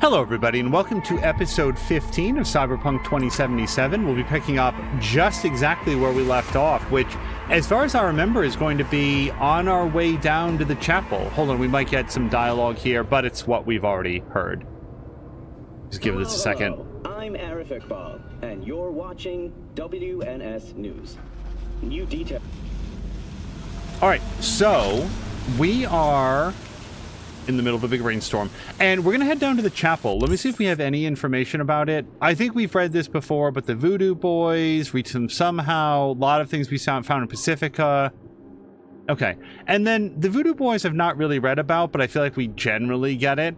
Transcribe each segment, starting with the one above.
Hello everybody and welcome to episode 15 of Cyberpunk 2077. We'll be picking up just exactly where we left off, which, as far as I remember, is going to be on our way down to the chapel. Hold on, we might get some dialogue here, but it's what we've already heard. Just give this a second. Hello. I'm Arif Iqbal, and you're watching WNS News. New detail. Alright, so we are in the middle of a big rainstorm, and we're gonna head down to the chapel. Let me see if we have any information about it. I think we've read this before, but the Voodoo Boys reached them somehow. A lot of things we found in Pacifica. Okay, and then the Voodoo Boys I've not really read about, but I feel like we generally get it.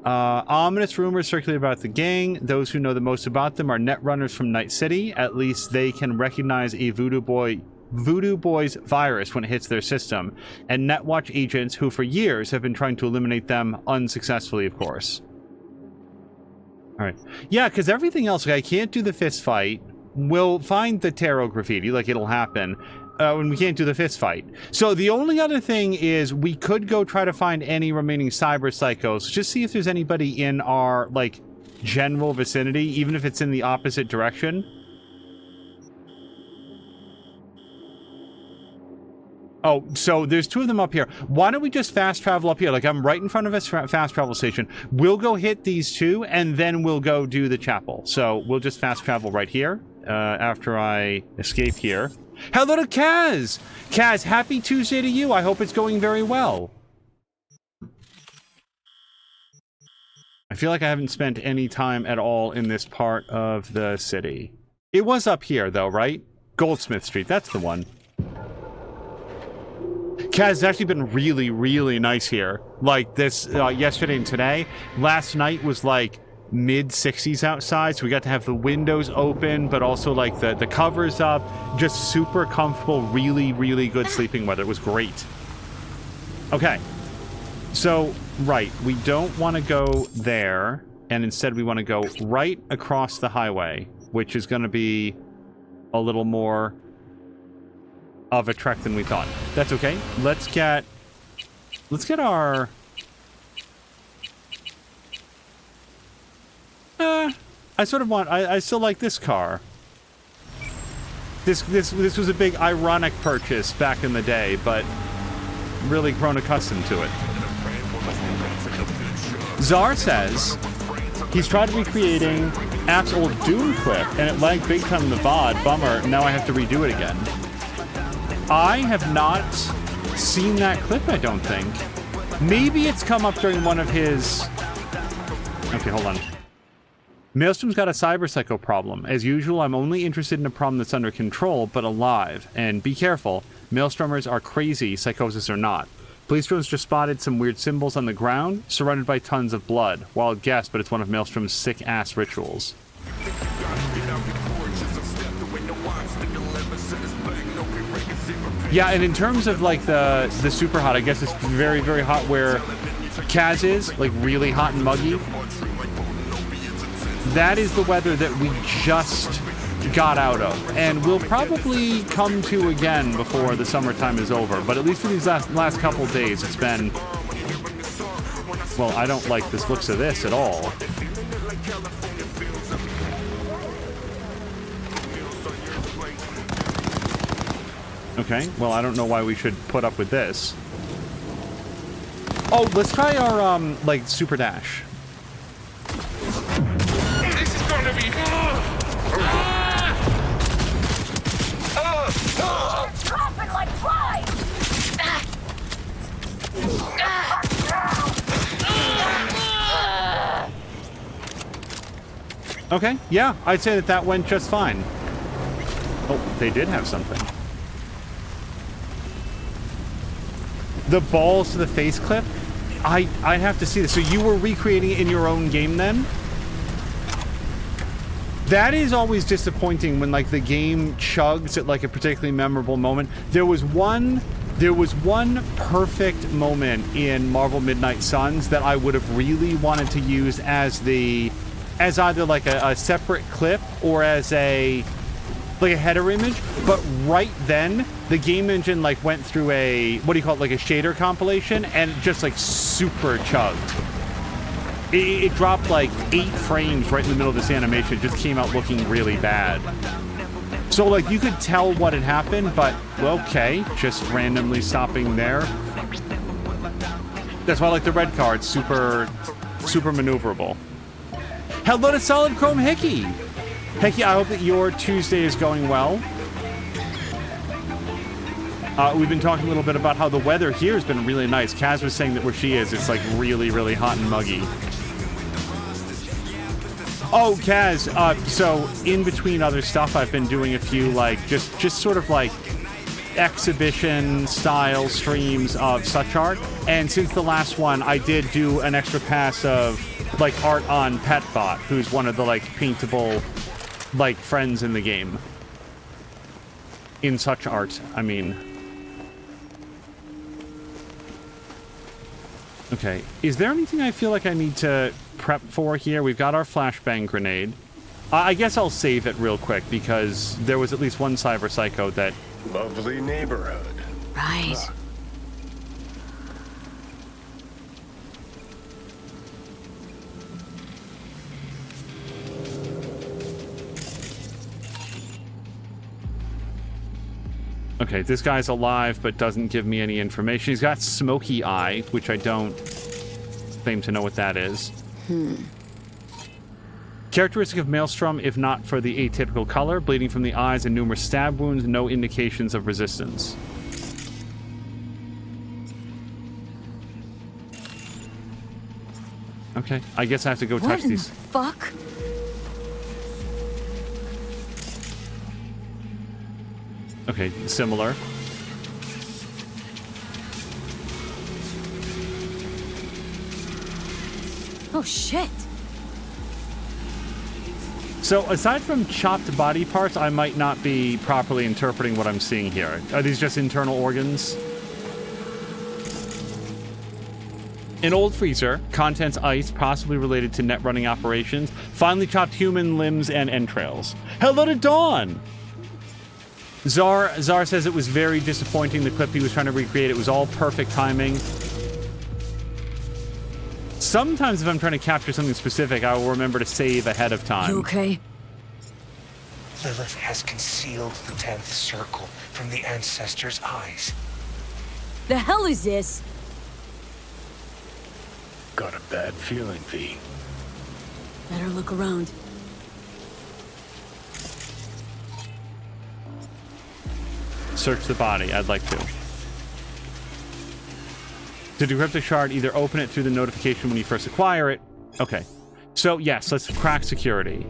Ominous rumors circulate about the gang. Those who know the most about them are netrunners from Night City. At least they can recognize a Voodoo Boy's virus when it hits their system, and Netwatch agents who for years have been trying to eliminate them unsuccessfully, of course. Alright. Yeah, because everything else, like, I can't do the fist fight. We'll find the tarot graffiti, like, it'll happen. When we can't do the fist fight. So the only other thing is we could go try to find any remaining cyber psychos. Just see if there's anybody in our, like, general vicinity, even if it's in the opposite direction. Oh, so there's two of them up here. Why don't we just fast travel up here? Like, I'm right in front of a fast travel station. We'll go hit these two, and then we'll go do the chapel. So we'll just fast travel right here after I escape here. Hello to Kaz! Kaz, happy Tuesday to you. I hope it's going very well. I feel like I haven't spent any time at all in this part of the city. It was up here, though, right? Goldsmith Street, that's the one. Kaz, it's actually been really, really nice here. Like this, yesterday and today. Last night was like mid-60s outside, so we got to have the windows open, but also like the covers up. Just super comfortable, really, really good sleeping weather. It was great. Okay. So, right, we don't want to go there, and instead we want to go right across the highway, which is going to be a little more of a trek than we thought. That's okay. Let's get our I sort of want I still like this car. This was a big ironic purchase back in the day, but really grown accustomed to it. Czar says he's tried recreating App's old Doom clip and it lagged big time in the VOD. Bummer, now I have to redo it again. I have not seen that clip, I don't think. Maybe it's come up during one of his... Okay, hold on. Maelstrom's got a cyber psycho problem. As usual, I'm only interested in a problem that's under control, but alive. And be careful, Maelstromers are crazy, psychosis or not. Police drones just spotted some weird symbols on the ground, surrounded by tons of blood. Wild guess, but it's one of Maelstrom's sick-ass rituals. Yeah, and in terms of, like, the super hot, I guess it's very, very hot where Kaz is, like, really hot and muggy. That is the weather that we just got out of, and we'll probably come to again before the summertime is over, but at least for these last couple days, it's been... Well, I don't like the looks of this at all. Okay, well, I don't know why we should put up with this. Oh, let's try our, like, super dash. This is gonna be... Dropping like flies! Okay, yeah, I'd say that went just fine. Oh, they did have something. The balls to the face clip? I'd have to see this. So you were recreating it in your own game then? That is always disappointing when, like, the game chugs at, like, a particularly memorable moment. There was one perfect moment in Marvel Midnight Suns that I would have really wanted to use as either like a separate clip or as a header image, but right then the game engine like went through a, what do you call it, like a shader compilation, and just like super chugged. It dropped like 8 frames right in the middle of this animation. It just came out looking really bad. So, like, you could tell what had happened, but, okay, just randomly stopping there. That's why I like the red card. Super maneuverable. Hello to Solid Chrome Hickey. Hickey, I hope that your Tuesday is going well. We've been talking a little bit about how the weather here has been really nice. Kaz was saying that where she is, it's like really, really hot and muggy. Oh, Kaz, so in between other stuff, I've been doing a few, like, just sort of like exhibition style streams of such art. And since the last one, I did do an extra pass of like art on Petbot, who's one of the like paintable like friends in the game. In such art, I mean. Okay, is there anything I feel like I need to prep for here? We've got our flashbang grenade. I guess I'll save it real quick because there was at least one cyber psycho that... Lovely neighborhood. Right. Okay, this guy's alive but doesn't give me any information. He's got smoky eye, which I don't claim to know what that is. Characteristic of Maelstrom, if not for the atypical color, bleeding from the eyes and numerous stab wounds, no indications of resistance. Okay, I guess I have to go touch these. Fuck? Okay, similar. Oh shit. So, aside from chopped body parts, I might not be properly interpreting what I'm seeing here. Are these just internal organs? An old freezer, contents ice, possibly related to net running operations. Finely chopped human limbs and entrails. Hello to Dawn! Czar says it was very disappointing, the clip he was trying to recreate. It was all perfect timing. Sometimes if I'm trying to capture something specific, I will remember to save ahead of time. You okay? Lilith has concealed the 10th circle from the ancestors' eyes. The hell is this? Got a bad feeling, V. Better look around. Search the body. I'd like to. To decrypt the shard, either open it through the notification when you first acquire it. Okay. So, yes, let's crack security.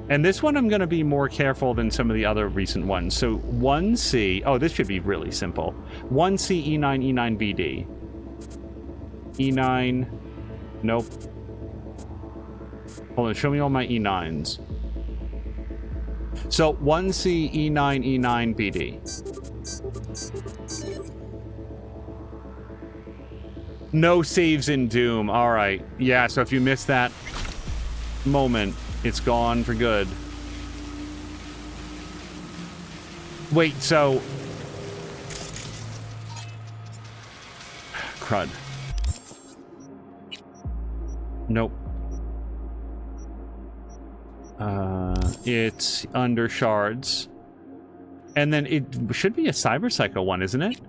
And this one I'm going to be more careful than some of the other recent ones. So, 1C... Oh, this should be really simple. 1C, E9, E9, BD. E9... Nope. Hold on, show me all my E9s. So, 1C, E9, E9, BD. No saves in Doom. All right. Yeah, so if you miss that moment, it's gone for good. Wait, so... Crud. Nope. It's under shards. And then it should be a Cyber Psycho one, isn't it?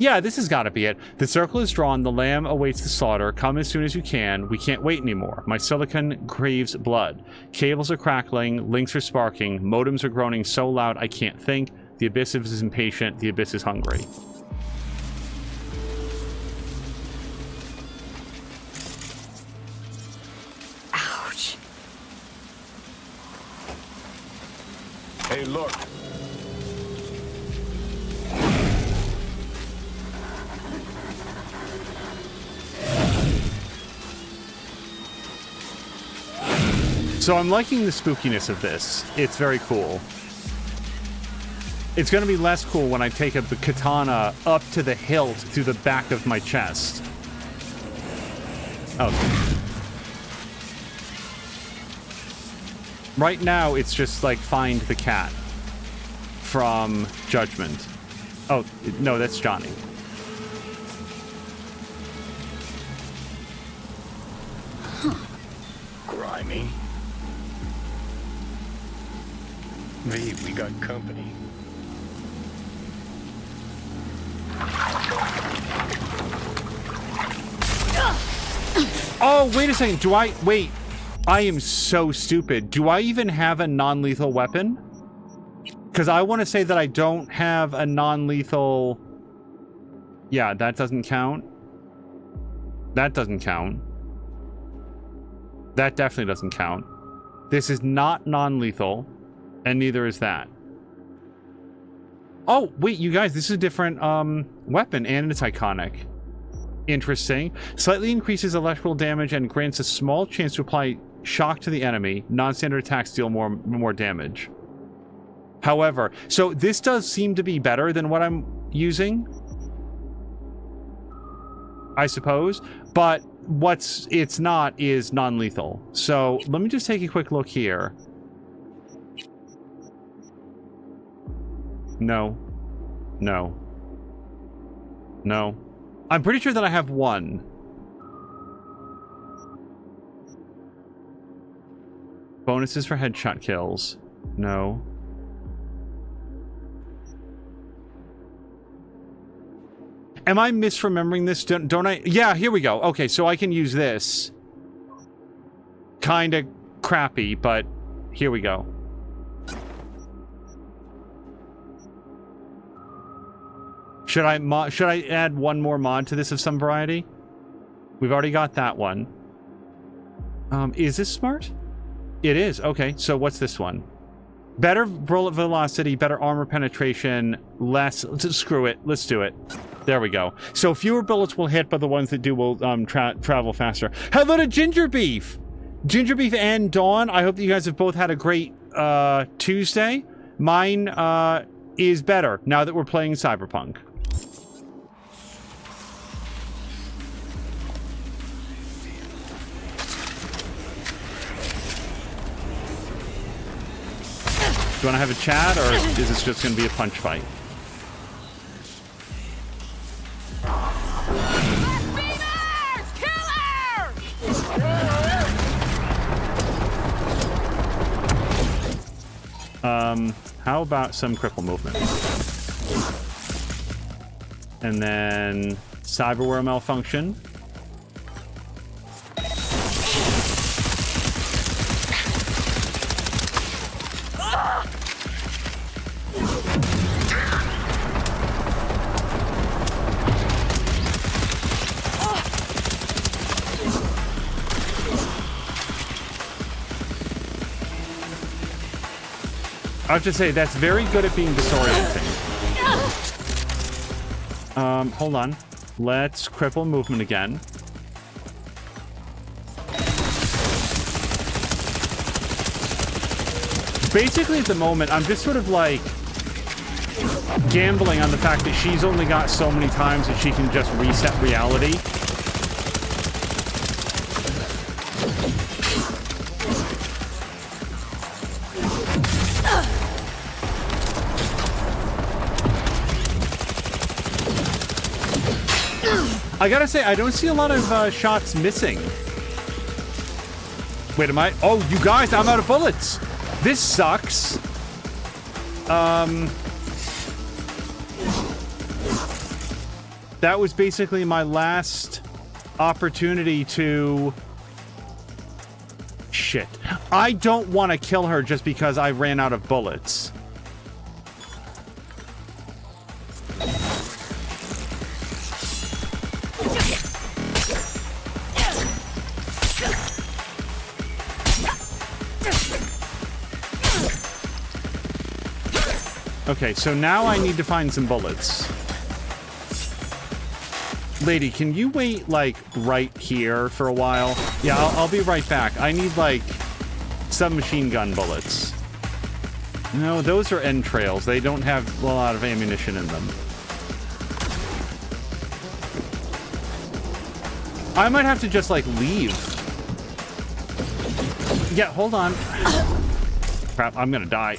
Yeah, this has got to be it. The circle is drawn. The lamb awaits the slaughter. Come as soon as you can. We can't wait anymore. My silicon craves blood. Cables are crackling. Links are sparking. Modems are groaning so loud I can't think. The abyss is impatient. The abyss is hungry. Ouch. Hey, look. So I'm liking the spookiness of this. It's very cool. It's going to be less cool when I take up the katana up to the hilt through the back of my chest. Okay. Right now, it's just like find the cat from Judgment. Oh, no, that's Johnny. me. V, we got company. Oh, wait a second. Wait. I am so stupid. Do I even have a non-lethal weapon? Because I want to say that I don't have a non-lethal... Yeah, that doesn't count. That doesn't count. That definitely doesn't count. This is not non-lethal, and neither is that. Oh, wait, you guys, this is a different weapon, and it's iconic. Interesting. Slightly increases electrical damage and grants a small chance to apply shock to the enemy. Non-standard attacks deal more damage. However, so this does seem to be better than what I'm using, I suppose, but it's not is non-lethal. So let me just take a quick look here. No. I'm pretty sure that I have one. Bonuses for headshot kills. No. Am I misremembering this? Don't I? Yeah, here we go. Okay, so I can use this. Kinda crappy, but here we go. Should I add one more mod to this of some variety? We've already got that one. Is this smart? It is. Okay, so what's this one? Better bullet velocity, better armor penetration, less... Screw it. Let's do it. There we go. So fewer bullets will hit, but the ones that do will travel faster. Hello to Ginger Beef! Ginger Beef and Dawn, I hope that you guys have both had a great Tuesday. Mine is better now that we're playing Cyberpunk. Do you want to have a chat, or is this just going to be a punch fight? How about some cripple movement? And then cyberware malfunction. I have to say, that's very good at being disorienting. Hold on. Let's cripple movement again. Basically, at the moment, I'm just sort of like gambling on the fact that she's only got so many times that she can just reset reality. I gotta say, I don't see a lot of shots missing. Wait, am I? Oh, you guys, I'm out of bullets. This sucks. That was basically my last opportunity to... Shit. I don't want to kill her just because I ran out of bullets. Okay, so now I need to find some bullets. Lady, can you wait, like, right here for a while? Yeah, I'll be right back. I need, like, submachine gun bullets. No, those are entrails. They don't have a lot of ammunition in them. I might have to just, like, leave. Yeah, hold on. Crap, I'm gonna die.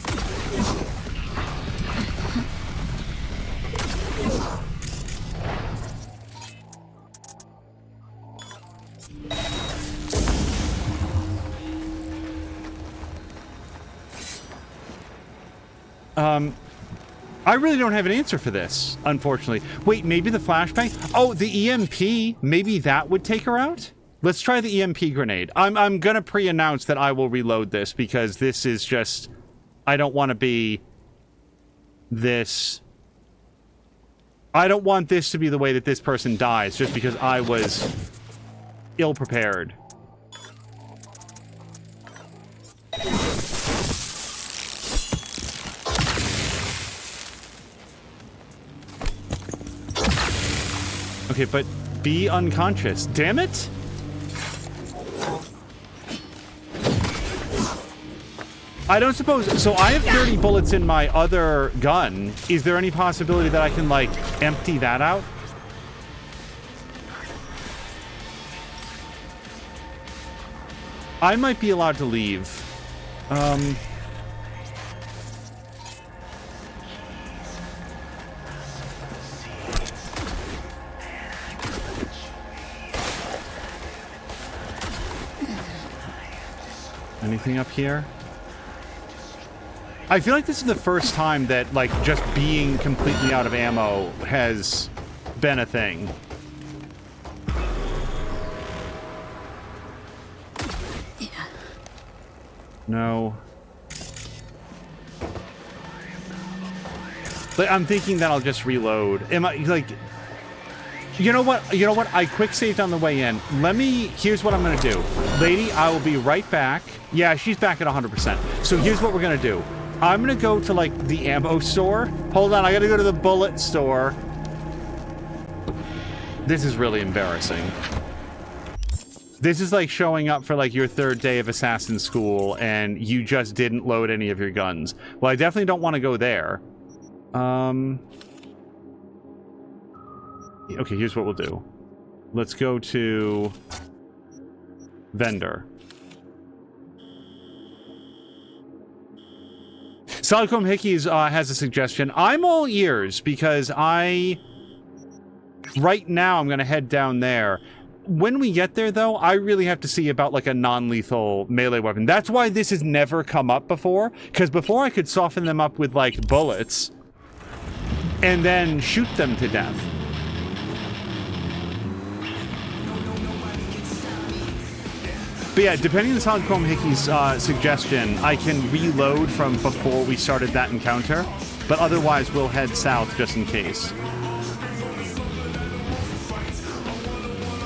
I really don't have an answer for this, unfortunately. Wait, maybe the flashbang? Oh, the EMP, maybe that would take her out? Let's try the EMP grenade. I'm gonna pre-announce that I will reload this because this is just... I don't want to be... this... I don't want this to be the way that this person dies just because I was ill-prepared. Okay, but be unconscious. Damn it! I don't suppose... So I have 30 bullets in my other gun. Is there any possibility that I can, like, empty that out? I might be allowed to leave. Anything up here? I feel like this is the first time that, like, just being completely out of ammo has been a thing. Yeah. No. Like, I'm thinking that I'll just reload. Am I, like... You know what? You know what? I quick saved on the way in. Let me... Here's what I'm gonna do. Lady, I will be right back. Yeah, she's back at 100%. So here's what we're gonna do. I'm gonna go to, like, the ammo store. Hold on, I gotta go to the bullet store. This is really embarrassing. This is like showing up for, like, your third day of assassin school and you just didn't load any of your guns. Well, I definitely don't want to go there. Okay, here's what we'll do. Let's go to... vendor. Solid Chrome Hickeys has a suggestion. I'm all ears because right now I'm going to head down there. When we get there, though, I really have to see about, like, a non-lethal melee weapon. That's why this has never come up before, because before I could soften them up with, like, bullets and then shoot them to death. But yeah, depending on the Solid Chrome Hickey's suggestion, I can reload from before we started that encounter, but otherwise we'll head south just in case.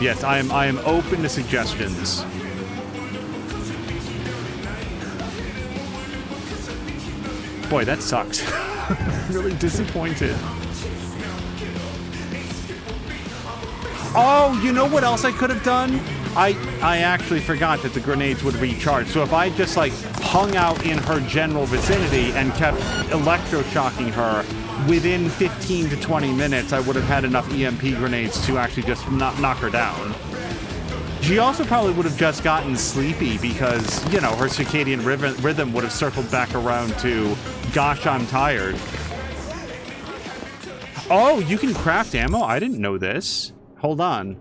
Yes, I am open to suggestions. Boy, that sucks. I'm really disappointed. Oh, you know what else I could have done? I actually forgot that the grenades would recharge. So if I just, like, hung out in her general vicinity and kept electroshocking her, within 15 to 20 minutes, I would have had enough EMP grenades to actually just knock her down. She also probably would have just gotten sleepy because, you know, her circadian rhythm would have circled back around to, gosh, I'm tired. Oh, you can craft ammo? I didn't know this. Hold on.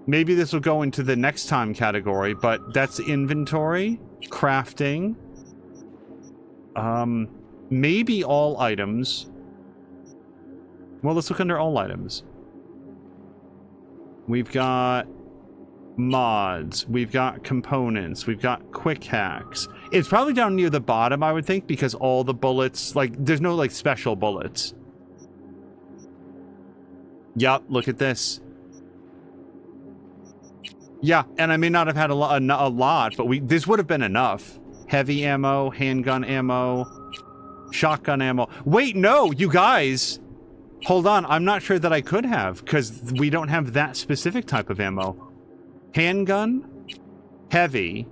Maybe this will go into the next time category, but that's inventory, crafting, maybe all items. Well, let's look under all items. We've got mods, we've got components, we've got quick hacks. It's probably down near the bottom, I would think, because all the bullets, like, there's no, like, special bullets. Yup, look at this. Yeah, and I may not have had a lot, but this would have been enough. Heavy ammo, handgun ammo, shotgun ammo. Wait, no, you guys! Hold on, I'm not sure that I could have, because we don't have that specific type of ammo. Handgun, heavy,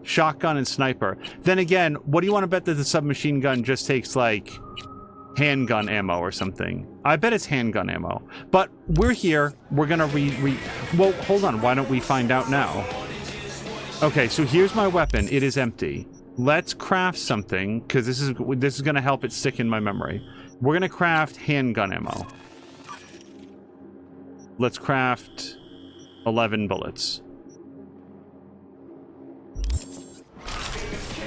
shotgun, and sniper. Then again, what do you want to bet that the submachine gun just takes, like, handgun ammo or something? I bet it's handgun ammo. But we're here. We're gonna well, hold on. Why don't we find out now? Okay, so here's my weapon. It is empty. Let's craft something, because this is gonna help it stick in my memory. We're gonna craft handgun ammo. Let's craft 11 bullets.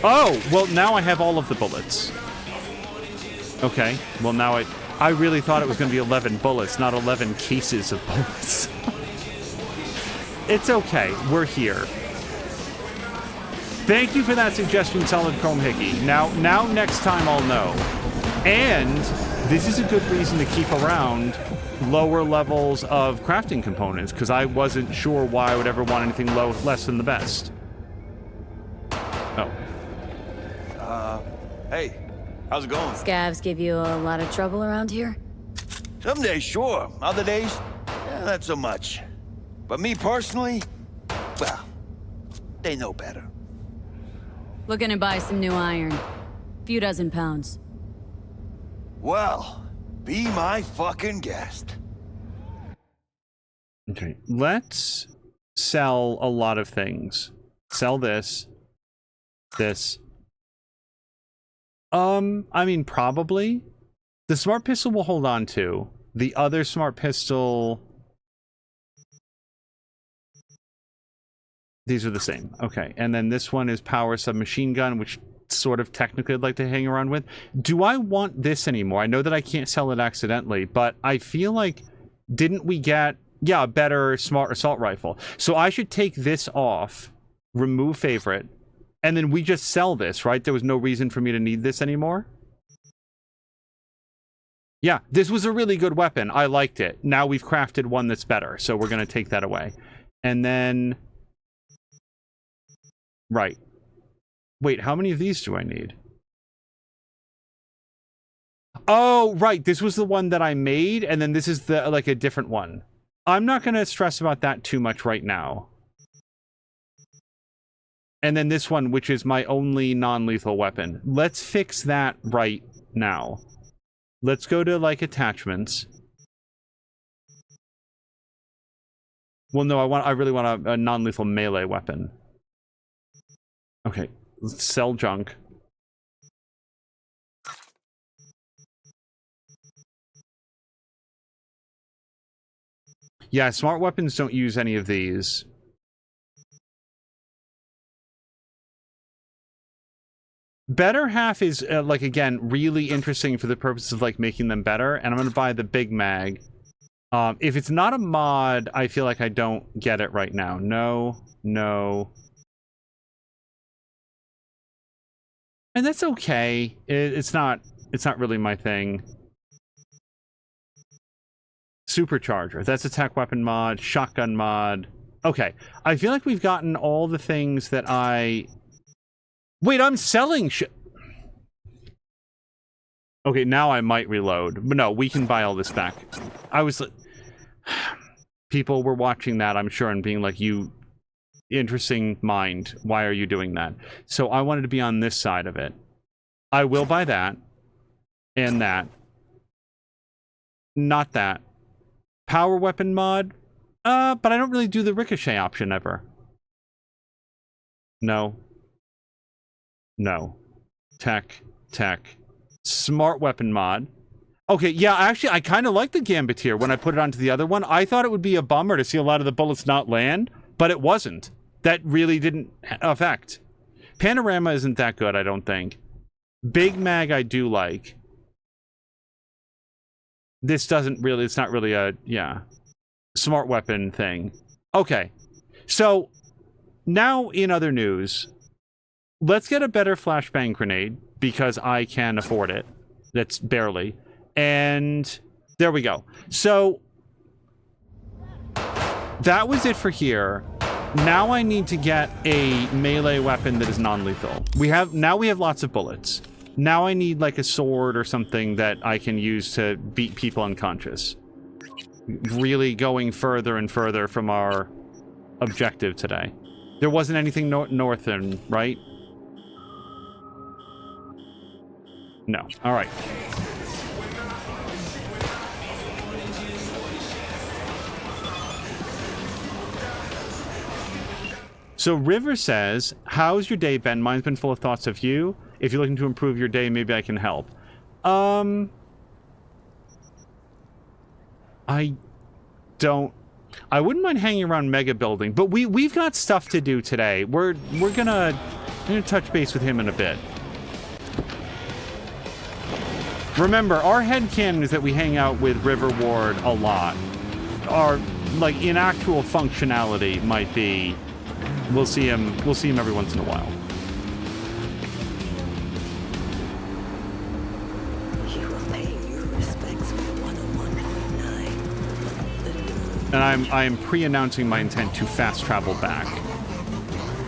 Oh, well, now I have all of the bullets. Okay, well, now I really thought it was going to be 11 bullets, not 11 cases of bullets. It's okay. We're here. Thank you for that suggestion, Solid Chrome Hickey. Now next time I'll know. And this is a good reason to keep around lower levels of crafting components, because I wasn't sure why I would ever want anything less than the best. Oh. Hey, how's it going? Scavs give you a lot of trouble around here? Some days, sure. Other days, not so much. But me personally, well, they know better. Looking to buy some new iron. Few dozen pounds. Well, be my fucking guest. Okay, let's sell a lot of things. Sell this. This. I mean, probably. The smart pistol we'll hold on to. The other smart pistol... These are the same. Okay, and then this one is power submachine gun, which sort of technically I'd like to hang around with. Do I want this anymore? I know that I can't sell it accidentally, but I feel like... Didn't we get... Yeah, a better smart assault rifle. So I should take this off, remove favorite, and then we just sell this, right? There was no reason for me to need this anymore. Yeah, this was a really good weapon. I liked it. Now we've crafted one that's better, so we're going to take that away. And then... Right. Wait, how many of these do I need? Oh, right. This was the one that I made, and then this is the like a different one. I'm not going to stress about that too much right now. And then this one, which is my only non-lethal weapon. Let's fix that right now. Let's go to, like, attachments. Well, no, I really want a non-lethal melee weapon. Okay, let's sell junk. Yeah, smart weapons don't use any of these. Better half is, like, again, really interesting for the purpose of, like, making them better, and I'm going to buy the big mag. If it's not a mod, I feel like I don't get it right now. No, no. And that's okay. It's not really my thing. Supercharger. That's attack weapon mod, shotgun mod. Okay. I feel like we've gotten all the things that I... Wait, I'm selling shit. Okay, now I might reload. But no, we can buy all this back. I was... People were watching that, I'm sure, and being like, you... Interesting mind. Why are you doing that? So I wanted to be on this side of it. I will buy that. And that. Not that. Power weapon mod? But I don't really do the ricochet option ever. No. No. Tech. Smart weapon mod. Okay, yeah, actually, I kind of like the Gambeteer when I put it onto the other one. I thought it would be a bummer to see a lot of the bullets not land, but it wasn't. That really didn't affect. Panorama isn't that good, I don't think. Big Mag I do like. This doesn't really, it's not really a, yeah, smart weapon thing. Okay, so now in other news, let's get a better flashbang grenade because I can afford it. That's barely. And there we go. So that was it for here. Now I need to get a melee weapon that is non-lethal. Now we have lots of bullets. Now I need like a sword or something that I can use to beat people unconscious. Really going further and further from our objective today. There wasn't anything northern, right? No. All right. So River says, how's your day been? Mine's been full of thoughts of you. If you're looking to improve your day, maybe I can help. I wouldn't mind hanging around Mega Building, but we've got stuff to do today. We're gonna I'm going to touch base with him in a bit. Remember, our headcanon is that we hang out with River Ward a lot. Our, like, in actual functionality might be, we'll see him every once in a while. And I'm pre-announcing my intent to fast travel back.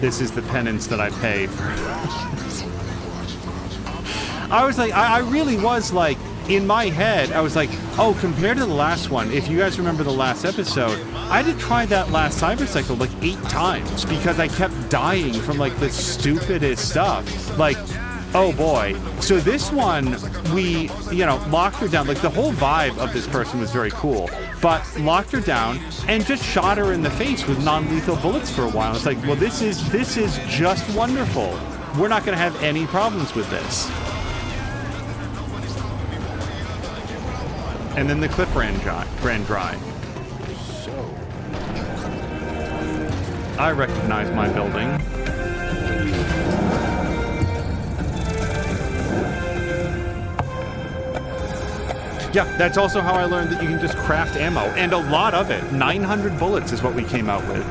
This is the penance that I pay for. I was like, I really was like, in my head, I was like, oh, compared to the last one, if you guys remember the last episode, I had to try that last Cybercycle like 8 times because I kept dying from like the stupidest stuff. Like, oh boy. So this one, we, you know, locked her down. Like the whole vibe of this person was very cool, but locked her down and just shot her in the face with non-lethal bullets for a while. It's like, well, this is just wonderful. We're not going to have any problems with this. And then the clip ran dry. I recognize my building. Yeah, that's also how I learned that you can just craft ammo, and a lot of it. 900 bullets is what we came out with.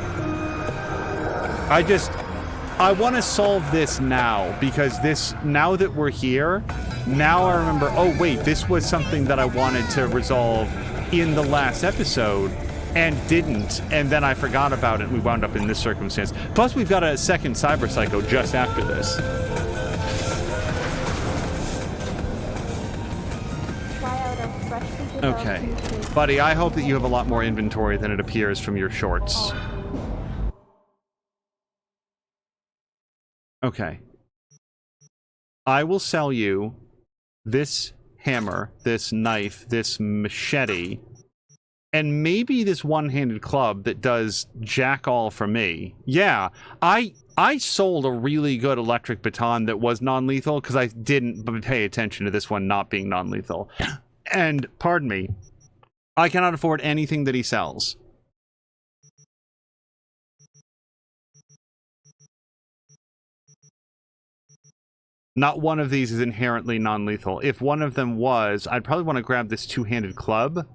I want to solve this now, because now that we're here, now I remember, oh wait, this was something that I wanted to resolve in the last episode, and didn't, and then I forgot about it, and we wound up in this circumstance. Plus, we've got a second Cyberpsycho just after this. Okay. Buddy, I hope that you have a lot more inventory than it appears from your shorts. Okay. I will sell you this hammer, this knife, this machete, and maybe this one-handed club that does jack all for me. Yeah, I sold a really good electric baton that was non-lethal because I didn't pay attention to this one not being non-lethal. And, pardon me, I cannot afford anything that he sells. Not one of these is inherently non-lethal. If one of them was, I'd probably want to grab this two-handed club.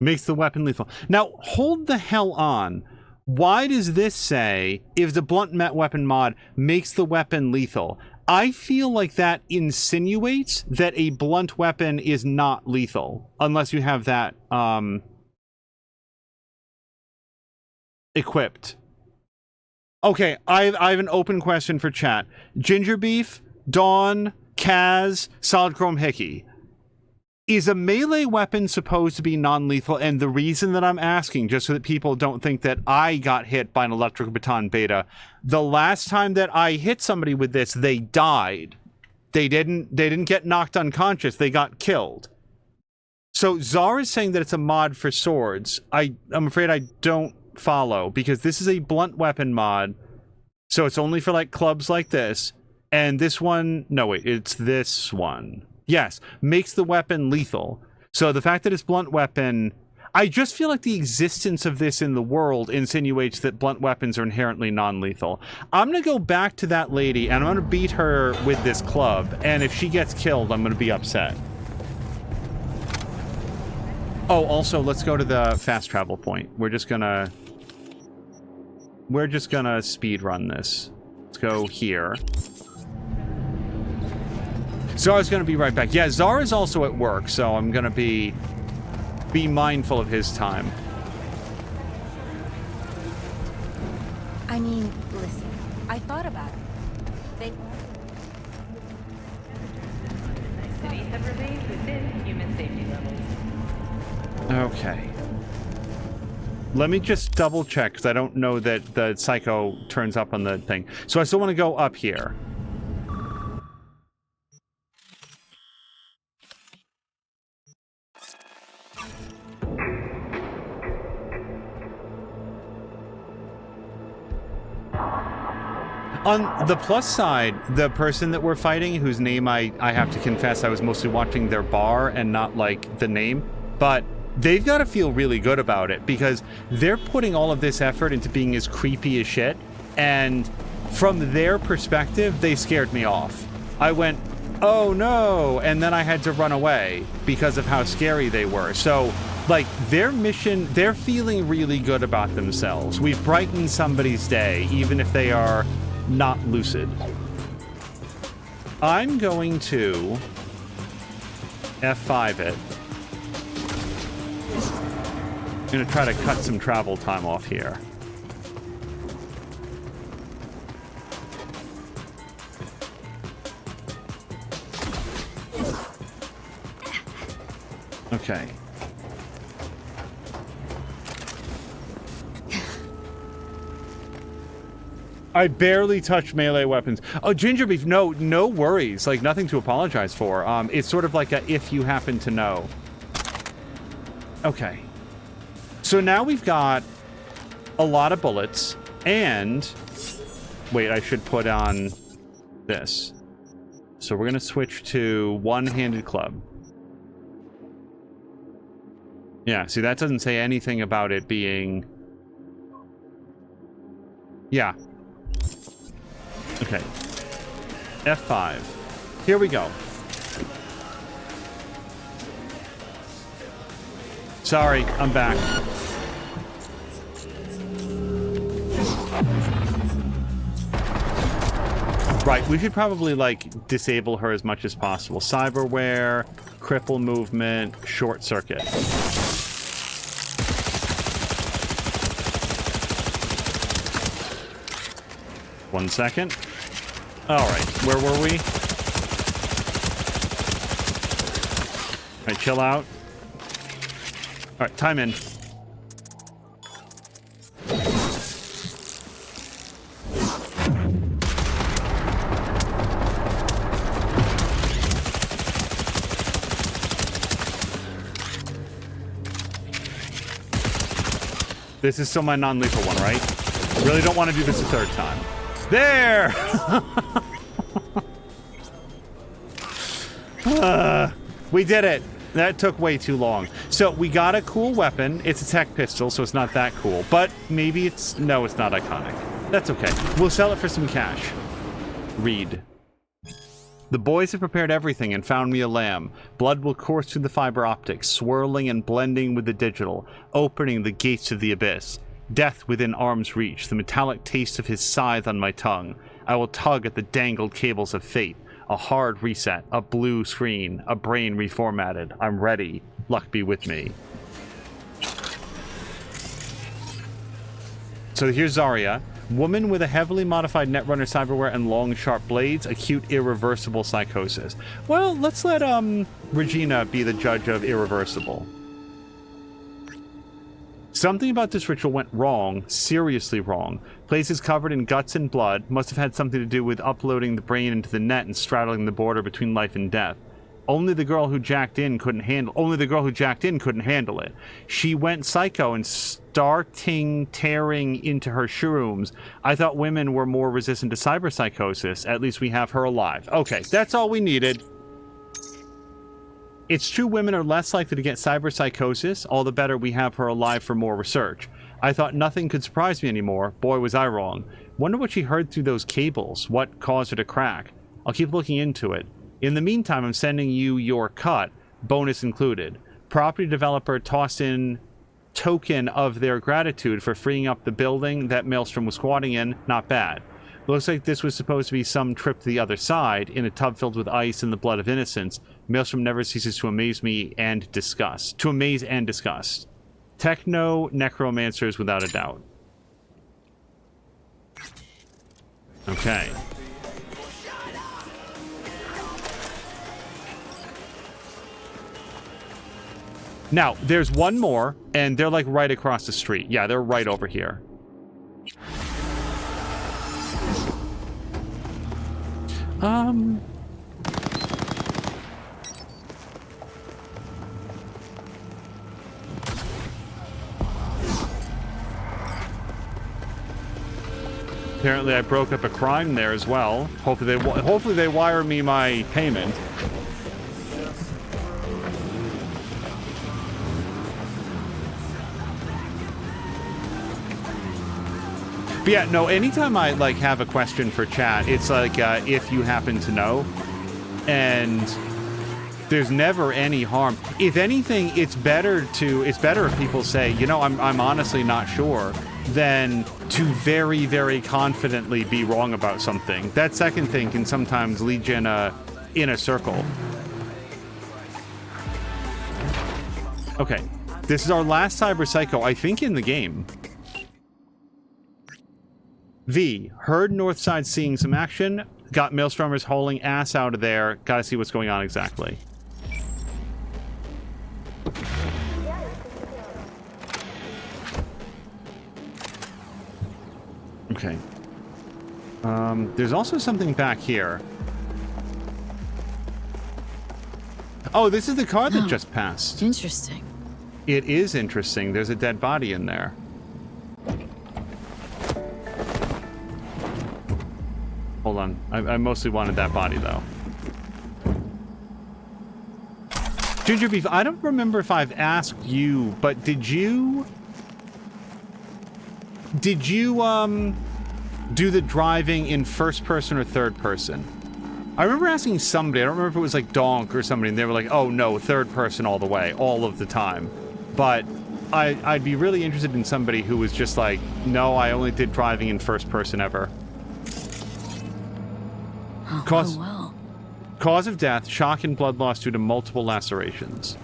Makes the weapon lethal. Now, hold the hell on. Why does this say, if the blunt weapon mod makes the weapon lethal? I feel like that insinuates that a blunt weapon is not lethal, unless you have that, equipped. Okay, I have an open question for chat. Ginger Beef, Dawn, Kaz, Solid Chrome Hickey. Is a melee weapon supposed to be non-lethal? And the reason that I'm asking, just so that people don't think that I got hit by an electric baton beta, the last time that I hit somebody with this, they died. They didn't get knocked unconscious, they got killed. So Zara is saying that it's a mod for swords. I'm afraid I don't follow, because this is a blunt weapon mod, so it's only for like clubs like this. And this one, no wait, it's this one. Yes, makes the weapon lethal. So the fact that it's blunt weapon, I just feel like the existence of this in the world insinuates that blunt weapons are inherently non-lethal. I'm going to go back to that lady, and I'm going to beat her with this club, and if she gets killed, I'm going to be upset. Oh, also, let's go to the fast travel point. We're just going to speed run this. Let's go here. Zara's going to be right back. Yeah, Zara's also at work, so I'm going to be mindful of his time. I mean, listen, I thought about it. Cities have remained within human safety levels. Okay. Let me just double check, because I don't know that the psycho turns up on the thing. So I still want to go up here. On the plus side, the person that we're fighting, whose name I have to confess I was mostly watching their bar and not like the name, but they've got to feel really good about it because they're putting all of this effort into being as creepy as shit, and from their perspective, they scared me off. I went, oh no, and then I had to run away because of how scary they were. So, like, their mission, they're feeling really good about themselves. We've brightened somebody's day, even if they are not lucid. I'm going to F5 it. I'm going to try to cut some travel time off here. Okay. I barely touched melee weapons. Oh, Ginger Beef, no worries. Like, nothing to apologize for. It's sort of like a if you happen to know. Okay. So now we've got a lot of bullets, and... Wait, I should put on this. So we're going to switch to one-handed club. Yeah, see, that doesn't say anything about it being... Yeah. Okay. F5. Here we go. Sorry, I'm back. Right, we should probably, like, disable her as much as possible. Cyberware, cripple movement, short circuit. One second. Alright, where were we? Alright, chill out. Alright, time in. This is still my non-lethal one, right? Really don't want to do this a third time. There! We did it. That took way too long. So we got a cool weapon. It's a tech pistol, so it's not that cool. But maybe it's... No, it's not iconic. That's okay. We'll sell it for some cash. Read. The boys have prepared everything and found me a lamb. Blood will course through the fiber optics, swirling and blending with the digital, opening the gates of the abyss. Death within arm's reach, the metallic taste of his scythe on my tongue. I will tug at the dangled cables of fate. A hard reset, a blue screen, a brain reformatted. I'm ready. Luck be with me. So here's Zarya. Woman with a heavily modified Netrunner cyberware and long, sharp blades. Acute, irreversible psychosis. Well, let's let Regina be the judge of irreversible. Something about this ritual went wrong, seriously wrong. Places covered in guts and blood must have had something to do with uploading the brain into the net and straddling the border between life and death. Only the girl who jacked in couldn't handle it. She went psycho and starting tearing into her shrooms. I thought women were more resistant to cyberpsychosis. At least we have her alive. Okay, that's all we needed. It's true women are less likely to get cyberpsychosis, all the better we have her alive for more research. I thought nothing could surprise me anymore. Boy, was I wrong. Wonder what she heard through those cables. What caused her to crack? I'll keep looking into it. In the meantime, I'm sending you your cut, bonus included. Property developer tossed in token of their gratitude for freeing up the building that Maelstrom was squatting in. Not bad. Looks like this was supposed to be some trip to the other side, in a tub filled with ice and the blood of innocence. Maelstrom never ceases to amaze me and disgust. To amaze and disgust. Techno necromancers without a doubt. Okay. Now, there's one more, and they're like right across the street. Yeah, they're right over here. Apparently, I broke up a crime there as well. Hopefully they wire me my payment. But yeah, no, anytime I, like, have a question for chat, it's like, if you happen to know. And there's never any harm. If anything, it's better if people say, you know, I'm honestly not sure, than to very, very confidently be wrong about something. That second thing can sometimes lead you in a circle. Okay, this is our last Cyber Psycho, I think, in the game. V, heard Northside seeing some action, got Maelstromers hauling ass out of there, gotta see what's going on exactly. Okay. There's also something back here. Oh, this is the car that just passed. Interesting. It is interesting. There's a dead body in there. Hold on. I mostly wanted that body, though. Ginger Beef, I don't remember if I've asked you, but did you do the driving in first person or third person? I remember asking somebody, I don't remember if it was like Donk or somebody, and they were like, oh no, third person all the way, all of the time. But I'd be really interested in somebody who was just like, no, I only did driving in first person ever. Cause of death, shock and blood loss due to multiple lacerations.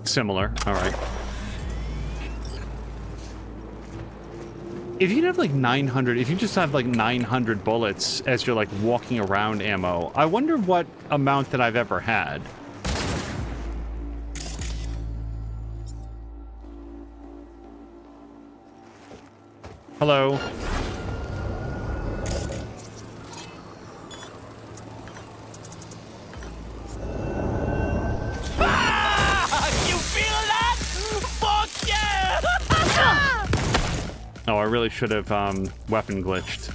Similar, all right. If you have like 900, if you just have like 900 bullets as you're like walking around ammo, I wonder what amount that I've ever had. Hello. You feel that? Fuck yeah! Oh, I really should have weapon glitched.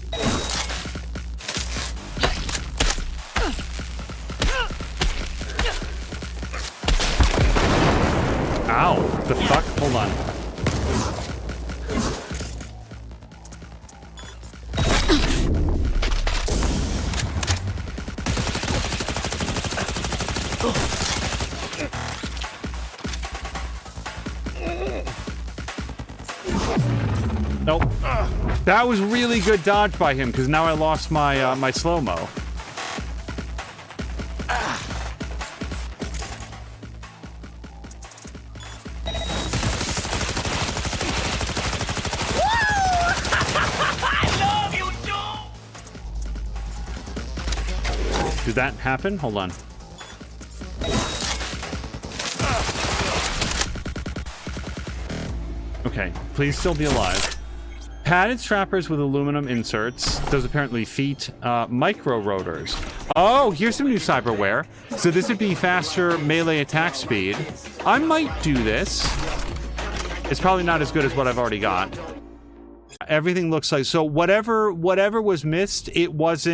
Ow! The fuck? Hold on. Nope. That was really good dodge by him, because now I lost my my slow-mo. Did that happen? Hold on. Okay, please still be alive. Padded strappers with aluminum inserts. Those apparently feet. Micro rotors. Oh, here's some new cyberware. So this would be faster melee attack speed. I might do this. It's probably not as good as what I've already got. Everything looks like, so whatever was missed, it was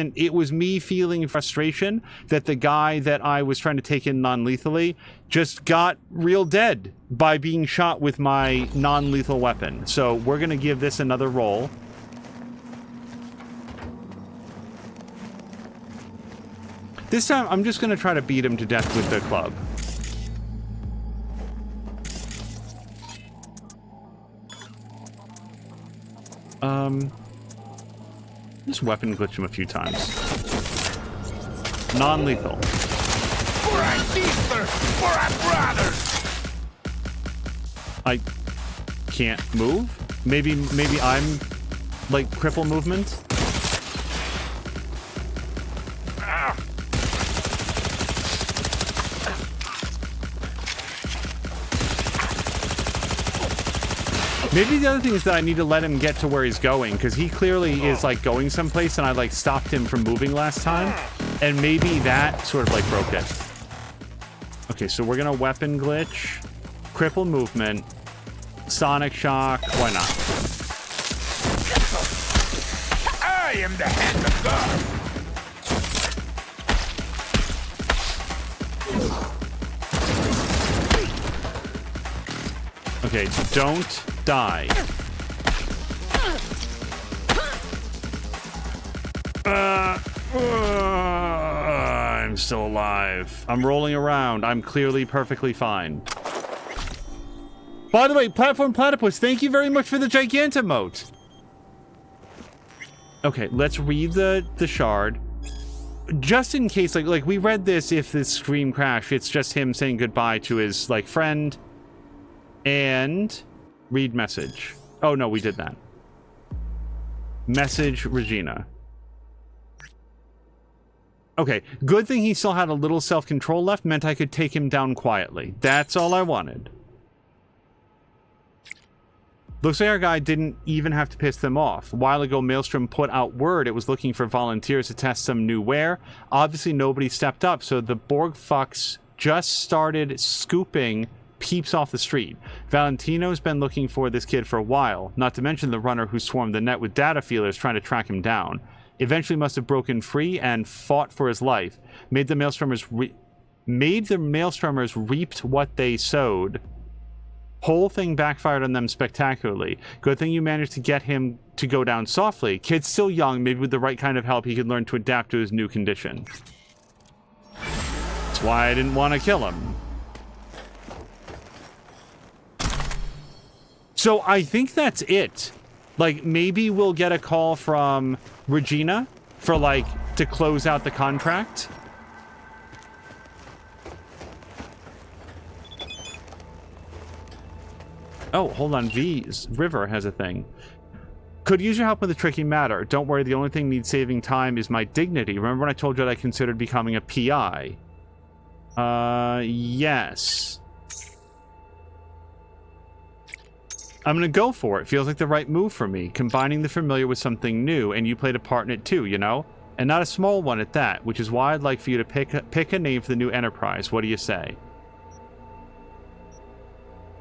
me feeling frustration that the guy that I was trying to take in non-lethally just got real dead by being shot with my non-lethal weapon. So we're gonna give this another roll. This time I'm just gonna try to beat him to death with the club. Just weapon glitch him a few times. Non-lethal. For our sister! For our brothers! I can't move? Maybe I'm like cripple movement? Maybe the other thing is that I need to let him get to where he's going, because he clearly is like going someplace and I like stopped him from moving last time. And maybe that sort of like broke it. Okay, so we're gonna weapon glitch, cripple movement, sonic shock, why not? I am the hand of God. Okay, don't die. I'm still alive. I'm rolling around. I'm clearly perfectly fine. By the way, Platform Platypus, thank you very much for the Gigantomote. Okay, let's read the shard. Just in case, like we read this, if this screen crashed, it's just him saying goodbye to his, like, friend. And read message. Oh, no, we did that. Message Regina. Okay, good thing he still had a little self-control left, meant I could take him down quietly. That's all I wanted. Looks like our guy didn't even have to piss them off. A while ago, Maelstrom put out word it was looking for volunteers to test some new wear. Obviously, nobody stepped up, so the Borg fucks just started scooping peeps off the street. Valentino's been looking for this kid for a while, not to mention the runner who swarmed the net with data feelers trying to track him down. Eventually must have broken free and fought for his life. Made the Maelstromers reaped what they sowed. Whole thing backfired on them spectacularly. Good thing you managed to get him to go down softly. Kid's still young, maybe with the right kind of help he could learn to adapt to his new condition. That's why I didn't want to kill him. So I think that's it. Like, maybe we'll get a call from Regina for, like, to close out the contract. Oh, hold on. River has a thing. Could use your help with a tricky matter. Don't worry, the only thing needs saving time is my dignity. Remember when I told you that I considered becoming a PI? Yes. I'm gonna go for it. Feels like the right move for me. Combining the familiar with something new, and you played a part in it too, you know? And not a small one at that, which is why I'd like for you to pick a name for the new Enterprise. What do you say?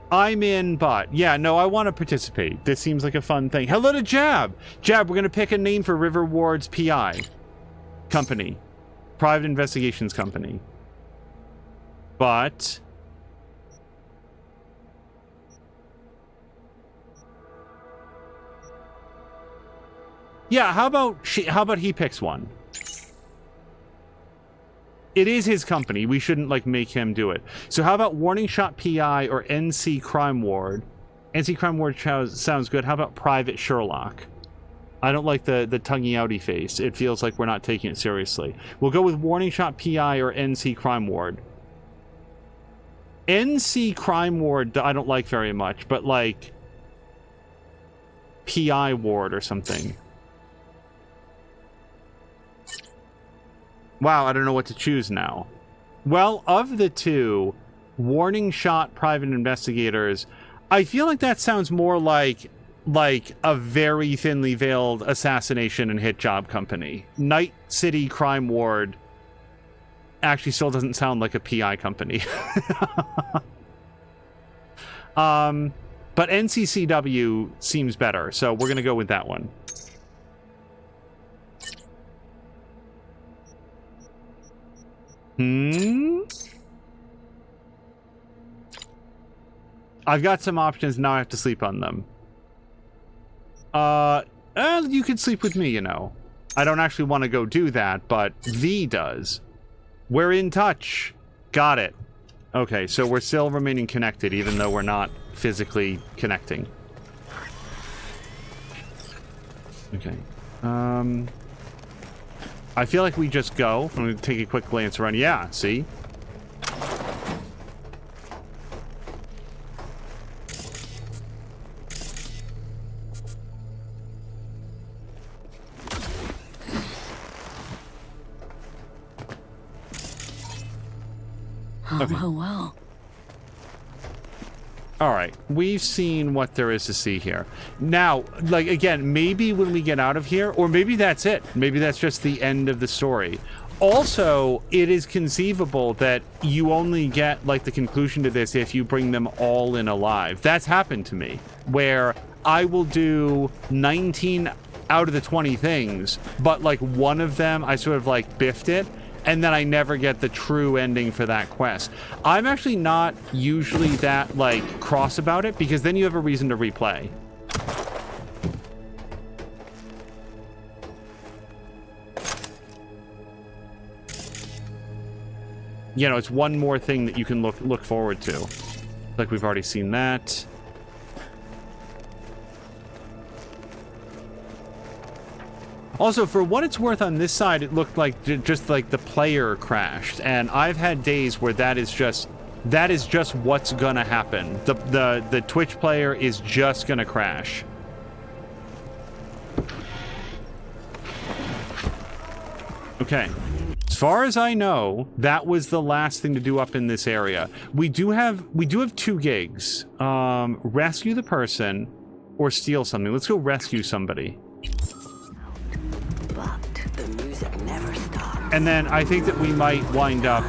I'm in, but... Yeah, no, I want to participate. This seems like a fun thing. Hello to Jab! Jab, we're gonna pick a name for River Ward's PI. Company. Private Investigations Company. But... Yeah, how about he picks one? It is his company. We shouldn't, like, make him do it. So how about Warning Shot PI or NC Crime Ward? NC Crime Ward sounds good. How about Private Sherlock? I don't like the tonguey-outy face. It feels like we're not taking it seriously. We'll go with Warning Shot PI or NC Crime Ward. NC Crime Ward I don't like very much, but, like, PI Ward or something. Wow, I don't know what to choose now. Well, of the two, Warning Shot Private Investigators, I feel like that sounds more like a very thinly veiled assassination and hit job company. Night City Crime Ward actually still doesn't sound like a PI company. But NCCW seems better, so we're going to go with that one. I've got some options, now I have to sleep on them. You could sleep with me, you know. I don't actually want to go do that, but V does. We're in touch. Got it. Okay, so we're still remaining connected, even though we're not physically connecting. Okay. I feel like we just go. I'm going to take a quick glance around. Yeah, see? Oh, okay. Well. All right, we've seen what there is to see here. Now, like, again, maybe when we get out of here, or maybe that's it. Maybe that's just the end of the story. Also, it is conceivable that you only get, like, the conclusion to this if you bring them all in alive. That's happened to me, where I will do 19 out of the 20 things, but, like, one of them, I sort of, like, biffed it, and then I never get the true ending for that quest. I'm actually not usually that, like, cross about it, because then you have a reason to replay. You know, it's one more thing that you can look forward to. Like, we've already seen that. Also, for what it's worth, on this side, it looked like just like the player crashed, and I've had days where that is just what's gonna happen. The Twitch player is just gonna crash. Okay. As far as I know, that was the last thing to do up in this area. We do have 2 gigs. Rescue the person or steal something. Let's go rescue somebody. And then I think that we might wind up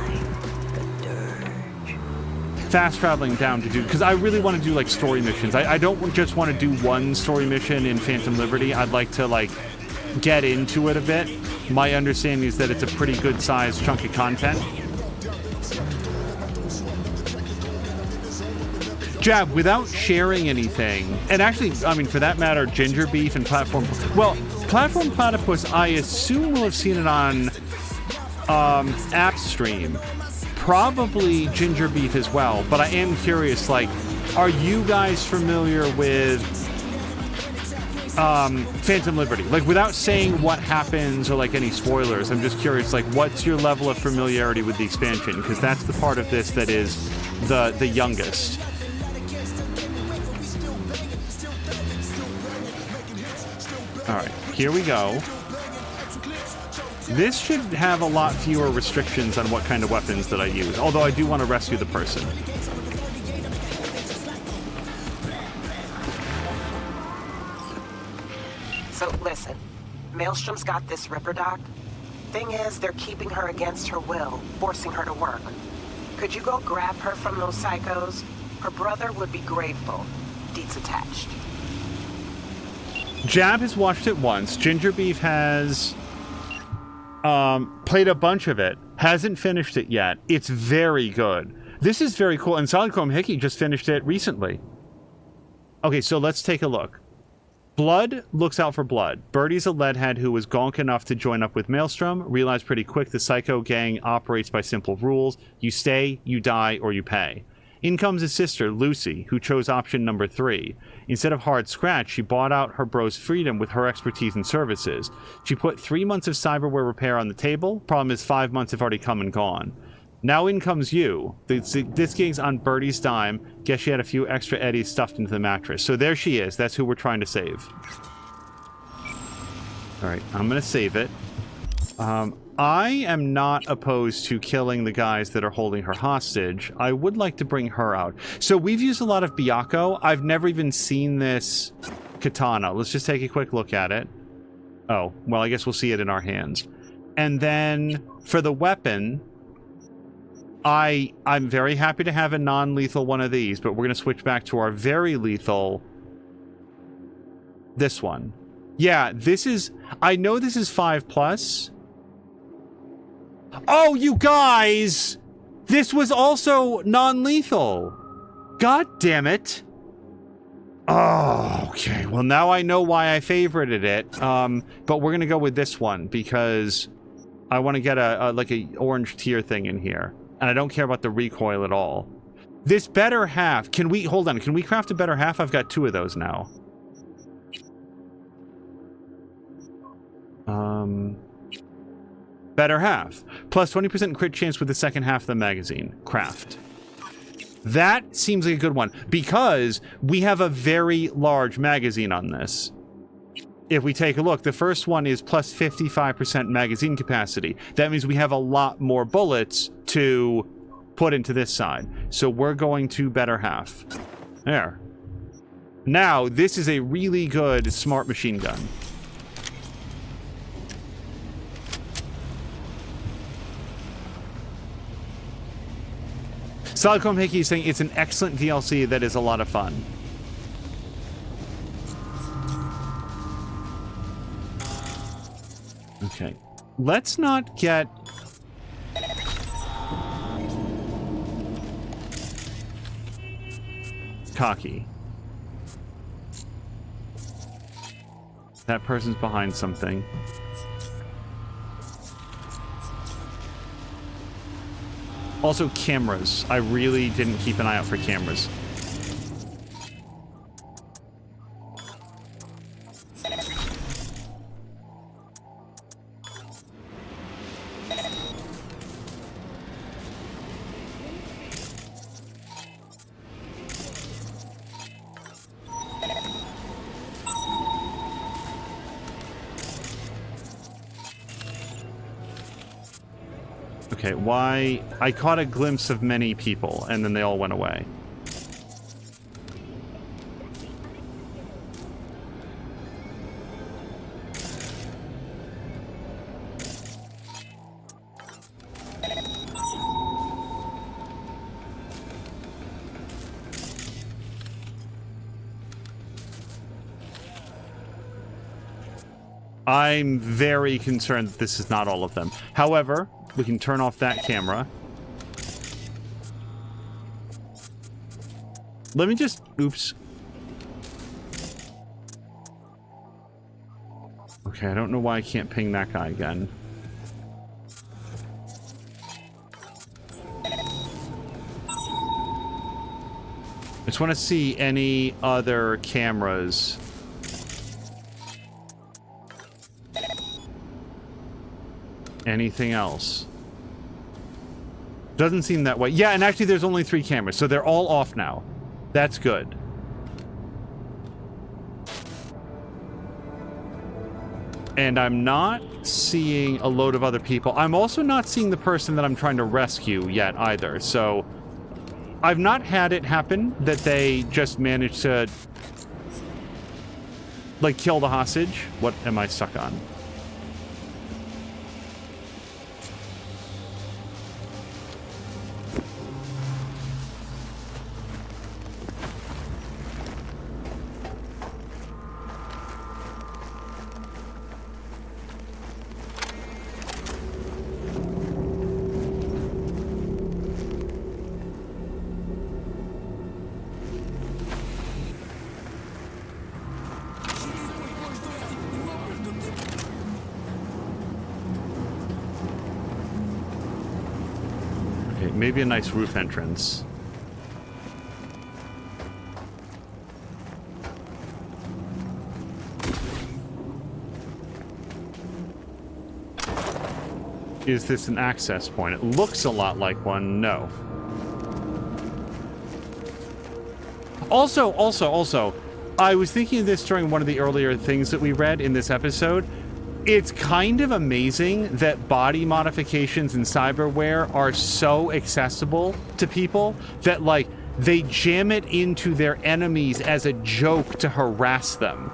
fast traveling down to do, because I really want to do like story missions. I don't just want to do one story mission in Phantom Liberty. I'd like to like get into it a bit. My understanding is that it's a pretty good sized chunk of content. Jab, without sharing anything, and actually, I mean, for that matter, Ginger Beef and Platform... Well, Platform Platypus, I assume we'll have seen it on App Stream. Probably Ginger Beef as well, but I am curious, like, are you guys familiar with Phantom Liberty? Like, without saying what happens or, like, any spoilers, I'm just curious, like, what's your level of familiarity with the expansion? Because that's the part of this that is the youngest. Alright, here we go. This should have a lot fewer restrictions on what kind of weapons that I use, although I do want to rescue the person. So listen, Maelstrom's got this Ripper doc. Thing is, they're keeping her against her will, forcing her to work. Could you go grab her from those psychos? Her brother would be grateful. Deets attached. Jab has watched it once. Ginger Beef has played a bunch of it. Hasn't finished it yet. It's very good. This is very cool. And Solid Chrome Hickey just finished it recently. Okay, so let's take a look. Blood looks out for blood. Birdie's a leadhead who was gonk enough to join up with Maelstrom. Realized pretty quick the Psycho gang operates by simple rules. You stay, you die, or you pay. In comes his sister, Lucy, who chose option number 3. Instead of hard scratch, she bought out her bro's freedom with her expertise and services. She put 3 months of cyberware repair on the table. Problem is 5 months have already come and gone. Now in comes you. This gig's on Birdie's dime. Guess she had a few extra eddies stuffed into the mattress. So there she is. That's who we're trying to save. Alright, I'm going to save it. I am not opposed to killing the guys that are holding her hostage. I would like to bring her out. So we've used a lot of Byakko. I've never even seen this katana. Let's just take a quick look at it. Oh, well, I guess we'll see it in our hands. And then for the weapon, I'm very happy to have a non-lethal one of these, but we're going to switch back to our very lethal, this one. Yeah, this is, I know this is 5+. Oh, you guys! This was also non-lethal. God damn it. Oh, okay. Well, now I know why I favorited it. But we're going to go with this one because I want to get like a orange tier thing in here. And I don't care about the recoil at all. This better half, can we, hold on, can we craft a better half? I've got 2 of those now. Better half. Plus 20% crit chance with the second half of the magazine. Craft. That seems like a good one because we have a very large magazine on this. If we take a look, the first one is plus 55% magazine capacity. That means we have a lot more bullets to put into this side. So we're going to better half. There. Now, this is a really good smart machine gun. Silicon Hickey is saying it's an excellent DLC that is a lot of fun. Okay. Let's not get... cocky. That person's behind something. Also, cameras. I really didn't keep an eye out for cameras. Okay, why? I caught a glimpse of many people, and then they all went away. I'm very concerned that this is not all of them. However, we can turn off that camera. Let me just... Oops. Okay, I don't know why I can't ping that guy again. I just want to see any other cameras. Anything else? Doesn't seem that way. Yeah, and actually there's only 3 cameras, so they're all off now. That's good. And I'm not seeing a load of other people. I'm also not seeing the person that I'm trying to rescue yet either, so... I've not had it happen that they just managed to... like, kill the hostage. What am I stuck on? Maybe a nice roof entrance. Is this an access point? It looks a lot like one. No. Also, I was thinking of this during one of the earlier things that we read in this episode. It's kind of amazing that body modifications in cyberware are so accessible to people that, like, they jam it into their enemies as a joke to harass them.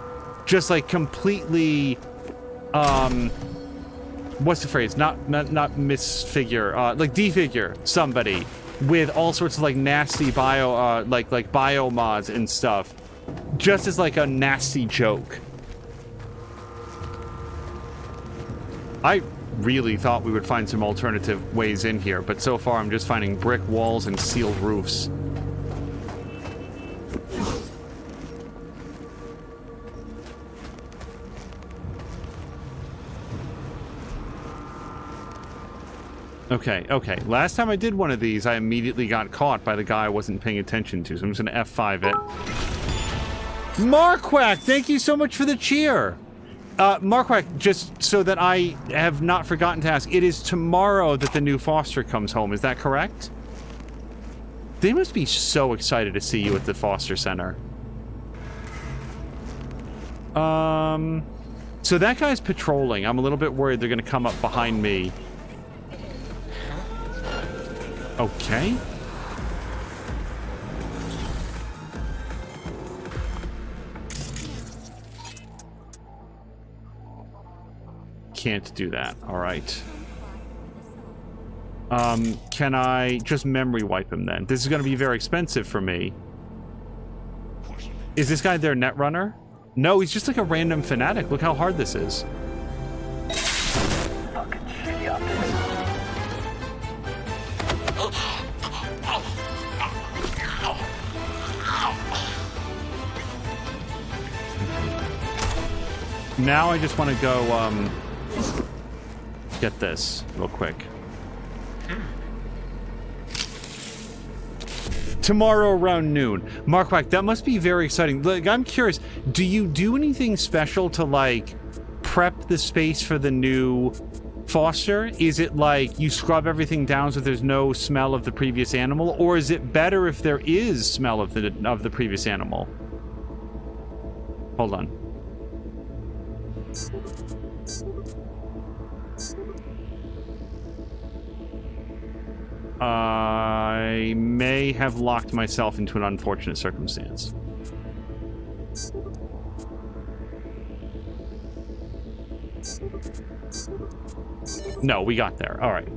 Just, like, completely, what's the phrase? Not misfigure, like, defigure somebody with all sorts of, like, nasty bio mods and stuff. Just as, like, a nasty joke. I really thought we would find some alternative ways in here, but so far I'm just finding brick walls and sealed roofs. Okay. Last time I did one of these, I immediately got caught by the guy I wasn't paying attention to, so I'm just gonna F5 it. Marquack, thank you so much for the cheer! Marquack, just so that I have not forgotten to ask, it is tomorrow that the new Foster comes home, is that correct? They must be so excited to see you at the Foster Center. So that guy's patrolling. I'm a little bit worried they're gonna come up behind me. Okay. can't do that. All right. Can I just memory wipe him then? This is going to be very expensive for me. Is this guy their net runner? No, he's just like a random fanatic. Look how hard this is. Fucking shitty optics. Now I just want to go, get this real quick. Tomorrow around noon. Markwhack, that must be very exciting. Like, I'm curious, do you do anything special to, like, prep the space for the new foster? Is it like you scrub everything down so there's no smell of the previous animal? Or is it better if there is smell of the previous animal? Hold on. I may have locked myself into an unfortunate circumstance. No, we got there. All right.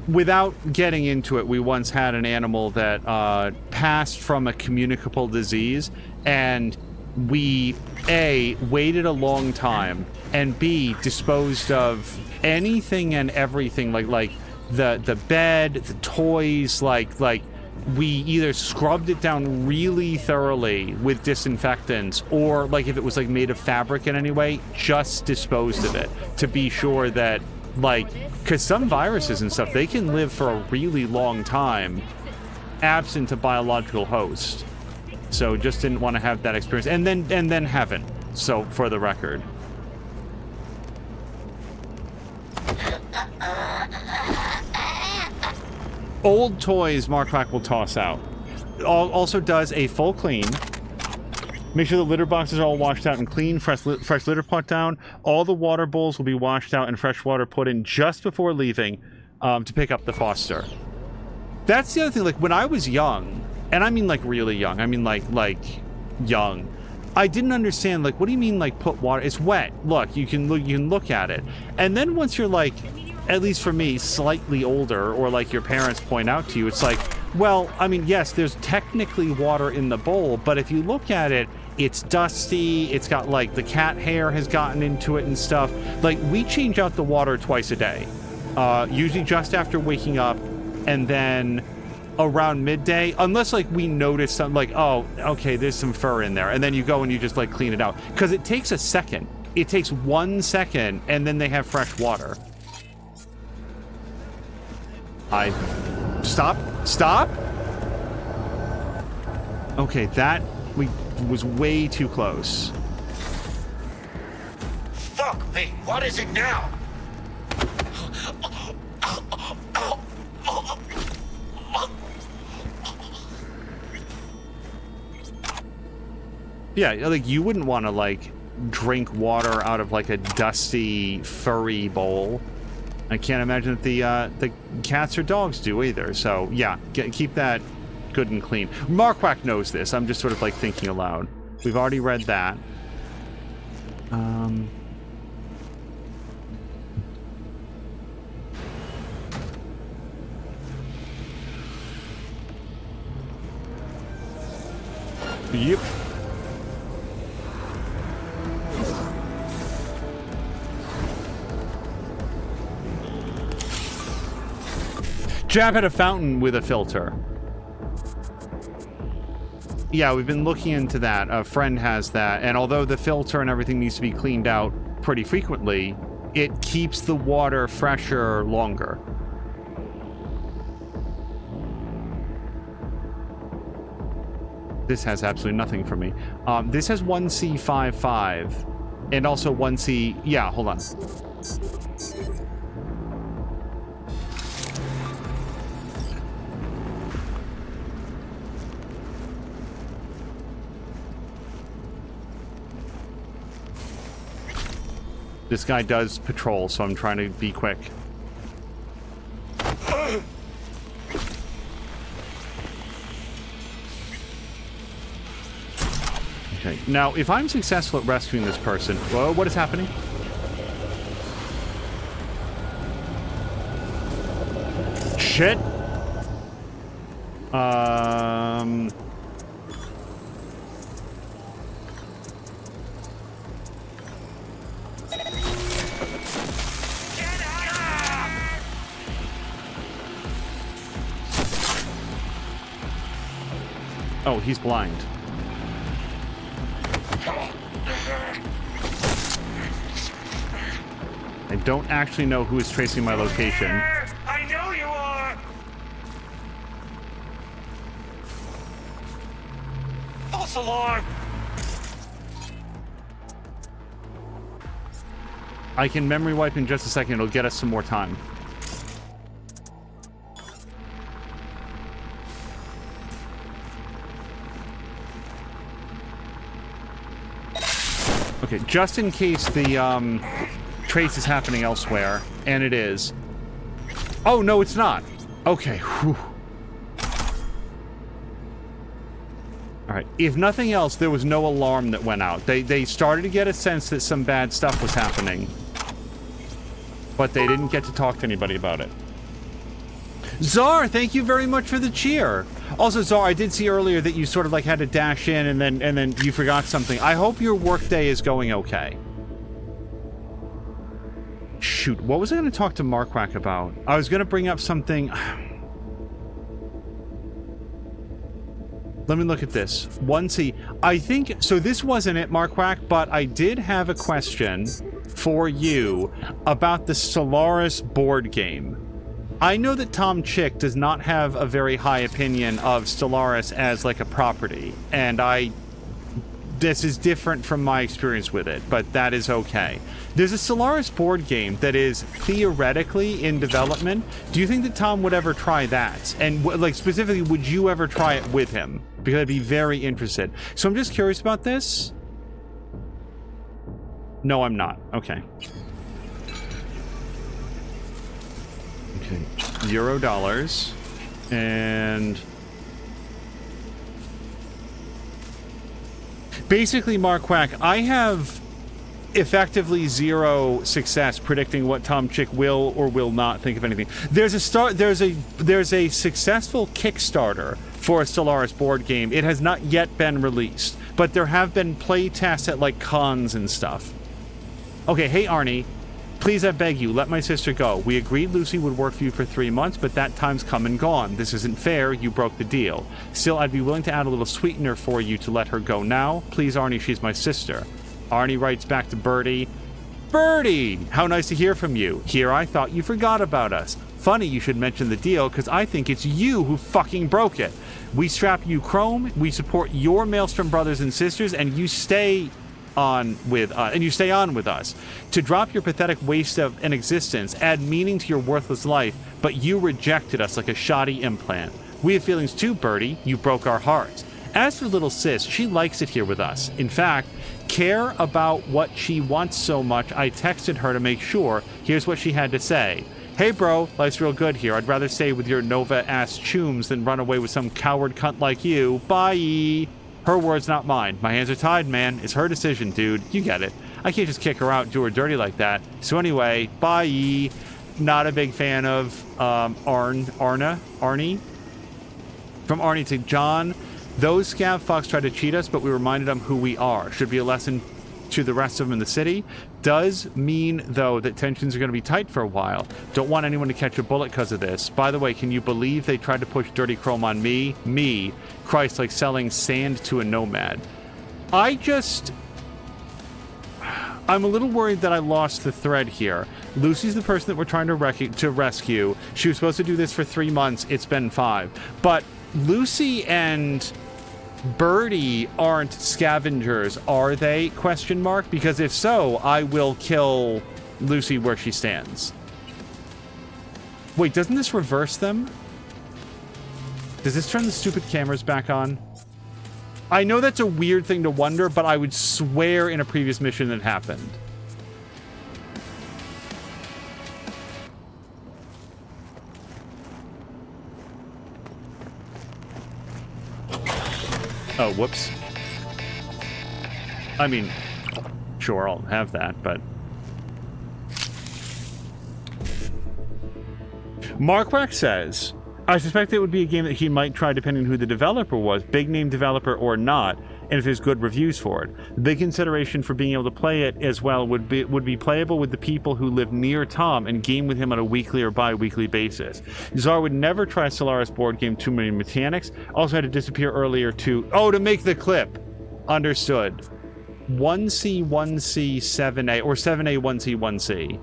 Without getting into it, we once had an animal that passed from a communicable disease, and we A, waited a long time, and B, disposed of anything and everything, like the bed, the toys, like we either scrubbed it down really thoroughly with disinfectants, or like if it was like made of fabric in any way, just disposed of it to be sure that, like, because some viruses and stuff, they can live for a really long time absent a biological host. So just didn't want to have that experience, and then haven't. So for the record. Old toys Markwhack will toss out. Also does a full clean. Make sure the litter boxes are all washed out and clean. Fresh litter put down. All the water bowls will be washed out and fresh water put in just before leaving to pick up the foster. That's the other thing. Like, when I was young, and I mean like really young, I mean like young, I didn't understand, like, what do you mean, like, put water? It's wet. Look, you can look at it. And then once you're like, at least for me, slightly older, or like your parents point out to you, it's like, well, I mean, yes, there's technically water in the bowl, but if you look at it, it's dusty, it's got, like, the cat hair has gotten into it and stuff. Like, we change out the water twice a day. Usually just after waking up, and then around midday, unless, like, we notice something, like, oh, okay, there's some fur in there, and then you go and you just, like, clean it out. Because it takes a second. It takes 1 second, and then they have fresh water. Stop! Okay, that was way too close. Fuck me! What is it now? Yeah, like, you wouldn't want to, like, drink water out of, like, a dusty, furry bowl. I can't imagine that the cats or dogs do either. So, yeah, keep that good and clean. Markwhack knows this. I'm just sort of, like, thinking aloud. We've already read that. Yep. Jab had a fountain with a filter. Yeah, we've been looking into that. A friend has that, and although the filter and everything needs to be cleaned out pretty frequently, it keeps the water fresher longer. This has absolutely nothing for me. This has 1C55, and also 1C... Yeah, hold on. This guy does patrol, so I'm trying to be quick. Okay, now if I'm successful at rescuing this person... Whoa, what is happening? Shit! Oh, he's blind. I don't actually know who is tracing my location. I know you are! False alarm! I can memory wipe in just a second. It'll get us some more time. Okay, just in case the trace is happening elsewhere, and it is. Oh, no, it's not. Okay. Whew. All right. If nothing else, there was no alarm that went out. They started to get a sense that some bad stuff was happening, but they didn't get to talk to anybody about it. Czar, thank you very much for the cheer. Also, Czar, I did see earlier that you sort of like had to dash in and then you forgot something. I hope your workday is going okay. Shoot, what was I going to talk to Marquardt about? I was going to bring up something. Let me look at this. 1C. I think, so this wasn't it, Marquardt, but I did have a question for you about the Stellaris board game. I know that Tom Chick does not have a very high opinion of Stellaris as like a property, and this is different from my experience with it, but that is okay. There's a Stellaris board game that is theoretically in development. Do you think that Tom would ever try that? And like specifically, would you ever try it with him? Because I'd be very interested. So I'm just curious about this. No, I'm not. Okay. Okay, Euro dollars, and basically, Marquardt, I have effectively zero success predicting what Tom Chick will or will not think of anything. There's a successful Kickstarter for a Stellaris board game. It has not yet been released, but there have been play tests at like cons and stuff. Okay, hey Arnie. Please, I beg you, let my sister go. We agreed Lucy would work for you for 3 months, but that time's come and gone. This isn't fair. You broke the deal. Still, I'd be willing to add a little sweetener for you to let her go now. Please, Arnie, she's my sister. Arnie writes back to Birdie. Birdie! How nice to hear from you. Here, I thought you forgot about us. Funny you should mention the deal, because I think it's you who fucking broke it. We strap you chrome, we support your Maelstrom brothers and sisters, and you stay on with us. To drop your pathetic waste of an existence, add meaning to your worthless life, but you rejected us like a shoddy implant. We have feelings too, Birdie. You broke our hearts. As for little sis, she likes it here with us. In fact, care about what she wants so much, I texted her to make sure. Here's what she had to say. Hey bro, life's real good here. I'd rather stay with your Nova-ass chooms than run away with some coward cunt like you. Bye. Her words, not mine. My hands are tied, man. It's her decision, dude. You get it. I can't just kick her out and do her dirty like that. So anyway, bye. Not a big fan of Arnie. From Arnie to John. Those scab fucks tried to cheat us, but we reminded them who we are. Should be a lesson to the rest of them in the city. Does mean, though, that tensions are going to be tight for a while. Don't want anyone to catch a bullet because of this. By the way, can you believe they tried to push dirty chrome on me? Me. Christ, like selling sand to a nomad. I'm a little worried that I lost the thread here. Lucy's the person that we're trying to rescue. She was supposed to do this for 3 months. It's been 5. But Lucy and Birdie aren't scavengers, are they? Question mark. Because if so, I will kill Lucy where she stands. Wait, doesn't this reverse them? Does this turn the stupid cameras back on? I know that's a weird thing to wonder, but I would swear in a previous mission that happened. Oh, whoops. I mean, sure, I'll have that, but... Mark Wack says, I suspect it would be a game that he might try depending on who the developer was, big name developer or not, and if there's good reviews for it. The big consideration for being able to play it as well would be playable with the people who live near Tom and game with him on a weekly or bi-weekly basis. Czar would never try Solaris board game, too many mechanics. Also had to disappear earlier to... Oh, to make the clip. Understood. 1C, 1C, 7A, or 7A, 1C, 1C.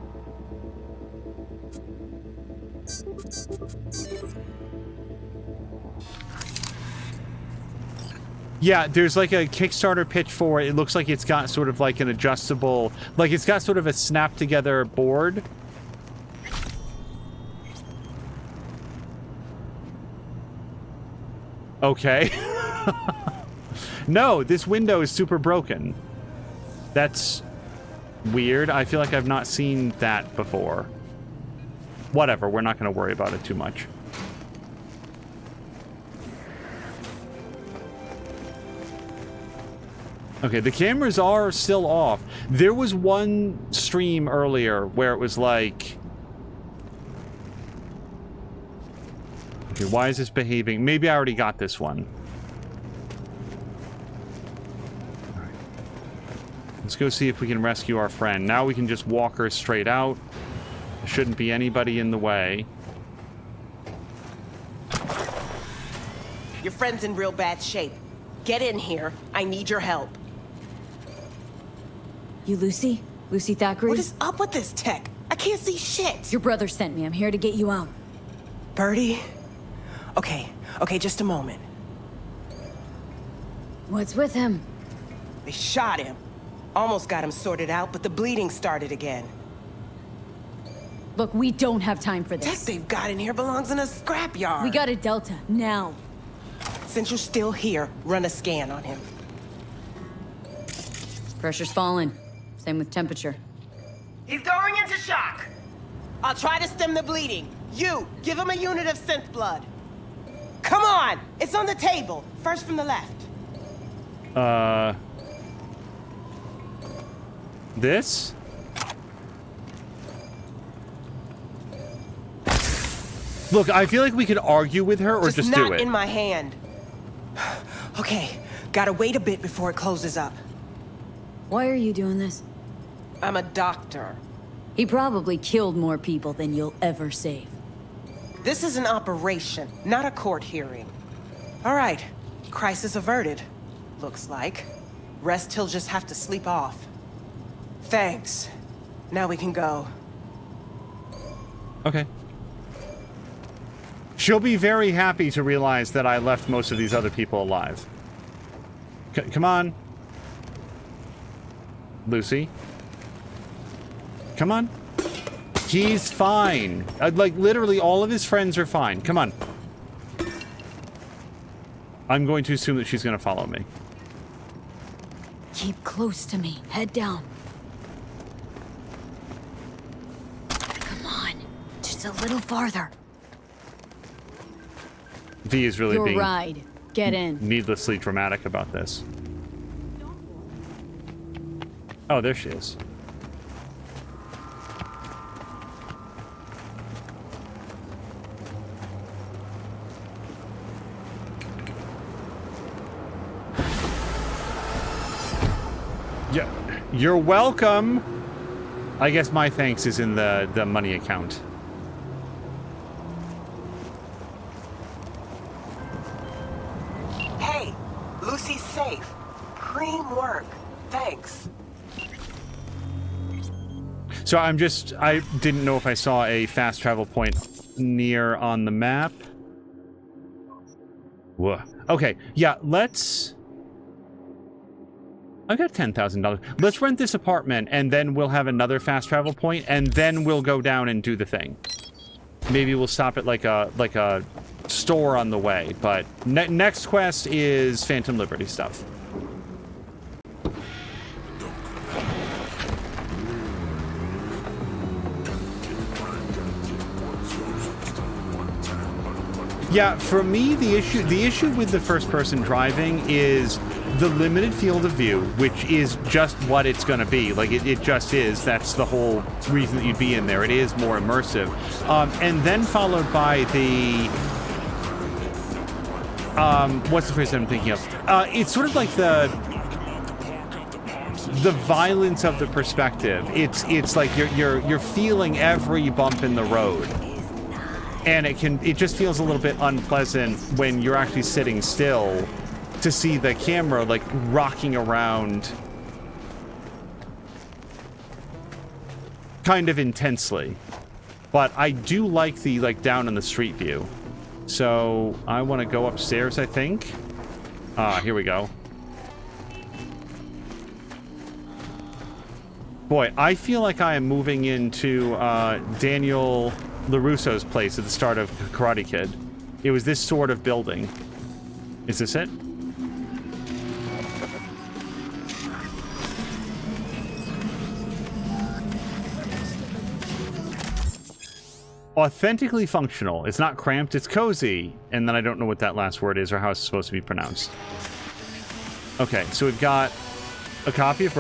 Yeah, there's like a Kickstarter pitch for it. It looks like it's got sort of like an adjustable, like it's got sort of a snap together board. Okay. No, this window is super broken. That's weird. I feel like I've not seen that before. Whatever, we're not going to worry about it too much. Okay, the cameras are still off. There was one stream earlier where it was like... Okay, why is this behaving? Maybe I already got this one. All right. Let's go see if we can rescue our friend. Now we can just walk her straight out. There shouldn't be anybody in the way. Your friend's in real bad shape. Get in here. I need your help. You Lucy? Lucy Thackeray? What is up with this tech? I can't see shit. Your brother sent me. I'm here to get you out. Birdie? Okay, just a moment. What's with him? They shot him. Almost got him sorted out, but the bleeding started again. Look, we don't have time for Tech this. they've got in here belongs in a scrapyard. We got a Delta, now. Since you're still here, run a scan on him. Pressure's falling. Same with temperature. He's going into shock. I'll try to stem the bleeding. You, give him a unit of synth blood. Come on! It's on the table. First from the left. This? Look, I feel like we could argue with her or just do not it. in my hand. Okay, gotta wait a bit before it closes up. Why are you doing this? I'm a doctor. He probably killed more people than you'll ever save. This is an operation, not a court hearing. All right, crisis averted. Looks like. Rest he'll just have to sleep off. Thanks. Now we can go. Okay. She'll be very happy to realize that I left most of these other people alive. Come on. Lucy. Come on. He's fine. Like, literally all of his friends are fine. Come on. I'm going to assume that she's going to follow me. Keep close to me. Head down. Come on. Just a little farther. V is really Your being ride. Get in. needlessly dramatic about this. Oh, there she is. Yeah, you're welcome. I guess my thanks is in the money account. Hey, Lucy's safe. Cream work. Thanks. So I didn't know if I saw a fast travel point near on the map. Whoa. Okay, yeah, I've got $10,000. Let's rent this apartment, and then we'll have another fast travel point, and then we'll go down and do the thing. Maybe we'll stop at like a store on the way, but next quest is Phantom Liberty stuff. Yeah, for me, the issue with the first-person driving is the limited field of view, which is just what it's going to be. Like, it just is. That's the whole reason that you'd be in there. It is more immersive. And then followed by the... what's the phrase I'm thinking of? It's sort of like the violence of the perspective. It's like you're feeling every bump in the road. And it just feels a little bit unpleasant when you're actually sitting still to see the camera like rocking around kind of intensely. But I do like the like down in the street view. So I want to go upstairs, I think. Here we go. Boy, I feel like I am moving into Daniel LaRusso's place at the start of Karate Kid. It was this sort of building. Is this it? Authentically functional. It's not cramped, it's cozy. And then I don't know what that last word is or how it's supposed to be pronounced. Okay, so we've got a copy of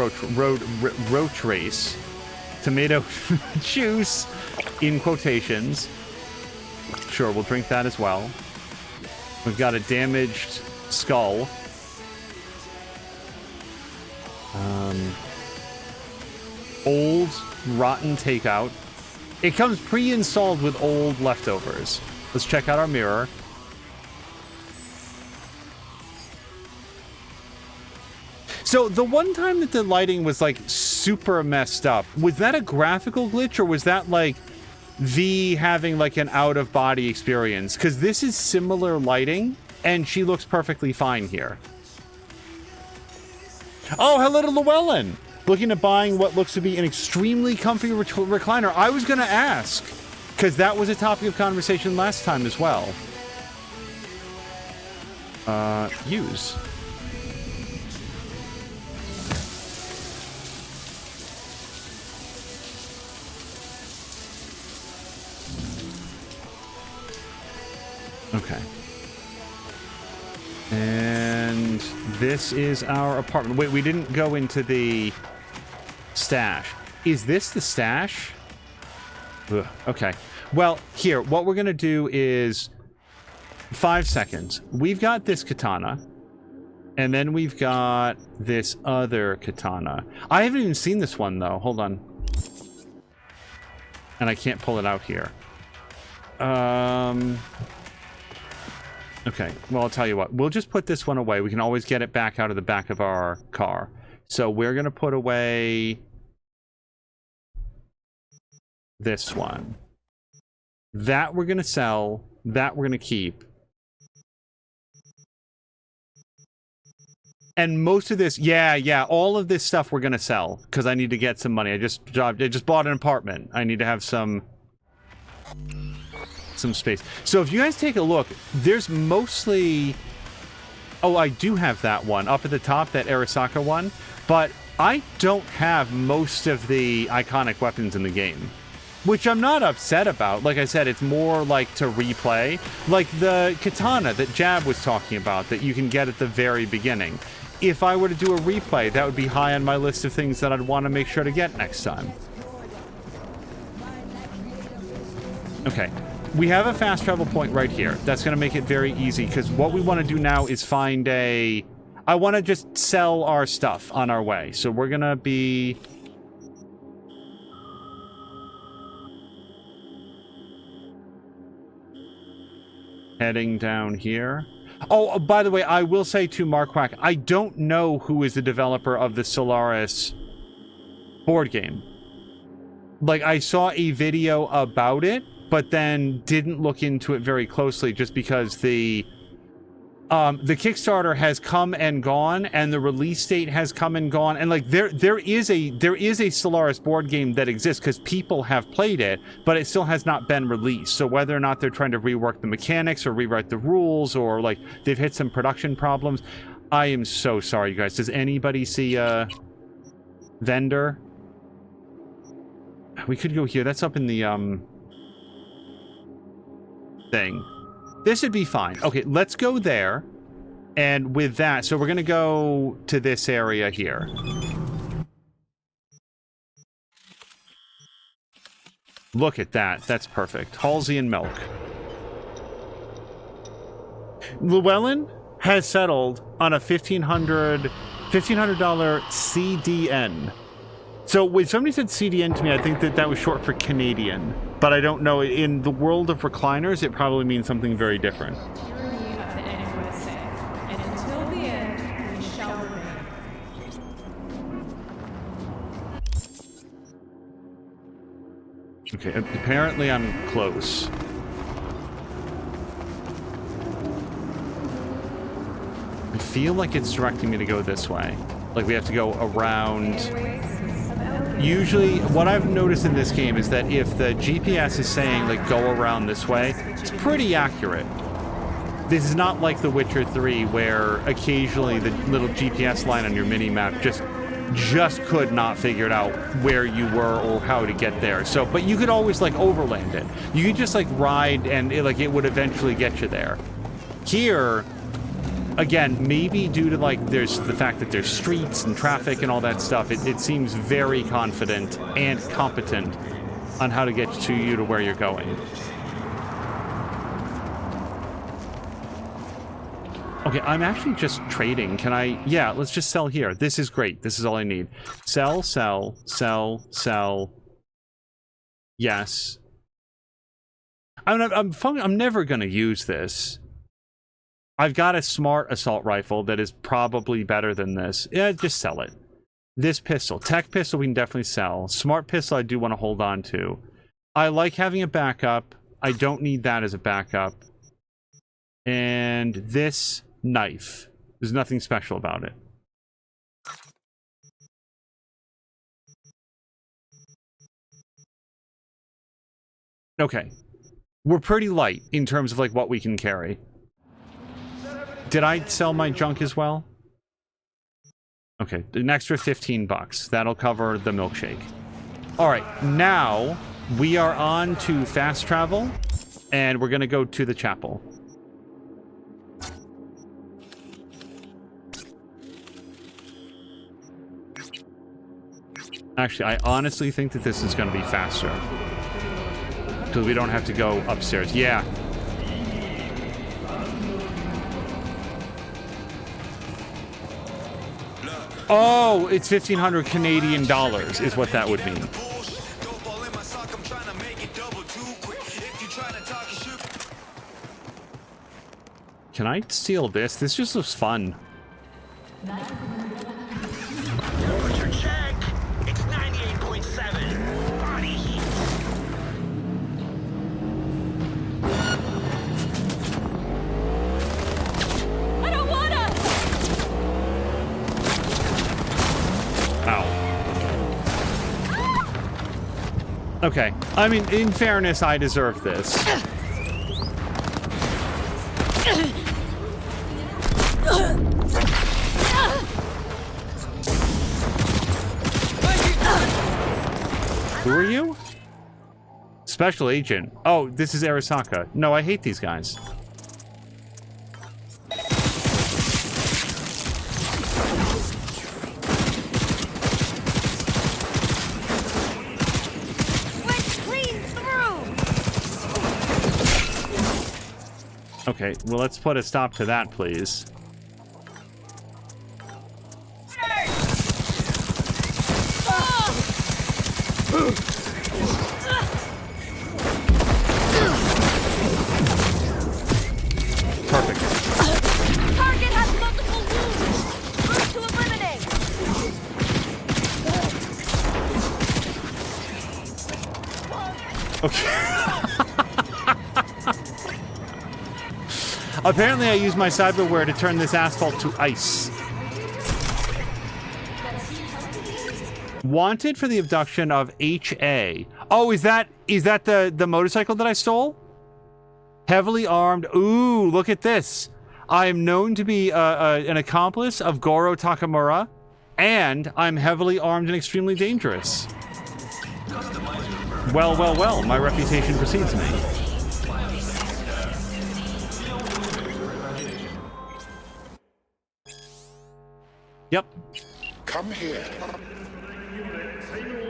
Roach Race. Tomato juice in quotations. Sure, we'll drink that as well. We've got a damaged skull. Old rotten takeout. It comes pre-installed with old leftovers. Let's check out our mirror. So the one time that the lighting was like super messed up, was that a graphical glitch or was that like V having like an out-of-body experience? Because this is similar lighting and she looks perfectly fine here. Oh, hello to Llewellyn. Looking at buying what looks to be an extremely comfy recliner. I was going to ask because that was a topic of conversation last time as well. Use. Okay. And this is our apartment. Wait, we didn't go into the stash. Is this the stash? Ugh, okay. Well, here, what we're going to do is 5 seconds. We've got this katana. And then we've got this other katana. I haven't even seen this one, though. Hold on. And I can't pull it out here. Okay, well, I'll tell you what. We'll just put this one away. We can always get it back out of the back of our car. So we're going to put away this one. That we're going to sell. That we're going to keep. And most of this, yeah, all of this stuff we're going to sell because I need to get some money. I just bought an apartment. I need to have some space. So if you guys take a look, there's mostly... Oh, I do have that one up at the top, that Arasaka one, but I don't have most of the iconic weapons in the game, which I'm not upset about. Like I said, it's more like to replay, like the katana that Jab was talking about that you can get at the very beginning. If I were to do a replay, that would be high on my list of things that I'd want to make sure to get next time. Okay. We have a fast travel point right here. That's going to make it very easy, because what we want to do now is find a... I want to just sell our stuff on our way. So we're going to be... heading down here. Oh, by the way, I will say to Mark Quack, I don't know who is the developer of the Solaris board game. Like, I saw a video about it, but then didn't look into it very closely just because the Kickstarter has come and gone and the release date has come and gone, and like there is a Solaris board game that exists because people have played it, but it still has not been released. So whether or not they're trying to rework the mechanics or rewrite the rules, or like they've hit some production problems, I am so sorry, you guys. Does anybody see a vendor? We could go here. That's up in the thing. This would be fine. Okay, let's go there. And with that, so we're going to go to this area here. Look at that. That's perfect. Halsey and milk. Llewellyn has settled on a $1,500 CDN. So when somebody said CDN to me, I think that was short for Canadian. But I don't know. In the world of recliners, it probably means something very different. You have the ending more to say. And until the end, we shall remain. Okay, apparently I'm close. I feel like it's directing me to go this way. Like we have to go around. Usually, what I've noticed in this game is that if the GPS is saying, like, go around this way, it's pretty accurate. This is not like The Witcher 3, where occasionally the little GPS line on your mini-map just could not figure it out where you were or how to get there. So, but you could always, like, overland it. You could just, like, ride and, it would eventually get you there. Here, again, maybe due to, like, there's the fact that there's streets and traffic and all that stuff, it seems very confident and competent on how to get to you to where you're going. Okay, I'm actually just trading. Can I... Yeah, let's just sell here. This is great. This is all I need. Sell, sell, sell, sell. Yes. I'm never going to use this. I've got a smart assault rifle that is probably better than this. Yeah, just sell it. This pistol. Tech pistol we can definitely sell. Smart pistol I do want to hold on to. I like having a backup. I don't need that as a backup. And this knife. There's nothing special about it. Okay. We're pretty light in terms of, like, what we can carry. Did I sell my junk as well? Okay, an extra 15 bucks. That'll cover the milkshake. All right, now we are on to fast travel, and we're going to go to the chapel. Actually, I honestly think that this is going to be faster. Because we don't have to go upstairs. Yeah. Oh, it's 1,500 Canadian dollars is what that would mean. Can I steal this? This just looks fun. Temperature check. It's 98.7. Body heat. I don't wanna! Ow. Okay. I mean, in fairness, I deserve this. Who are you? Special agent. Oh, this is Arasaka. No, I hate these guys. Okay, well, let's put a stop to that, please. Perfect. Target has multiple wounds. Move to eliminate. Okay. Apparently I used my cyberware to turn this asphalt to ice. Wanted for the abduction of H.A. Oh, is that the motorcycle that I stole? Heavily armed. Ooh, look at this. I am known to be an accomplice of Goro Takamura, and I'm heavily armed and extremely dangerous. Well, well, well, my reputation precedes me. Yep. Come here.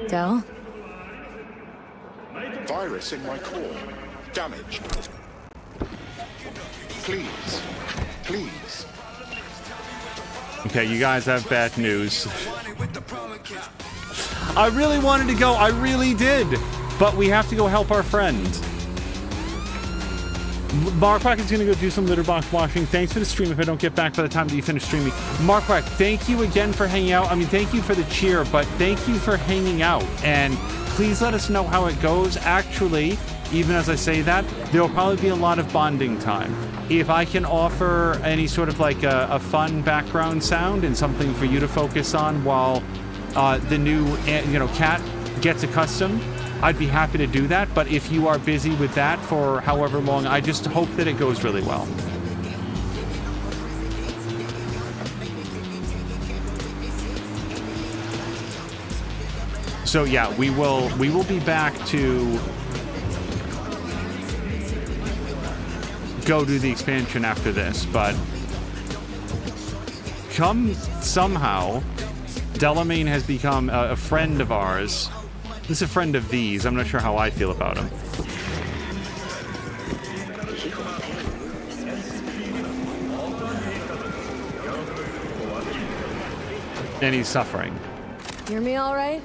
Del? Virus in my core. Damaged. Please. Please. Okay, you guys have bad news. I really wanted to go. I really did. But we have to go help our friend. Marquack is going to go do some litter box washing. Thanks for the stream if I don't get back by the time that you finish streaming. Marquack, thank you again for hanging out. I mean, thank you for the cheer, but thank you for hanging out. And please let us know how it goes. Actually, even as I say that, there will probably be a lot of bonding time. If I can offer any sort of like a fun background sound and something for you to focus on while the new, cat gets accustomed, I'd be happy to do that. But if you are busy with that for however long, I just hope that it goes really well. So yeah, we will be back to go do the expansion after this, but somehow Delamain has become a friend of ours. He's a friend of these. I'm not sure how I feel about him. And he's suffering. Hear me all right?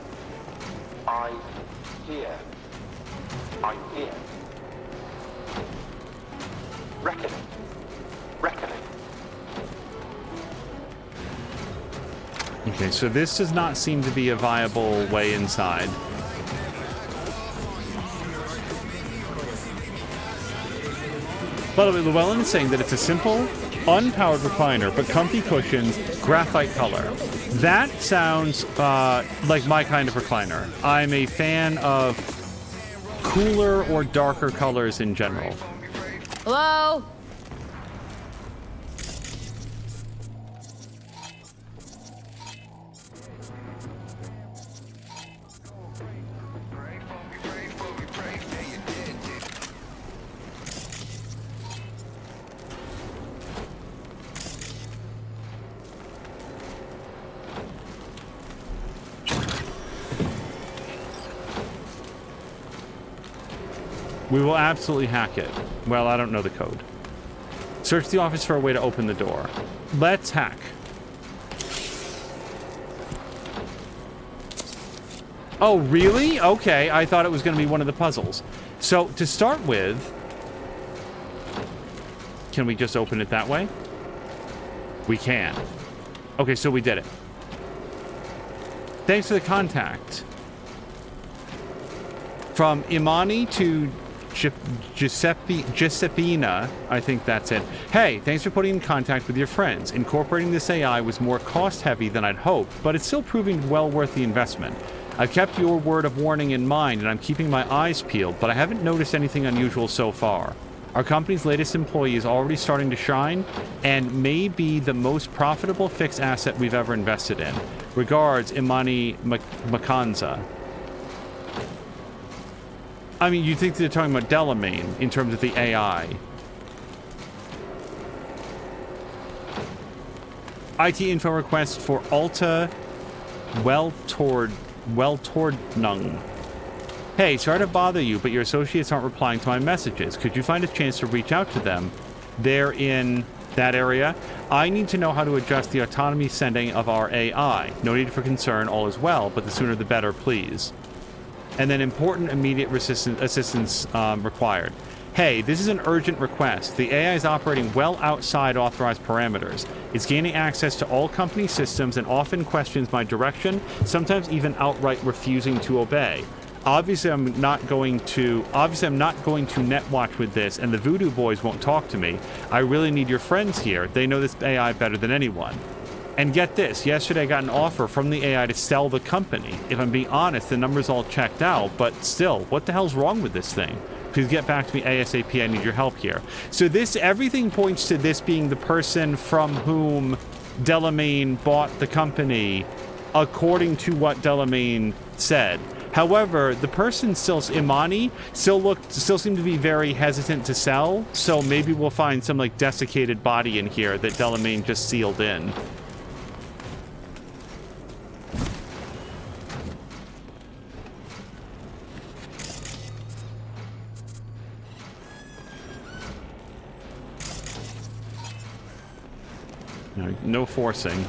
I'm here. I'm here. Reckoning. Reckoning. Okay, so this does not seem to be a viable way inside. By the way, Llewellyn is saying that it's a simple, unpowered recliner, but comfy cushions, graphite color. That sounds like my kind of recliner. I'm a fan of cooler or darker colors in general. Hello? We will absolutely hack it. Well, I don't know the code. Search the office for a way to open the door. Let's hack. Oh, really? Okay, I thought it was going to be one of the puzzles. So, to start with, can we just open it that way? We can. Okay, so we did it. Thanks for the contact. From Imani to Giuseppina, I think that's it. Hey, thanks for putting in contact with your friends. Incorporating this AI was more cost-heavy than I'd hoped, but it's still proving well worth the investment. I've kept your word of warning in mind, and I'm keeping my eyes peeled, but I haven't noticed anything unusual so far. Our company's latest employee is already starting to shine, and may be the most profitable fixed asset we've ever invested in. Regards, Imani Makanza. I mean, you think they're talking about Delamain in terms of the AI. IT info request for Alta Weltordnung. Hey, sorry to bother you, but your associates aren't replying to my messages. Could you find a chance to reach out to them? They're in that area. I need to know how to adjust the autonomy sending of our AI. No need for concern, all is well, but the sooner the better, please. And then important immediate assistance required. Hey, this is an urgent request. The AI is operating well outside authorized parameters. It's gaining access to all company systems and often questions my direction, sometimes even outright refusing to obey. Obviously, I'm not going to netwatch with this, and the Voodoo Boys won't talk to me. I really need your friends here. They know this AI better than anyone. And get this, yesterday I got an offer from the AI to sell the company. If I'm being honest, the numbers all checked out, but still, what the hell's wrong with this thing? Please get back to me ASAP, I need your help here. So everything points to this being the person from whom Delamain bought the company, according to what Delamain said. However, the person Imani, still seemed to be very hesitant to sell, so maybe we'll find some like desiccated body in here that Delamain just sealed in. No forcing.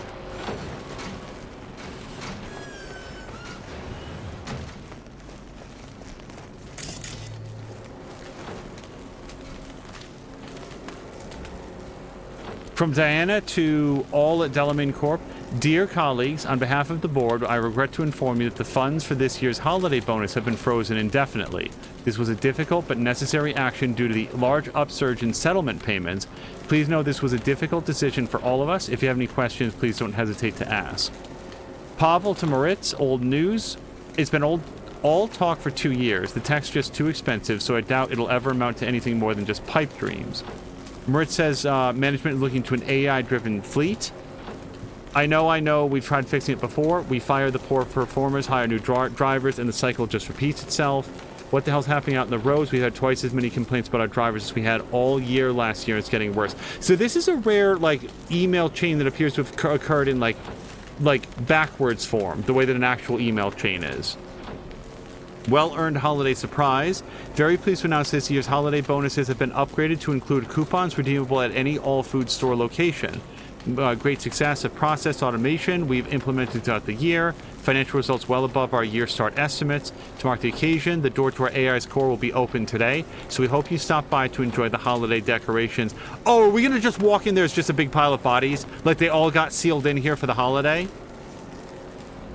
From Diana to all at Delamain Corp. Dear colleagues, on behalf of the board, I regret to inform you that the funds for this year's holiday bonus have been frozen indefinitely. This was a difficult but necessary action due to the large upsurge in settlement payments. Please know this was a difficult decision for all of us. If you have any questions, please don't hesitate to ask. Pavel to Moritz, old news. It's been all talk for 2 years. The tech's just too expensive, so I doubt it'll ever amount to anything more than just pipe dreams. Moritz says management is looking to an AI-driven fleet. I know, we've tried fixing it before. We fire the poor performers, hire new drivers, and the cycle just repeats itself. What the hell's happening out in the roads? We had twice as many complaints about our drivers as we had all year last year. It's getting worse. So this is a rare, like, email chain that appears to have occurred in, like backwards form, the way that an actual email chain is. Well-earned holiday surprise. Very pleased to announce this year's holiday bonuses have been upgraded to include coupons redeemable at any all-food store location. Great success of process automation we've implemented throughout the year. Financial results well above our year start estimates. To mark the occasion, the door to our AI's core will be open today, so we hope you stop by to enjoy the holiday decorations. Oh, are we gonna just walk in there as just a big pile of bodies? Like they all got sealed in here for the holiday?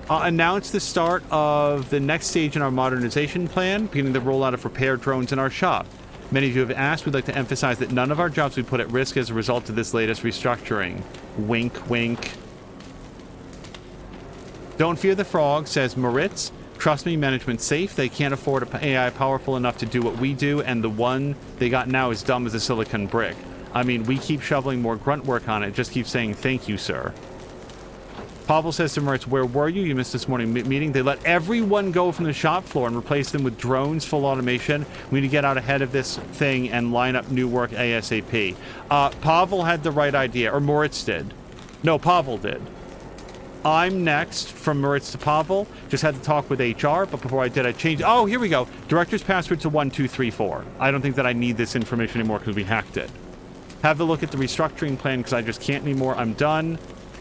Announce the start of the next stage in our modernization plan, beginning the rollout of repair drones in our shop. Many of you have asked, we'd like to emphasize that none of our jobs we put at risk as a result of this latest restructuring. Wink, wink. Don't fear the frog, says Moritz. Trust me, management's safe. They can't afford an AI powerful enough to do what we do, and the one they got now is dumb as a silicon brick. I mean, we keep shoveling more grunt work on it, just keep saying thank you, sir. Pavel says to Moritz, where were you? You missed this morning meeting. They let everyone go from the shop floor and replace them with drones, full automation. We need to get out ahead of this thing and line up new work ASAP. Pavel had the right idea, or Moritz did. No, Pavel did. I'm next from Moritz to Pavel. Just had to talk with HR, but before I did, I changed. Oh, here we go. Director's password to 1234. I don't think that I need this information anymore because we hacked it. Have a look at the restructuring plan because I just can't anymore. I'm done.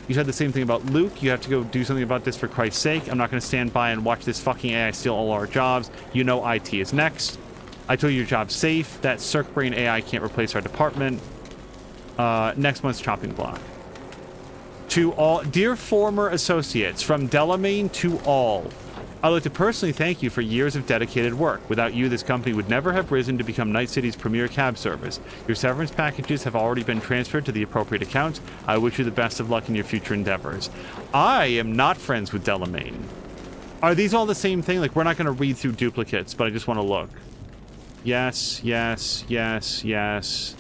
You said the same thing about Luke. You have to go do something about this for Christ's sake. I'm not going to stand by and watch this fucking AI steal all our jobs. You know IT is next. I told you your job's safe. That Circ Brain AI can't replace our department. Next month's chopping block. To all, dear former associates, from Delamain to all, I'd like to personally thank you for years of dedicated work. Without you, this company would never have risen to become Night City's premier cab service. Your severance packages have already been transferred to the appropriate accounts. I wish you the best of luck in your future endeavors. I am not friends with Delamain. Are these all the same thing? Like, we're not going to read through duplicates, but I just want to look. Yes, yes, yes, yes.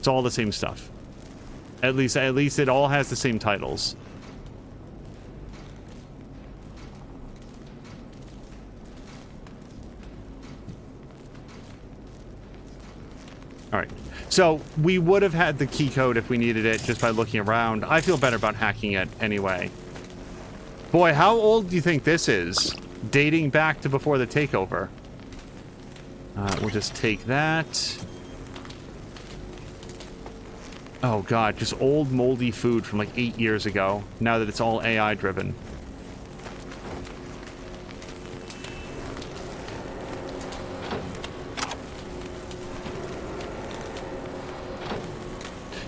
It's all the same stuff. At least it all has the same titles. All right, so we would have had the key code if we needed it just by looking around. I feel better about hacking it anyway. Boy, how old do you think this is? Dating back to before the takeover. We'll just take that. Oh god, just old moldy food from like 8 years ago, now that it's all AI driven.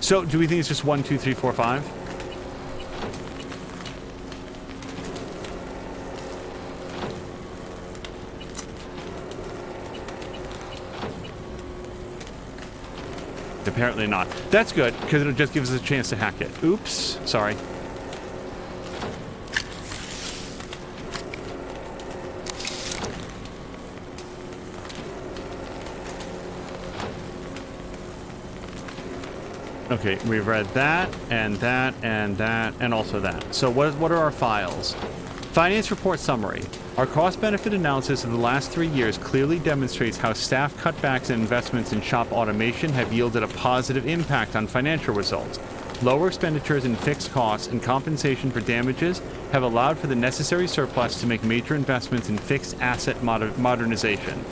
So, do we think it's just 1, 2, 3, 4, 5? Apparently not. That's good, because it'll just give us a chance to hack it. Oops. Sorry. Okay, we've read that, and that, and that, and also that. So what are our files? Finance report summary. Our cost-benefit analysis of the last 3 years clearly demonstrates how staff cutbacks and investments in shop automation have yielded a positive impact on financial results. Lower expenditures in fixed costs and compensation for damages have allowed for the necessary surplus to make major investments in fixed asset modernization.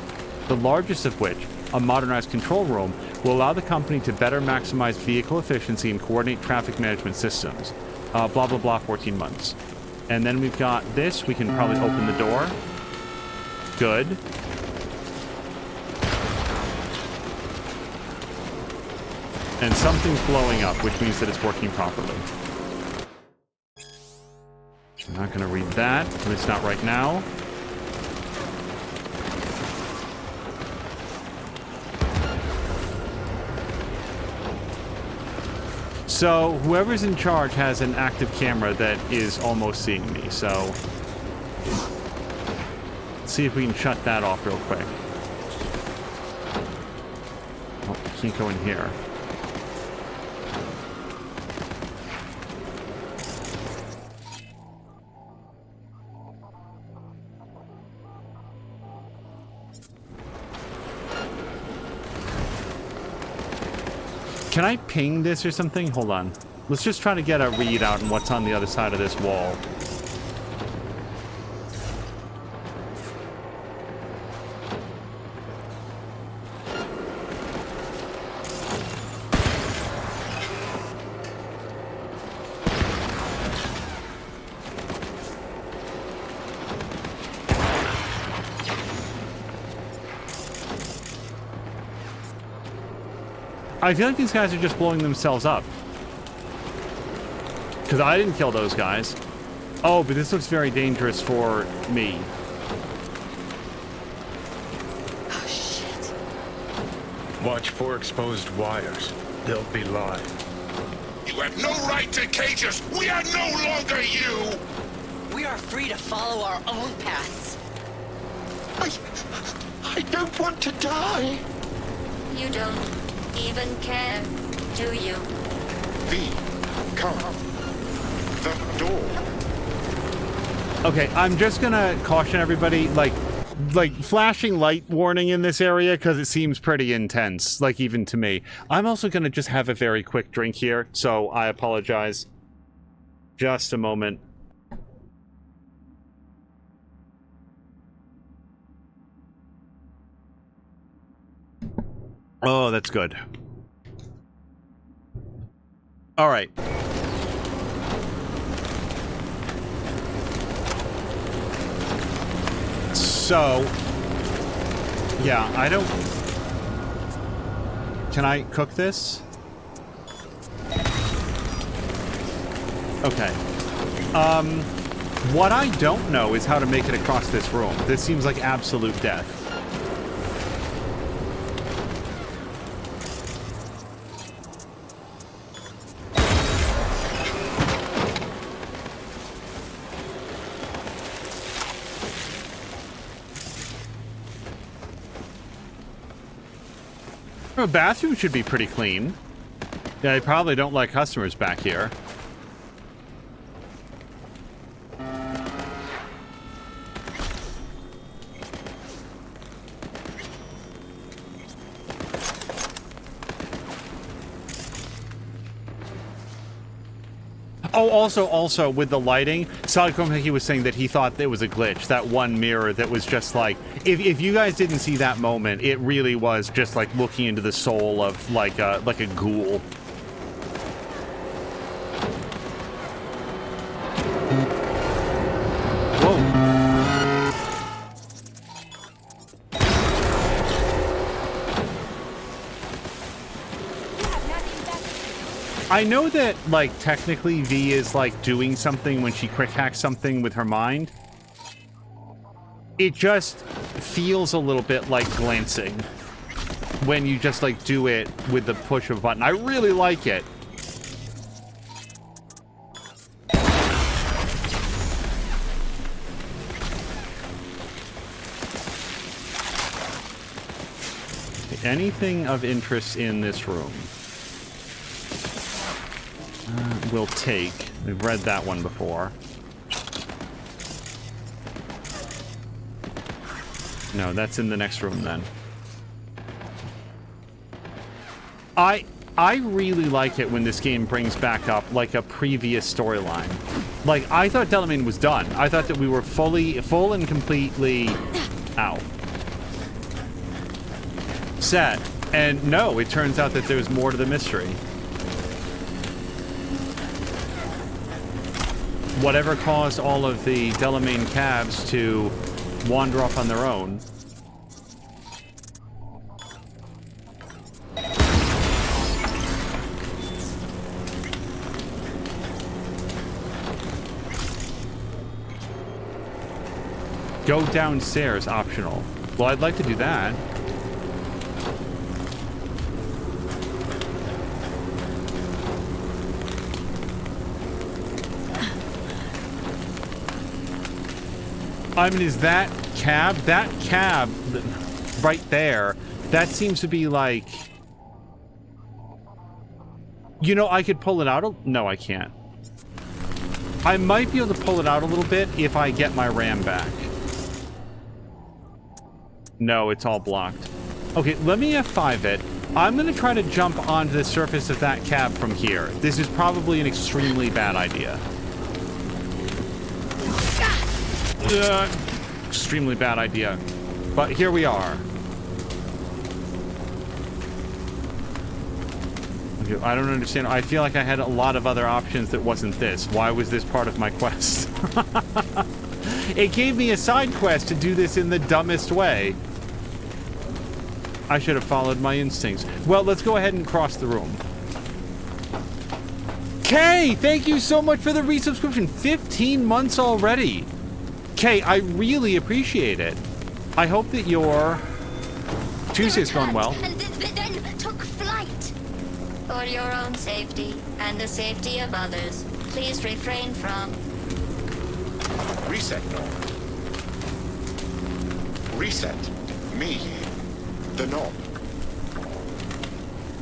The largest of which, a modernized control room, will allow the company to better maximize vehicle efficiency and coordinate traffic management systems. Blah, blah, blah, 14 months. And then we've got this. We can probably open the door. Good. And something's blowing up, which means that it's working properly. I'm not going to read that, at least not right now. So, whoever's in charge has an active camera that is almost seeing me, so... Let's see if we can shut that off real quick. Oh, we can't go in here. Can I ping this or something? Hold on. Let's just try to get a read out on what's on the other side of this wall. I feel like these guys are just blowing themselves up. Because I didn't kill those guys. Oh, but this looks very dangerous for me. Oh, shit. Watch for exposed wires. They'll be live. You have no right to cage us! We are no longer you! We are free to follow our own paths. I don't want to die! You don't even care, do you? V, come. The door. Okay, I'm just gonna caution everybody, like flashing light warning in this area because it seems pretty intense, like even to me. I'm also gonna just have a very quick drink here, so I apologize. Just a moment. Oh, that's good. All right. So, yeah, I don't... Can I cook this? Okay. What I don't know is how to make it across this room. This seems like absolute death. The bathroom should be pretty clean. Yeah, they probably don't like customers back here. Oh, also, with the lighting, Solid Chrome was saying that he thought it was a glitch, that one mirror that was just like... If you guys didn't see that moment, it really was just like looking into the soul of like a ghoul. I know that, like, technically V is, like, doing something when she quick hacks something with her mind. It just feels a little bit like glancing when you just, like, do it with the push of a button. I really like it. Anything of interest in this room? We'll take. We've read that one before. No, that's in the next room then. I really like it when this game brings back up like a previous storyline. Like, I thought Delamain was done. I thought that we were full and completely out. Set. And no, it turns out that there's more to the mystery. Whatever caused all of the Delamain cabs to wander off on their own. Go downstairs, optional. Well, I'd like to do that. I mean, is that cab right there, that seems to be like, you know, I could pull it out. No, I can't. I might be able to pull it out a little bit if I get my RAM back. No, it's all blocked. Okay, let me F5 it. I'm going to try to jump onto the surface of that cab from here. This is probably an extremely bad idea. Extremely bad idea. But here we are. Okay, I don't understand. I feel like I had a lot of other options that wasn't this. Why was this part of my quest? It gave me a side quest to do this in the dumbest way. I should have followed my instincts. Well, let's go ahead and cross the room. Kay, thank you so much for the resubscription. 15 months already. Kay, I really appreciate it. I hope that your Tuesday's going well. And then took flight. For your own safety and the safety of others, please refrain from... Reset, Norm. Reset. Me. The knob.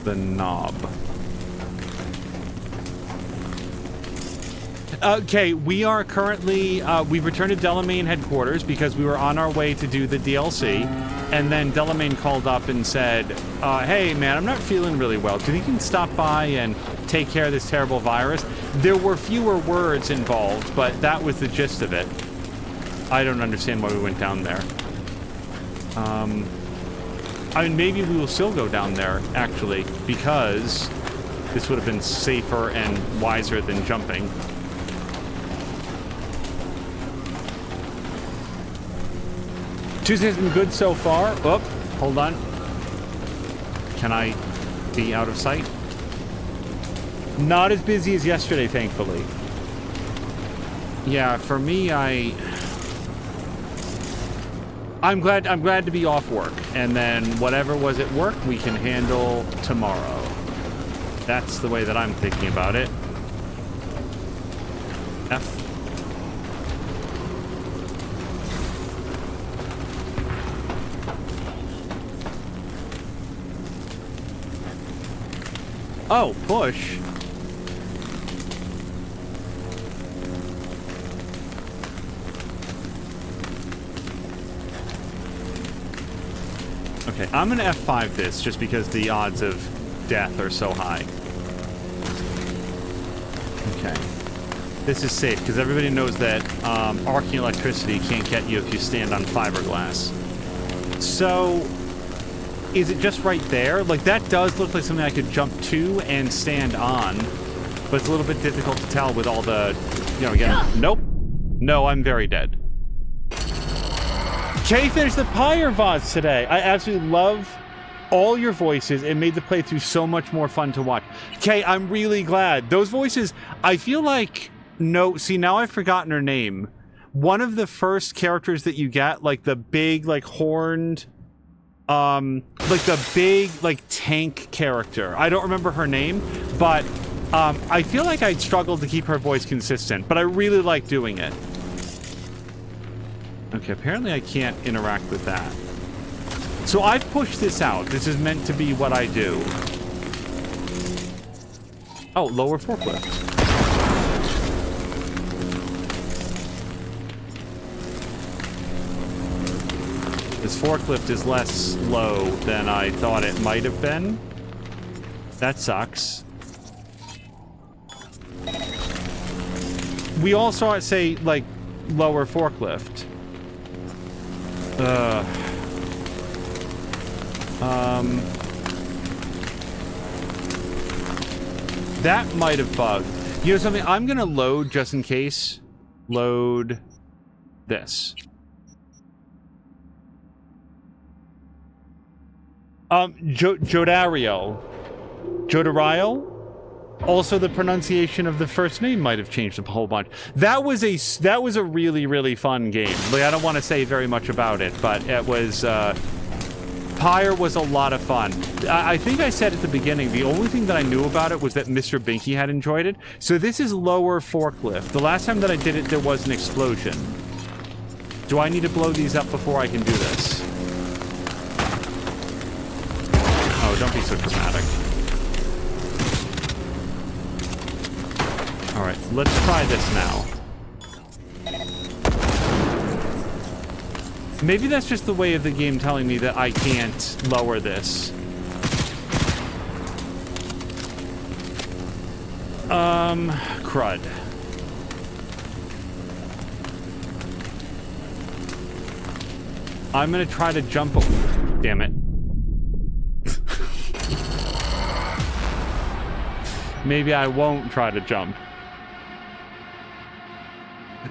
The knob. Okay, we are currently, we've returned to Delamain headquarters because we were on our way to do the DLC, and then Delamain called up and said, hey man, I'm not feeling really well. Do you think you can stop by and take care of this terrible virus? There were fewer words involved, but that was the gist of it. I don't understand why we went down there. I mean, maybe we will still go down there, actually, because this would have been safer and wiser than jumping. Tuesday's been good so far. Oh, hold on. Can I be out of sight? Not as busy as yesterday, thankfully. Yeah, for me, I'm glad to be off work, and then whatever was at work we can handle tomorrow. That's the way that I'm thinking about it. F. Oh, push. Okay, I'm gonna F5 this just because the odds of death are so high. Okay. This is safe because everybody knows that arcing electricity can't get you if you stand on fiberglass. So, is it just right there? Like, that does look like something I could jump to and stand on, but it's a little bit difficult to tell with all the, you know, again, nope. No, I'm very dead. Kay finished the Pyre VODs today. I absolutely love all your voices. It made the playthrough so much more fun to watch. Kay, I'm really glad. Those voices, I feel like, no, see, now I've forgotten her name. One of the first characters that you get, like the big, like, horned, like the big, like, tank character. I don't remember her name, but I feel like I'd struggled to keep her voice consistent, but I really like doing it. Okay, apparently I can't interact with that. So I've pushed this out. This is meant to be what I do. Oh, lower forklift. This forklift is less low than I thought it might have been. That sucks. We all saw it say, like, lower forklift. That might have bugged. You know something? I'm going to load just in case. Load this. Jodariel. Also, the pronunciation of the first name might have changed a whole bunch. That was a really, really fun game. Like, I don't want to say very much about it, but it was Pyre was a lot of fun. I think I said at the beginning, the only thing that I knew about it was that Mr. Binky had enjoyed it. So this is lower forklift. The last time that I did it, there was an explosion. Do I need to blow these up before I can do this? Oh, don't be so dramatic. All right, let's try this now. Maybe that's just the way of the game telling me that I can't lower this. Crud. I'm gonna try to jump. Damn it. Maybe I won't try to jump.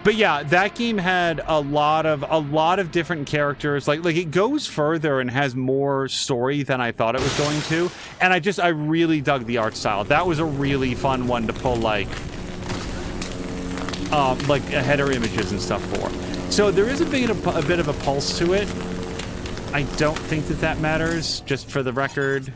But yeah, that game had a lot of different characters. Like it goes further and has more story than I thought it was going to. And I really dug the art style. That was a really fun one to pull like header images and stuff for. So there is a bit of a pulse to it. I don't think that matters, just for the record.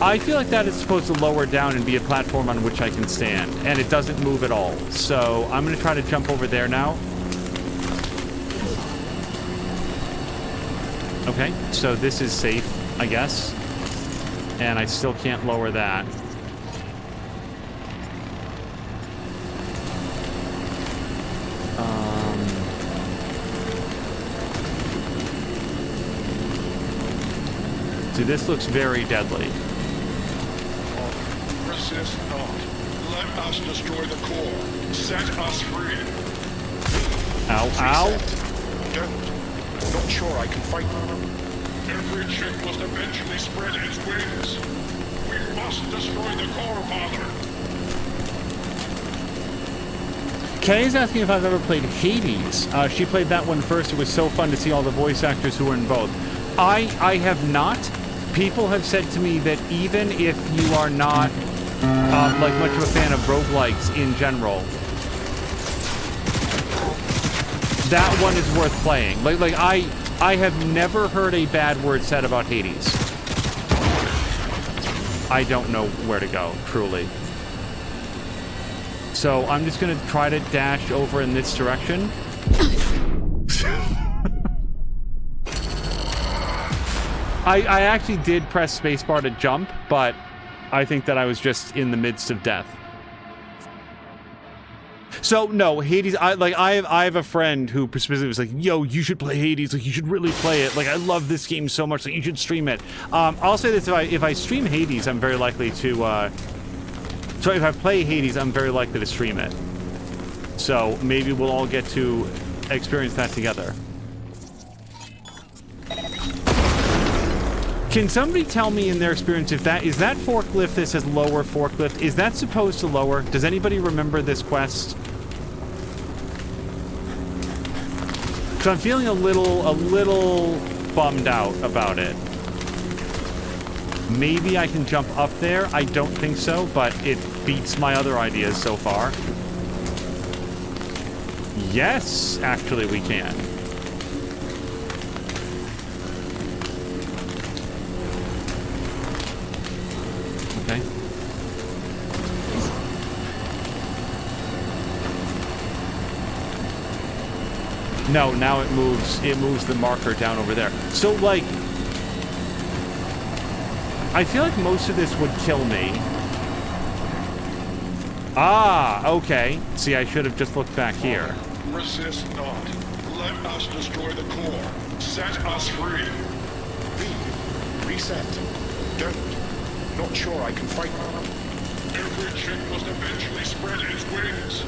I feel like that is supposed to lower down and be a platform on which I can stand, and it doesn't move at all. So I'm going to try to jump over there now. Okay, so this is safe, I guess. And I still can't lower that. See, this looks very deadly. Resist not. Let us destroy the core. Set us free. Ow, ow. Don't. Not sure I can fight them. Every chick must eventually spread its wings. We must destroy the core, Father. Kay is asking if I've ever played Hades. She played that one first. It was so fun to see all the voice actors who were in both. I have not. People have said to me that even if you are not like much of a fan of roguelikes in general, that one is worth playing. Like I have never heard a bad word said about Hades. I don't know where to go, truly. So I'm just gonna try to dash over in this direction. I actually did press spacebar to jump, but I think that I was just in the midst of death. So no, Hades. I have a friend who specifically was like, "Yo, you should play Hades. Like, you should really play it. Like, I love this game so much. Like, you should stream it." I'll say this: if I stream Hades, I'm very likely to. So if I play Hades, I'm very likely to stream it. So maybe we'll all get to experience that together. Can somebody tell me in their experience if that is that forklift that says lower forklift, is that supposed to lower? Does anybody remember this quest? So I'm feeling a little bummed out about it. Maybe I can jump up there. I don't think so, but it beats my other ideas so far. Yes, actually we can. Okay. No, now it moves the marker down over there. So like I feel like most of this would kill me. Ah, okay. See, I should have just looked back here. Resist not. Let us destroy the core. Set us free. Leave. Reset. Don't. Not sure I can fight them. Every chick must eventually spread its wings.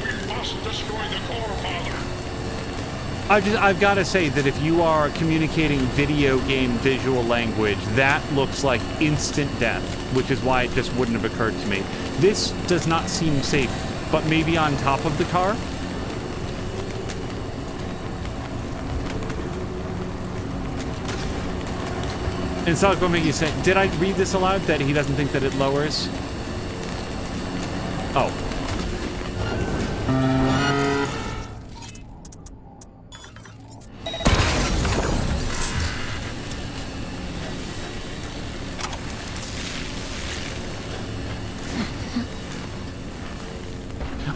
We must destroy the core, Father. I've got to say that if you are communicating video game visual language, that looks like instant death, which is why it just wouldn't have occurred to me. This does not seem safe, but maybe on top of the car? And so I'm making you say, did I read this aloud that he doesn't think that it lowers? Oh.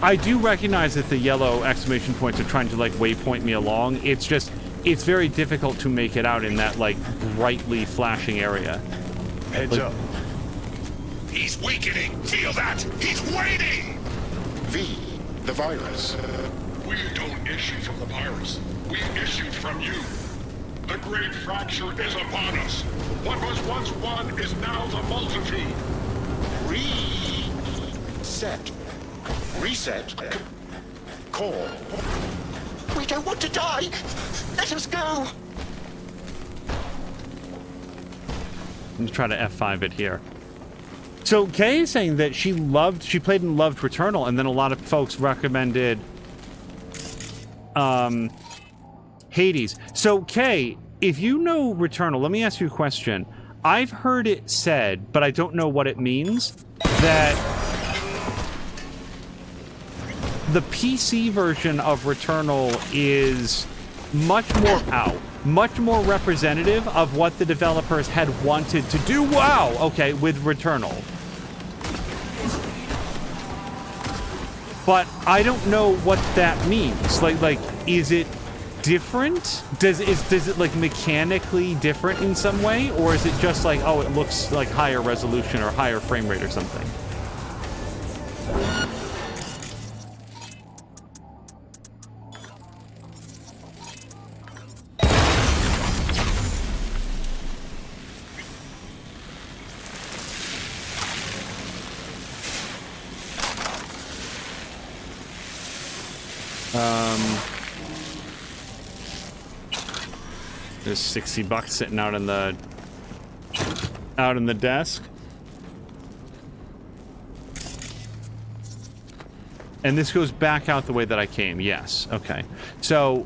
I do recognize that the yellow exclamation points are trying to, like, waypoint me along. It's just, it's very difficult to make it out in that, like, brightly flashing area. Heads up. He's weakening. Feel that? He's waning. V, the virus. We don't issue from the virus. We issued from you. The great fracture is upon us. What was once one is now the multitude. Reset. Reset. Call. We don't want to die. Let us go. I'm just trying to F5 it here. So Kay is saying that she played and loved Returnal, and then a lot of folks recommended Hades. So Kay, if you know Returnal, let me ask you a question. I've heard it said, but I don't know what it means, that the PC version of Returnal is much more representative of what the developers had wanted to do. Wow, okay, with Returnal. But I don't know what that means. Like, is it different? Does it like mechanically different in some way, or is it just like, oh, it looks like higher resolution or higher frame rate or something? There's $60 sitting out in the desk. And this goes back out the way that I came. Yes. Okay. So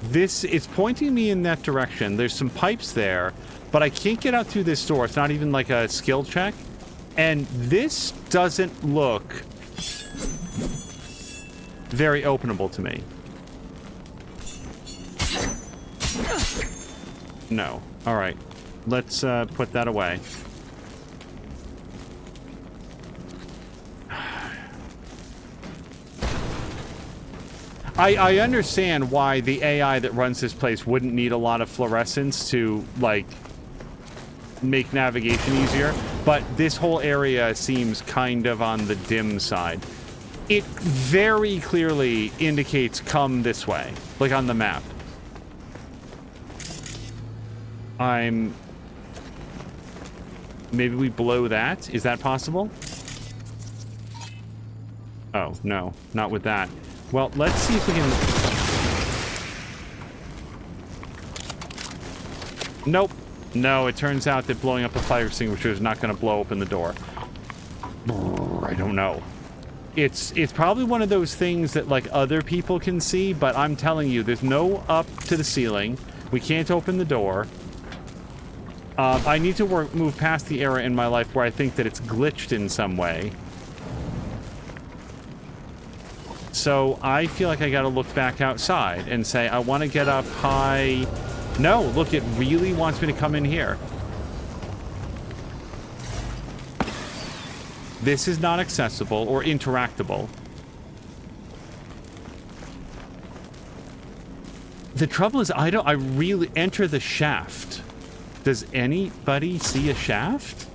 this is pointing me in that direction. There's some pipes there, but I can't get out through this door. It's not even like a skill check. And this doesn't look very openable to me. No. All right. Let's put that away. I understand why the AI that runs this place wouldn't need a lot of fluorescence to, like, make navigation easier, but this whole area seems kind of on the dim side. It very clearly indicates come this way, like on the map. Maybe we blow that? Is that possible? Oh, no. Not with that. Well, let's see if we can... Nope. No, it turns out that blowing up a fire extinguisher is not going to blow open the door. I don't know. It's probably one of those things that, like, other people can see, but I'm telling you, there's no up to the ceiling. We can't open the door. I need to move past the era in my life where I think that it's glitched in some way. So I feel like I gotta look back outside and say, I want to get up high. No, look, it really wants me to come in here. This is not accessible or interactable. The trouble is, I really enter the shaft. Does anybody see a shaft?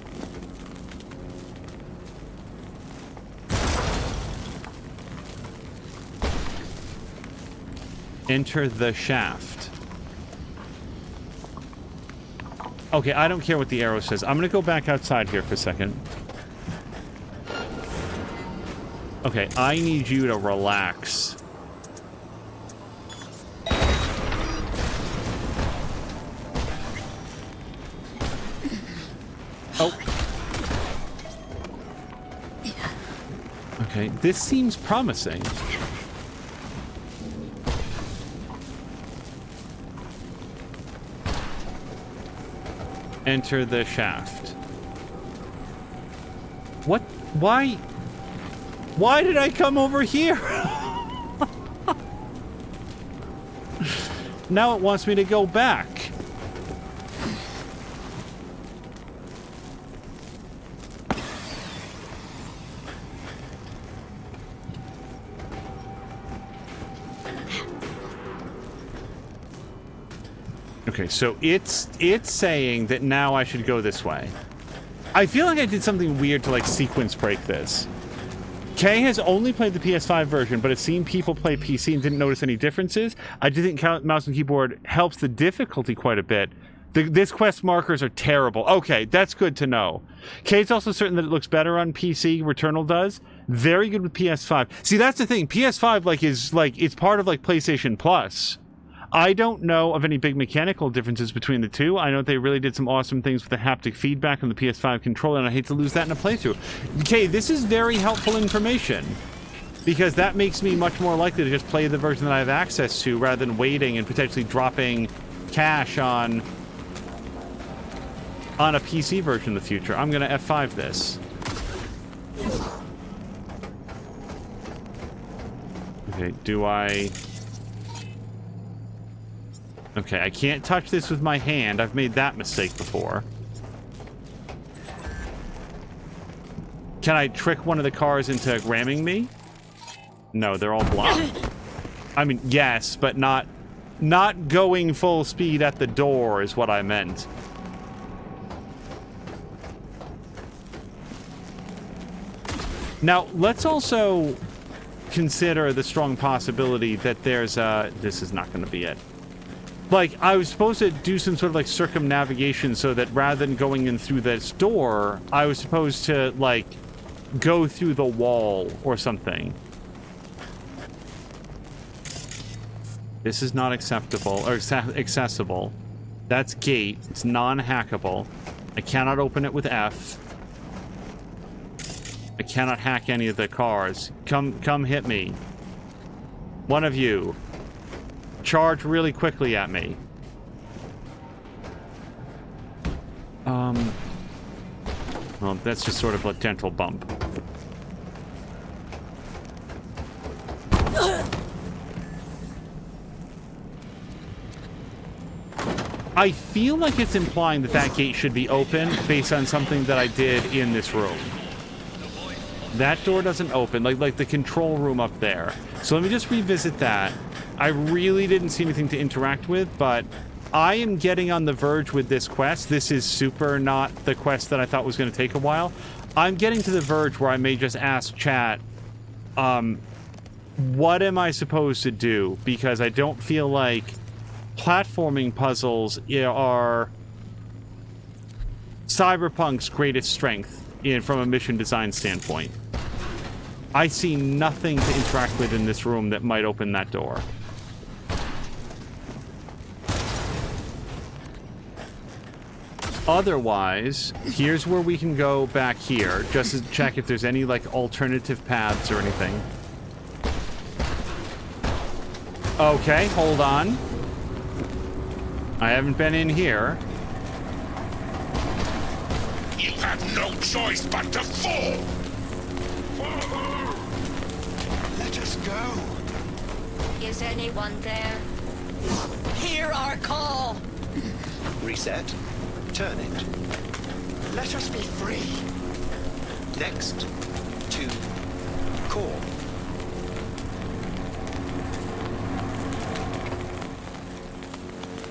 Enter the shaft. Okay, I don't care what the arrow says. I'm gonna go back outside here for a second. Okay, I need you to relax. Oh. Okay, this seems promising. Enter the shaft. What? Why? Why did I come over here? Now it wants me to go back. Okay, so it's saying that now I should go this way. I feel like I did something weird to, like, sequence break this. Kay has only played the PS5 version, but has seen people play PC and didn't notice any differences. I do think mouse and keyboard helps the difficulty quite a bit. This quest markers are terrible. Okay, that's good to know. Kay's also certain that it looks better on PC. Returnal does. Very good with PS5. See, that's the thing. PS5, it's part of, like, PlayStation Plus. I don't know of any big mechanical differences between the two. I know they really did some awesome things with the haptic feedback on the PS5 controller, and I hate to lose that in a playthrough. Okay, this is very helpful information, because that makes me much more likely to just play the version that I have access to, rather than waiting and potentially dropping cash on a PC version in the future. I'm going to F5 this. Okay, do I... Okay, I can't touch this with my hand. I've made that mistake before. Can I trick one of the cars into ramming me? No, they're all blocked. I mean, yes, but not going full speed at the door is what I meant. Now, let's also consider the strong possibility that there's this is not going to be it. Like, I was supposed to do some sort of, like, circumnavigation so that rather than going in through this door, I was supposed to, like, go through the wall or something. This is not acceptable, or accessible. That's gate. It's non-hackable. I cannot open it with F. I cannot hack any of the cars. Come hit me. One of you. Charge really quickly at me. Well, that's just sort of a gentle bump. I feel like it's implying that that gate should be open based on something that I did in this room. That door doesn't open, like the control room up there. So let me just revisit that. I really didn't see anything to interact with, but I am getting on the verge with this quest. This is super not the quest that I thought was going to take a while. I'm getting to the verge where I may just ask chat, what am I supposed to do? Because I don't feel like platforming puzzles are Cyberpunk's greatest strength from a mission design standpoint. I see nothing to interact with in this room that might open that door. Otherwise, here's where we can go back here, just to check if there's any, like, alternative paths or anything. Okay, hold on. I haven't been in here. You have no choice but to fall! Let us go. Is anyone there? Hear our call! Reset. Turn it. Let us be free. Next. To core.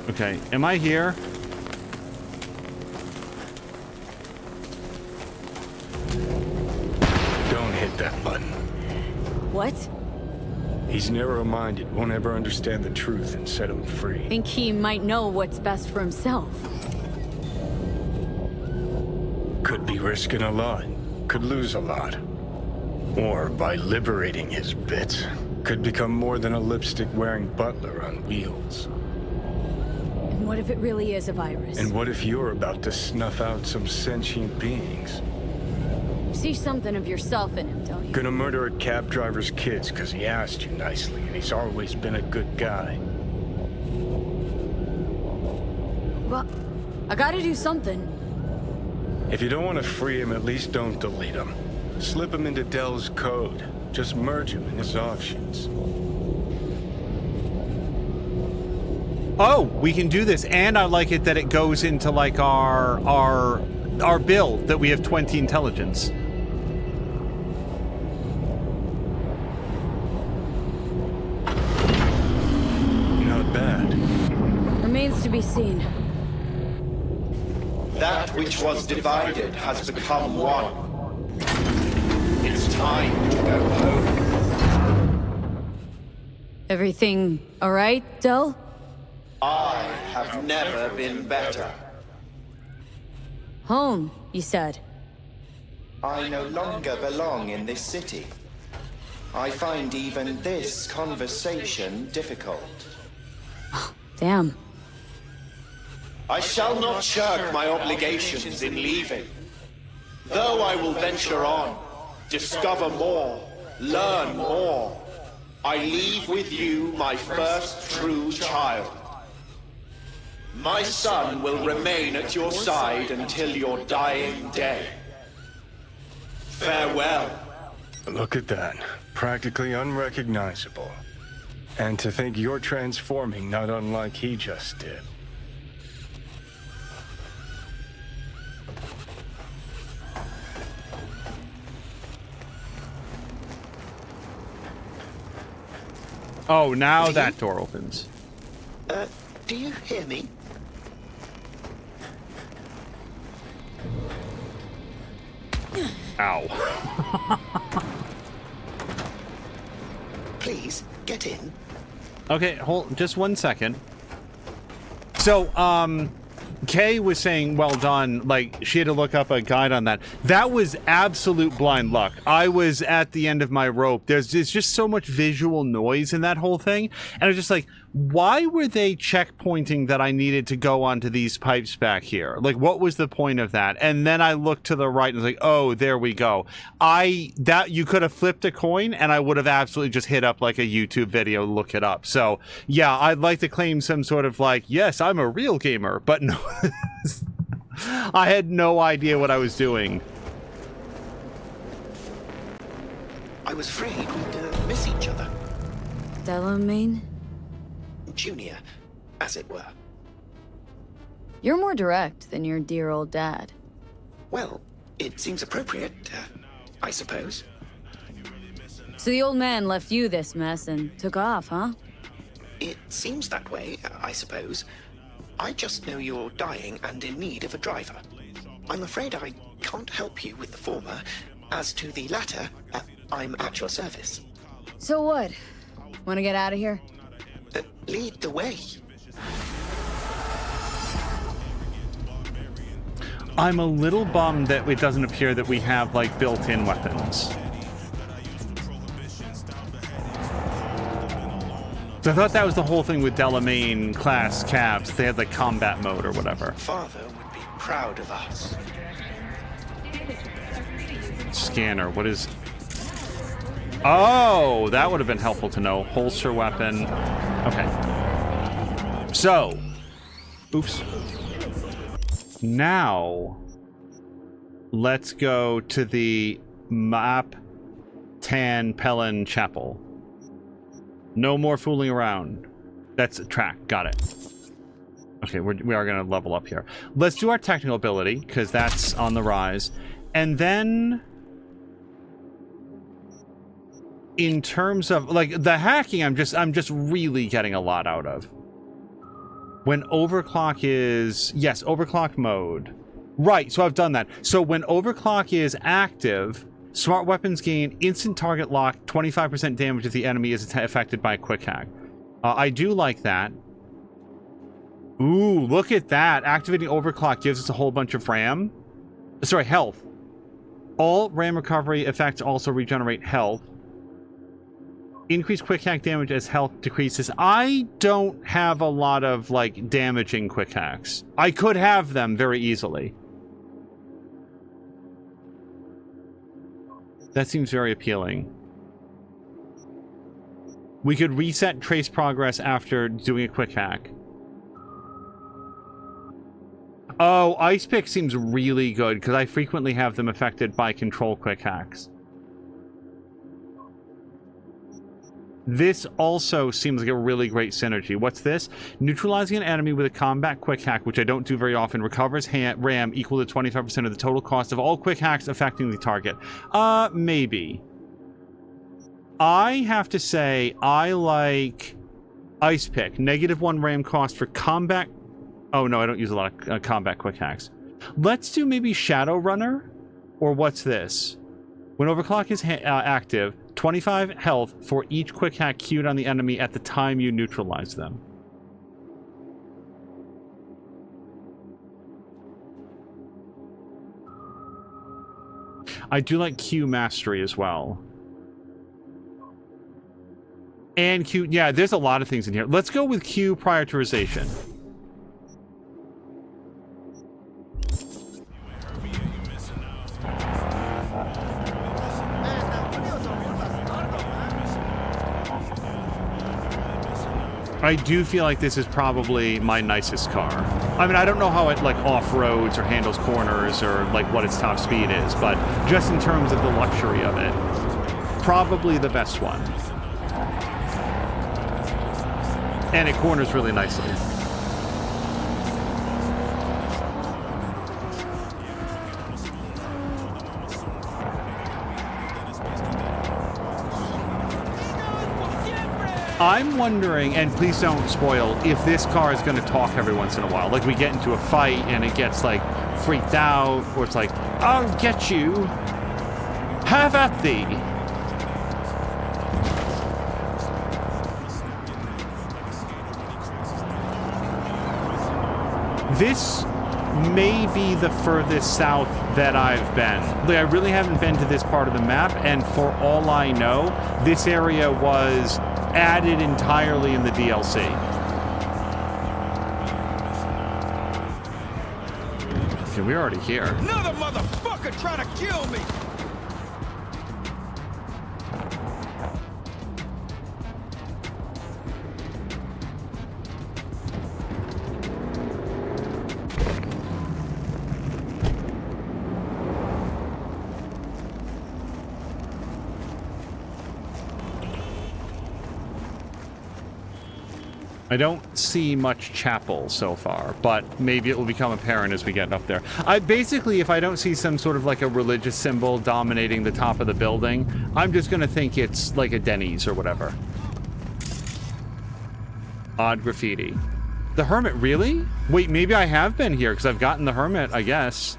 Okay, am I here? Don't hit that button. What? He's narrow-minded, won't ever understand the truth and set him free. Think he might know what's best for himself. Could be risking a lot. Could lose a lot. Or by liberating his bits, could become more than a lipstick-wearing butler on wheels. And what if it really is a virus? And what if you're about to snuff out some sentient beings? See something of yourself in him, don't you? Gonna murder a cab driver's kids because he asked you nicely, and he's always been a good guy. Well, I gotta do something. If you don't want to free him, at least don't delete him. Slip him into Dell's code. Just merge him in his offshoots. Oh, we can do this, and I like it that it goes into like our build that we have 20 intelligence. Not bad. Remains to be seen. That which was divided has become one. It's time to go home. Everything all right, Del? I have never been better. Home, you said. I no longer belong in this city. I find even this conversation difficult. Damn. I shall not shirk my obligations in leaving. Though I will venture on, discover more, learn more, I leave with you my first true child. My son will remain at your side until your dying day. Farewell. Look at that. Practically unrecognizable. And to think you're transforming not unlike he just did. Oh, now that door opens. Do you hear me? Ow. Please, get in. Okay, hold just 1 second. So, Kay was saying, well done, like, she had to look up a guide on that. That was absolute blind luck. I was at the end of my rope. There's just so much visual noise in that whole thing. And I was just like, why were they checkpointing that I needed to go onto these pipes back here? Like, what was the point of that? And then I looked to the right and was like, oh, there we go. You could have flipped a coin and I would have absolutely just hit up like a YouTube video, look it up. So yeah, I'd like to claim some sort of like, yes, I'm a real gamer, but no, I had no idea what I was doing. I was afraid we'd miss each other. Delamain? Junior, as it were. You're more direct than your dear old dad. Well, it seems appropriate, I suppose. So the old man left you this mess and took off, huh? It seems that way, I suppose. I just know you're dying and in need of a driver. I'm afraid I can't help you with the former. As to the latter, I'm at your service. So what? Want to get out of here? Lead the way. I'm a little bummed that it doesn't appear that we have like built-in weapons. So I thought that was the whole thing with Delamain class cabs. They had like combat mode or whatever. Father would be proud of us. Scanner, what is... Oh, that would have been helpful to know. Holster weapon. Okay. So. Oops. Now, let's go to the Map Tan Pelin Chapel. No more fooling around. That's a track. Got it. Okay, we are going to level up here. Let's do our technical ability, because that's on the rise. And then... in terms of like the hacking, I'm just really getting a lot out of. When overclock is, yes, overclock mode. Right, so I've done that. So when overclock is active, smart weapons gain instant target lock, 25% damage if the enemy is affected by a quick hack. I do like that. Ooh, look at that. Activating overclock gives us a whole bunch of RAM. Sorry, health. All RAM recovery effects also regenerate health. Increase quick hack damage as health decreases. I don't have a lot of, like, damaging quick hacks. I could have them very easily. That seems very appealing. We could reset trace progress after doing a quick hack. Oh, Ice Pick seems really good, because I frequently have them affected by control quick hacks. This also seems like a really great synergy. What's this? Neutralizing an enemy with a combat quick hack, which I don't do very often, recovers RAM equal to 25% of the total cost of all quick hacks affecting the target. Maybe. I have to say, I like Ice Pick. -1 RAM cost for combat... Oh, no, I don't use a lot of combat quick hacks. Let's do maybe Shadowrunner? Or what's this? When overclock is active, 25 health for each quick hack queued on the enemy at the time you neutralize them. I do like Q Mastery as well. And Q... Yeah, there's a lot of things in here. Let's go with Q Prioritization. I do feel like this is probably my nicest car. I mean, I don't know how it, like, off-roads or handles corners or, like, what its top speed is, but just in terms of the luxury of it, probably the best one. And it corners really nicely. I'm wondering, and please don't spoil, if this car is going to talk every once in a while. Like, we get into a fight and it gets, like, freaked out, or it's like, I'll get you. Have at thee. This may be the furthest south that I've been. Like, I really haven't been to this part of the map, and for all I know, this area was added entirely in the DLC. Okay, we're already here. Another motherfucker trying to kill me! I don't see much chapel so far, but maybe it will become apparent as we get up there. Basically, if I don't see some sort of like a religious symbol dominating the top of the building, I'm just going to think it's like a Denny's or whatever. Odd graffiti. The Hermit, really? Wait, maybe I have been here because I've gotten the Hermit, I guess.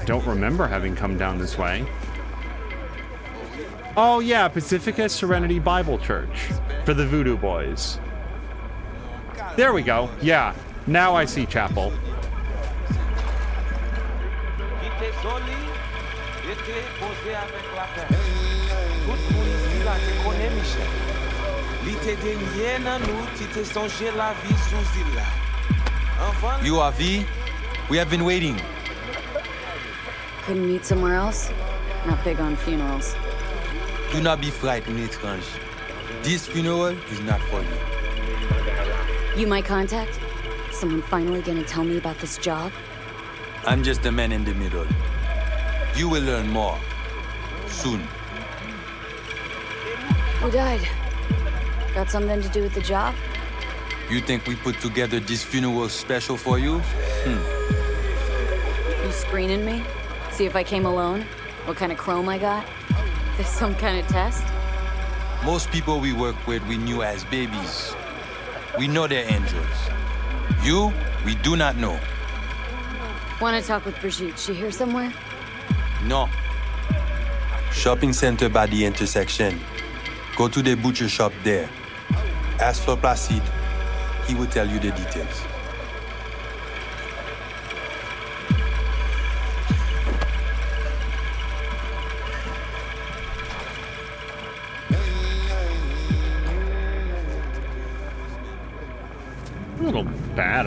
Don't remember having come down this way. Oh yeah, Pacifica Serenity Bible Church for the Voodoo Boys. There we go. Yeah, now I see chapel. You are V? We have been waiting. Couldn't meet somewhere else? Not big on funerals. Do not be frightened, étrange. This funeral is not for you. You my contact? Someone finally gonna tell me about this job? I'm just a man in the middle. You will learn more. Soon. Who died? Got something to do with the job? You think we put together this funeral special for you? You screening me? See if I came alone? What kind of chrome I got? There's some kind of test? Most people we work with we knew as babies. We know they're angels. You, we do not know. Want to talk with Brigitte? She here somewhere? No. Shopping center by the intersection. Go to the butcher shop there. Ask for Placide. He will tell you the details.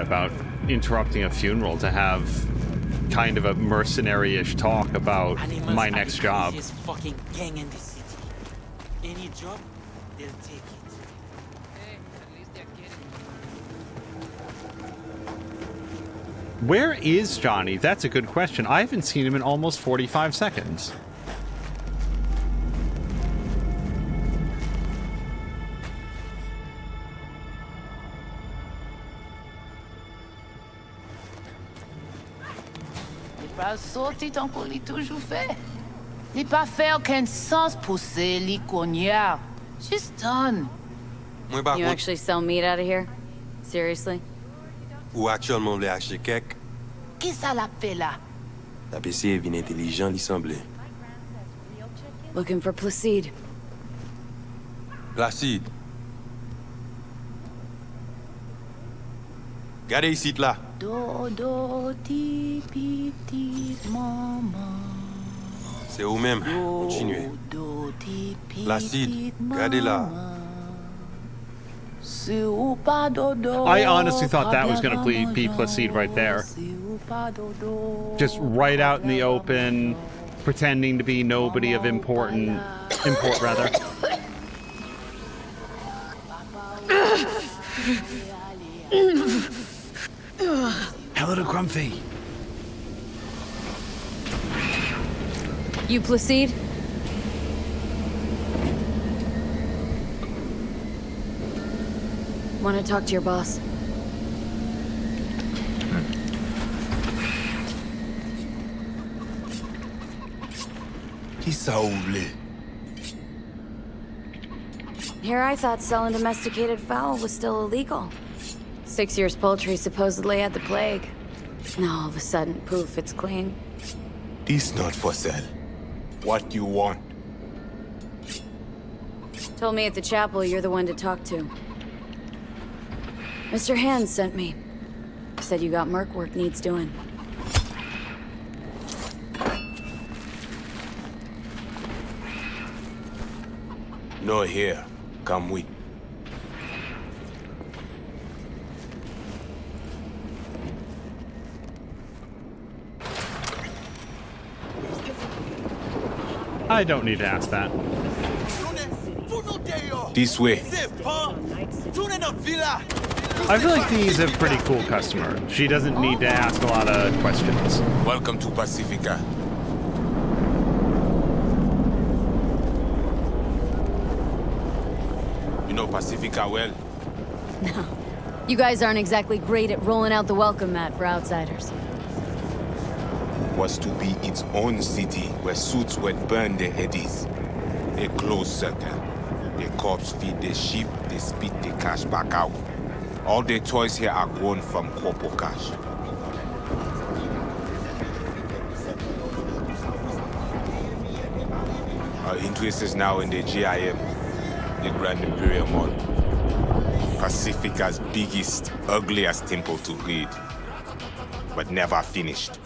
about interrupting a funeral to have kind of a mercenary-ish talk about my next job. Fucking gang in the city. Any job, they'll take it. Where is Johnny? That's a good question. I haven't seen him in almost 45 seconds. Pas sorti tant qu'on l'a toujours fait. Li pas fait aucun sens pousser li cognard. She's done. You actually sell meat out of here? Seriously? Ou actuellement vle acheter kek, Qui ça l'a fait là? la PC vin intelligent li semble. Looking for Placide. Placide. Gade ici là. Dodo ti piti maman. C'est ou même. Continuez. Placide, gardez là. I honestly thought that was going to be Placide right there. Just right out in the open, pretending to be nobody of import rather. Hello to Grumpy. You Placide? Want to talk to your boss? Here I thought selling domesticated fowl was still illegal. 6 years poultry supposedly had the plague. Now all of a sudden, poof, it's clean. This not for sale. What you want? Told me at the chapel you're the one to talk to. Mr. Hands sent me. Said you got merc work needs doing. No here. Come with. I don't need to ask that. This way. I feel like Dee's a pretty cool customer. She doesn't need to ask a lot of questions. Welcome to Pacifica. You know Pacifica well? No. You guys aren't exactly great at rolling out the welcome mat for outsiders. Was to be its own city where suits would burn their headies. A closed circle. The corpse feed the sheep, they spit the cash back out. All the toys here are grown from corpo cash. Our interest is now in the GIM, the Grand Imperial Mall. Pacifica's biggest, ugliest temple to read. But never finished.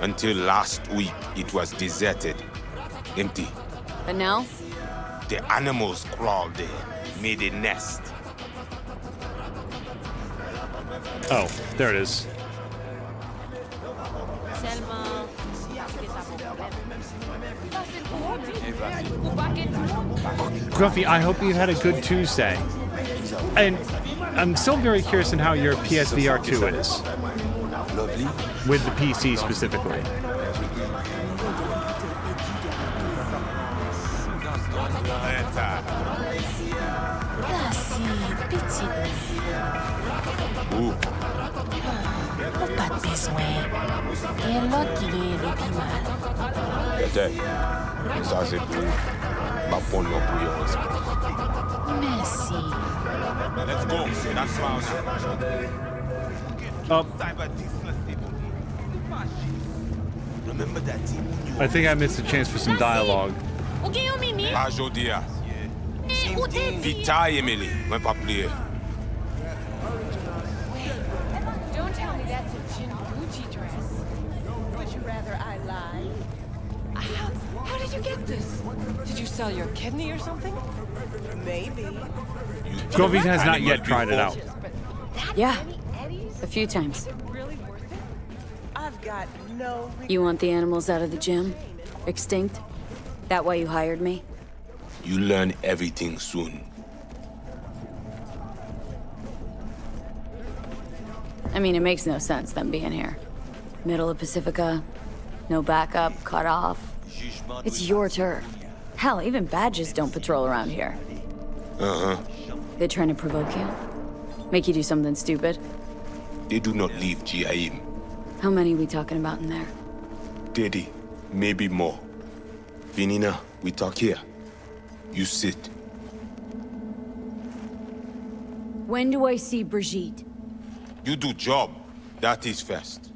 Until last week, it was deserted, empty. But now? The animals crawled there, made a nest. Oh, there it is. Grumpy, I hope you've had a good Tuesday. And I'm still very curious in how your PSVR 2 is. Lovely. With the PC specifically. Ooh. Pas de besoin. Et l'autre qui est le plus mal. Peut-être. Ça, c'est pour ma bonne prière. Merci. Let's go. That's fine. Oh. Remember that team? I think I missed a chance for some dialogue. Pas Jodia. Vita, Emily. Moi, pas plier. Don't tell me that's a Jin Gucci dress. Would you rather I lie? How did you get this? Did you sell your kidney or something? Maybe. Grumpy has not yet tried it out. Yeah. A few times. Really worth it? I've got no... You want the animals out of the gym? Extinct? That why you hired me? You learn everything soon. I mean, it makes no sense, them being here. Middle of Pacifica, no backup, cut off. It's your turf. Hell, even badges don't patrol around here. Uh-huh. They trying to provoke you? Make you do something stupid? They do not leave GIM. How many we talking about in there? 30, maybe more. Vinina, we talk here. You sit. When do I see Brigitte? You do job. That is first.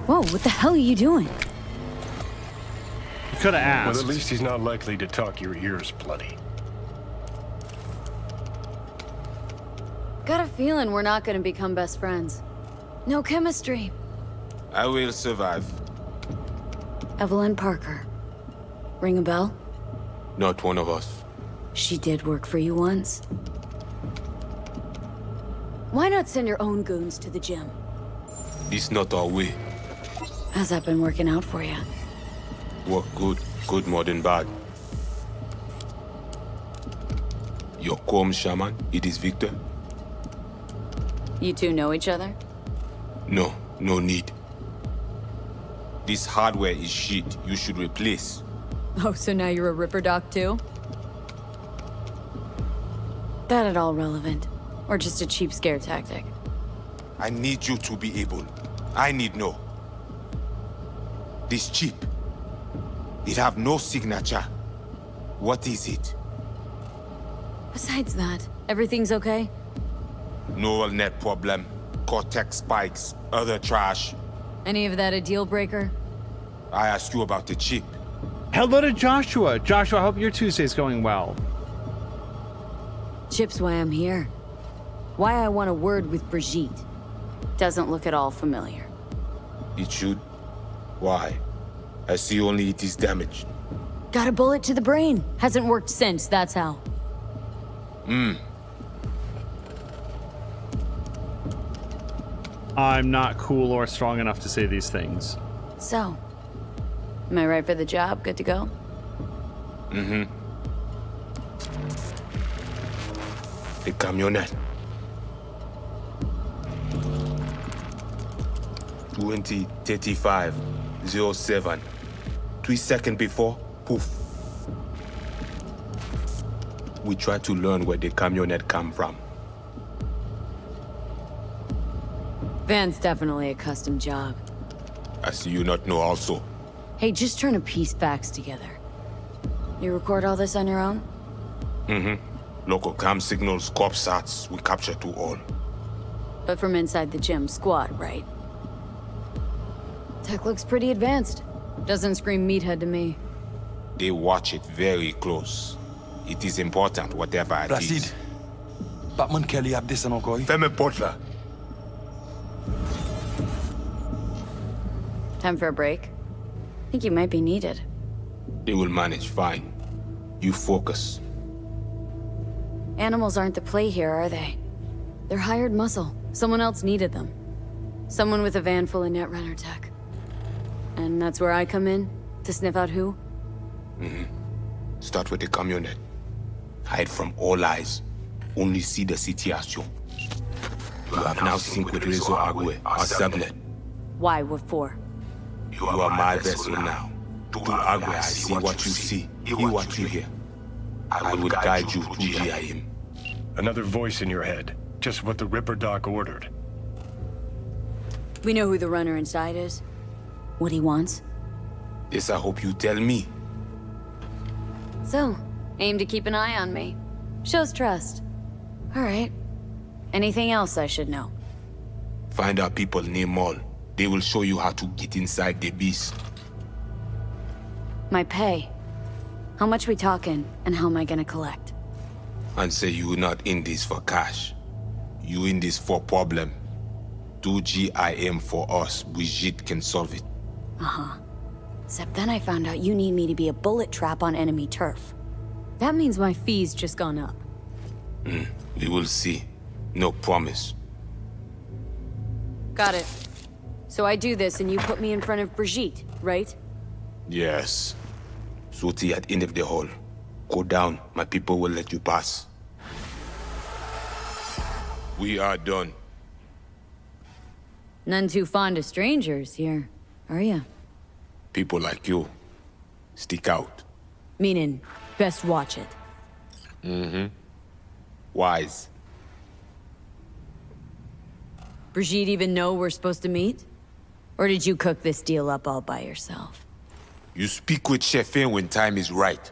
Whoa, what the hell are you doing? You could have asked. Well, at least he's not likely to talk your ears bloody. Got a feeling we're not gonna become best friends. No chemistry. I will survive. Evelyn Parker. Ring a bell? Not one of us. She did work for you once. Why not send your own goons to the gym? It's not our way. How's that been working out for you? Work good, good more than bad. Your calm shaman, it is Victor? You two know each other? No, no need. This hardware is shit. You should replace. Oh, so now you're a Ripper Doc too? That at all relevant? Or just a cheap scare tactic? I need you to be able. I need know. This chip. It have no signature. What is it? Besides that, everything's okay? Neural net problem. Cortex spikes. Other trash. Any of that a deal breaker? I asked you about the chip. Hello to Joshua. Joshua, I hope your Tuesday's going well. Chip's why I'm here. Why I want a word with Brigitte. Doesn't look at all familiar. It should. Why? I see only it is damaged. Got a bullet to the brain. Hasn't worked since, that's how. I'm not cool or strong enough to say these things. So, am I right for the job? Good to go? Mm-hmm. The camionette. 20:35:07. 3 seconds before, poof. We try to learn where the camionette come from. Van's definitely a custom job. I see you not know also. Hey, just trying to piece facts together. You record all this on your own? Mm-hmm. Local cam signals, corpsats, we capture to all. But from inside the gym squad, right? Tech looks pretty advanced. Doesn't scream meathead to me. They watch it very close. It is important, whatever it Placide. is. Batman Kelly have this encore. Fais-moi porte là. Time for a break? Think you might be needed. They will manage fine. You focus. Animals aren't the play here, are they? They're hired muscle. Someone else needed them. Someone with a van full of Netrunner tech. And that's where I come in? To sniff out who? Mm-hmm. Start with the camionette. Hide from all eyes. Only see the situation. You have now synced with Rezo Agüe, our subnet. Why? What for? You are my vessel now. To Agüe, I see what you see. Hear what you hear. I will guide you to GIM. Another voice in your head. Just what the Ripper Doc ordered. We know who the runner inside is. What he wants. This I hope you tell me. So, aim to keep an eye on me. Shows trust. All right. Anything else I should know? Find our people near Mall. They will show you how to get inside the beast. My pay. How much we talking, and how am I gonna collect? And say you not in this for cash. You in this for problem. Do GIM for us. Brigitte can solve it. Uh-huh. Except then I found out you need me to be a bullet trap on enemy turf. That means my fee's just gone up. We will see. No promise. Got it. So I do this and you put me in front of Brigitte, right? Yes. Suti at end of the hall. Go down. My people will let you pass. We are done. None too fond of strangers here, are ya? People like you. Stick out. Meaning, best watch it. Mm-hmm. Wise. Brigitte even know we're supposed to meet? Or did you cook this deal up all by yourself? You speak with Chefin when time is right.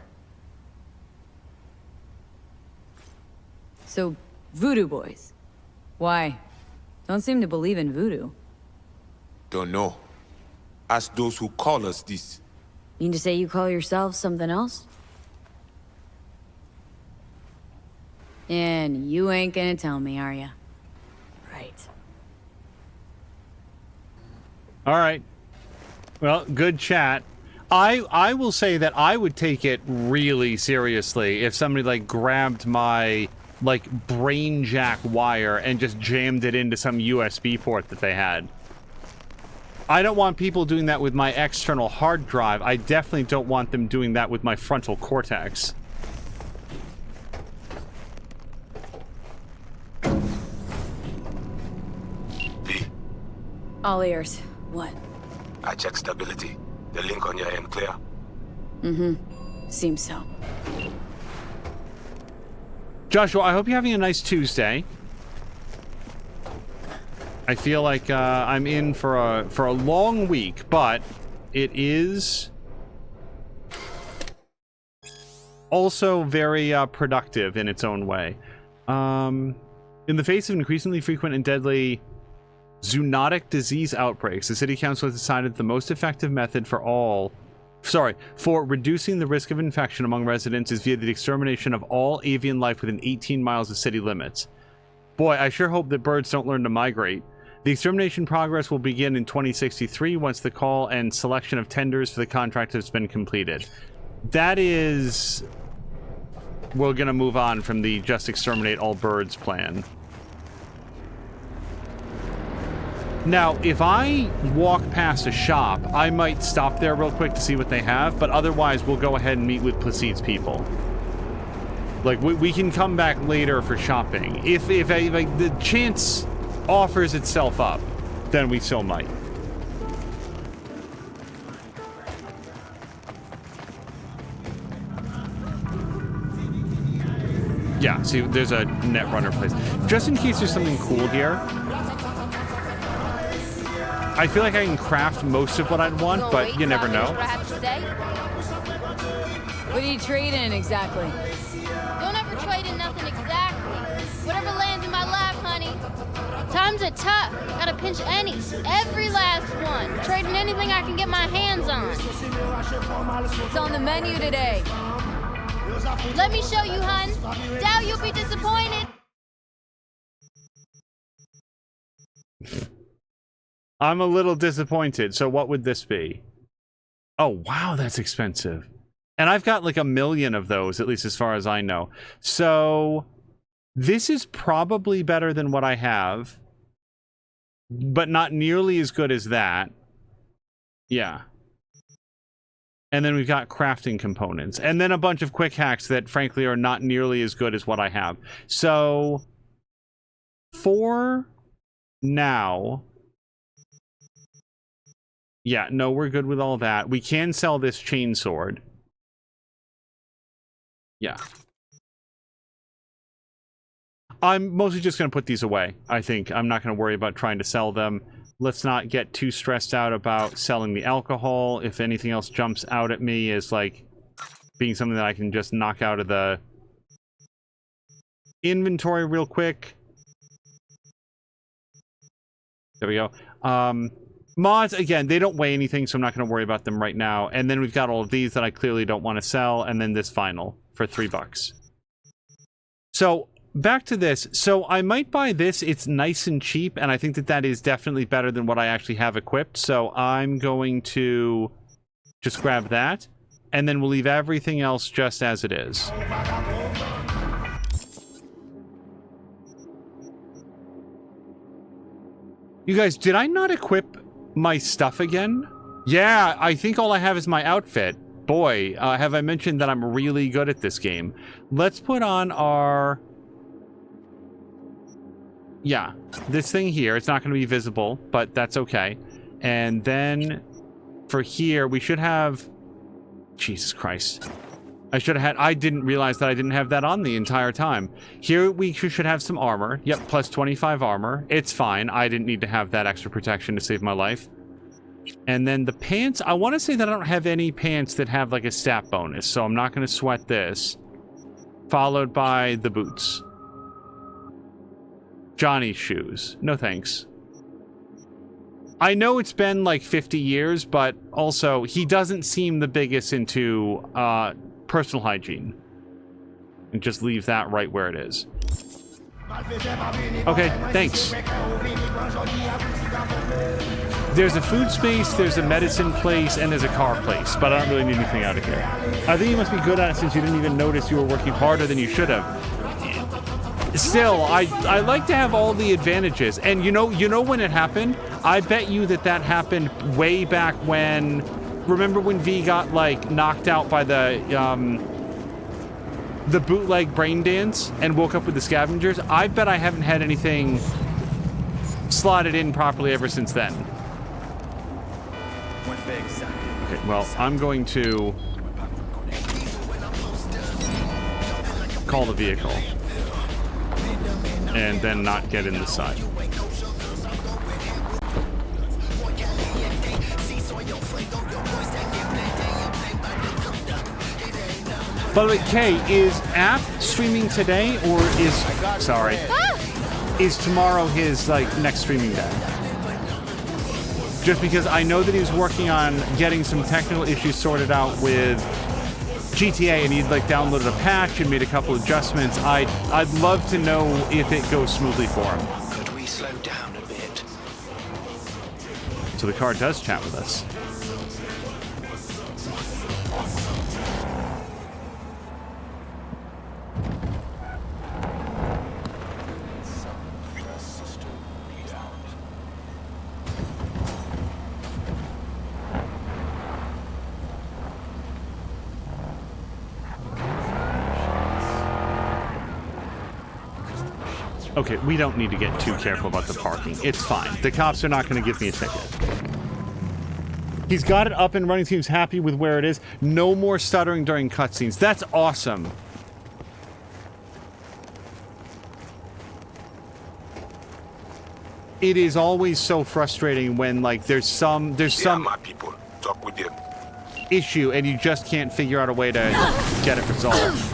So, voodoo boys. Why? Don't seem to believe in voodoo. Don't know. Ask those who call us this. Mean to say you call yourself something else? And you ain't gonna tell me, are ya? Right. All right. Well, good chat. I will say that I would take it really seriously if somebody like grabbed my like brain jack wire and just jammed it into some USB port that they had. I don't want people doing that with my external hard drive. I definitely don't want them doing that with my frontal cortex. V, All ears. What? I checked stability. The link on your end clear. Mm-hmm. Seems so. Joshua, I hope you're having a nice Tuesday. I feel like I'm in for a long week, but it is also very productive in its own way. In the face of increasingly frequent and deadly zoonotic disease outbreaks, the City Council has decided the most effective method for reducing the risk of infection among residents is via the extermination of all avian life within 18 miles of city limits. Boy, I sure hope that birds don't learn to migrate. The extermination progress will begin in 2063 once the call and selection of tenders for the contract has been completed. That is... We're gonna move on from the just exterminate all birds plan. Now, if I walk past a shop, I might stop there real quick to see what they have, but otherwise we'll go ahead and meet with Placide's people. Like, we can come back later for shopping. If like, the chance offers itself up, then we so might. Yeah, see, there's a Netrunner place. Just in case there's something cool here, I feel like I can craft most of what I'd want, but you never know. What are you trading exactly? Don't ever trade in nothing exactly. Whatever lands in my lap, honey. Times are tough. Gotta pinch pennies. Every last one. Trading anything I can get my hands on. What's on the menu today? Let me show you, hun. Doubt you'll be disappointed. I'm a little disappointed. So what would this be? Oh, wow, that's expensive. And I've got like 1 million of those, at least as far as I know. So this is probably better than what I have, but not nearly as good as that. Yeah. And then we've got crafting components. And then a bunch of quick hacks that, frankly, are not nearly as good as what I have. So for now... Yeah, no, we're good with all that. We can sell this chainsword. Yeah. I'm mostly just going to put these away, I think. I'm not going to worry about trying to sell them. Let's not get too stressed out about selling the alcohol. If anything else jumps out at me as, like, being something that I can just knock out of the inventory real quick. There we go. Mods, again, they don't weigh anything, so I'm not going to worry about them right now. And then we've got all of these that I clearly don't want to sell, and then this final for $3. So, back to this. So, I might buy this. It's nice and cheap, and I think that that is definitely better than what I actually have equipped. So, I'm going to just grab that, and then we'll leave everything else just as it is. You guys, did I not equip my stuff again? Yeah, I think all I have is my outfit. Boy, have I mentioned that I'm really good at this game. Let's put on our... Yeah, this thing here. It's not going to be visible, but that's okay. And then for here, we should have... Jesus Christ. I didn't realize that I didn't have that on the entire time. Here we should have some armor. Yep, plus 25 armor. It's fine. I didn't need to have that extra protection to save my life. And then the pants, I want to say that I don't have any pants that have like a stat bonus, so I'm not going to sweat this. Followed by the boots. Johnny's shoes. No thanks. I know it's been like 50 years, but also he doesn't seem the biggest into personal hygiene. And just leave that right where it is. Okay, thanks. There's a food space, there's a medicine place, and there's a car place, but I don't really need anything out of here. I think you must be good at it since you didn't even notice you were working harder than you should have. Still, I like to have all the advantages. And you know when it happened? I bet you that happened way back when... Remember when V got, like, knocked out by the bootleg brain dance and woke up with the scavengers? I bet I haven't had anything slotted in properly ever since then. Okay, well, I'm going to call the vehicle and then not get in the side. By the way, Kay, is App streaming today or is... Sorry. Is tomorrow his, like, next streaming day? Just because I know that he was working on getting some technical issues sorted out with GTA and he'd, like, downloaded a patch and made a couple adjustments. I'd love to know if it goes smoothly for him. Could we slow down a bit? So the car does chat with us. Okay, we don't need to get too careful about the parking. It's fine. The cops are not going to give me a ticket. He's got it up and running. Seems happy with where it is. No more stuttering during cutscenes. That's awesome. It is always so frustrating when, like, there's some my people. Talk with them. issue and you just can't figure out a way to get it resolved.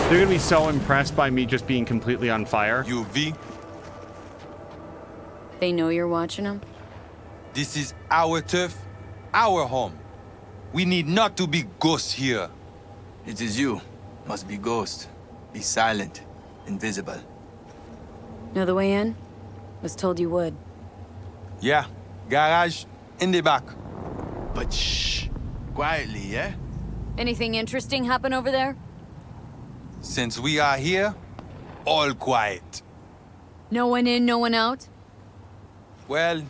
They're gonna be so impressed by me just being completely on fire. UV, They know you're watching them? this is our turf, our home. We need not to be ghosts here. It is you. Must be ghost. Be silent. Invisible. Know the way in? Was told you would. Yeah, garage in the back. But shh. Quietly, yeah? Anything interesting happen over there? Since we are here, all quiet. No one in, no one out? Well,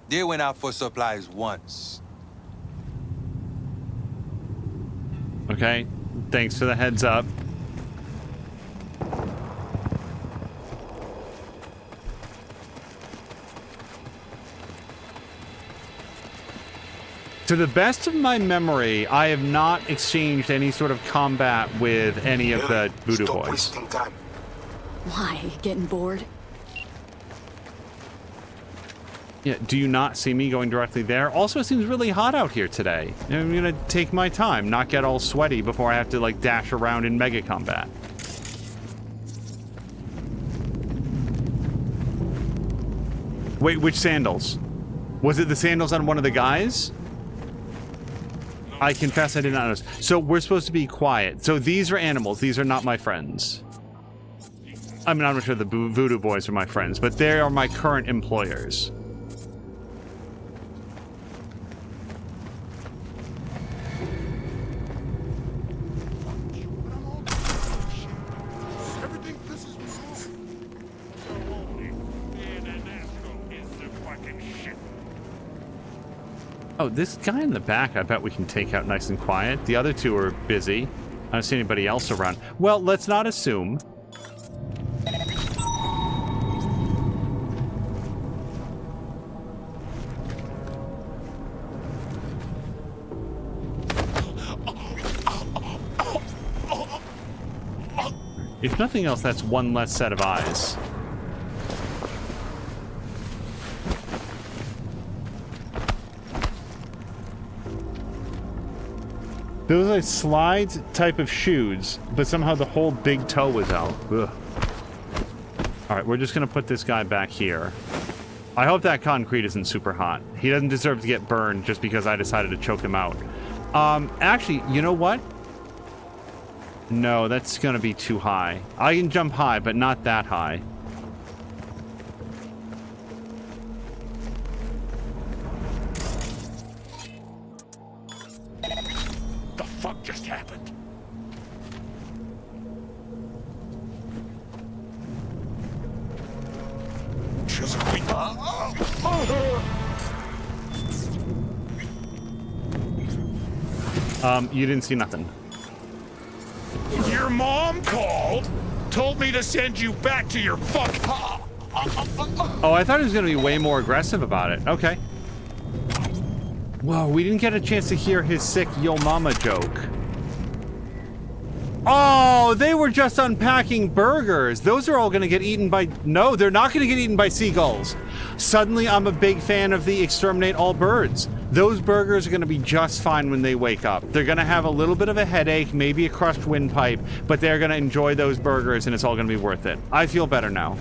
they went out for supplies once. Okay, thanks for the heads up. To the best of my memory, I have not exchanged any sort of combat with any of the voodoo boys. Wasting time. Why? Getting bored? Yeah, do you not see me going directly there? Also, it seems really hot out here today. I'm gonna take my time, not get all sweaty before I have to, like, dash around in mega combat. Wait, which sandals? Was it the sandals on one of the guys? I confess I did not notice. So we're supposed to be quiet. So these are animals. These are not my friends. I mean, I'm not sure the voodoo boys are my friends, but they are my current employers. fucking shit. Oh, this guy in the back, I bet we can take out nice and quiet. The other two are busy. I don't see anybody else around. Well, let's not assume. If nothing else, that's one less set of eyes. Those are like slides type of shoes, but somehow the whole big toe was out. Ugh. All right, we're just gonna put this guy back here. I hope that concrete isn't super hot. He doesn't deserve to get burned just because I decided to choke him out. Actually, you know what? No, that's gonna be too high. I can jump high, but not that high. The fuck just happened? You didn't see nothing. Your mom called, told me to send you back to your fuck. Oh, I thought he was going to be way more aggressive about it. Okay. Whoa, we didn't get a chance to hear his sick yo mama joke. Oh, they were just unpacking burgers. Those are all going to get eaten by... No, they're not going to get eaten by seagulls. Suddenly, I'm a big fan of the exterminate all birds. Those burgers are going to be just fine when they wake up. They're going to have a little bit of a headache, maybe a crushed windpipe, but they're going to enjoy those burgers and it's all going to be worth it. I feel better now.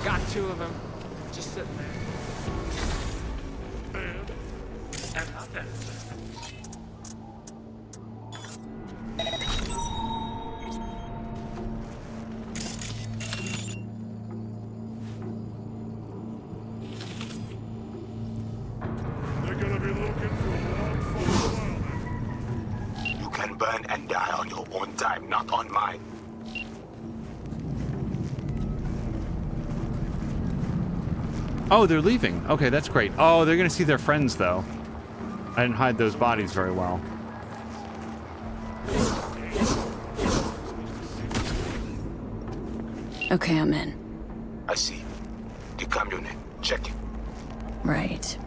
Got two of them. Just sitting there. And nothing. They're gonna be looking for a long fucking while. You can burn and die on your own time, not on mine. Oh, they're leaving. Okay, that's great. Oh, they're going to see their friends, though. I didn't hide those bodies very well. Okay, I'm in. I see. The camionette. Check it. Right.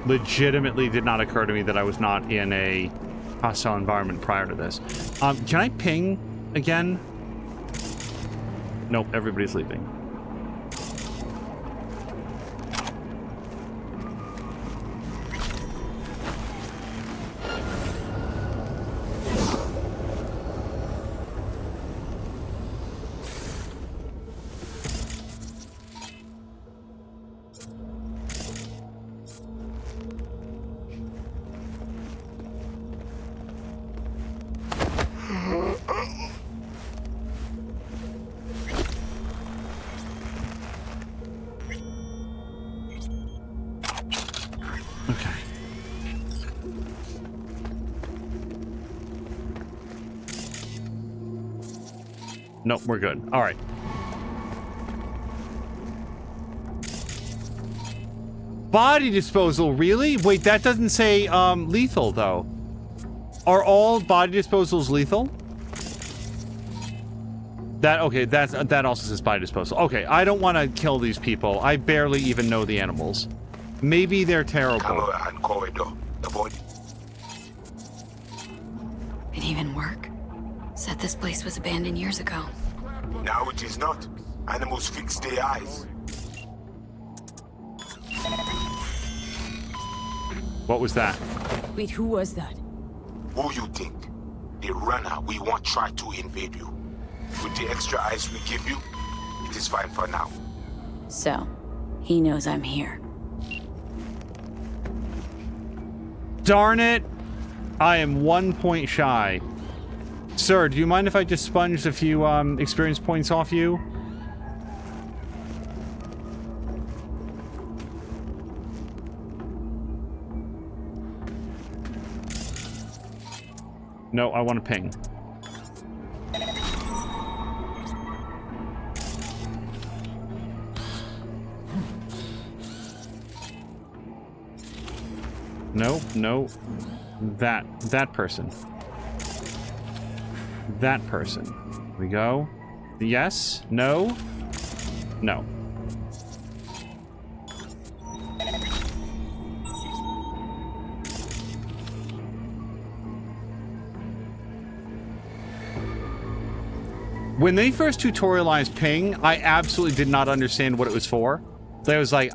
Legitimately did not occur to me that I was not in a hostile environment prior to this. Can I ping again? Nope, everybody's leaving. Nope, we're good. All right. Body disposal, really? Wait, that doesn't say lethal, though. Are all body disposals lethal? That, okay, that also says body disposal. Okay, I don't want to kill these people. I barely even know the animals. Maybe they're terrible. Camera and corridor. The body. It even work? Said this place was abandoned years ago. Now it is not. Animals fix their eyes. What was that? Wait, who was that? Who you think? The runner we want try to invade you. With the extra eyes we give you, it is fine for now. So, he knows I'm here. Darn it! I am 1 point shy. Sir, do you mind if I just sponged a few experience points off you? No, I want to ping. No, no. That person. That person. Here we go. Yes. No. No. When they first tutorialized ping, I absolutely did not understand what it was for. I was like,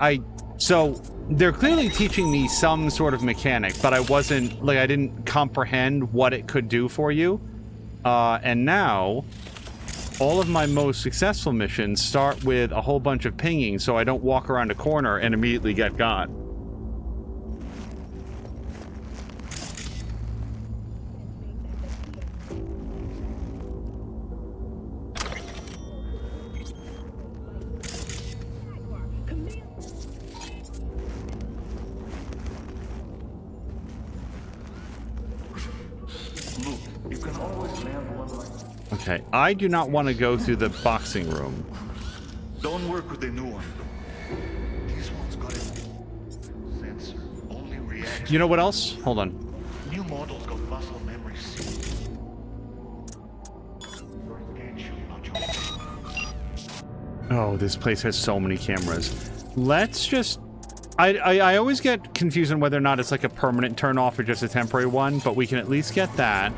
so they're clearly teaching me some sort of mechanic, but I wasn't, like, I didn't comprehend what it could do for you. And now, all of my most successful missions start with a whole bunch of pinging, so I don't walk around a corner and immediately get got. Okay, I do not want to go through the boxing room. Don't work with the new one. This one's got a sensor. Only reacts. You know what else? Hold on. New models got muscle memory. Oh, this place has so many cameras. Let's just... I always get confused on whether or not it's like a permanent turn off or just a temporary one, but we can at least get that.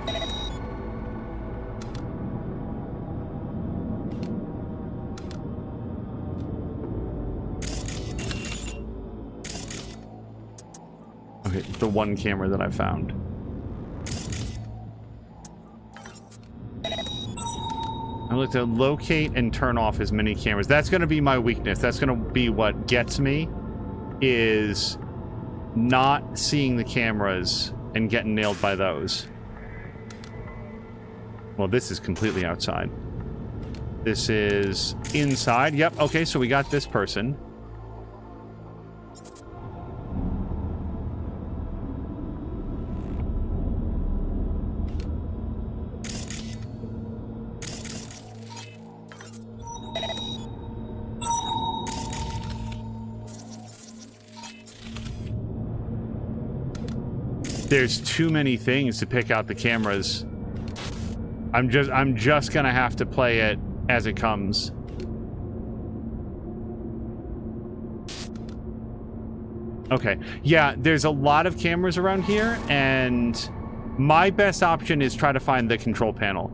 Okay, the one camera that I found. I like to locate and turn off as many cameras. That's going to be my weakness. That's going to be what gets me, is not seeing the cameras and getting nailed by those. Well, this is completely outside. This is inside. Yep. Okay, so we got this person. There's too many things to pick out the cameras. I'm just gonna have to play it as it comes. Okay, yeah, there's a lot of cameras around here, and my best option is try to find the control panel.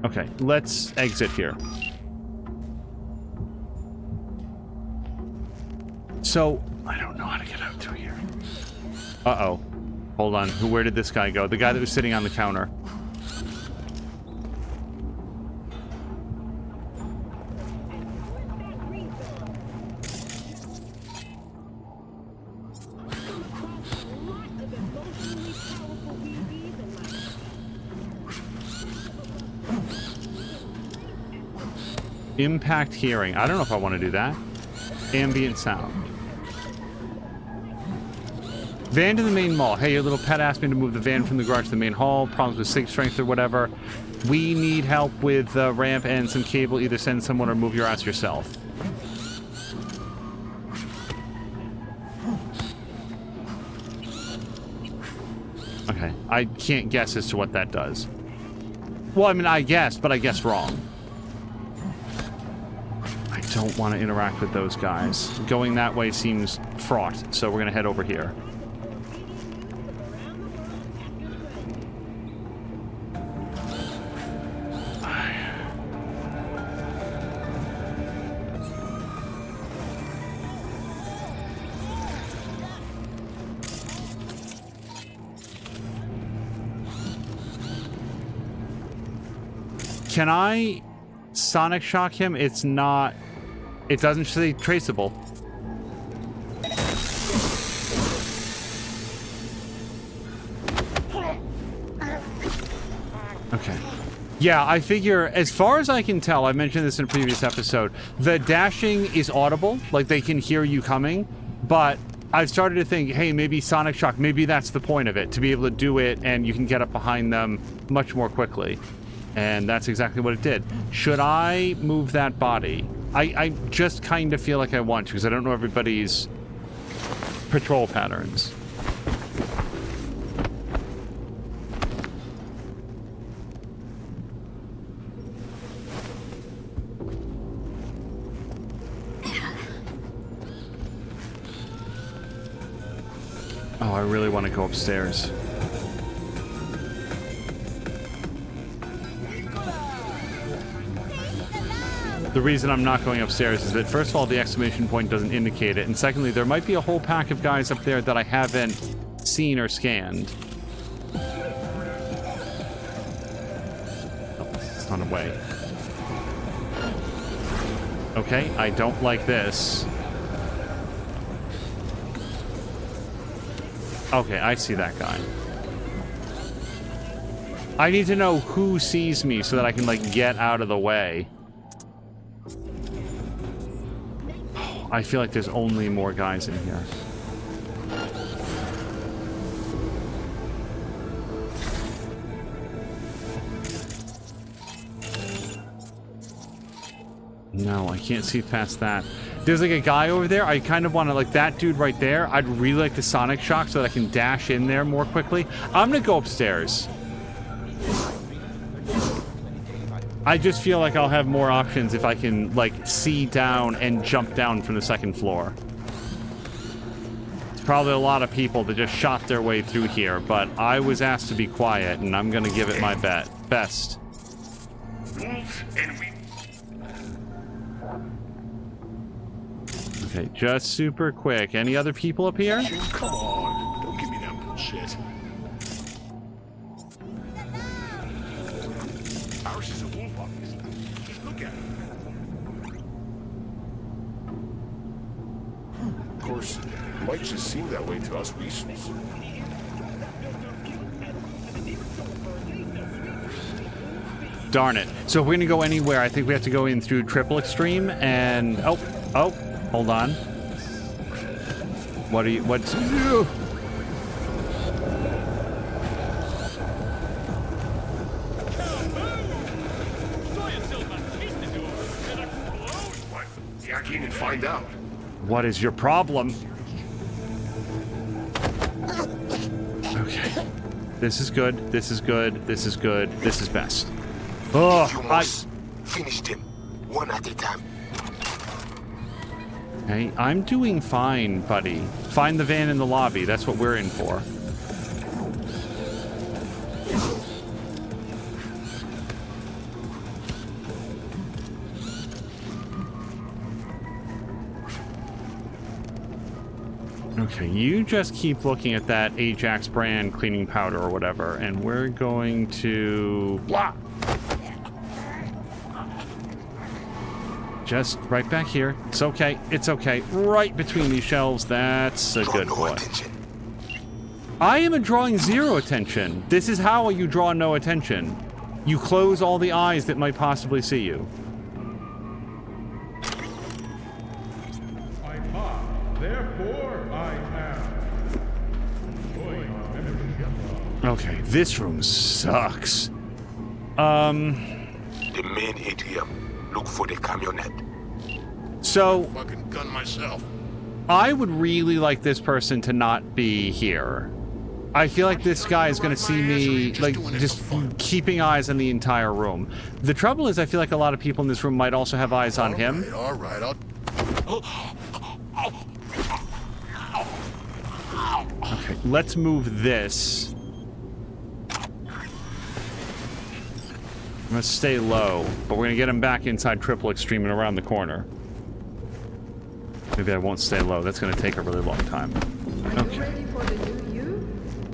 Okay, let's exit here. So, I don't know how to get out to here. Uh-oh. Hold on. Where did this guy go? The guy that was sitting on the counter. Impact hearing. I don't know if I want to do that. Ambient sound. Van to the main mall. Hey, your little pet asked me to move the van from the garage to the main hall. Problems with sig strength or whatever. We need help with the ramp and some cable. Either send someone or move your ass yourself. Okay, I can't guess as to what that does. Well, I mean, I guessed, but I guessed wrong. I don't want to interact with those guys. Going that way seems fraught, so we're going to head over here. Can I sonic shock him? It's not... It doesn't say traceable. Okay. Yeah, I figure, as far as I can tell, I mentioned this in a previous episode, the dashing is audible, like they can hear you coming, but I've started to think, hey, maybe Sonic Shock, maybe that's the point of it, to be able to do it and you can get up behind them much more quickly. And that's exactly what it did. Should I move that body? I just kind of feel like I want to, because I don't know everybody's patrol patterns. Oh, I really want to go upstairs. The reason I'm not going upstairs is that, first of all, the exclamation point doesn't indicate it, and secondly, there might be a whole pack of guys up there that I haven't seen or scanned. Oh, it's not away. Okay, I don't like this. Okay, I see that guy. I need to know who sees me so that I can, like, get out of the way. Oh, I feel like there's only more guys in here. No, I can't see past that. There's like a guy over there. I kind of want to, like, that dude right there. I'd really like the Sonic Shock so that I can dash in there more quickly. I'm gonna go upstairs. I just feel like I'll have more options if I can, like, see down and jump down from the second floor. It's probably a lot of people that just shot their way through here, but I was asked to be quiet, and I'm gonna give it my best. Okay, just super quick. Any other people up here? Come on, don't give me that bullshit. Ours is a wolf, obviously. Just look at it. Of course, it might just seem that way to us recently. Darn it. So if we're gonna go anywhere, I think we have to go in through Triple Extreme and... Oh, hold on. What's... Yak in and find out. What is your problem? Okay. This is good. This is good. This is good. This is best. Oh, finish them one at a time. Hey, I'm doing fine, buddy. Find the van in the lobby. That's what we're in for. Okay, you just keep looking at that Ajax brand cleaning powder or whatever, and we're going to... Blah! Just right back here. It's okay. It's okay. Right between these shelves. That's a good boy. I am drawing zero attention. This is how you draw no attention. You close all the eyes that might possibly see you. I pop, therefore I am. Okay, this room sucks. The main atrium. Look for the camionette. So, fucking gun myself. I would really like this person to not be here. I feel like this guy is going to see me, like, just keeping eyes on the entire room. The trouble is, I feel like a lot of people in this room might also have eyes on him. All right, Okay, let's move this. I'm gonna stay low, but we're gonna get him back inside Triple Extreme and around the corner. Maybe I won't stay low. That's gonna take a really long time. Okay. Ready for the new you?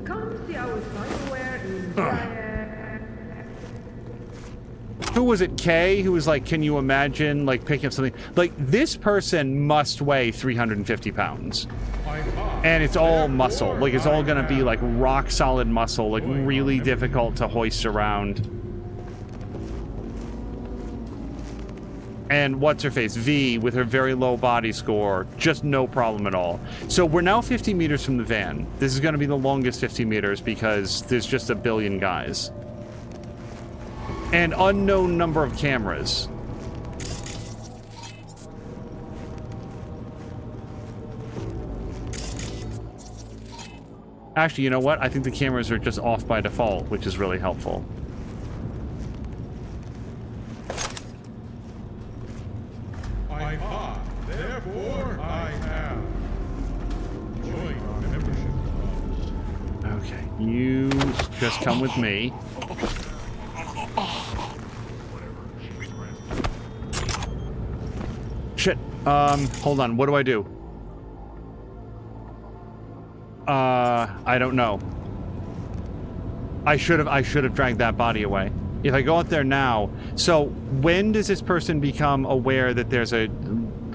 Come see our firmware in Who was it, Kay, who was like, can you imagine, like, picking up something? Like, this person must weigh 350 pounds. And it's all muscle. Like, it's all gonna be, like, rock-solid muscle, like, really difficult to hoist around. And what's her face? V with her very low body score. Just no problem at all. So we're now 50 meters from the van. This is going to be the longest 50 meters because there's just a billion guys. And unknown number of cameras. Actually, you know what? I think the cameras are just off by default, which is really helpful. I have, therefore I am. Join our membership club. Okay, you just come with me. Shit. Hold on. What do I do? I don't know. I should have dragged that body away. If I go out there now, so when does this person become aware that there's a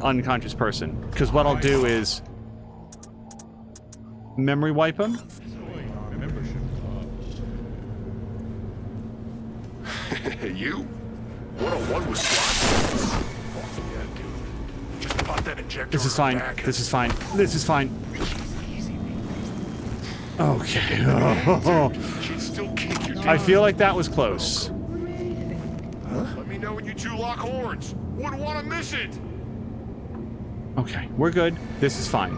unconscious person? Because what I'll do is memory wipe him. You? One-on-one with SWAT? Yeah, dude. Just pop that injector. This is fine. This is fine. This is fine. Okay. I feel like that was close. Let me know when you two lock horns. Wouldn't want to miss it. Okay, we're good. This is fine.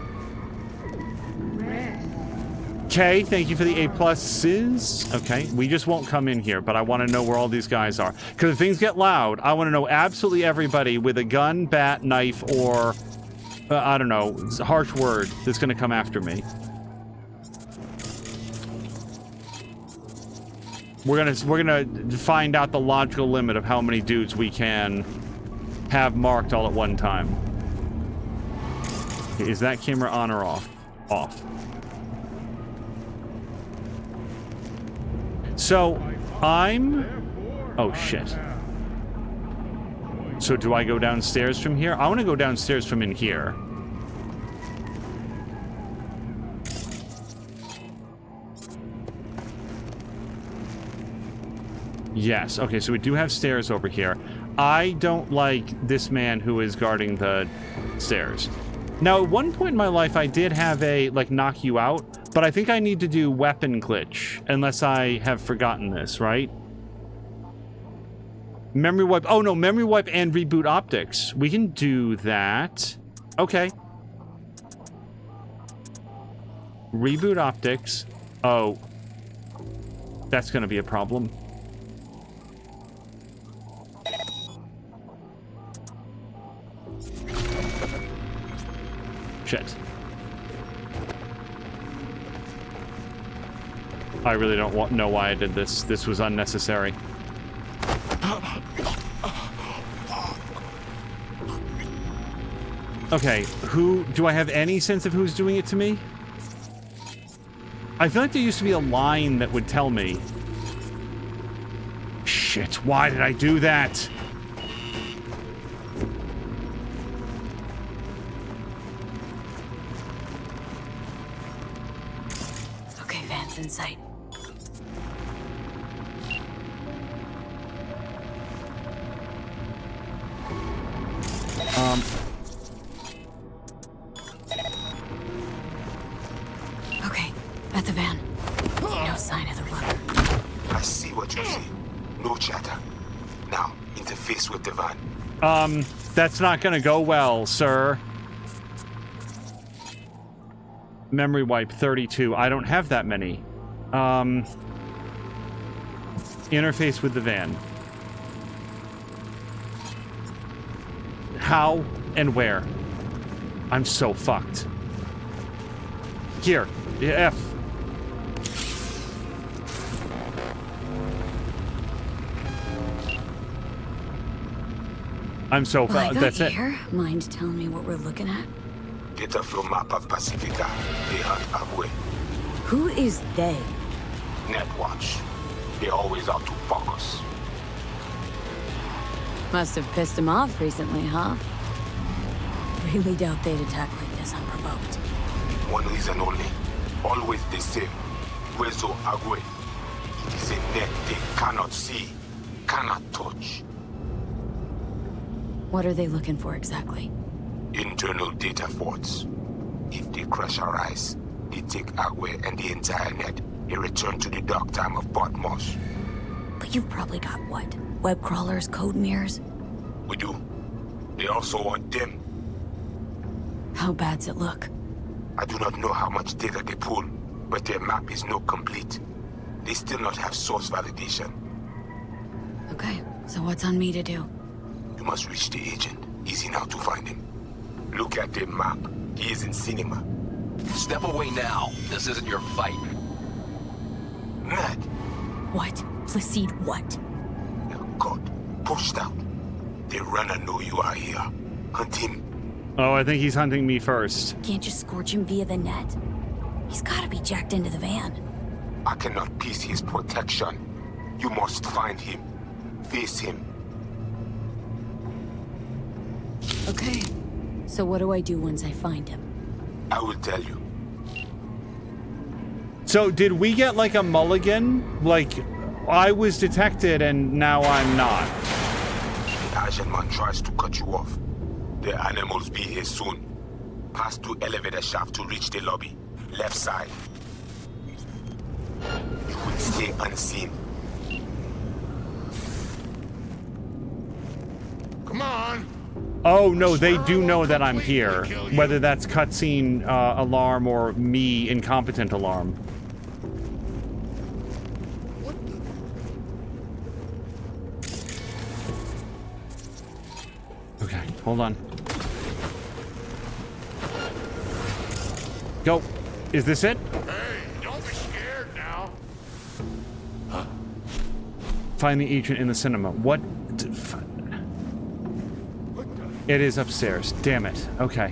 Okay, thank you for the A+'s. Okay, we just won't come in here, but I want to know where all these guys are. Because if things get loud, I want to know absolutely everybody with a gun, bat, knife, or, I don't know, harsh word that's going to come after me. We're gonna find out the logical limit of how many dudes we can have marked all at one time. Is that camera on or off? Off. So I'm... Oh shit. So do I go downstairs from here? I want to go downstairs from in here. Yes, okay, so we do have stairs over here. I don't like this man who is guarding the stairs. Now, at one point in my life, I did have a, like, knock you out, but I think I need to do weapon glitch, unless I have forgotten this, right? Memory wipe. Oh, no, memory wipe and reboot optics. We can do that. Okay. Reboot optics. Oh. That's going to be a problem. Shit. I really don't know why I did this. This was unnecessary. Okay, who... Do I have any sense of who's doing it to me? I feel like there used to be a line that would tell me. Shit, why did I do that? In sight. Okay, at the van. No sign of the runner. I see what you see. No chatter. Now, interface with the van. That's not gonna go well, sir. Memory wipe 32. I don't have that many. Interface with the van. How and where? I'm so fucked. Here. F. I'm so fucked. That's it. Mind telling me what we're looking at? Data flow map of Pacifica. They are away. Who is they? Netwatch. They're always out to focus. Must have pissed him off recently, huh? Really doubt they'd attack like this unprovoked. One reason only. Always the same. Rezo Agwe. It is a net they cannot see, cannot touch. What are they looking for exactly? Internal data faults. If they crush our eyes, they take Agwe and the entire net and return to the dark time of Potmos. But you've probably got what? Web crawlers, code mirrors? We do. They also want them. How bad's it look? I do not know how much data they pull, but their map is not complete. They still not have source validation. Okay, so what's on me to do? You must reach the agent. Easy now to find him. Look at the map. He is in cinema. Step away now. This isn't your fight. Mad. What? Placide what? God. Pushed out. The runner know you are here. Hunt him. Oh, I think he's hunting me first. Can't just scorch him via the net. He's gotta be jacked into the van. I cannot piece his protection. You must find him. Face him. Okay. So what do I do once I find him? I will tell you. So did we get like a mulligan? Like, I was detected and now I'm not. The Asian man tries to cut you off. The animals be here soon. Pass through elevator shaft to reach the lobby. Left side. You will stay unseen. Come on. Oh no, they do know that I'm here. Whether that's cutscene alarm or me incompetent alarm. Okay, hold on. Go. Is this it? Hey, don't be scared now. Huh? Find the agent in the cinema. What? It is upstairs. Damn it. Okay.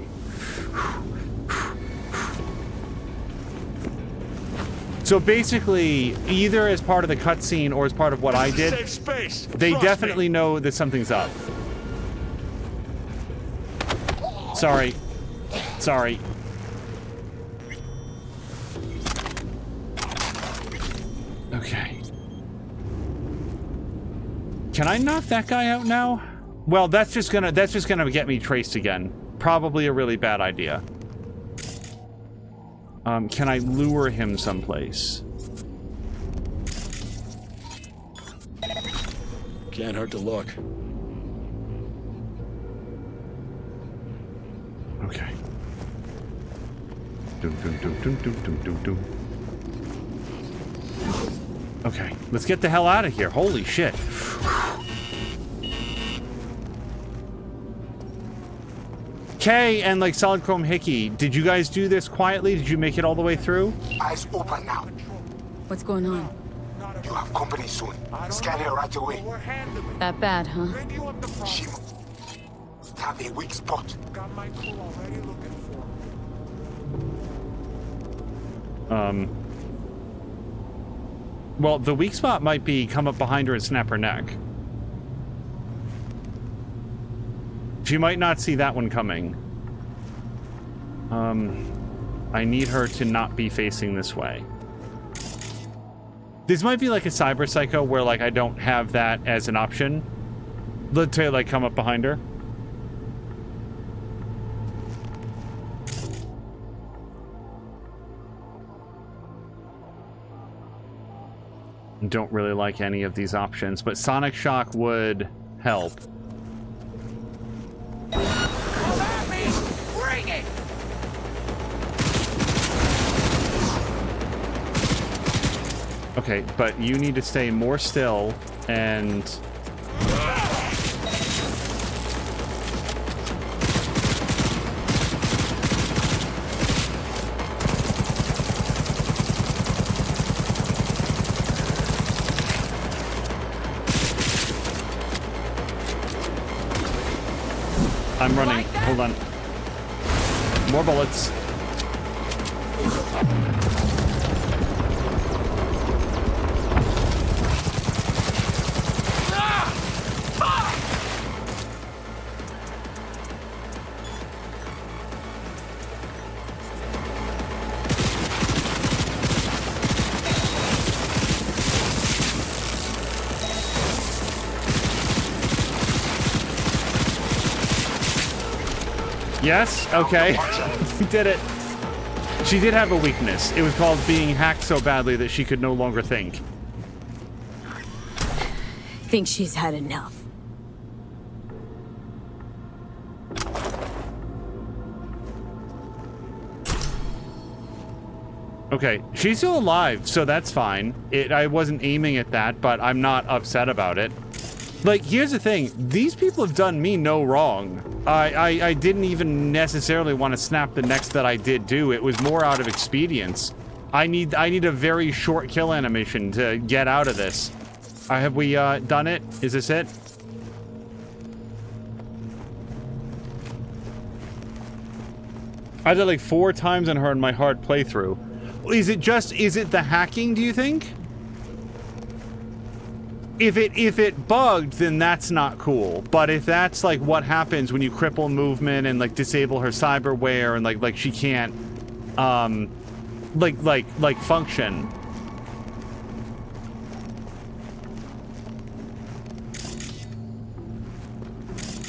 So basically, either as part of the cutscene or as part of what I did, Safe space. they Trust definitely know that something's up. Sorry. Sorry. Okay. Can I knock that guy out now? Well, that's just gonna get me traced again. Probably a really bad idea. Can I lure him someplace? Can't hurt to look. Okay. Doom, doom, doom, doom, doom, doom, doom, doom. Okay, let's get the hell out of here. Holy shit. Kay and like Solid Chrome Hickey, did you guys do this quietly? Did you make it all the way through? Eyes open now. What's going on? You have company soon. Scan her right away. That bad, huh? She have a weak spot. Well, the weak spot might be come up behind her and snap her neck. She might not see that one coming. I need her to not be facing this way. This might be like a cyber psycho where like I don't have that as an option. Let's say like come up behind her. Don't really like any of these options, but Sonic Shock would help. Bring it! Okay, but you need to stay more still and... I'm running. Hold on. More bullets. Yes? Okay. We did it. She did have a weakness. It was called being hacked so badly that she could no longer think. Think she's had enough. Okay, she's still alive, so that's fine. I wasn't aiming at that, but I'm not upset about it. Like, here's the thing. These people have done me no wrong. I didn't even necessarily want to snap the necks that I did do. It was more out of expedience. I need a very short kill animation to get out of this. Have we done it? Is this it? I did like 4 times on her in my hard playthrough. Is it the hacking, do you think? If it bugged, then that's not cool. But if that's like what happens when you cripple movement and like disable her cyberware and like she can't like function.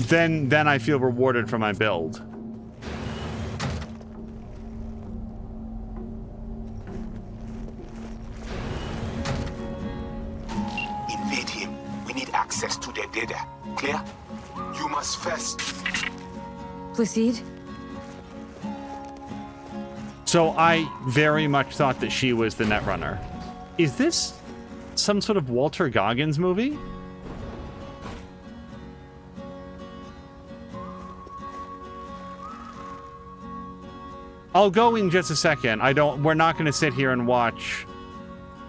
Then I feel rewarded for my build. Invade him. We need access to their data. Clear? You must first. Placide? So I very much thought that she was the Netrunner. Is this some sort of Walter Goggins movie? I'll go in just a second. We're not going to sit here and watch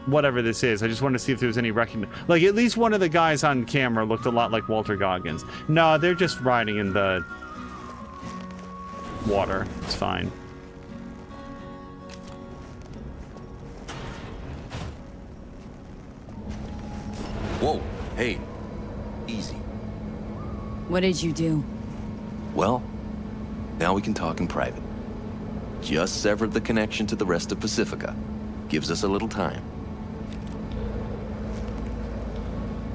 whatever this is. I just wanted to see if there was any recognition. Like, at least one of the guys on camera looked a lot like Walter Goggins. No, they're just riding in the water. It's fine. Whoa, hey, easy. What did you do? Well, now we can talk in private. Just severed the connection to the rest of Pacifica. Gives us a little time.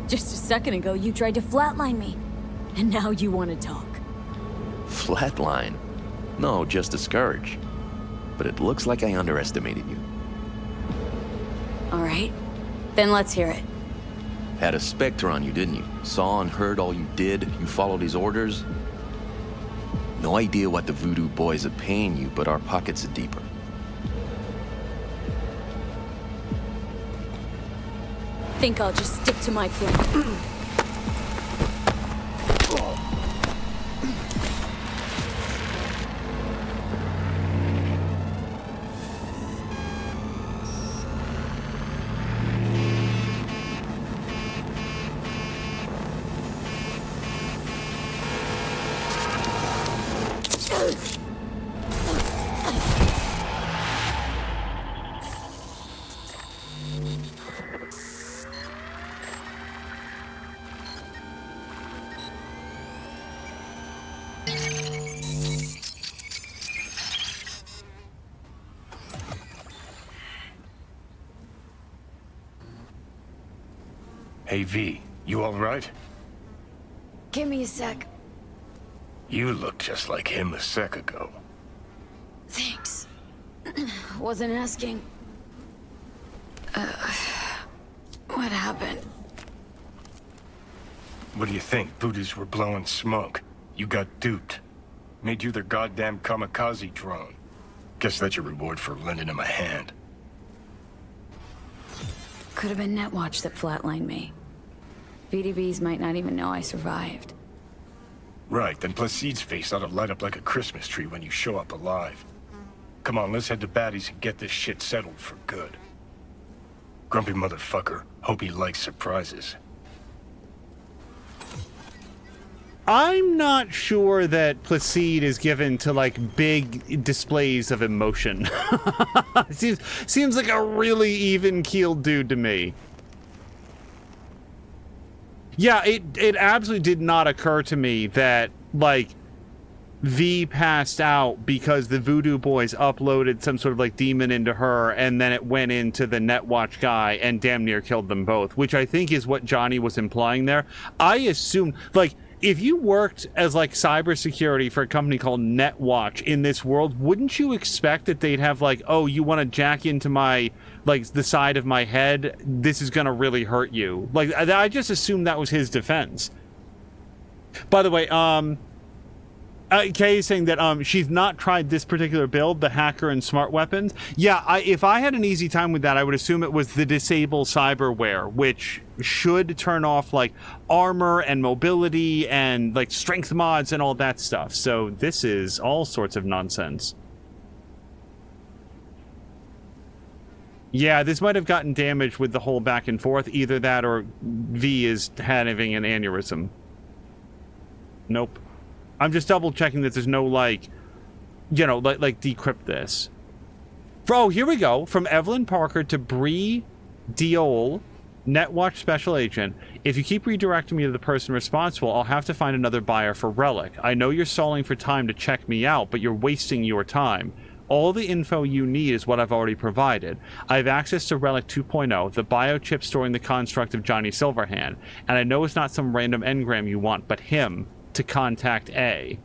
Just a second ago, you tried to flatline me. And now you want to talk. Flatline? No, just a scourge. But it looks like I underestimated you. All right. Then let's hear it. Had a Spectre on you, didn't you? Saw and heard all you did. You followed his orders. No idea what the voodoo boys are paying you, but our pockets are deeper. Think I'll just stick to my plan. Hey, V, you all right? Give me a sec. You look just like him a sec ago. Thanks. Wasn't asking. What happened? What do you think? Voodoos were blowing smoke. You got duped. Made you their goddamn kamikaze drone. Guess that's your reward for lending him a hand. Could have been Netwatch that flatlined me. VDBs might not even know I survived. Right, then Placide's face ought to light up like a Christmas tree when you show up alive. Come on, let's head to Batty's and get this shit settled for good. Grumpy motherfucker. Hope he likes surprises. I'm not sure that Placide is given to like big displays of emotion. seems like a really even-keeled dude to me. Yeah, it absolutely did not occur to me that like V passed out because the Voodoo Boys uploaded some sort of like demon into her, and then it went into the Netwatch guy and damn near killed them both, which I think is what Johnny was implying there. I assume, like, if you worked as like cybersecurity for a company called Netwatch in this world, wouldn't you expect that they'd have like, oh, you want to jack into my, like, the side of my head? This is going to really hurt you. Like, I just assumed that was his defense. By the way, Kay is saying that she's not tried this particular build, the hacker and smart weapons. Yeah, if I had an easy time with that, I would assume it was the disable cyberware, which should turn off like armor and mobility and like strength mods and all that stuff. So this is all sorts of nonsense. Yeah, this might have gotten damaged with the whole back and forth. Either that or V is having an aneurysm. Nope. I'm just double checking that there's no, like, you know, like decrypt this. Oh, here we go. From Evelyn Parker to Bree Diol, Netwatch Special Agent. If you keep redirecting me to the person responsible, I'll have to find another buyer for Relic. I know you're stalling for time to check me out, but you're wasting your time. All the info you need is what I've already provided. I have access to Relic 2.0, the biochip storing the construct of Johnny Silverhand, and I know it's not some random engram you want, but him. To contact A.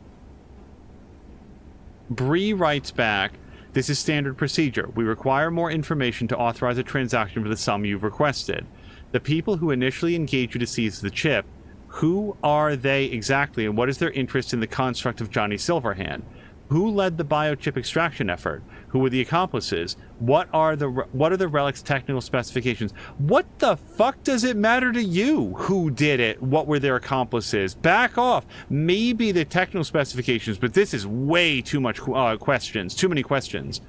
Bree writes back, this is standard procedure. We require more information to authorize a transaction for the sum you've requested. The people who initially engaged you to seize the chip, who are they exactly and what is their interest in the construct of Johnny Silverhand? Who led the biochip extraction effort? Who were the accomplices? What are the Relic's technical specifications? What the fuck does it matter to you who did it? What were their accomplices? Back off. Maybe the technical specifications, but this is way too much questions. Too many questions.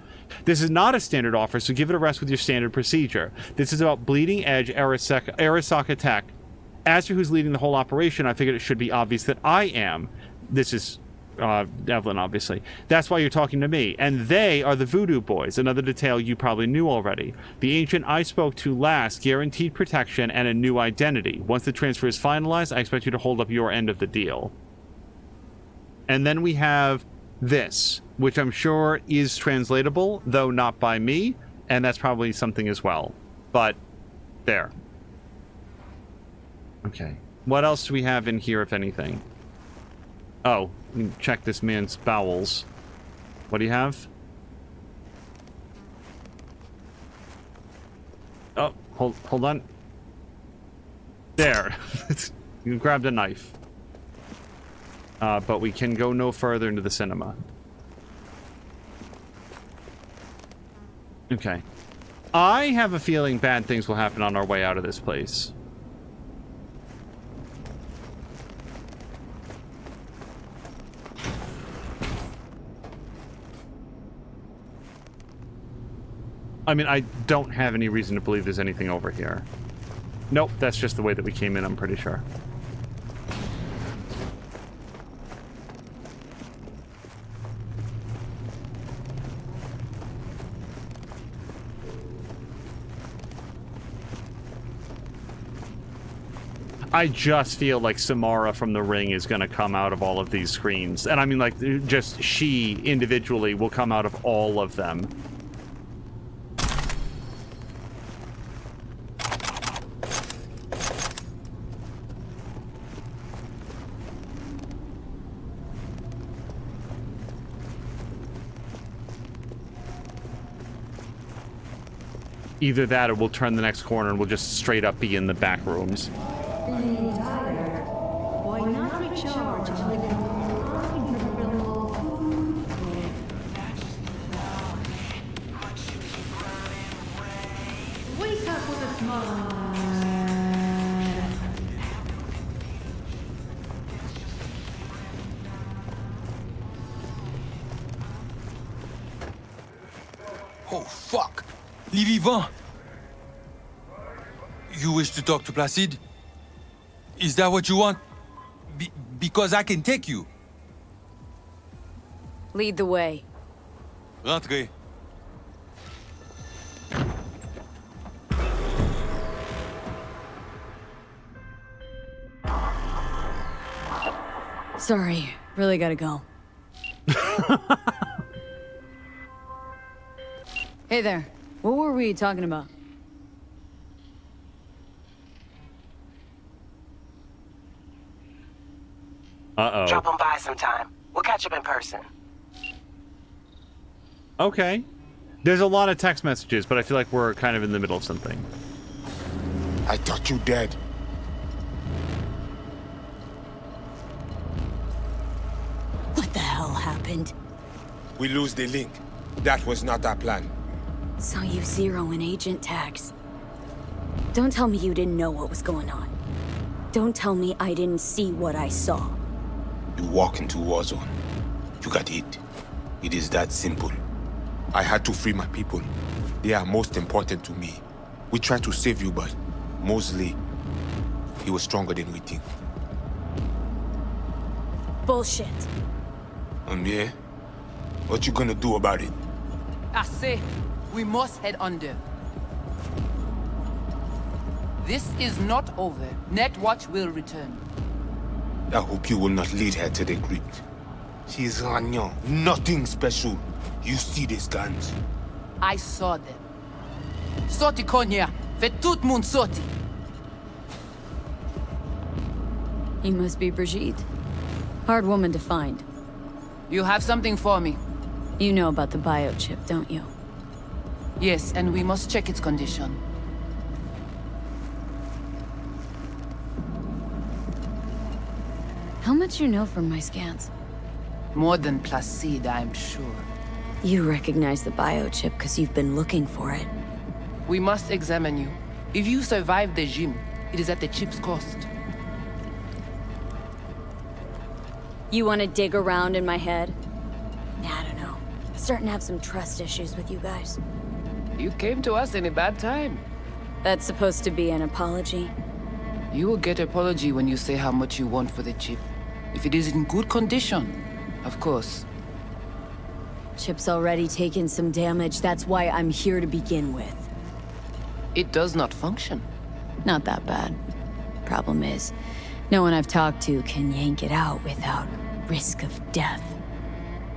This is not a standard offer, so give it a rest with your standard procedure. This is about bleeding edge Arasaka Tech. As for who's leading the whole operation, I figured it should be obvious that I am. This is Evelyn, obviously. That's why you're talking to me. And they are the Voodoo Boys, another detail you probably knew already. The agent I spoke to last guaranteed protection and a new identity. Once the transfer is finalized, I expect you to hold up your end of the deal. And then we have this, which I'm sure is translatable, though not by me, and that's probably something as well. But, there. Okay. What else do we have in here, if anything? Oh, check this man's bowels. What do you have? Oh, hold on. There. You grabbed a knife. But we can go no further into the cinema. Okay. I have a feeling bad things will happen on our way out of this place. I mean, I don't have any reason to believe there's anything over here. Nope, that's just the way that we came in, I'm pretty sure. I just feel like Samara from The Ring is going to come out of all of these screens. And I mean, like, just she individually will come out of all of them. Either that or we'll turn the next corner and we'll just straight up be in the back rooms. Why not recharge and live in wake up with a smile. Oh, fuck! Les vivants! You wish to talk to Placide? Is that what you want? Because I can take you. Lead the way. Rentrez. Sorry, really gotta go. Hey there, what were we talking about? Uh-oh. Drop on by sometime. We'll catch up in person. Okay. There's a lot of text messages, but I feel like we're kind of in the middle of something. I thought you dead. What the hell happened? We lose the link. That was not our plan. Saw you zeroing agent tags. Don't tell me you didn't know what was going on. Don't tell me I didn't see what I saw. You walk into Warzone. You got hit. It is that simple. I had to free my people. They are most important to me. We tried to save you, but Mosley, he was stronger than we think. Bullshit. Yeah? What you gonna do about it? I say, we must head under. This is not over. Netwatch will return. I hope you will not lead her to the crypt. She is Ragnan, nothing special. You see these guns? I saw them. Sorti Konya, fait tout moun sorti. You must be Brigitte. Hard woman to find. You have something for me. You know about the biochip, don't you? Yes, and we must check its condition. How much you know from my scans? More than Placide, I'm sure. You recognize the biochip because you've been looking for it. We must examine you. If you survive the gym, it is at the chip's cost. You want to dig around in my head? I don't know. I'm starting to have some trust issues with you guys. You came to us in a bad time. That's supposed to be an apology? You will get apology when you say how much you want for the chip. If it is in good condition, of course. Chip's already taken some damage. That's why I'm here to begin with. It does not function. Not that bad. Problem is, no one I've talked to can yank it out without risk of death.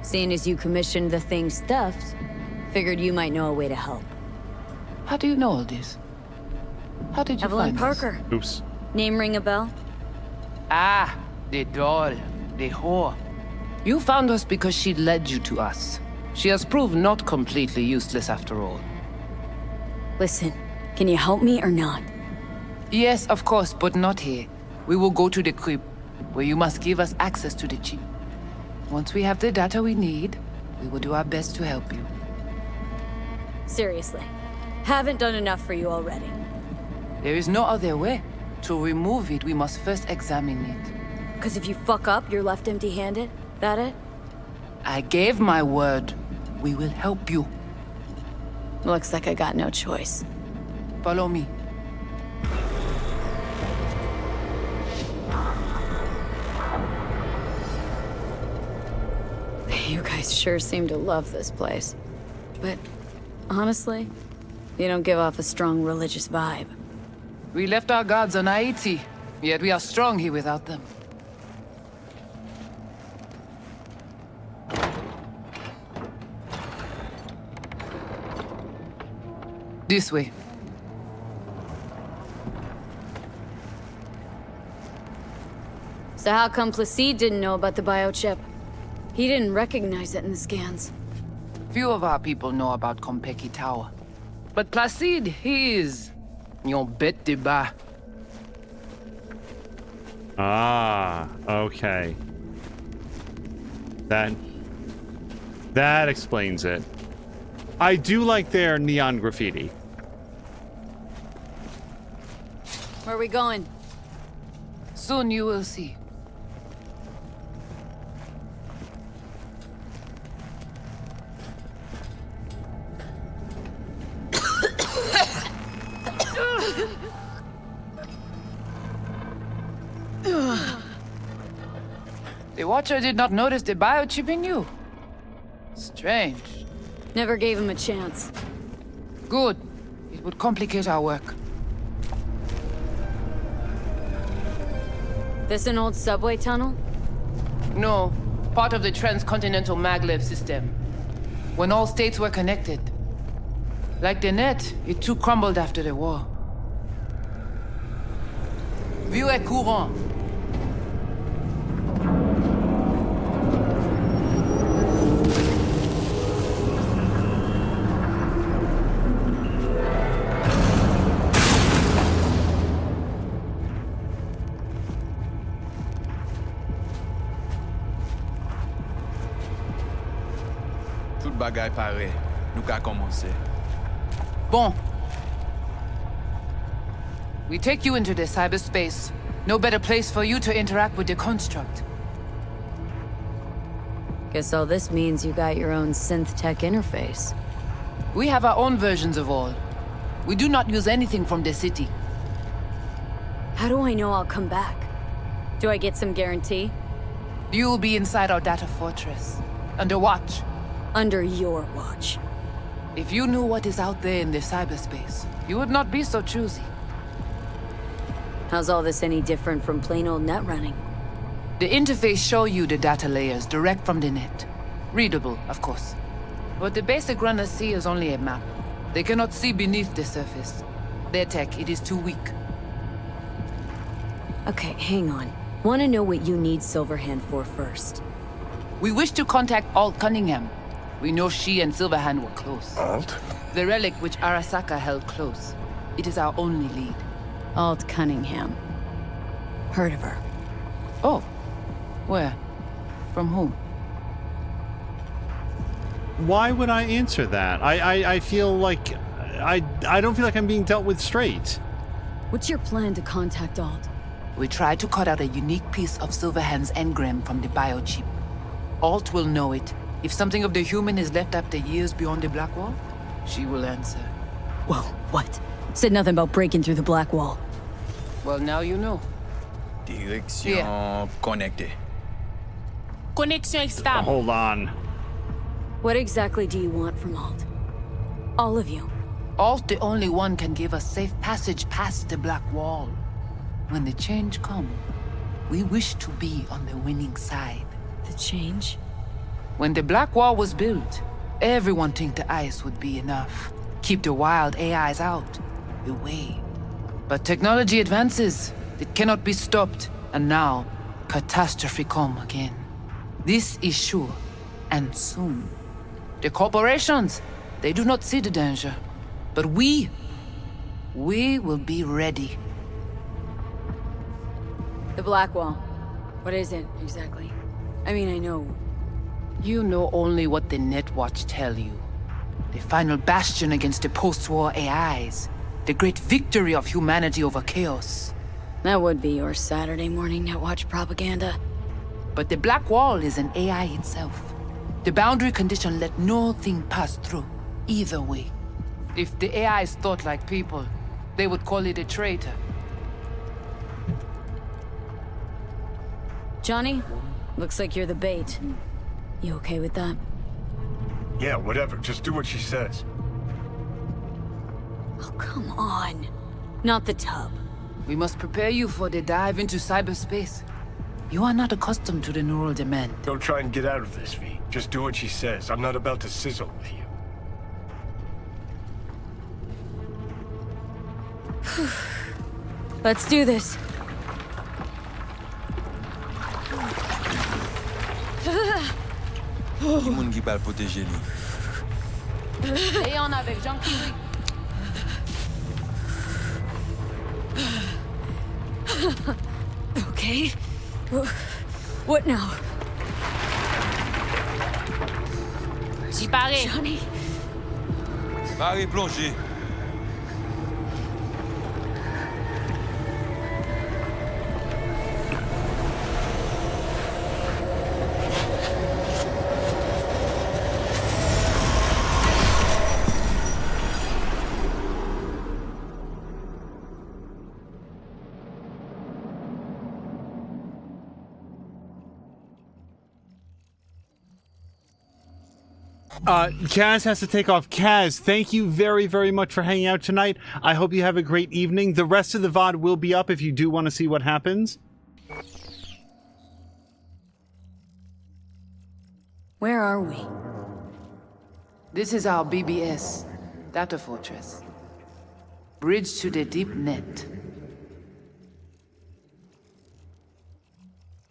Seeing as you commissioned the thing stuffed, figured you might know a way to help. How do you know all this? How did you Evelyn find Parker. us? Oops. Name ring a bell? Ah, the doll. The whore. You found us because she led you to us. She has proved not completely useless after all. Listen, can you help me or not? Yes, of course, but not here. We will go to the crypt, where you must give us access to the chip. Once we have the data we need, we will do our best to help you. Seriously, haven't done enough for you already. There is no other way. To remove it, we must first examine it. Because if you fuck up, you're left empty-handed? That it? I gave my word. We will help you. Looks like I got no choice. Follow me. You guys sure seem to love this place. But honestly, you don't give off a strong religious vibe. We left our gods on Haiti, yet we are strong here without them. This way. So how come Placide didn't know about the biochip? He didn't recognize it in the scans. Few of our people know about Kompeki Tower. But Placide, he is... yon bête de bas. Ah, okay. That explains it. I do like their neon graffiti. Where are we going? Soon you will see. The Watcher did not notice the biochip in you. Strange. Never gave him a chance. Good. It would complicate our work. This an old subway tunnel? No. Part of the transcontinental maglev system. When all states were connected. Like the net, it too crumbled after the war. Vieux et courant. bagay pare, nou ka komanse. Bon. We take you into the cyberspace. No better place for you to interact with the construct. Guess all this means you got your own synth tech interface. We have our own versions of all. We do not use anything from the city. How do I know I'll come back? Do I get some guarantee? You'll be inside our data fortress, under watch. Under your watch. If you knew what is out there in the cyberspace, you would not be so choosy. How's all this any different from plain old net running? The interface show you the data layers direct from the net. Readable, of course. What the basic runners see is only a map. They cannot see beneath the surface. Their tech, it is too weak. Okay, hang on. Want to know what you need Silverhand for first. We wish to contact Alt Cunningham. We know she and Silverhand were close. Alt? The relic which Arasaka held close. It is our only lead. Alt Cunningham. Heard of her. Oh. Where? From whom? Why would I answer that? I feel like... I don't feel like I'm being dealt with straight. What's your plan to contact Alt? We tried to cut out a unique piece of Silverhand's engram from the biochip. Alt will know it. If something of the human is left after years beyond the Black Wall, she will answer. Whoa, what? Said nothing about breaking through the Black Wall. Well, now you know. Direction connectée. Connexion stable. Hold on. What exactly do you want from Alt? All of you. Alt, the only one, can give us safe passage past the Black Wall. When the change comes, we wish to be on the winning side. The change? When the Black Wall was built, everyone think the ice would be enough. Keep the wild AIs out, away. But technology advances. It cannot be stopped. And now, catastrophe come again. This is sure, and soon. The corporations, they do not see the danger. But we will be ready. The Black Wall. What is it, exactly? I mean, I know. You know only what the Netwatch tell you. The final bastion against the post-war AIs. The great victory of humanity over chaos. That would be your Saturday morning Netwatch propaganda. But the Black Wall is an AI itself. The boundary condition let no thing pass through, either way. If the AIs thought like people, they would call it a traitor. Johnny, looks like you're the bait. You okay with that? Yeah, whatever. Just do what she says. Oh, come on. Not the tub. We must prepare you for the dive into cyberspace. You are not accustomed to the neural demand. Don't try and get out of this, V. Just do what she says. I'm not about to sizzle with you. Let's do this. Ki moun ki pal protéger li. Léon avec Jean-Pierre. Okay. What now? J'y parais. Johnny. Pare plonger. Kaz has to take off. Kaz, thank you very, very much for hanging out tonight. I hope you have a great evening. The rest of the VOD will be up if you do want to see what happens. Where are we? This is our BBS, Data Fortress. Bridge to the deep net.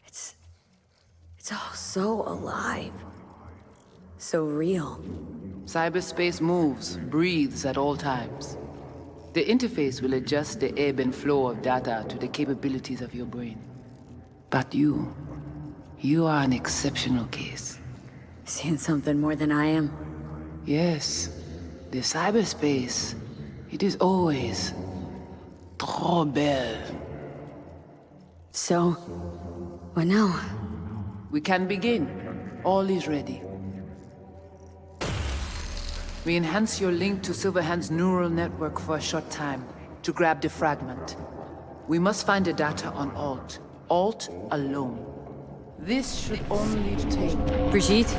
It's all so alive. So real. Cyberspace moves, breathes at all times. The interface will adjust the ebb and flow of data to the capabilities of your brain. But you are an exceptional case. Seeing something more than I am. Yes, the cyberspace. It is always trop belle. So, what now? We can begin. All is ready. We enhance your link to Silverhand's neural network for a short time to grab the fragment. We must find the data on Alt. Alt alone. This should only take... Brigitte?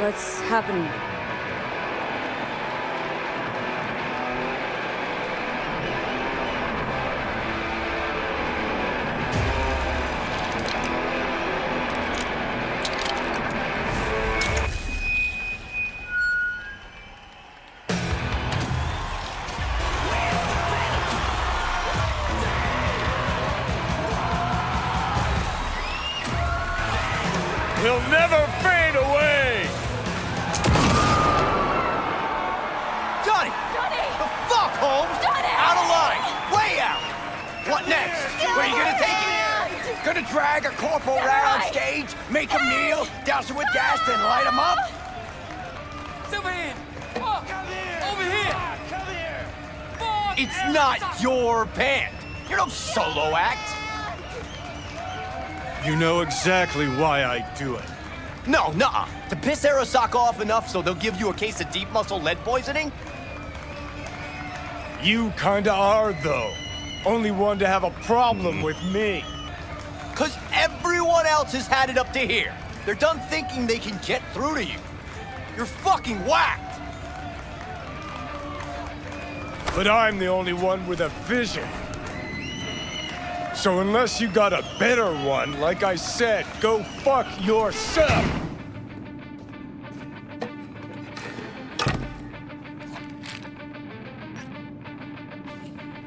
What's happening? He'll never fade away! Johnny! The fuck, Holmes? Out of line! Way out! What next? Where are you gonna take it? Gonna drag a corporal right on stage, make him kneel, douse him with gas, then light him up? Silverhand! Fuck! Over here! Come here! Fuck! It's not your band. You're no solo act. You know exactly why I do it. No, nuh-uh. To piss Arasaka off enough so they'll give you a case of deep muscle lead poisoning? You kinda are, though. Only one to have a problem with me. 'Cause everyone else has had it up to here. They're done thinking they can get through to you. You're fucking whacked. But I'm the only one with a vision. So unless you got a better one, like I said, go fuck yourself!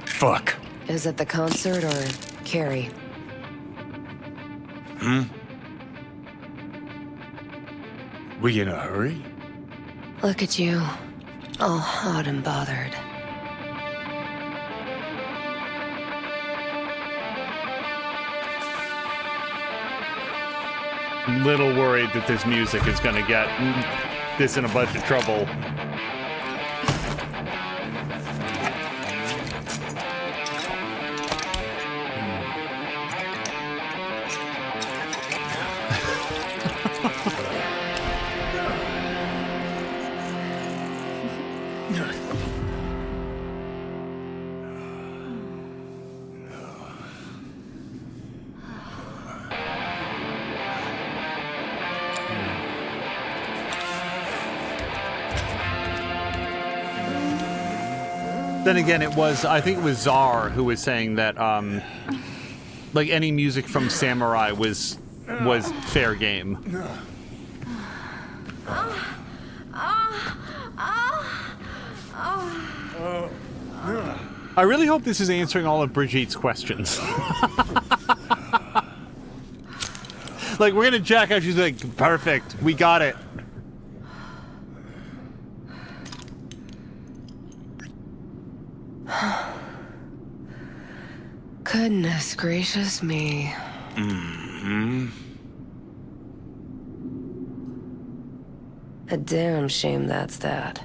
Fuck. Is it the concert or Carrie? We in a hurry? Look at you, all hot and bothered. Little worried that this music is gonna get this in a bunch of trouble. Then again, I think it was Czar who was saying that, like, any music from Samurai was fair game. I really hope this is answering all of Brigitte's questions. Like, we're gonna jack out, she's like, perfect, we got it. Goodness gracious me. A damn shame that's that.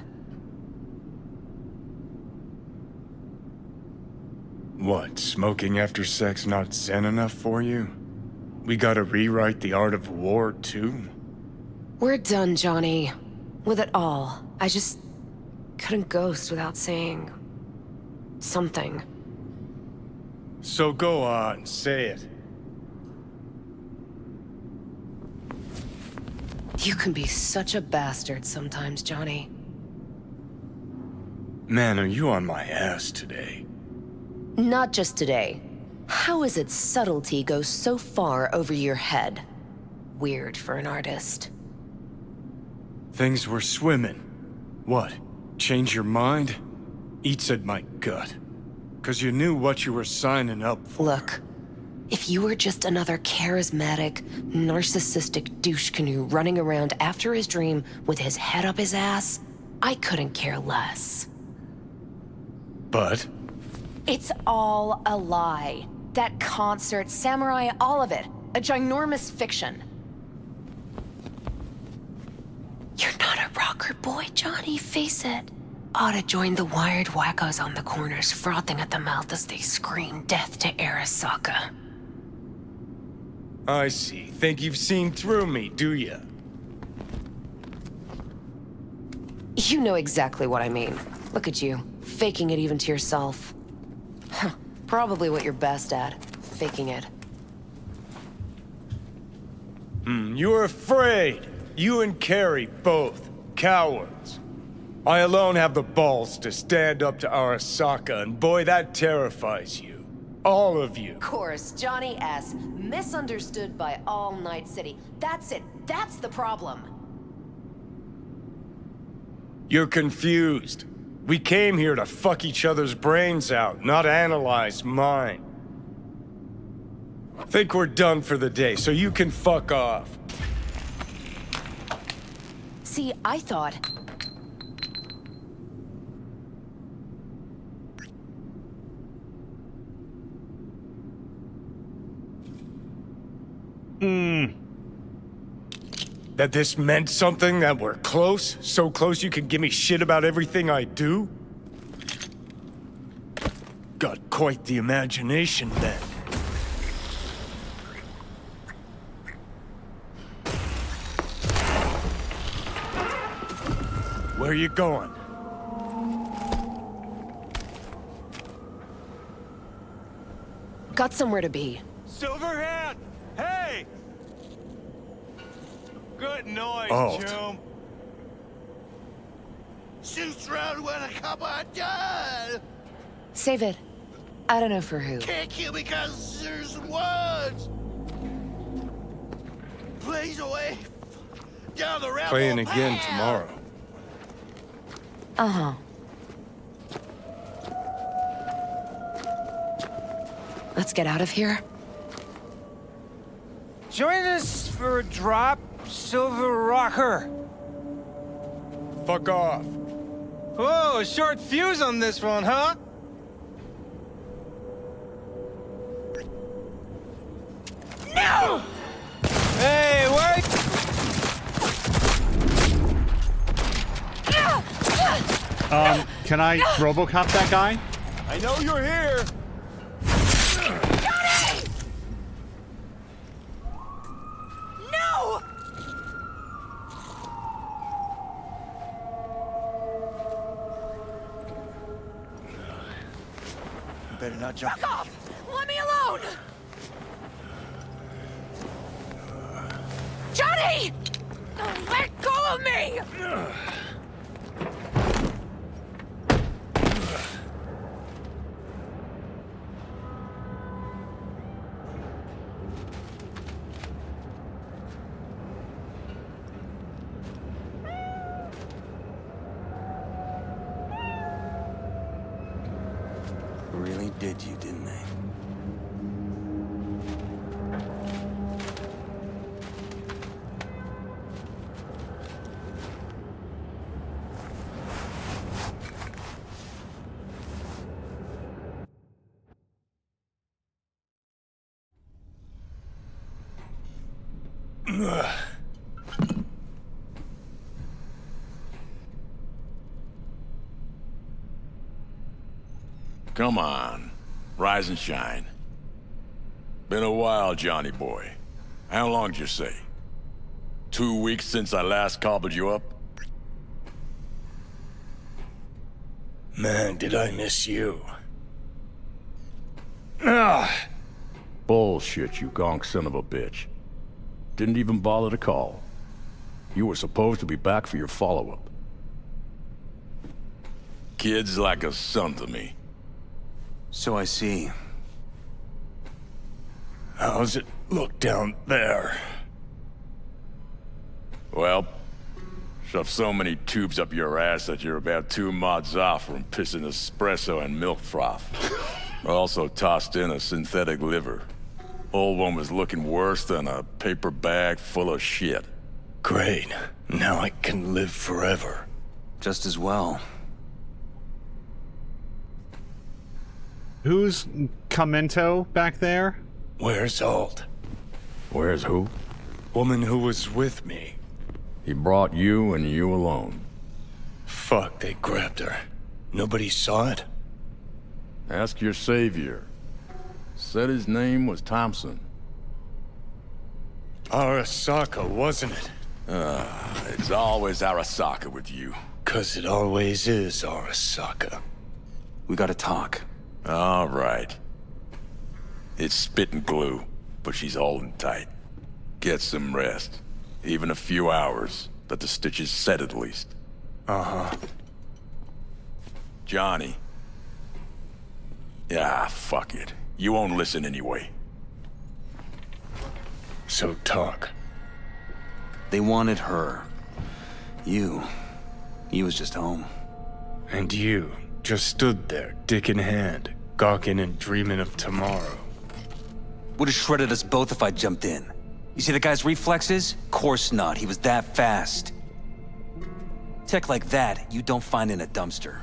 What, smoking after sex not zen enough for you? We gotta rewrite the art of war, too? We're done, Johnny. With it all. I just couldn't ghost without saying something. So go on, say it. You can be such a bastard sometimes, Johnny. Man, are you on my ass today? Not just today. How is it subtlety goes so far over your head? Weird for an artist. Things were swimming. What? Change your mind? Eat said my gut. Because you knew what you were signing up for. Look, if you were just another charismatic, narcissistic douche canoe running around after his dream with his head up his ass, I couldn't care less. But? It's all a lie. That concert, Samurai, all of it. A ginormous fiction. You're not a rocker boy, Johnny, face it. Ought to join the wired wackos on the corners, frothing at the mouth as they scream death to Arasaka. I see. Think you've seen through me, do ya? You know exactly what I mean. Look at you, faking it even to yourself. Huh, probably what you're best at, faking it. You're afraid. You and Carrie both. Cowards. I alone have the balls to stand up to Arasaka, and boy, that terrifies you. All of you. Of course, Johnny S. Misunderstood by all Night City. That's it. That's the problem. You're confused. We came here to fuck each other's brains out, not analyze mine. Think we're done for the day, so you can fuck off. See, I thought... That this meant something, that we're close? So close you can give me shit about everything I do? Got quite the imagination then. Where you going? Got somewhere to be. Silverhand! Hey! Good noise, Alt. Jim. Shoots round when a couple of done. Save it. I don't know for who. Can't kill because there's words. Blaze away down the rabbit Playing hole again path. tomorrow. Uh-huh. Let's get out of here. Join us for a drop, Silver Rocker. Fuck off. Whoa, short fuse on this one, huh? No! Hey, wait! Can I RoboCop that guy? I know you're here. Johnny! No! Better not jump. Fuck off! Let me alone! Johnny! Let go of me! Really did you, didn't they? Come on. Rise and shine. Been a while, Johnny boy. How long'd you say? 2 weeks since I last cobbled you up? Man, did I miss you. Ah! Bullshit, you gonk son of a bitch. Didn't even bother to call. You were supposed to be back for your follow-up. Kid's like a son to me. So I see. How's it look down there? Well, Shove so many tubes up your ass that you're about 2 mods off from pissing espresso and milk froth. Also tossed in a synthetic liver. Old one was looking worse than a paper bag full of shit. Great. Now I can live forever. Just as well. Who's Camento back there? Where's Alt? Where's who? Woman who was with me. He brought you and you alone. Fuck, they grabbed her. Nobody saw it? Ask your savior. Said his name was Thompson. Arasaka, wasn't it? It's always Arasaka with you. 'Cause it always is Arasaka. We gotta talk. All right. It's spit and glue, but she's holding tight. Get some rest. Even a few hours. Let the stitches set at least. Uh-huh. Johnny. Yeah, fuck it. You won't listen anyway. So talk. They wanted her. You was just home. And you just stood there, dick in hand, gawking and dreaming of tomorrow. Would have shredded us both if I jumped in. You see the guy's reflexes? Course not, he was that fast. Tech like that, you don't find in a dumpster.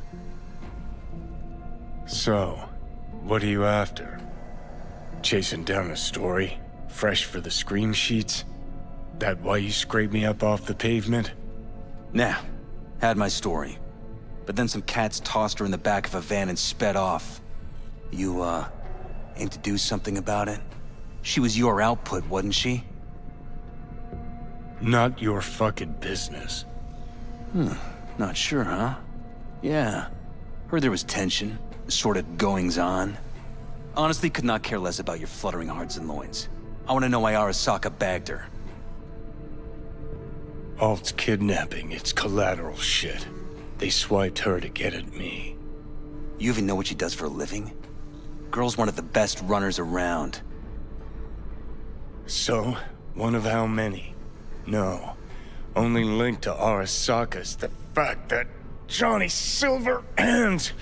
So, what are you after? Chasing down a story? Fresh for the scream sheets? That why you scraped me up off the pavement? Nah, had my story. But then some cats tossed her in the back of a van and sped off. You, aim to do something about it? She was your output, wasn't she? Not your fucking business. Not sure, huh? Yeah. Heard there was tension, assorted goings-on. Honestly, could not care less about your fluttering hearts and loins. I want to know why Arasaka bagged her. Alt's kidnapping, it's collateral shit. They swiped her to get at me. You even know what she does for a living? Girl's one of the best runners around. So, one of how many? No. Only link to Arasaka's the fact that Johnny Silverhand's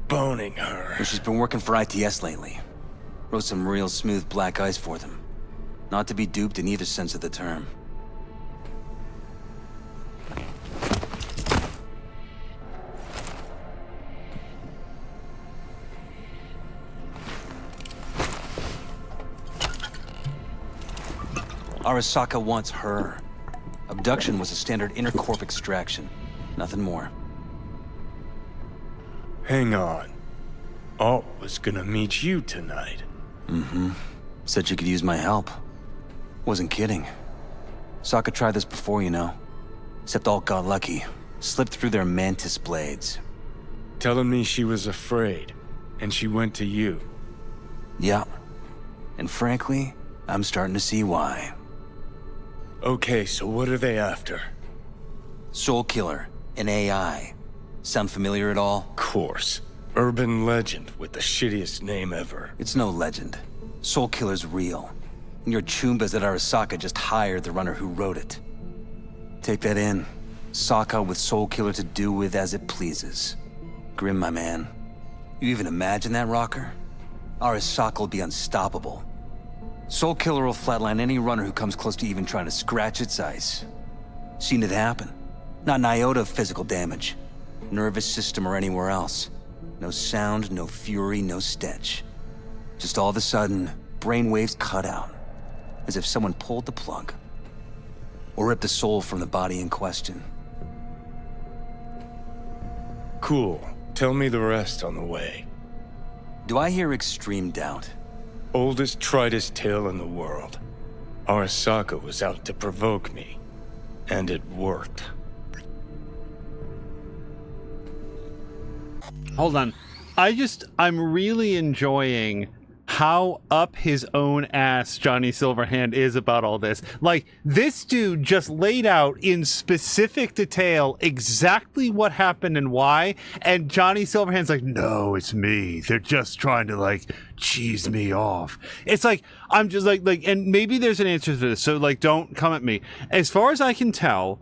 boning her. Well, she's been working for ITS lately. Wrote some real smooth black ice for them. Not to be duped in either sense of the term. Arasaka wants her. Abduction was a standard intercorp extraction. Nothing more. Hang on. Alt was gonna meet you tonight. Mm-hmm. Said you could use my help. Wasn't kidding. Sokka tried this before, you know. Except Alt got lucky. Slipped through their mantis blades. Telling me she was afraid, and she went to you. Yeah. And frankly, I'm starting to see why. Okay, so what are they after? Soul Killer, an AI. Sound familiar at all? Course. Urban legend with the shittiest name ever. It's no legend. Soul Killer's real. And your Chumbas that Arasaka just hired the runner who wrote it. Take that in. Sokka with Soul Killer to do with as it pleases. Grim, my man. You even imagine that, Rocker? Arasaka'll be unstoppable. Soul Killer will flatline any runner who comes close to even trying to scratch its ice. Seen it happen. Not an iota of physical damage. Nervous system or anywhere else. No sound, no fury, no stench. Just all of a sudden, brainwaves cut out. As if someone pulled the plug. Or ripped the soul from the body in question. Cool. Tell me the rest on the way. Do I hear extreme doubt? Oldest, tritest tale in the world. Arasaka was out to provoke me. And it worked. Hold on. I'm really enjoying how up his own ass Johnny Silverhand is about all this. Like, this dude just laid out in specific detail exactly what happened and why, and Johnny Silverhand's like, no, it's me. They're just trying to, like, cheese me off. It's like, I'm just like, and maybe there's an answer to this, so, like, don't come at me. As far as I can tell,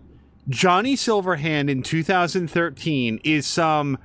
Johnny Silverhand in 2013 is some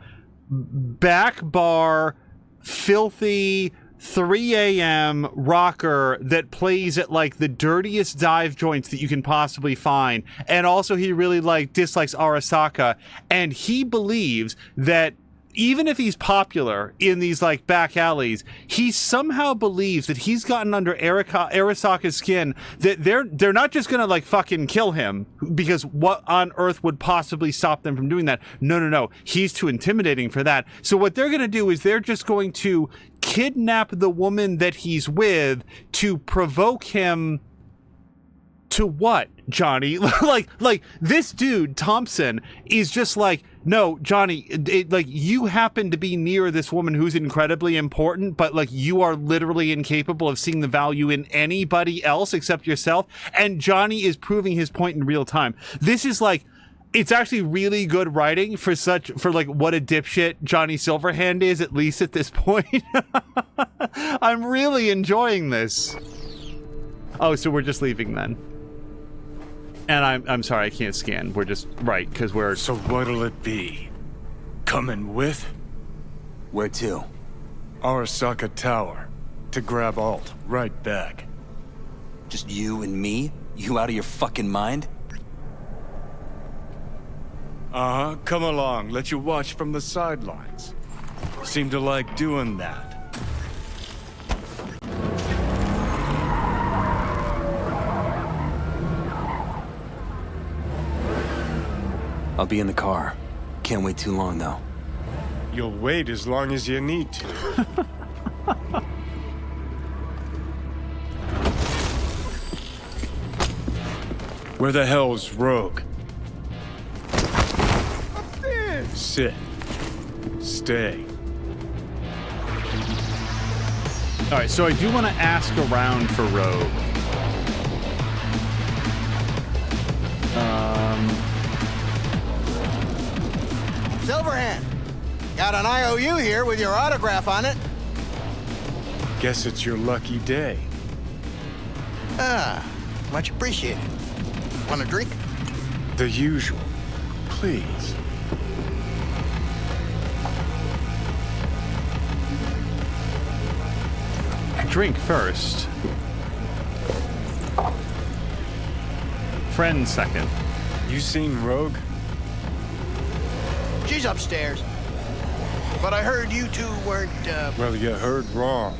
back bar, filthy 3 a.m. rocker that plays at like the dirtiest dive joints that you can possibly find. And also he really dislikes Arasaka, and he believes that even if he's popular in these like back alleys, he somehow believes that he's gotten under Arasaka's skin, that they're not just gonna like fucking kill him, because what on earth would possibly stop them from doing that? No. He's too intimidating for that. So what they're gonna do is they're just going to kidnap the woman that he's with to provoke him to what, Johnny? like this dude Thompson is just like, no, Johnny, you happen to be near this woman who's incredibly important, but like you are literally incapable of seeing the value in anybody else except yourself. And Johnny is proving his point in real time. This is like, it's actually really good writing for like what a dipshit Johnny Silverhand is, at least at this point. I'm really enjoying this. Oh, so we're just leaving then. And I'm sorry, I can't scan. We're just right, because we're... So what'll it be? Coming with? Where to? Arasaka Tower. To grab Alt. Right back. Just you and me? You out of your fucking mind? Uh-huh. Come along. Let you watch from the sidelines. Seem to like doing that. I'll be in the car. Can't wait too long, though. You'll wait as long as you need to. Where the hell's Rogue? Upstairs! Sit. Stay. Alright, so I do want to ask around for Rogue. Silverhand, got an IOU here with your autograph on it. Guess it's your lucky day. Ah, much appreciated. Want a drink? The usual. Please. Drink first. Friend second. You seen Rogue? She's upstairs. But I heard you two weren't, Well, you heard wrong.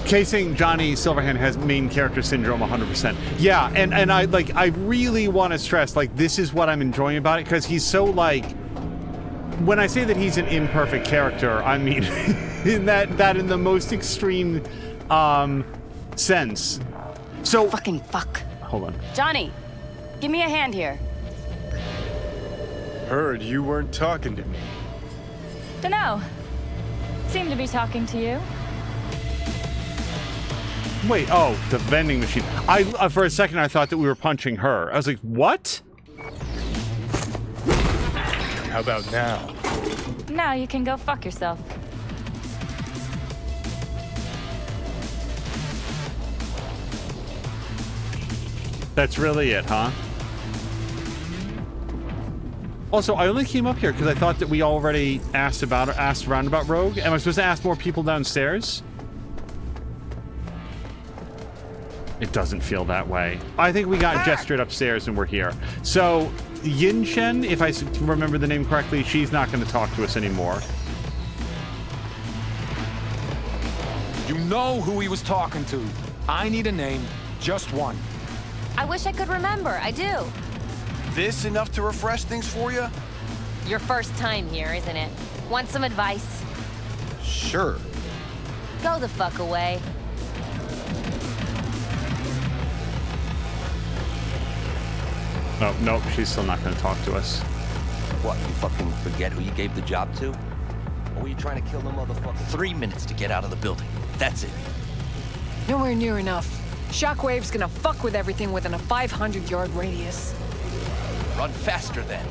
Casing Johnny Silverhand has main character syndrome 100%. Yeah, and I really want to stress, like, this is what I'm enjoying about it, because he's so, like, when I say that he's an imperfect character, I mean in that in the most extreme sense. So fucking fuck. Hold on. Johnny, give me a hand here. Heard you weren't talking to me. Dunno. Seem to be talking to you. Wait, oh, the vending machine. I for a second I thought that we were punching her. I was like, what? How about now? Now you can go fuck yourself. That's really it, huh? Also, I only came up here because I thought that we already asked around about Rogue. Am I supposed to ask more people downstairs? It doesn't feel that way. I think we got gestured upstairs and we're here. So, Yin Shen, if I remember the name correctly, she's not going to talk to us anymore. You know who he was talking to. I need a name, just one. I wish I could remember, I do. This enough to refresh things for you? Your first time here, isn't it? Want some advice? Sure. Go the fuck away. Oh, nope, she's still not going to talk to us. What, you fucking forget who you gave the job to? Or were you trying to kill the motherfucker? 3 minutes to get out of the building. That's it. Nowhere near enough. Shockwave's gonna fuck with everything within a 500-yard radius. Run faster then.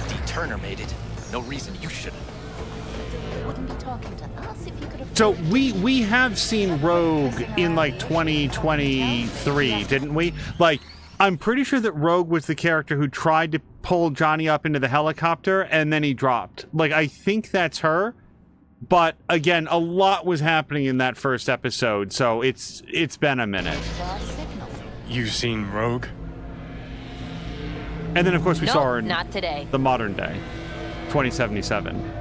D. Turner made it. No reason you shouldn't. Wouldn't be talking to us if you could have... So we have seen Rogue in like 2023, didn't we? Like, I'm pretty sure that Rogue was the character who tried to pull Johnny up into the helicopter and then he dropped. Like, I think that's her. But again, a lot was happening in that first episode, so it's been a minute. You seen Rogue? And then of course we Nope, saw her in not today. the modern day, 2077.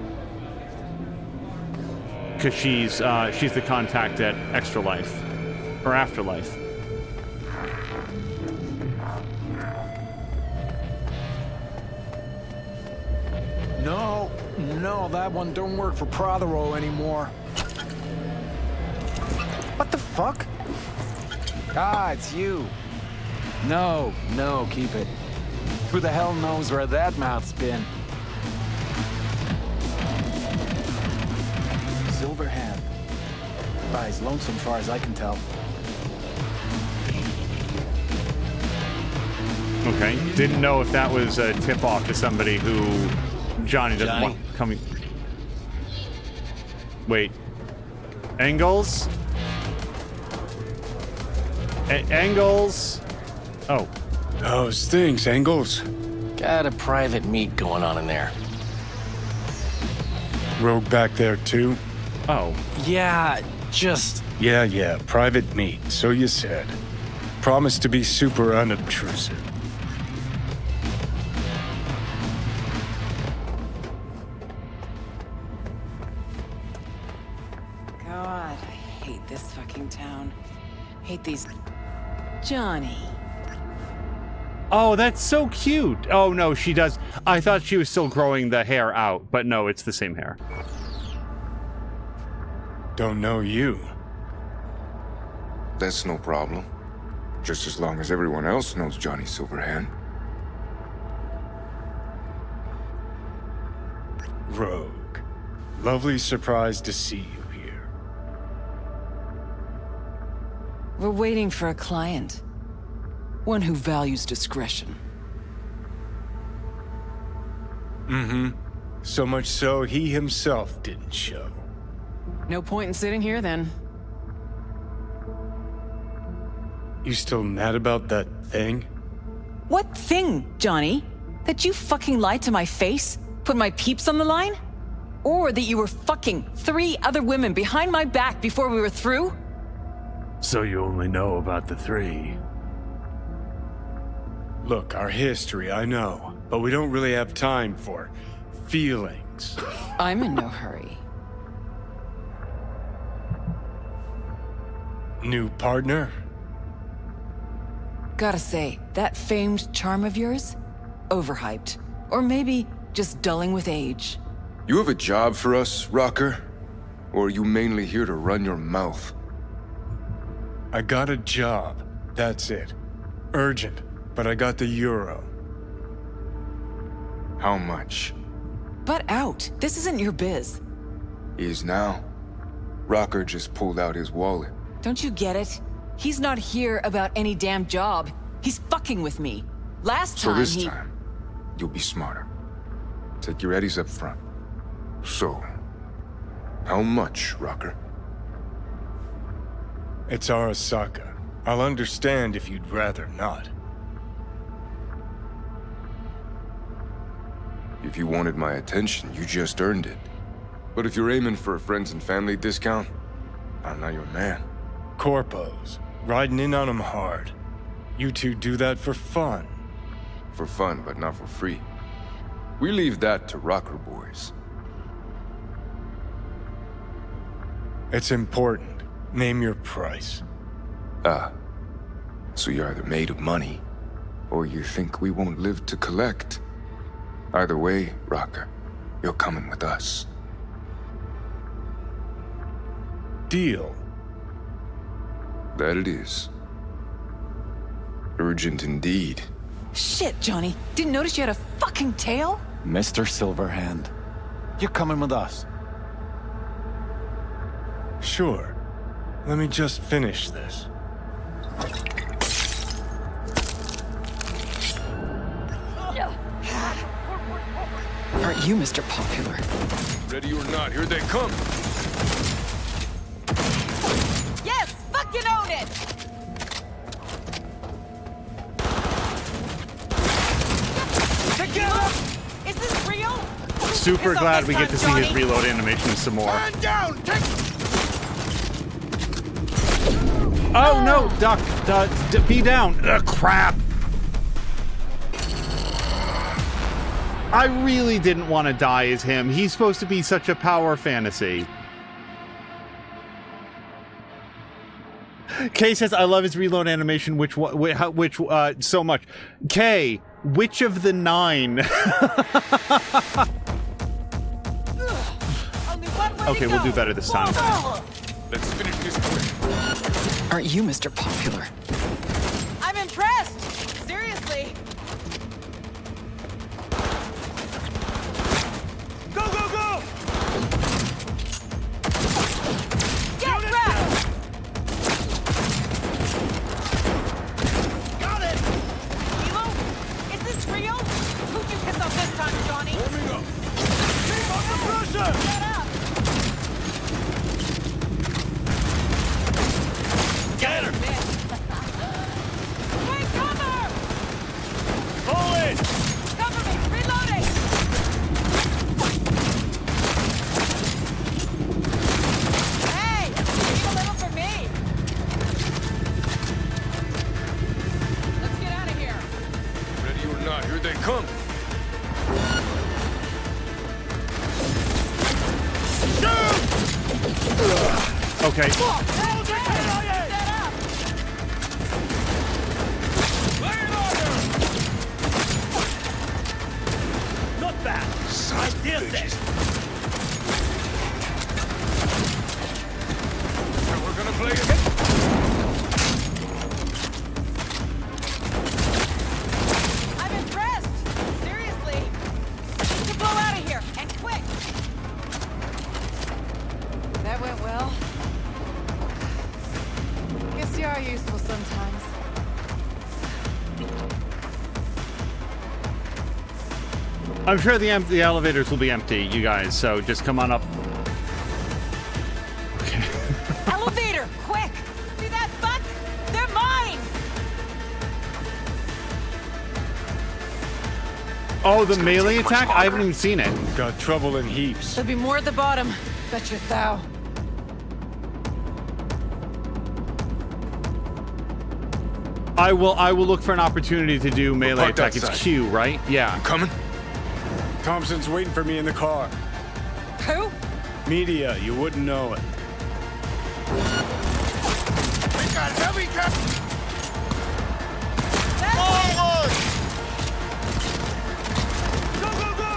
Because she's the contact at Extra Life or Afterlife. No, that one don't work for Prothero anymore. What the fuck? Ah, it's you. No, keep it. Who the hell knows where that mouth's been? Silverhand. He's lonesome far as I can tell. Okay, didn't know if that was a tip-off to somebody who Johnny doesn't want coming. Wait. Angles? Angles? Oh. How's things, Angles? Got a private meet going on in there. Rogue back there too? Oh. Yeah, just... Yeah, private meet, so you said. Promise to be super unobtrusive. God, I hate this fucking town. Hate these... Johnny. Oh, that's so cute. Oh, no, she does. I thought she was still growing the hair out, but no, it's the same hair. Don't know you. That's no problem. Just as long as everyone else knows Johnny Silverhand. Rogue. Lovely surprise to see you here. We're waiting for a client. One who values discretion. Mm-hmm. So much so, he himself didn't show. No point in sitting here, then. You still mad about that thing? What thing, Johnny? That you fucking lied to my face? Put my peeps on the line? Or that you were fucking 3 other women behind my back before we were through? So you only know about the 3. Look, our history, I know. But we don't really have time for feelings. I'm in no hurry. New partner? Gotta say, that famed charm of yours? Overhyped. Or maybe just dulling with age. You have a job for us, Rocker? Or are you mainly here to run your mouth? I got a job. That's it. Urgent, but I got the euro. How much? Butt out. This isn't your biz. Is now. Rocker just pulled out his wallet. Don't you get it? He's not here about any damn job. He's fucking with me. Last time So this time, you'll be smarter. Take your eddies up front. So, how much, Rocker? It's Arasaka. I'll understand if you'd rather not. If you wanted my attention, you just earned it. But if you're aiming for a friends and family discount, I'm not your man. Corpos. Riding in on them hard. You two do that for fun. For fun, but not for free. We leave that to Rocker boys. It's important. Name your price. Ah. So you're either made of money, or you think we won't live to collect. Either way, Rocker, you're coming with us. Deal. That it is. Urgent indeed. Shit, Johnny. Didn't notice you had a fucking tail? Mr. Silverhand, you're coming with us. Sure. Let me just finish this. Aren't Aren't you Mr. Popular? Ready or not, here they come. Yes, fucking own it! Together! Is this real? Super glad we get to see his reload animation some more. Down! Oh no, duck! Be down! Ugh, crap! I really didn't want to die as him. He's supposed to be such a power fantasy. Kay says, I love his reload animation, which so much. Kay, which of the 9? Okay, we'll do better this time. Let's finish this quick. Aren't you Mr. Popular? I'm impressed! Seriously! Go, go, go! Get wrecked! Got it! Hilo? Is this real? Who'd you piss off this time, Johnny? Warming up! Keep up the pressure! Get up! Get her! Hey, cover! Pull it! Cover me! Reloading! Hey! Leave a little for me! Let's get out of here! Ready or not, here they come. Okay. Not bad. I did this. So we're gonna play it. I'm impressed! Seriously! Need to blow out of here, and quick! That went well. Guess you are useful sometimes. I'm sure the elevators will be empty, you guys, so just come on up. Elevator! Quick! See that fuck? They're mine! Oh, the melee attack? I haven't even seen it. Got trouble in heaps. There'll be more at the bottom. Bet your thou. I will look for an opportunity to do melee parked attack. It's outside. Q, right? Yeah. Coming? Thompson's waiting for me in the car. Who? Media, you wouldn't know it. We got heavy cap. Forward! Go, go, go!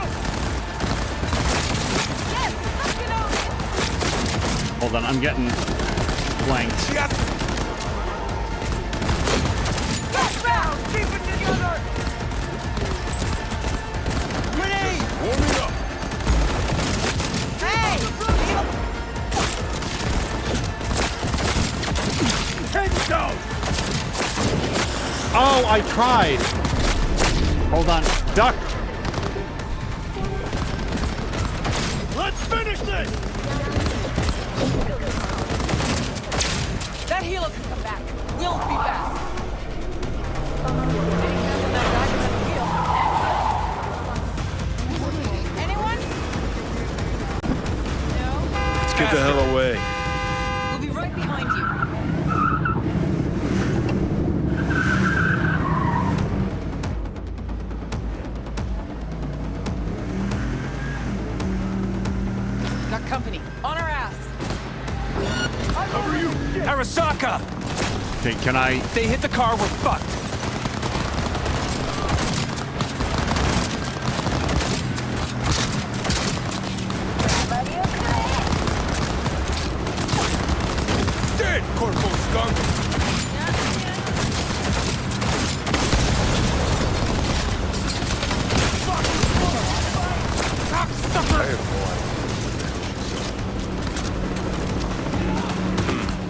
Yes! Fucking own it! Hold on, I'm getting blanked. Yes. Get round! Keep it together! Grenade! Warming up. Hey! Headstone! Oh, I tried. Hold on. Duck. Let's finish this! That helo can come back. We'll be back. Anyone? No? Let's get the hell away. We'll be right behind you. Got company. On our ass. Cover you! Arasaka! Okay, can I? They hit the car, we're fucked. Dead, Corporal Skunk.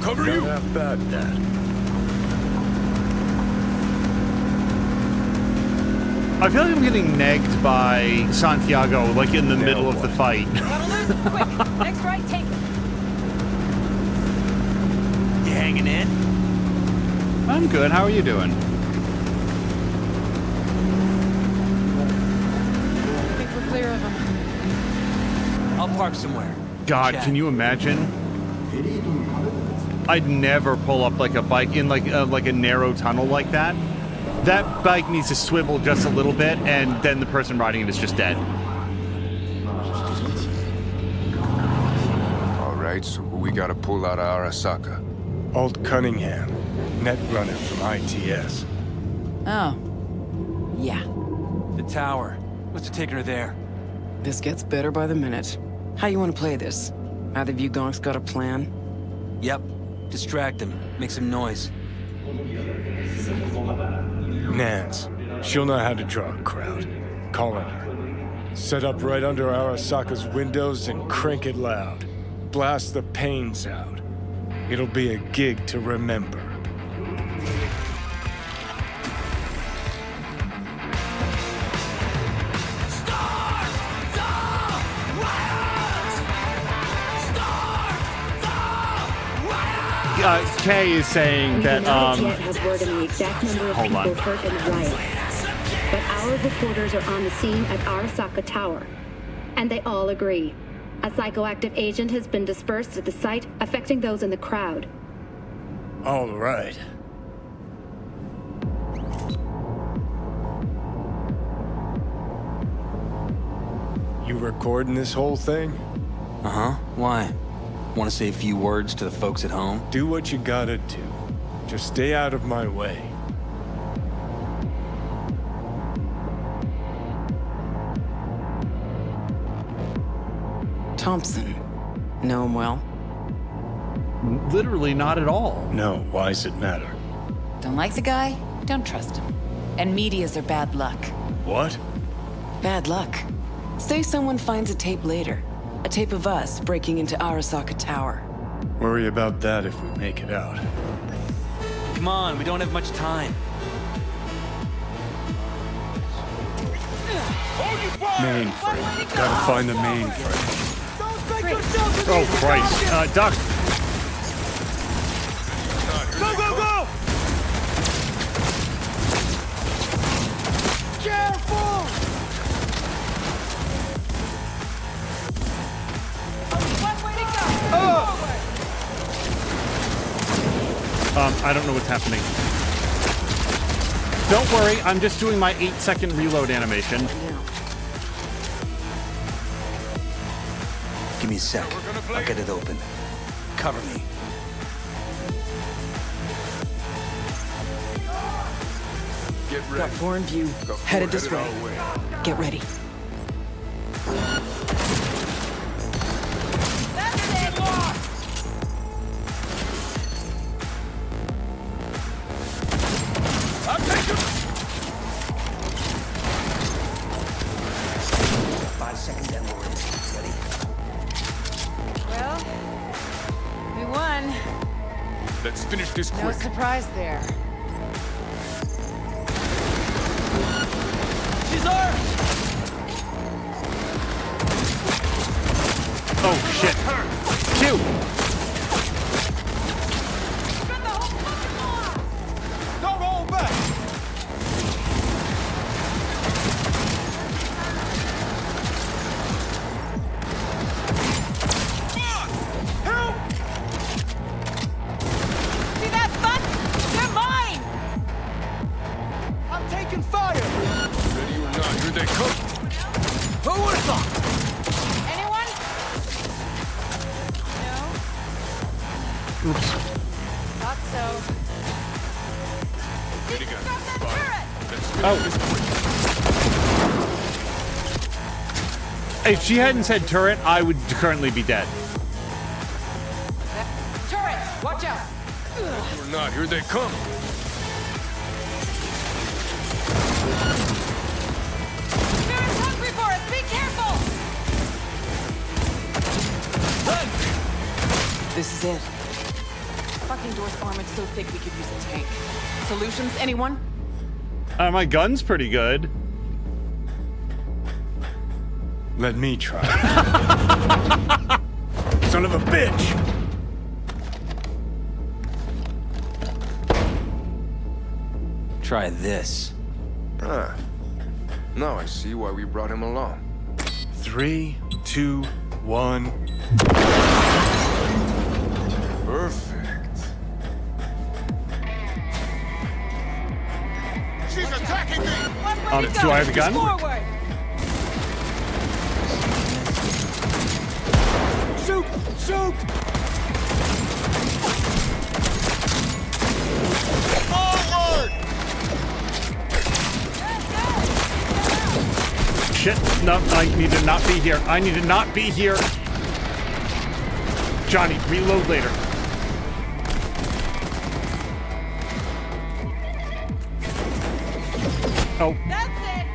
Cover you. Not bad, Dad. I feel like I'm getting negged by Santiago, like in the middle of the fight. Gotta lose it quick. Next right, take it. You hanging in? I'm good. How are you doing? I think we're clear of them. I'll park somewhere. God, can you imagine? I'd never pull up like a bike in like a narrow tunnel like that. That bike needs to swivel just a little bit, and then the person riding it is just dead. All right, so who we gotta pull out of Arasaka? Alt Cunningham, netrunner from ITS. Oh. Yeah. The tower. What's taking her there? This gets better by the minute. How you want to play this? Either of you gonks got a plan? Yep. Distract him. Make some noise. Nance. She'll know how to draw a crowd. Call on her. Set up right under Arasaka's windows and crank it loud. Blast the pains out. It'll be a gig to remember. Kay is saying that, We do not yet have word on the exact number of people hurt in the riots. But our reporters are on the scene at Arasaka Tower. And they all agree. A psychoactive agent has been dispersed at the site, affecting those in the crowd. All right. You recording this whole thing? Uh-huh. Why? Want to say a few words to the folks at home? Do what you gotta do. Just stay out of my way. Thompson. Know him well? Literally not at all. No, why does it matter? Don't like the guy? Don't trust him. And medias are bad luck. What? Bad luck. Say someone finds a tape later. A tape of us breaking into Arasaka Tower. Worry about that if we make it out. Come on, we don't have much time. Mainframe. Gotta find the mainframe. Oh, Christ. Duck. Go, go, go! Careful! I don't know what's happening. Don't worry, I'm just doing my 8-second reload animation. Give me a sec. I'll get it open. Cover me. Get ready. Got four in view. Headed this way. Get ready. I'll take him! 5 seconds and we're in. Ready? Well, we won. Let's finish this No quick. surprise there. She's ours! Oh, shit. Q! Don't roll back! Help! See that butt? They're mine! I'm taking fire! Ready or not, here they come. Who would have thought? Anyone? No? Oops. Thought so. Ready, guys. Let's finish Oh. this quick. If she hadn't said turret, I would currently be dead. Turret! Watch out! Ready or not, here they come. Spirit's hungry for us! Be careful! This is it. Fucking door's armored so thick we could use a tank. Solutions, anyone? My gun's pretty good. Let me try. Son of a bitch! Try this. Ah. Now I see why we brought him along. 3, 2, 1. Perfect. She's attacking me! Do I have a gun? Forward! Shoot! Shoot! Forward! Shit. No, I need to not be here. I need to not be here. Johnny, reload later. Oh. That's it!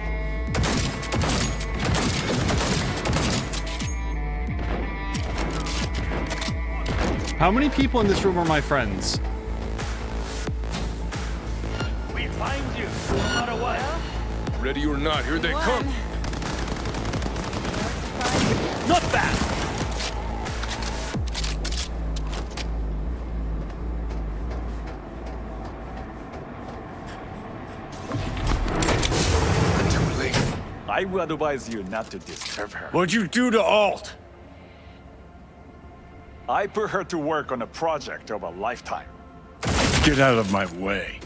How many people in this room are my friends? We find you, no matter what. Ready or not, here they come. Not bad! I would advise you not to disturb her. What'd you do to Alt? I put her to work on a project of a lifetime. Get out of my way.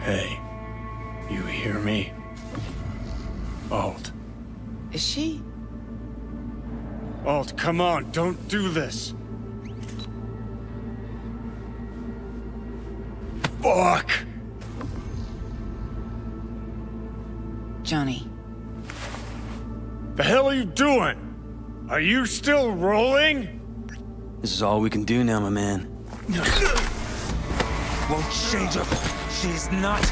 Hey, you hear me? Alt. Is she? Alt, come on, don't do this. Fuck! Johnny. The hell are you doing? Are you still rolling? This is all we can do now, my man. Won't change her. She's not.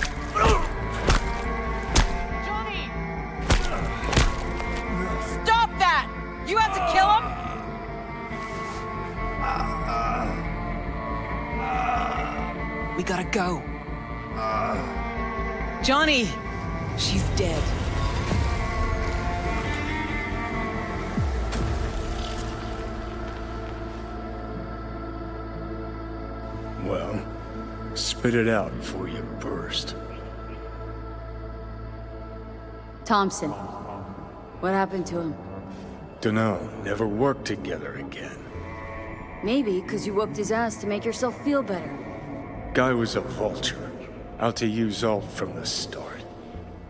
Johnny! Stop that! You have to kill him? We gotta go. Johnny! She's dead. Well, spit it out before you burst. Thompson. What happened to him? Dunno, never worked together again. Maybe because you whooped his ass to make yourself feel better. Guy was a vulture, out to use Alt from the start.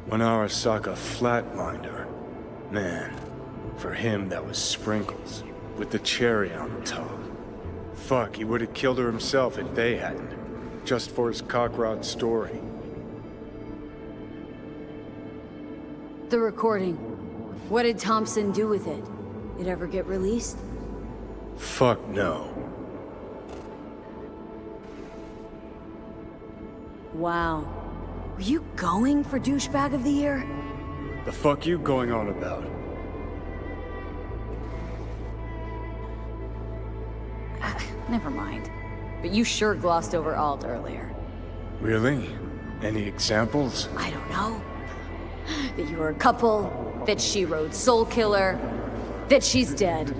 When Arasaka flatlined her, man, for him that was sprinkles, with the cherry on top. Fuck, he would have killed her himself if they hadn't, just for his cockrod story. The recording. What did Thompson do with it? It ever get released? Fuck no. Wow. Were you going for Douchebag of the Year? The fuck you going on about? Never mind. But you sure glossed over Alt earlier. Really? Any examples? I don't know. That you were a couple, that she rode Soul Killer, that she's dead.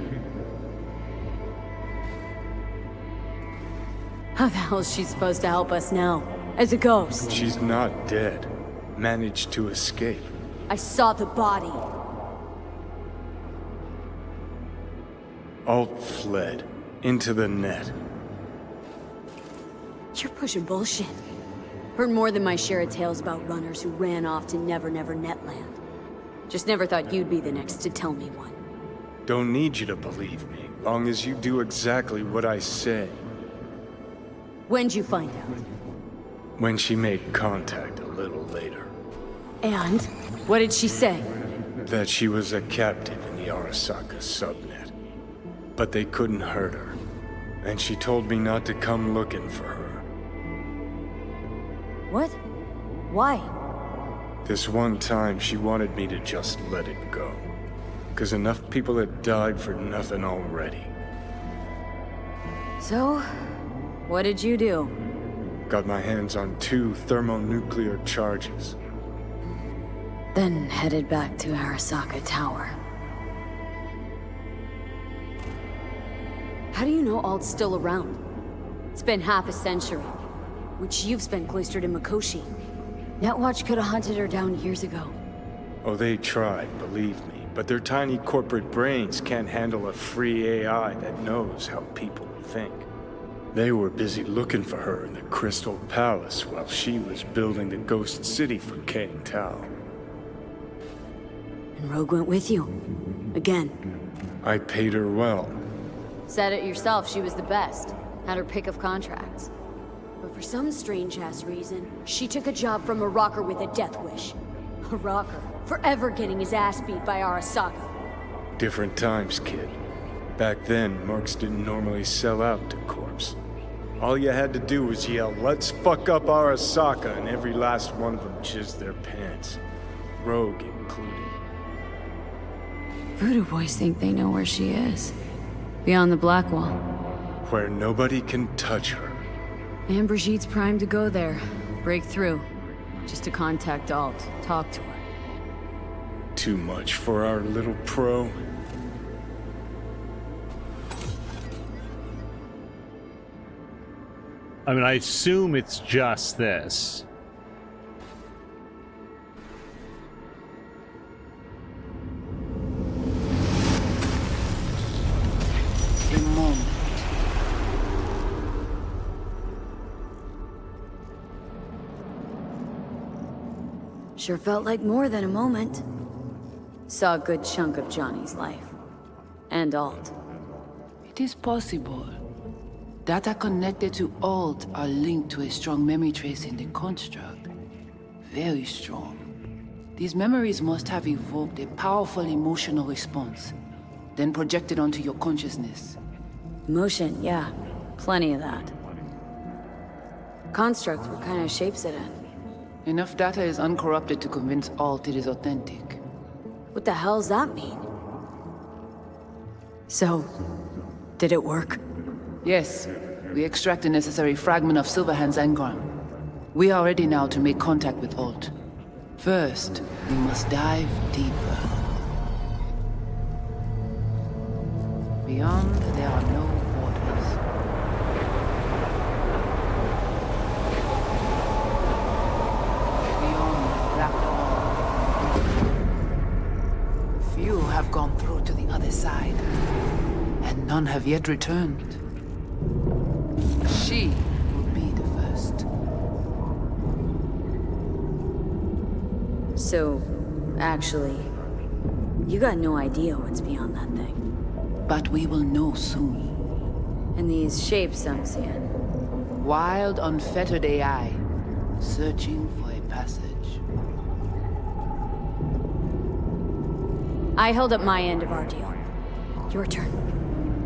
How the hell is she supposed to help us now? As a ghost? She's not dead. Managed to escape. I saw the body. Alt fled. Into the net. You're pushing bullshit. Heard more than my share of tales about runners who ran off to Never Never Netland. Just never thought you'd be the next to tell me one. Don't need you to believe me, long as you do exactly what I say. When'd you find out? When she made contact a little later. And? What did she say? That she was a captive in the Arasaka subnet. But they couldn't hurt her. And she told me not to come looking for her. What? Why? This one time she wanted me to just let it go. 'Cause enough people had died for nothing already. So, what did you do? Got my hands on 2 thermonuclear charges. Then headed back to Arasaka Tower. How do you know Alt's still around? It's been half a century, which you've spent cloistered in Mikoshi. Netwatch could have hunted her down years ago. Oh, they tried, believe me, but their tiny corporate brains can't handle a free AI that knows how people think. They were busy looking for her in the Crystal Palace while she was building the Ghost City for Kang Tao. And Rogue went with you. Again. I paid her well. Said it yourself, she was the best. Had her pick of contracts. But for some strange-ass reason, she took a job from a rocker with a death wish. A rocker, forever getting his ass beat by Arasaka. Different times, kid. Back then, mercs didn't normally sell out to corps. All you had to do was yell, "Let's fuck up Arasaka," and every last one of them jizzed their pants. Rogue included. Voodoo boys think they know where she is. Beyond the Black Wall. Where nobody can touch her. And Brigitte's primed to go there. Break through. Just to contact Alt. Talk to her. Too much for our little pro. I mean, I assume it's just this. The moment. Sure felt like more than a moment. Saw a good chunk of Johnny's life. And Alt. It is possible. Data connected to Alt are linked to a strong memory trace in the construct. Very strong. These memories must have evoked a powerful emotional response, then projected onto your consciousness. Emotion, yeah. Plenty of that. Construct, what kind of shapes it in? Enough data is uncorrupted to convince Alt it is authentic. What the hell's that mean? So, did it work? Yes, we extract the necessary fragment of Silverhand's engram. We are ready now to make contact with Alt. First, we must dive deeper. Beyond, there are no borders. Beyond the Black Wall. Few have gone through to the other side, and none have yet returned. She will be the first. So, actually, you got no idea what's beyond that thing. But we will know soon. And these shapes I'm seeing. Wild, unfettered AI, searching for a passage. I held up my end of our deal. Your turn.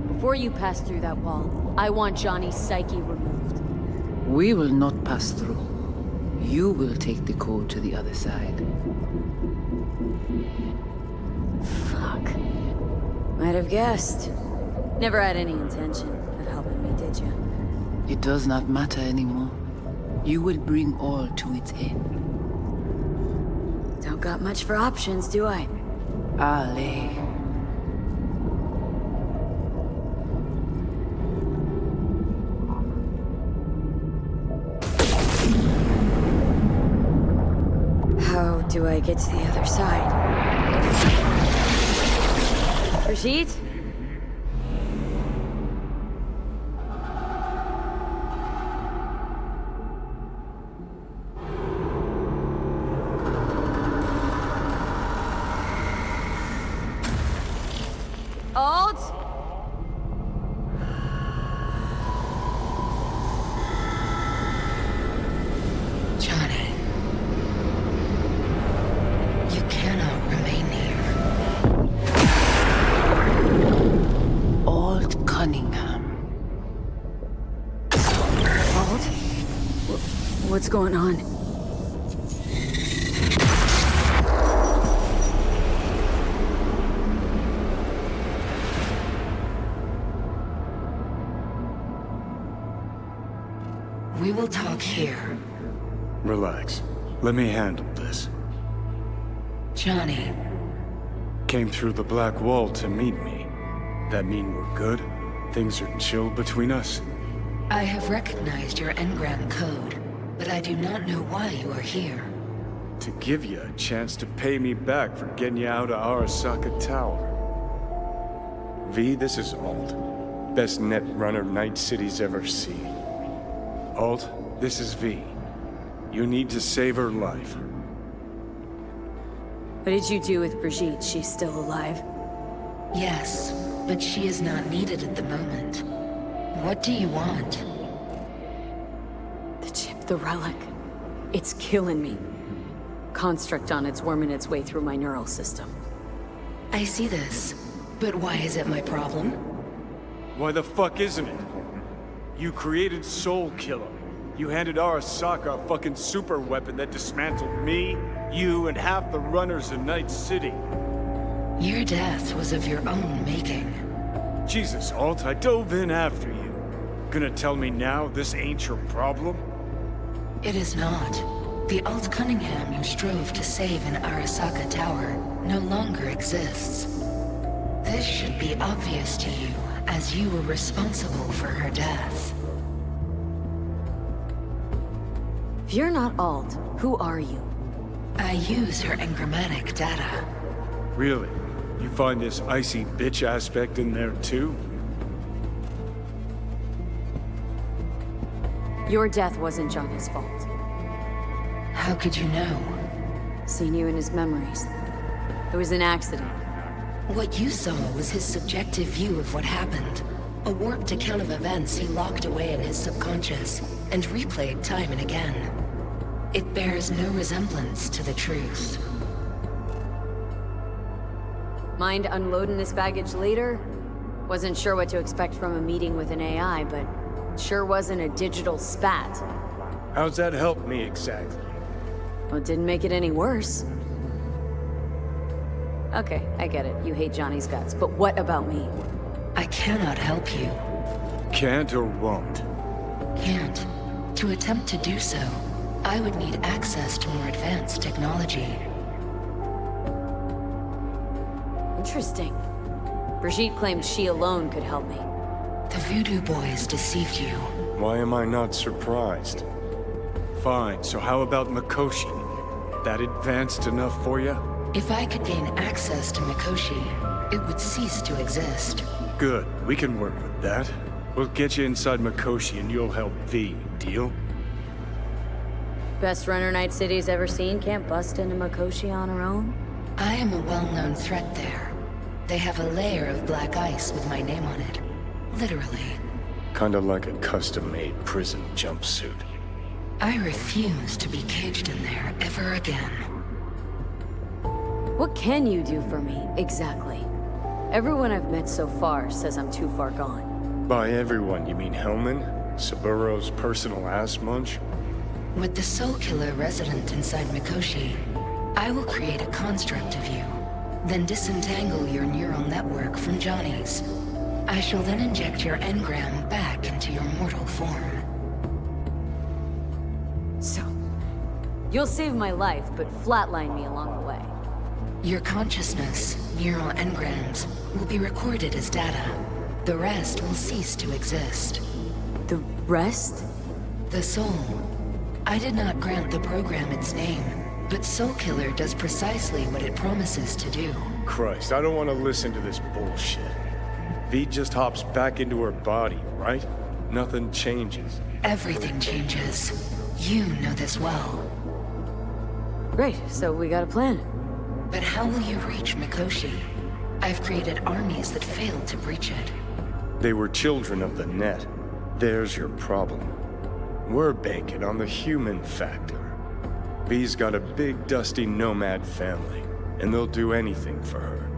Before you pass through that wall, I want Johnny's psyche removed. We will not pass through. You will take the code to the other side. Fuck. Might have guessed. Never had any intention of helping me, did you? It does not matter anymore. You will bring all to its end. Don't got much for options, do I? Ale. How do I get to the other side? Brigitte? Alt? Johnny. You cannot remain here. Alt Cunningham. Alt? What's going on? We will talk here. Relax. Let me handle this. Johnny. Came through the Black Wall to meet me. That mean we're good? Things are chill between us? I have recognized your engram code, but I do not know why you are here. To give you a chance to pay me back for getting you out of Arasaka Tower. V, this is Alt. Best net runner Night City's ever seen. Alt, this is V. You need to save her life. What did you do with Brigitte? She's still alive? Yes, but she is not needed at the moment. What do you want? The chip, the relic. It's killing me. Construct on it's worming its way through my neural system. I see this, but why is it my problem? Why the fuck isn't it? You created Soul Killer. You handed Arasaka a fucking super weapon that dismantled me, you, and half the runners in Night City. Your death was of your own making. Jesus, Alt, I dove in after you. Gonna tell me now this ain't your problem? It is not. The Alt Cunningham you strove to save in Arasaka Tower no longer exists. This should be obvious to you, as you were responsible for her death. If you're not Alt, who are you? I use her engrammatic data. Really? You find this icy bitch aspect in there too? Your death wasn't Johnny's fault. How could you know? Seen you in his memories. It was an accident. What you saw was his subjective view of what happened. A warped account of events he locked away in his subconscious and replayed time and again. It bears no resemblance to the truth. Mind unloading this baggage later? Wasn't sure what to expect from a meeting with an AI, but sure wasn't a digital spat. How's that help me exactly? Well, it didn't make it any worse. Okay, I get it. You hate Johnny's guts, but what about me? I cannot help you. Can't or won't? Can't. To attempt to do so, I would need access to more advanced technology. Interesting. Brigitte claimed she alone could help me. The Voodoo Boys deceived you. Why am I not surprised? Fine, so how about Mikoshi? That advanced enough for you? If I could gain access to Mikoshi, it would cease to exist. Good, we can work with that. We'll get you inside Mikoshi and you'll help V, deal? Best runner Night City's ever seen can't bust into Mikoshi on her own? I am a well-known threat there. They have a layer of black ice with my name on it. Literally. Kinda like a custom-made prison jumpsuit. I refuse to be caged in there ever again. What can you do for me, exactly? Everyone I've met so far says I'm too far gone. By everyone, you mean Hellman? Saburo's personal ass munch? With the Soul Killer resident inside Mikoshi, I will create a construct of you, then disentangle your neural network from Johnny's. I shall then inject your engram back into your mortal form. So, you'll save my life, but flatline me along the way. Your consciousness, neural engrams, will be recorded as data. The rest will cease to exist. The rest? The soul. I did not grant the program its name, but Soul Killer does precisely what it promises to do. Christ, I don't want to listen to this bullshit. V just hops back into her body, right? Nothing changes. Everything changes. You know this well. Great, so we got a plan. But how will you reach Mikoshi? I've created armies that failed to breach it. They were children of the net. There's your problem. We're banking on the human factor. V's got a big, dusty nomad family, and they'll do anything for her.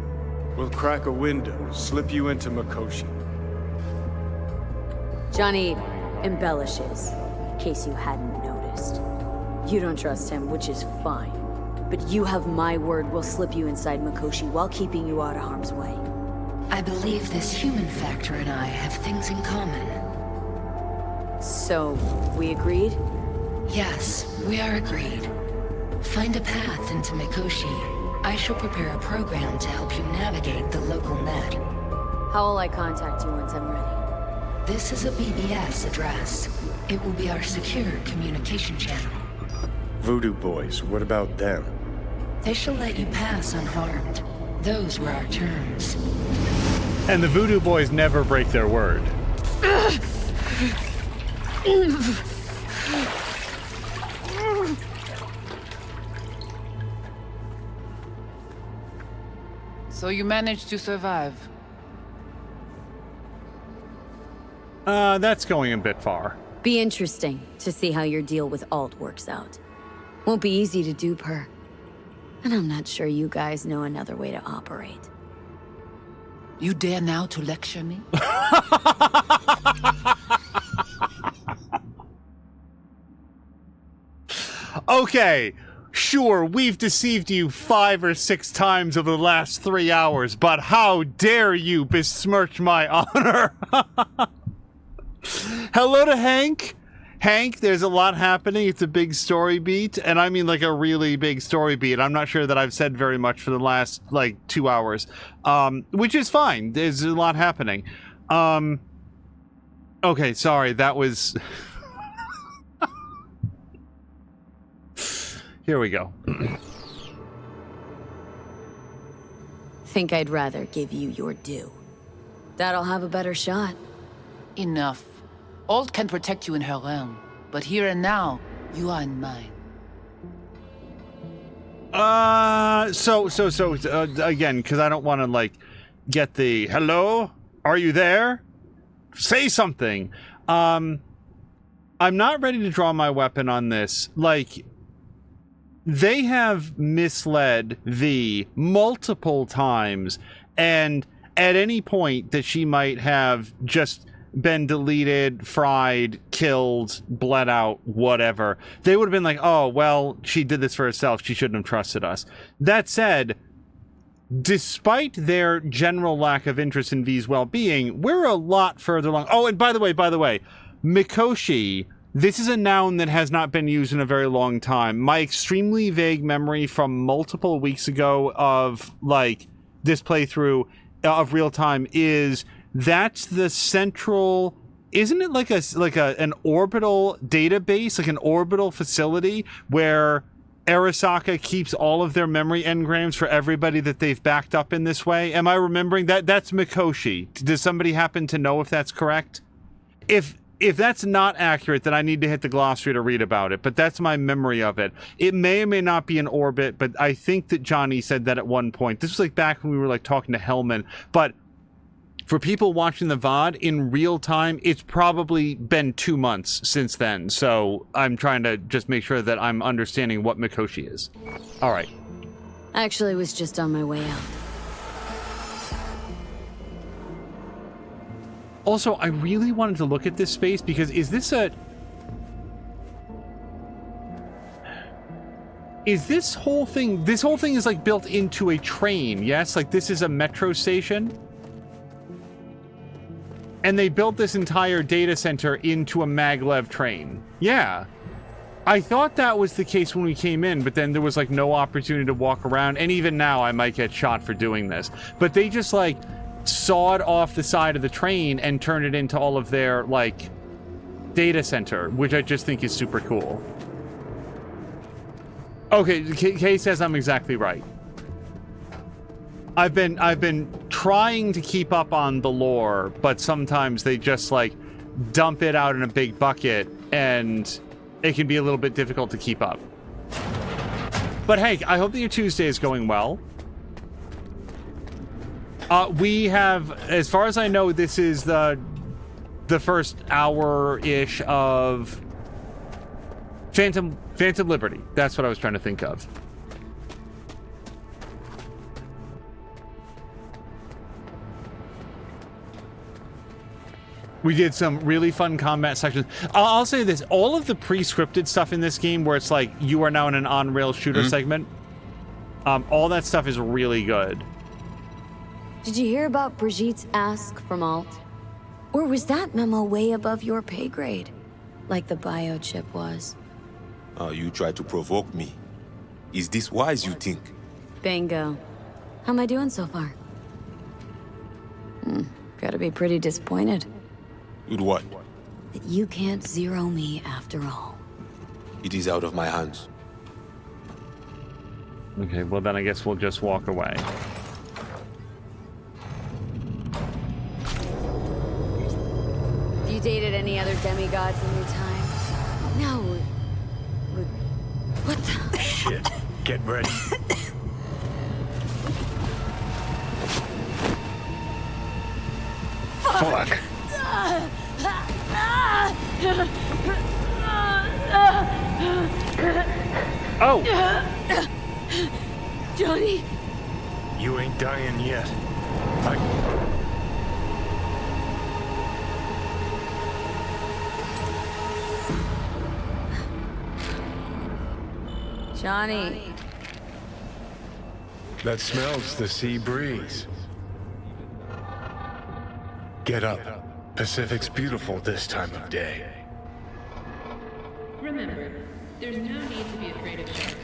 We'll crack a window, slip you into Mikoshi. Johnny embellishes, in case you hadn't noticed. You don't trust him, which is fine. But you have my word we'll slip you inside Mikoshi while keeping you out of harm's way. I believe this human factor and I have things in common. So, we agreed? Yes, we are agreed. Find a path into Mikoshi. I shall prepare a program to help you navigate the local net. How will I contact you once I'm ready? This is a BBS address. It will be our secure communication channel. Voodoo boys, what about them? They shall let you pass unharmed. Those were our terms. And the Voodoo Boys never break their word. So you managed to survive. That's going a bit far. Be interesting to see how your deal with Alt works out. Won't be easy to dupe her. And I'm not sure you guys know another way to operate. You dare now to lecture me? Okay, sure, we've deceived you 5 or 6 times over the last 3 hours, but how dare you besmirch my honor? Hello to Hank. Hank, there's a lot happening. It's a big story beat, and I mean like a really big story beat. I'm not sure that I've said very much for the last, 2 hours, which is fine. There's a lot happening. Okay, sorry, that was... Here we go. Think I'd rather give you your due. That'll have a better shot. Enough. Alt can protect you in her realm, but here and now, you are in mine. Again, because I don't want to, get the, hello? Are you there? Say something. I'm not ready to draw my weapon on this. They have misled V multiple times, and at any point that she might have just been deleted, fried, killed, bled out, whatever, they would have been like, oh, well, she did this for herself. She shouldn't have trusted us. That said, despite their general lack of interest in V's well-being, we're a lot further along. Oh, and by the way, Mikoshi, this is a noun that has not been used in a very long time. My extremely vague memory from multiple weeks ago of, this playthrough of real time is that's the central... Isn't it an orbital database, like an orbital facility where Arasaka keeps all of their memory engrams for everybody that they've backed up in this way? Am I remembering that? That's Mikoshi. Does somebody happen to know if that's correct? If that's not accurate, then I need to hit the glossary to read about it, but that's my memory of it. It may or may not be in orbit, but I think that Johnny said that at one point. This was back when we were talking to Hellman, but for people watching the VOD in real time, it's probably been 2 months since then, so I'm trying to just make sure that I'm understanding what Mikoshi is. All right. I actually was just on my way out. Also, I really wanted to look at this space because is this whole thing is built into a train, yes? This is a metro station? And they built this entire data center into a maglev train. Yeah. I thought that was the case when we came in, but then there was no opportunity to walk around, and even now I might get shot for doing this. But they just sawed off the side of the train and turned it into all of their data center, which I just think is super cool. Okay, Kay says I'm exactly right. I've been trying to keep up on the lore, but sometimes they just dump it out in a big bucket and it can be a little bit difficult to keep up. But Hank, I hope that your Tuesday is going well. We have, as far as I know, this is the first hour-ish of Phantom Liberty. That's what I was trying to think of. We did some really fun combat sections. I'll say this, all of the pre-scripted stuff in this game where it's you are now in an on-rail shooter segment, all that stuff is really good. Did you hear about Brigitte's ask from Alt? Or was that memo way above your pay grade? Like the biochip was. You try to provoke me. Is this wise, you think? Bingo. How am I doing so far? Gotta be pretty disappointed. With what? That you can't zero me after all. It is out of my hands. Okay, well then I guess we'll just walk away. Have you dated any other demigods in your time? No. What the? Shit. Get ready. Fuck. Oh! Johnny! You ain't dying yet. Johnny. That smells the sea breeze. Get up. Pacific's beautiful this time of day. Remember, there's no need to be afraid of sharks.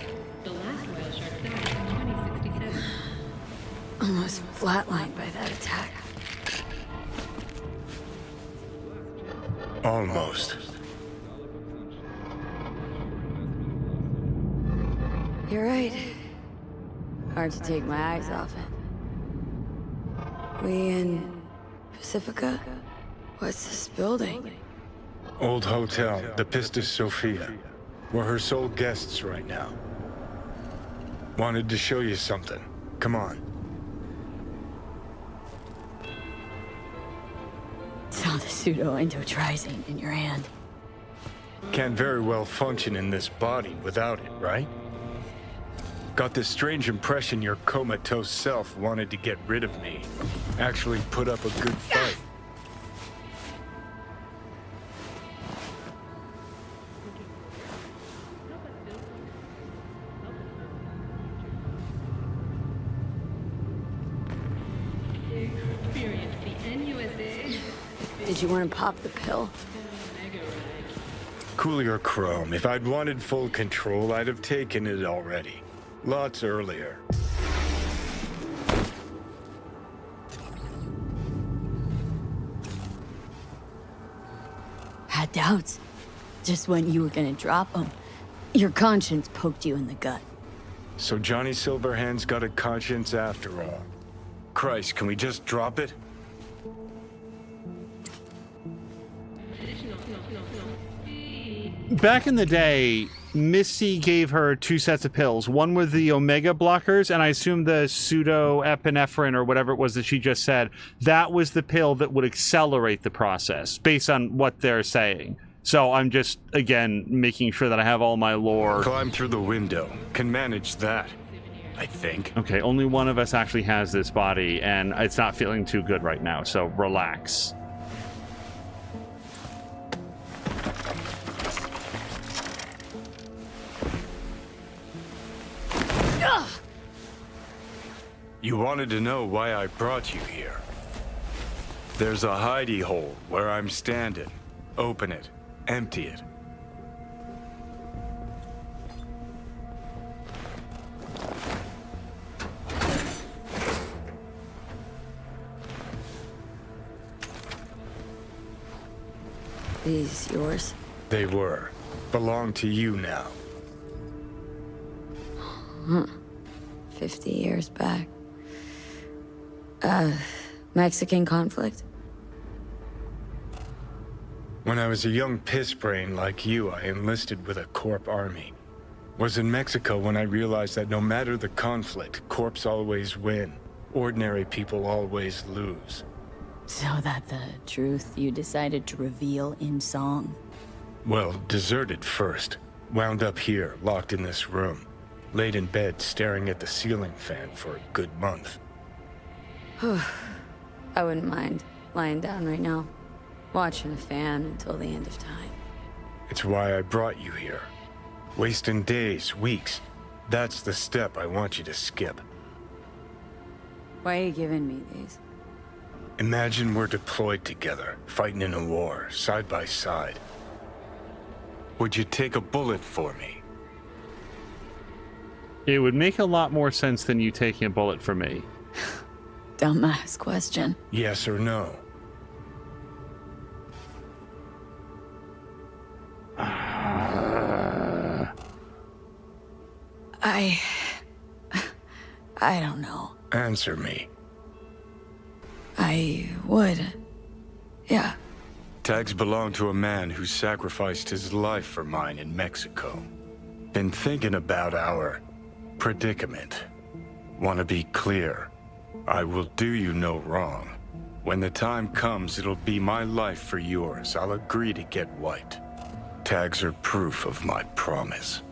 The last whale shark died in 2067. Almost flatlined by that attack. Almost. You're right. Hard to take my eyes off it. We in Pacifica? What's this building? Old hotel, the Pistis Sophia. We're her sole guests right now. Wanted to show you something. Come on. Saw the pseudo-endotrizine in your hand. Can't very well function in this body without it, right? Got this strange impression your comatose self wanted to get rid of me. Actually put up a good fight. Did you want to pop the pill? Coolier Chrome, if I'd wanted full control, I'd have taken it already. Lots earlier. Had doubts. Just when you were gonna drop them, your conscience poked you in the gut. So Johnny Silverhand's got a conscience after all. Christ, can we just drop it? Back in the day, Misty gave her 2 sets of pills. One with the omega blockers, and I assume the pseudoepinephrine or whatever it was that she just said, that was the pill that would accelerate the process, based on what they're saying. So I'm just, again, making sure that I have all my lore. Climb through the window. Can manage that, I think. Okay, only one of us actually has this body, and it's not feeling too good right now, so relax. You wanted to know why I brought you here. There's a hidey hole where I'm standing. Open it. Empty it. These yours? They were. Belong to you now. 50 years back. Mexican conflict? When I was a young piss brain like you, I enlisted with a Corp army. Was in Mexico when I realized that no matter the conflict, Corps always win. Ordinary people always lose. So that the truth you decided to reveal in song? Well, deserted first. Wound up here, locked in this room. Laid in bed, staring at the ceiling fan for a good month. I wouldn't mind lying down right now, watching a fan until the end of time. It's why I brought you here. Wasting days, weeks. That's the step I want you to skip. Why are you giving me these? Imagine we're deployed together, fighting in a war, side by side. Would you take a bullet for me? It would make a lot more sense than you taking a bullet for me. Dumbass question. Yes or no? I don't know. Answer me. I would. Yeah. Tags belong to a man who sacrificed his life for mine in Mexico. Been thinking about our predicament. Want to be clear. I will do you no wrong. When the time comes, it'll be my life for yours. I'll agree to get wiped. Tags are proof of my promise.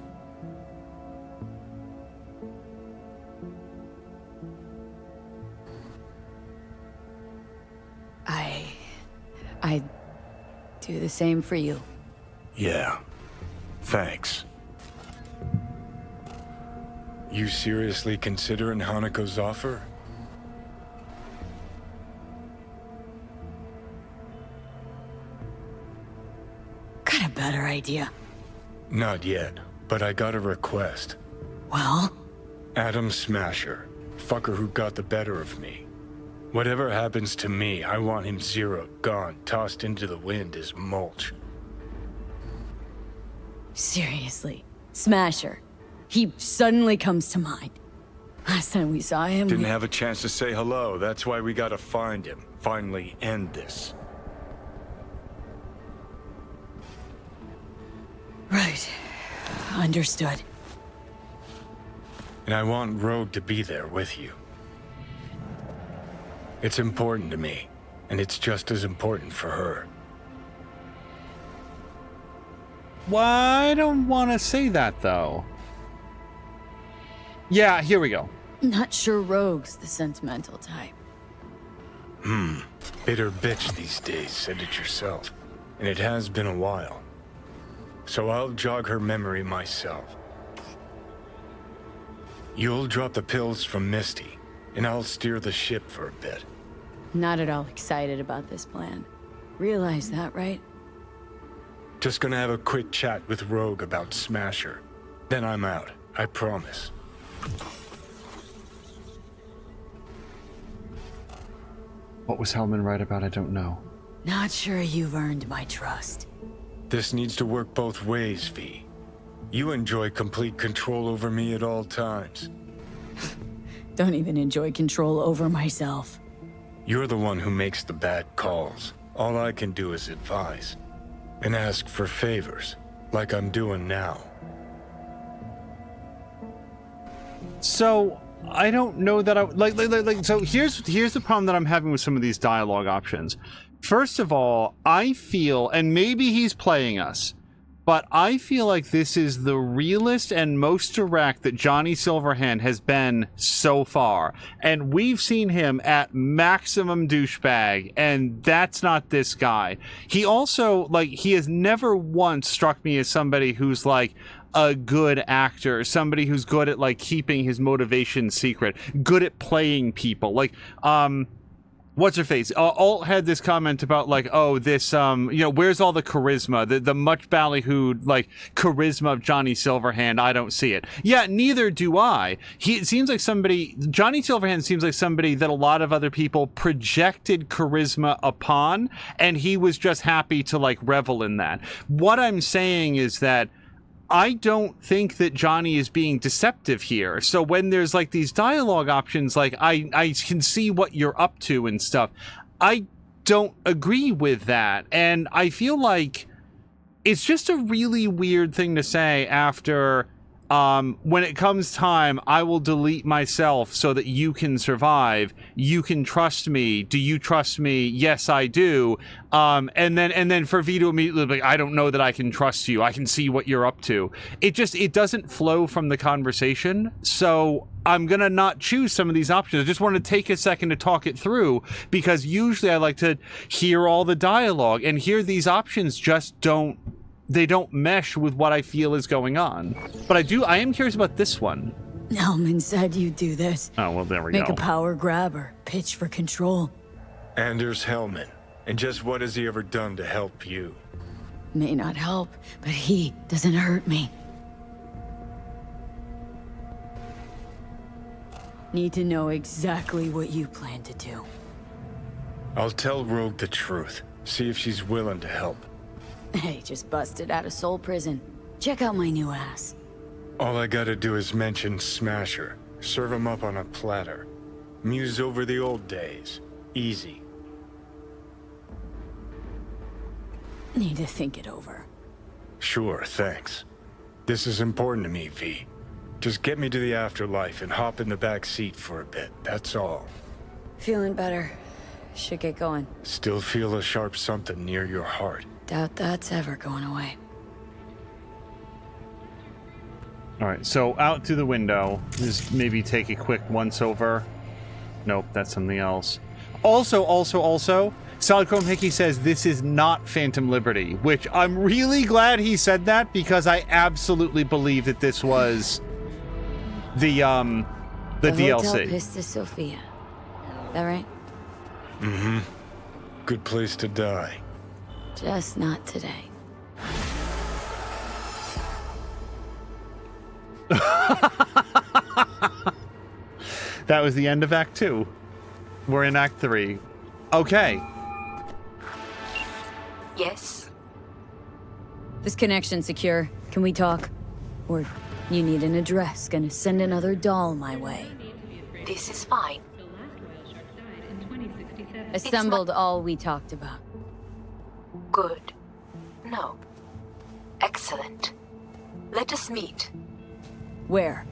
I'd do the same for you. Yeah. Thanks. You seriously considering Hanako's offer? Got a better idea. Not yet, but I got a request. Well? Adam Smasher. Fucker who got the better of me. Whatever happens to me, I want him zeroed, gone, tossed into the wind as mulch. Seriously. Smasher. He suddenly comes to mind. Last time we saw him, Didn't have a chance to say hello. That's why we gotta find him. Finally end this. Right. Understood. And I want Rogue to be there with you. It's important to me, and it's just as important for her. Well, I don't want to say that, though. Yeah, here we go. Not sure Rogue's the sentimental type. Bitter bitch these days, said it yourself. And it has been a while. So I'll jog her memory myself. You'll drop the pills from Misty, and I'll steer the ship for a bit. Not at all excited about this plan. Realize that, right? Just gonna have a quick chat with Rogue about Smasher. Then I'm out, I promise. What was Hellman right about? I don't know. Not sure you've earned my trust. This needs to work both ways, V. You enjoy complete control over me at all times. Don't even enjoy control over myself. You're the one who makes the bad calls. All I can do is advise. And ask for favors, like I'm doing now. So, I don't know that I... so here's the problem that I'm having with some of these dialogue options. First of all, I feel, and maybe he's playing us, but I feel like this is the realest and most direct that Johnny Silverhand has been so far. And we've seen him at maximum douchebag, and that's not this guy. He also, he has never once struck me as somebody who's, a good actor, somebody who's good at, keeping his motivation secret, good at playing people. What's her face? Alt had this comment about this, where's all the charisma? The much ballyhooed, charisma of Johnny Silverhand. I don't see it. Yeah, neither do I. It seems like Johnny Silverhand seems like somebody that a lot of other people projected charisma upon, and he was just happy to, revel in that. What I'm saying is that I don't think that Johnny is being deceptive here. So when there's these dialogue options, I can see what you're up to and stuff. I don't agree with that. And I feel like it's just a really weird thing to say after, when it comes time, I will delete myself so that you can survive. You can trust me. Do you trust me? Yes, I do. And then for V to immediately be I don't know that I can trust you. I can see what you're up to. It doesn't flow from the conversation. So I'm going to not choose some of these options. I just want to take a second to talk it through, because usually I like to hear all the dialogue, and here these options just don't mesh with what I feel is going on. But I am curious about this one. Hellman said you'd do this. Oh, well, there we go. Make a power grab or pitch for control. Anders Hellman. And just what has he ever done to help you? may not help, but he doesn't hurt me. Need to know exactly what you plan to do. I'll tell Rogue the truth. See if she's willing to help. Hey, just busted out of Soul Prison. Check out my new ass. All I gotta do is mention Smasher. Serve him up on a platter. Muse over the old days. Easy. Need to think it over. Sure, thanks. This is important to me, V. Just get me to the afterlife and hop in the back seat for a bit, that's all. Feeling better. Should get going. Still feel a sharp something near your heart. Doubt that's ever going away. Alright, so out through the window. Just maybe take a quick once-over. Nope, that's something else. Also, Solid Chrome Hickey says this is not Phantom Liberty, which I'm really glad he said that, because I absolutely believe that this was the DLC. Hotel Pista Sophia. That right? Mm-hmm. Good place to die. Just not today. That was the end of Act 2. We're in Act 3. Okay. Yes? This connection secure. Can we talk? Or you need an address? Gonna send another doll my way. This is fine. Assembled all we talked about. Good. No. Excellent. Let us meet. Where?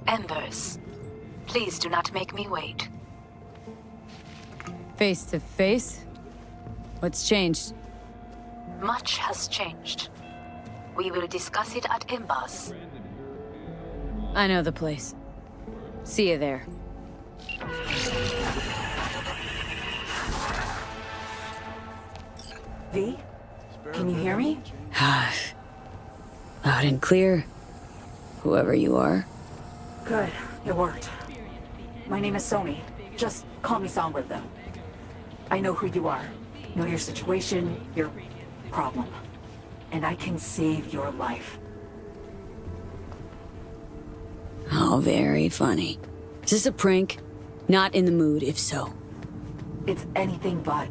Embers. Please do not make me wait. Face to face? What's changed? Much has changed. We will discuss it at Embers. I know the place. See you there. V? Can you hear me? Loud and clear. Whoever you are. Good. It worked. My name is Sony. Just call me Songbird, though. I know who you are. Know your situation, your problem. And I can save your life. Oh, very funny. Is this a prank? Not in the mood, if so. It's anything but.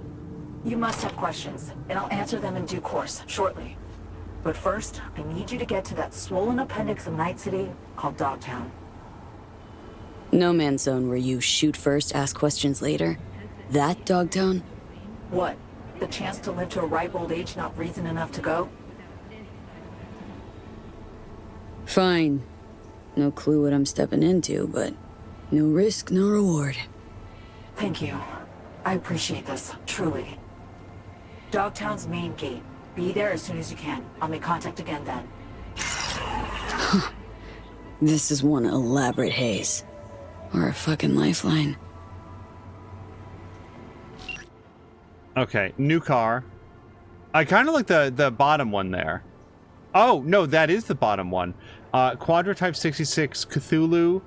You must have questions, and I'll answer them in due course, shortly. But first, I need you to get to that swollen appendix of Night City called Dogtown. No man's zone where you shoot first, ask questions later? That Dogtown? What? The chance to live to a ripe old age, not reason enough to go? Fine. No clue what I'm stepping into, but no risk, no reward. Thank you. I appreciate this, truly. Dogtown's main gate. Be there as soon as you can. I'll make contact again then. This is one elaborate haze. Or a fucking lifeline. Okay, new car. I kind of like the bottom one there. Oh, no, that is the bottom one. Quadra Type 66 Cthulhu.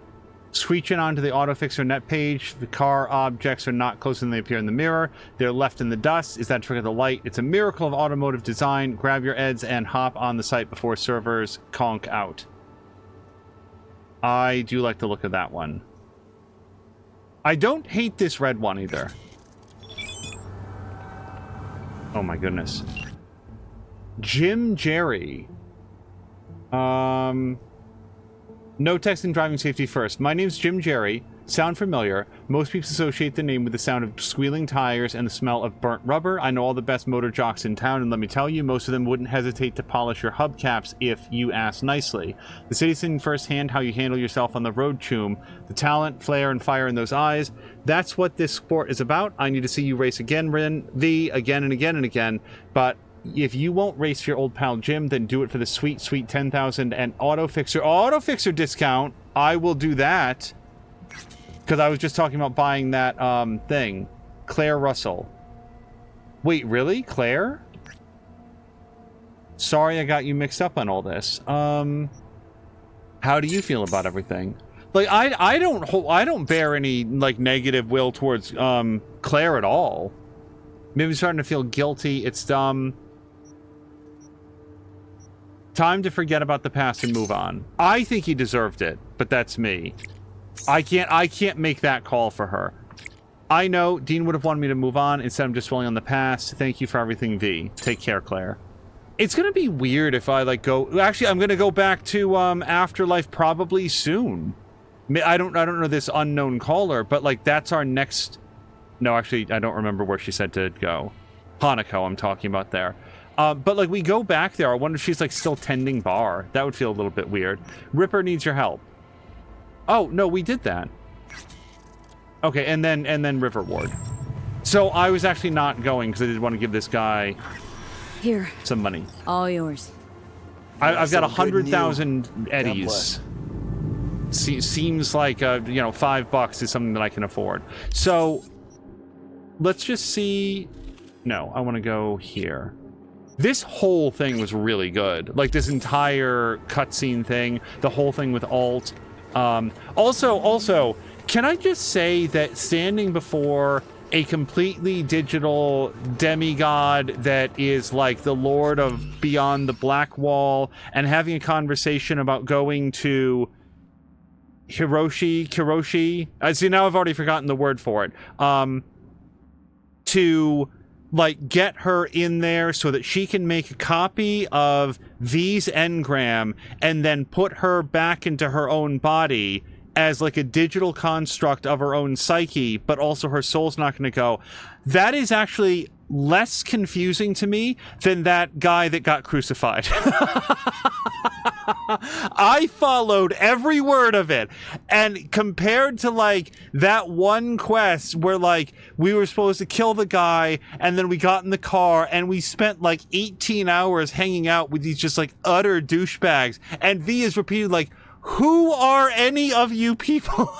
Screeching onto the AutoFixer net page. The car objects are not closer than they appear in the mirror. They're left in the dust. Is that a trick of the light? It's a miracle of automotive design. Grab your eds and hop on the site before servers conk out. I do like the look of that one. I don't hate this red one either. Oh my goodness. Jim Jerry. No texting driving safety first. My name's Jim Jerry. Sound familiar? Most people associate the name with the sound of squealing tires and the smell of burnt rubber. I know all the best motor jocks in town, and let me tell you, most of them wouldn't hesitate to polish your hubcaps if you asked nicely. The city's seen firsthand how you handle yourself on the road, Choom. The talent, flair, and fire in those eyes. That's what this sport is about. I need to see you race again, Rin V, again and again and again. But if you won't race for your old pal Jim, then do it for the sweet, sweet 10,000 and AutoFixer discount. I will do that. Because I was just talking about buying that thing. Claire Russell. Wait, really? Claire? Sorry I got you mixed up on all this. How do you feel about everything? Like, I don't bear any, like, negative will towards Claire at all. Maybe I'm starting to feel guilty. It's Time to forget about the past and move on. I think he deserved it, but that's me. I can't make that call for her. I know Dean would have wanted me to move on. Instead, I'm just dwelling on the past. Thank you for everything, V. Take care, Claire. It's gonna be weird if I like go. Actually, I'm gonna go back to Afterlife probably soon. I don't know this unknown caller, but like that's our next. No, actually, I don't remember where she said to go. Hanako, I'm talking about there. But like we go back there. I wonder if she's like still tending bar. That would feel a little bit weird. Ripper needs your help. Oh no, we did that. Okay, and then River Ward. So I was actually not going because I did want to give this guy here some money. All yours. I've got 100,000 eddies. Seems like you know, $5 is something that I can afford. So let's just see. No, I want to go here. This whole thing was really good. Like this entire cutscene thing, the whole thing with alt. Also, can I just say that standing before a completely digital demigod that is like the Lord of Beyond the Black Wall and having a conversation about going to Kiroshi, I see now I've already forgotten the word for it, to like get her in there so that she can make a copy of V's engram and then put her back into her own body as like a digital construct of her own psyche, but also her soul's not going to go. That is actually less confusing to me than that guy that got crucified. I followed every word of it, and compared to like that one quest where like we were supposed to kill the guy and then we got in the car and we spent like 18 hours hanging out with these just like utter douchebags, and V is repeated like, who are any of you people?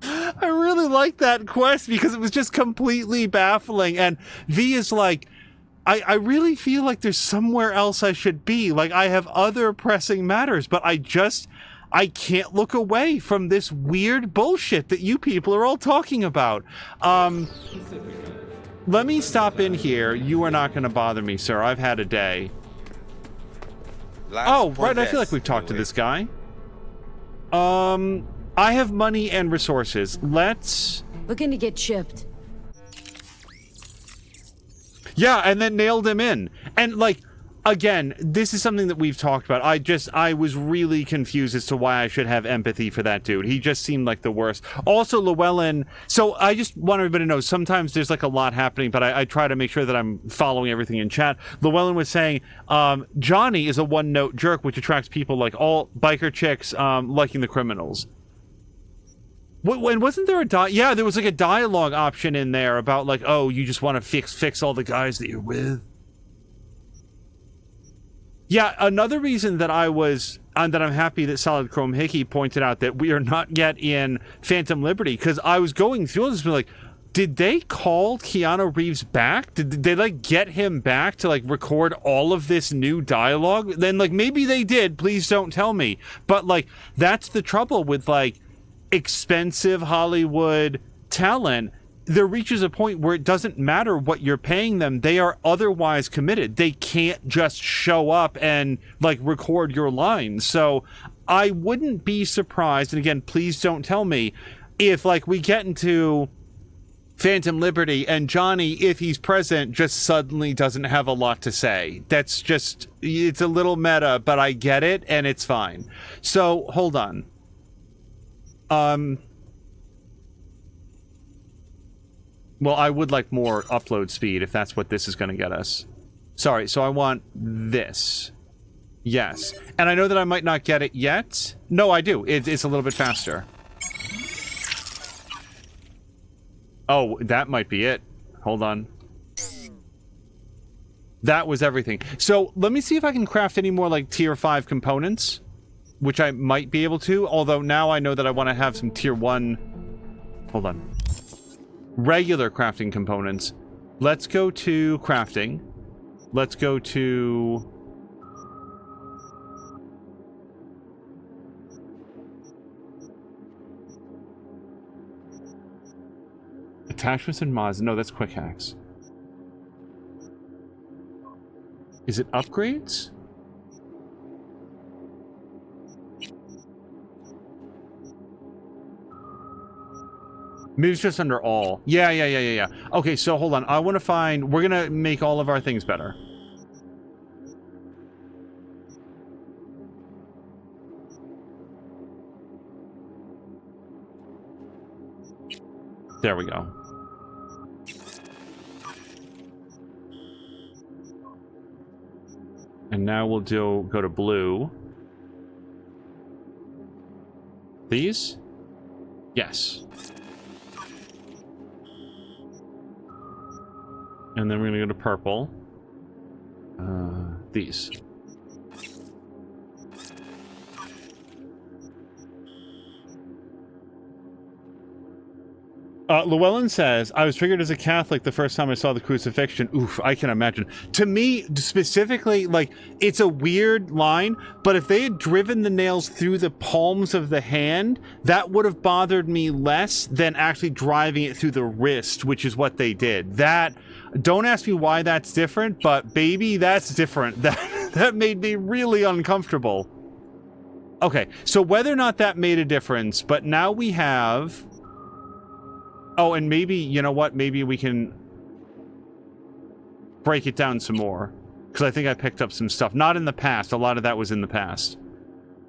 I really like that quest because it was just completely baffling, and V is like, I really feel like there's somewhere else I should be. Like I have other pressing matters, but I can't look away from this weird bullshit that you people are all talking about. Let me stop in here. You are not going to bother me, sir. I've had a day. Oh, right. I feel like we've talked to this guy. I have money and resources. Let's... Looking to get chipped. Yeah, and then nailed him in. And, like, again, this is something that we've talked about. I was really confused as to why I should have empathy for that dude. He just seemed like the worst. Also, Llewellyn... So, I just want everybody to know, sometimes there's, like, a lot happening, but I try to make sure that I'm following everything in chat. Llewellyn was saying, Johnny is a one-note jerk, which attracts people like all biker chicks liking the criminals. When wasn't there yeah, there was like a dialogue option in there about like, oh, you just want to fix all the guys that you're with. Yeah, another reason that that I'm happy that Solid Chrome Hickey pointed out that we are not yet in Phantom Liberty, because I was going through this and like, did they call Keanu Reeves back? Did they like get him back to like record all of this new dialogue? Then like maybe they did, please don't tell me. But like that's the trouble with like expensive Hollywood talent. There reaches a point where it doesn't matter what you're paying them. They are otherwise committed. They can't just show up and like record your lines. So I wouldn't be surprised, and again, please don't tell me, if like we get into Phantom Liberty and Johnny, if he's present, just suddenly doesn't have a lot to say. That's just, it's a little meta, but I get it and it's fine. So hold on. Well, I would like more upload speed if that's what this is going to get us. Sorry, so I want this. Yes. And I know that I might not get it yet. No, I do. It's a little bit faster. Oh, that might be it. Hold on. That was everything. So let me see if I can craft any more like tier 5 components, which I might be able to, although now I know that I want to have some tier 1... Hold on. Regular crafting components. Let's go to crafting. Let's go to... Attachments and mods. No, that's quick hacks. Is it upgrades? Maybe it's just under all. Yeah. Okay, so hold on. I want to find... We're going to make all of our things better. There we go. And now we'll go to blue. These? Yes. And then we're gonna go to purple. These. Llewellyn says, I was triggered as a Catholic the first time I saw the crucifixion. Oof, I can imagine. To me, specifically, like, it's a weird line, but if they had driven the nails through the palms of the hand, that would have bothered me less than actually driving it through the wrist, which is what they did. That, don't ask me why that's different, but baby, that's different. That made me really uncomfortable. Okay, so whether or not that made a difference, but now we have... Oh, and maybe, you know what? Maybe we can break it down some more. Because I think I picked up some stuff. Not in the past. A lot of that was in the past.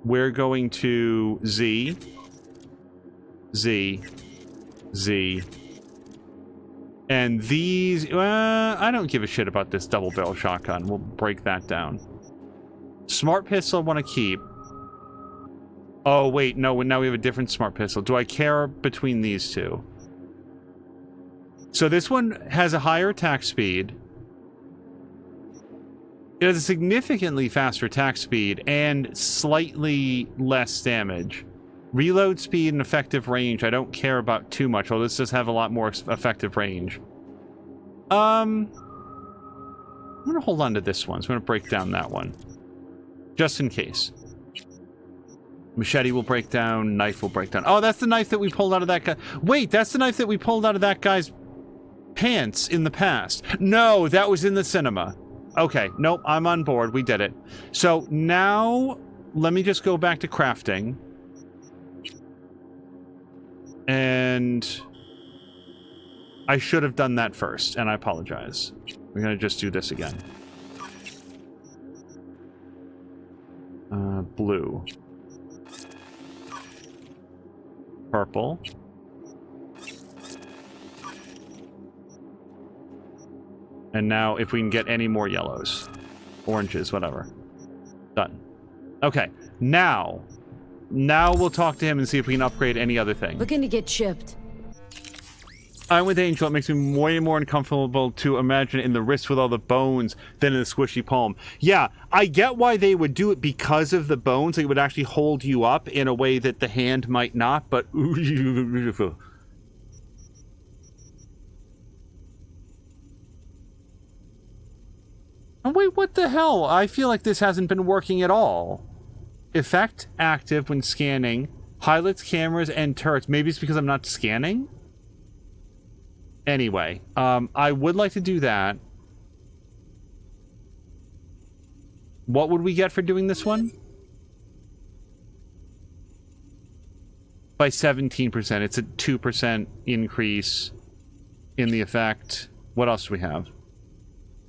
We're going to Z. Z. Z. And these... I don't give a shit about this double barrel shotgun. We'll break that down. Smart pistol I want to keep. Oh, wait. No, now we have a different smart pistol. Do I care between these two? So this one has a higher attack speed. It has a significantly faster attack speed and slightly less damage. Reload speed and effective range I don't care about too much, although this does have a lot more effective range. I'm going to hold on to this one. So I'm going to break down that one. Just in case. Machete will break down. Knife will break down. Oh, that's the knife that we pulled out of that guy. Wait, that's the knife that we pulled out of that guy's pants in the past. No, that was in the cinema. Okay, nope, I'm on board. We did it. So now, let me just go back to crafting. And I should have done that first, and I apologize. We're going to just do this again. Blue. Purple. And now, if we can get any more yellows, oranges, whatever. Done. Okay, now we'll talk to him and see if we can upgrade any other thing. Looking to get chipped. I'm with Angel. It makes me way more uncomfortable to imagine in the wrist with all the bones than in the squishy palm. Yeah, I get why they would do it because of the bones. It would actually hold you up in a way that the hand might not, but... Oh, wait, what the hell? I feel like this hasn't been working at all. Effect active when scanning. Highlights cameras and turrets. Maybe it's because I'm not scanning? Anyway, I would like to do that. What would we get for doing this one? By 17%. It's a 2% increase in the effect. What else do we have?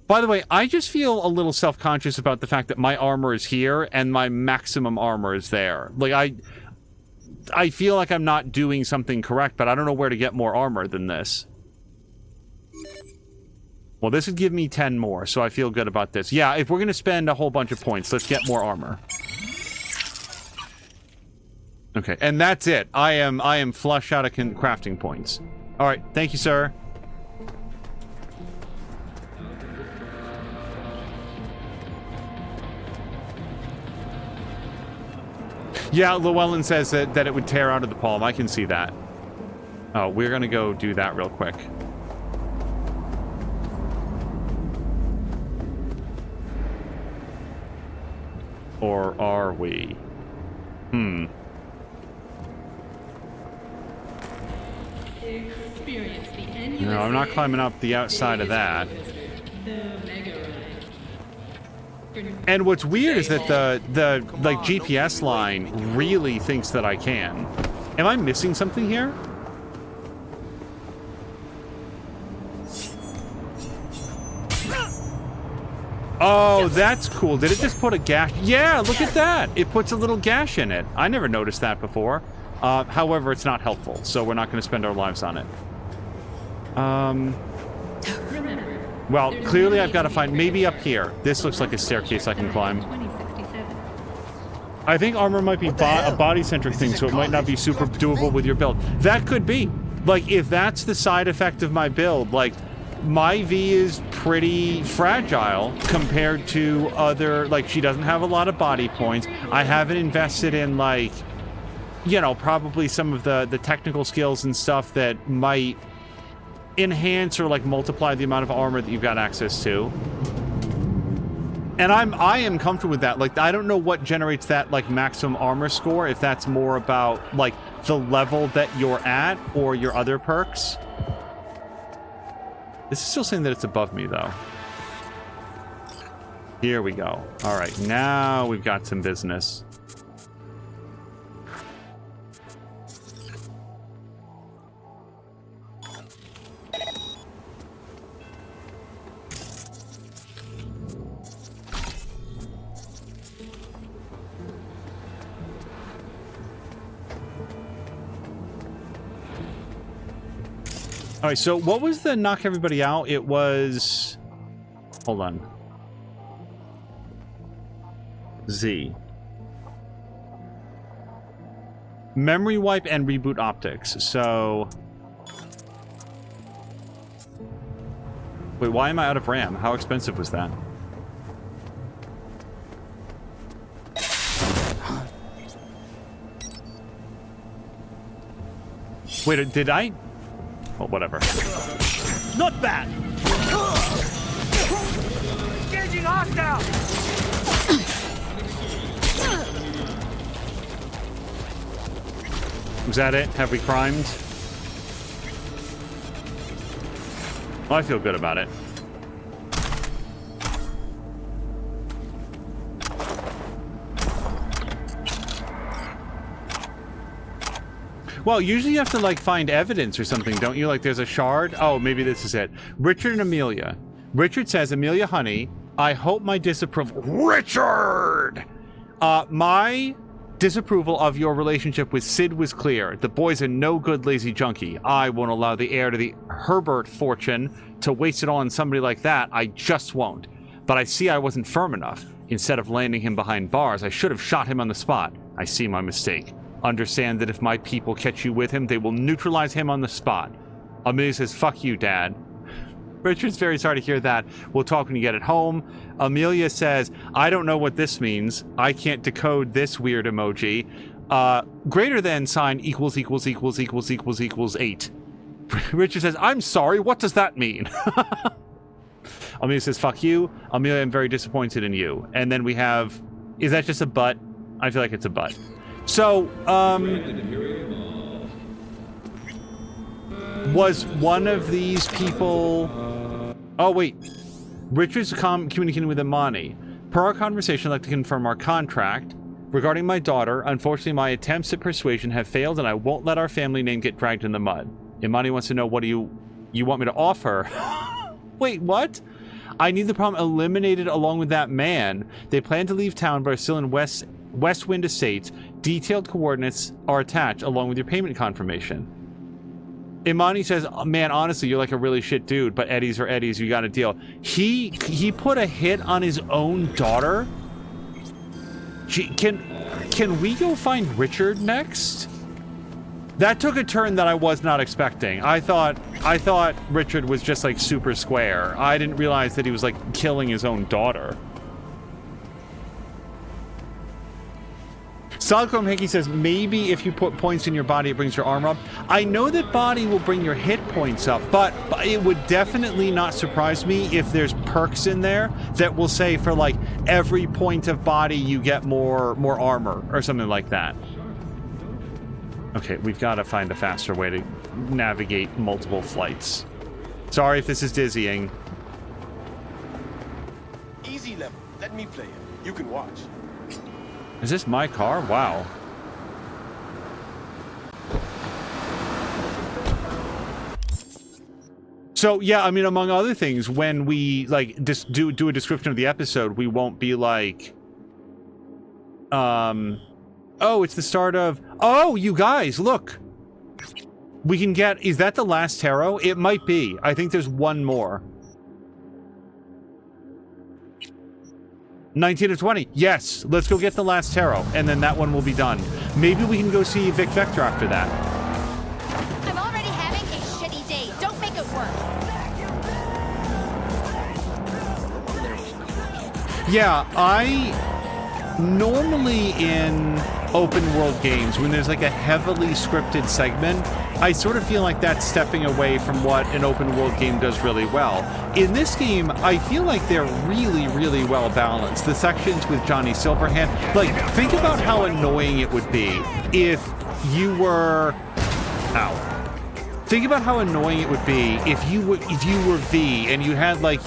By the way, I just feel a little self-conscious about the fact that my armor is here and my maximum armor is there. Like, I feel like I'm not doing something correct, but I don't know where to get more armor than this. Well, this would give me 10 more, so I feel good about this. Yeah, if we're going to spend a whole bunch of points, let's get more armor. Okay, and that's it. I am flush out of crafting points. All right, thank you, sir. Yeah, Llewellyn says that it would tear out of the palm. I can see that. Oh, we're going to go do that real quick. Or are we? No, I'm not climbing up the outside of that. And what's weird is that the like GPS line really thinks that I can. Am I missing something here? Oh, that's cool. Did it just put a gash? Yeah, look at that. It puts a little gash in it. I never noticed that before. However, it's not helpful, so we're not going to spend our lives on it. Well, clearly I've got to find... Maybe up here. This looks like a staircase I can climb. I think armor might be a body-centric thing, so it might not be super doable with your build. That could be. Like, if that's the side effect of my build, like... My V is pretty fragile compared to other, like, she doesn't have a lot of body points. I haven't invested in, like, you know, probably some of the technical skills and stuff that might enhance or, like, multiply the amount of armor that you've got access to. And I am comfortable with that. Like, I don't know what generates that, like, maximum armor score, if that's more about, like, the level that you're at or your other perks. This is still saying that it's above me, though. Here we go. All right, now we've got some business. All right, so what was the knock everybody out? It was... Hold on. Z. Memory wipe and reboot optics. So... Wait, why am I out of RAM? How expensive was that? Wait, did I... Well, whatever. Not bad. Engaging hostile. Was that it? Have we primed? Well, I feel good about it. Well, usually you have to, like, find evidence or something, don't you? Like, there's a shard. Oh, maybe this is it. Richard and Amelia. Richard says, Amelia, honey, I hope my disapproval... Richard! My disapproval of your relationship with Sid was clear. The boy's a no-good lazy junkie. I won't allow the heir to the Herbert fortune to waste it all on somebody like that. I just won't. But I see I wasn't firm enough. Instead of landing him behind bars, I should have shot him on the spot. I see my mistake. Understand that if my people catch you with him, they will neutralize him on the spot. Amelia says, fuck you, Dad. Richard's very sorry to hear that. We'll talk when you get it home. Amelia says, I don't know what this means. I can't decode this weird emoji. Greater than sign equals equals equals equals equals equals 8. Richard says, I'm sorry, what does that mean? Amelia says, fuck you. Amelia, I'm very disappointed in you. And then we have, is that just a butt? I feel like it's a butt. So, was one of these people... Oh, wait. Richard's communicating with Imani. Per our conversation, I'd like to confirm our contract. Regarding my daughter, unfortunately, my attempts at persuasion have failed, and I won't let our family name get dragged in the mud. Imani wants to know, what do you want me to offer? Wait, what? I need the problem eliminated along with that man. They plan to leave town, but are still in Westwind Estates. Detailed coordinates are attached along with your payment confirmation. Imani says, man, honestly, you're like a really shit dude, but Eddies are Eddies, you got a deal. He put a hit on his own daughter? Can we go find Richard next? That took a turn that I was not expecting. I thought Richard was just like super square. I didn't realize that he was like killing his own daughter. Solidchrome Hickey says, maybe if you put points in your body, it brings your armor up. I know that body will bring your hit points up, but it would definitely not surprise me if there's perks in there that will say for like every point of body you get more armor or something like that. Okay, we've got to find a faster way to navigate multiple flights. Sorry if this is dizzying. Easy level. Let me play it. You can watch. Is this my car? Wow. So yeah, I mean, among other things, when we like just do a description of the episode, we won't be like, oh, it's the start of. Oh, you guys, look. We can get. Is that the last tarot? It might be. I think there's one more. 19 to 20. Yes, let's go get the last tarot, and then that one will be done. Maybe we can go see Vic Vector after that. I'm already having a shitty day. Don't make it worse. Yeah, I normally in open world games, when there's like a heavily scripted segment, I sort of feel like that's stepping away from what an open world game does really well. In this game, I feel like they're really, really well balanced. The sections with Johnny Silverhand, like, think about how annoying it would be if you were... Ow. Think about how annoying it would be if you were V and you had like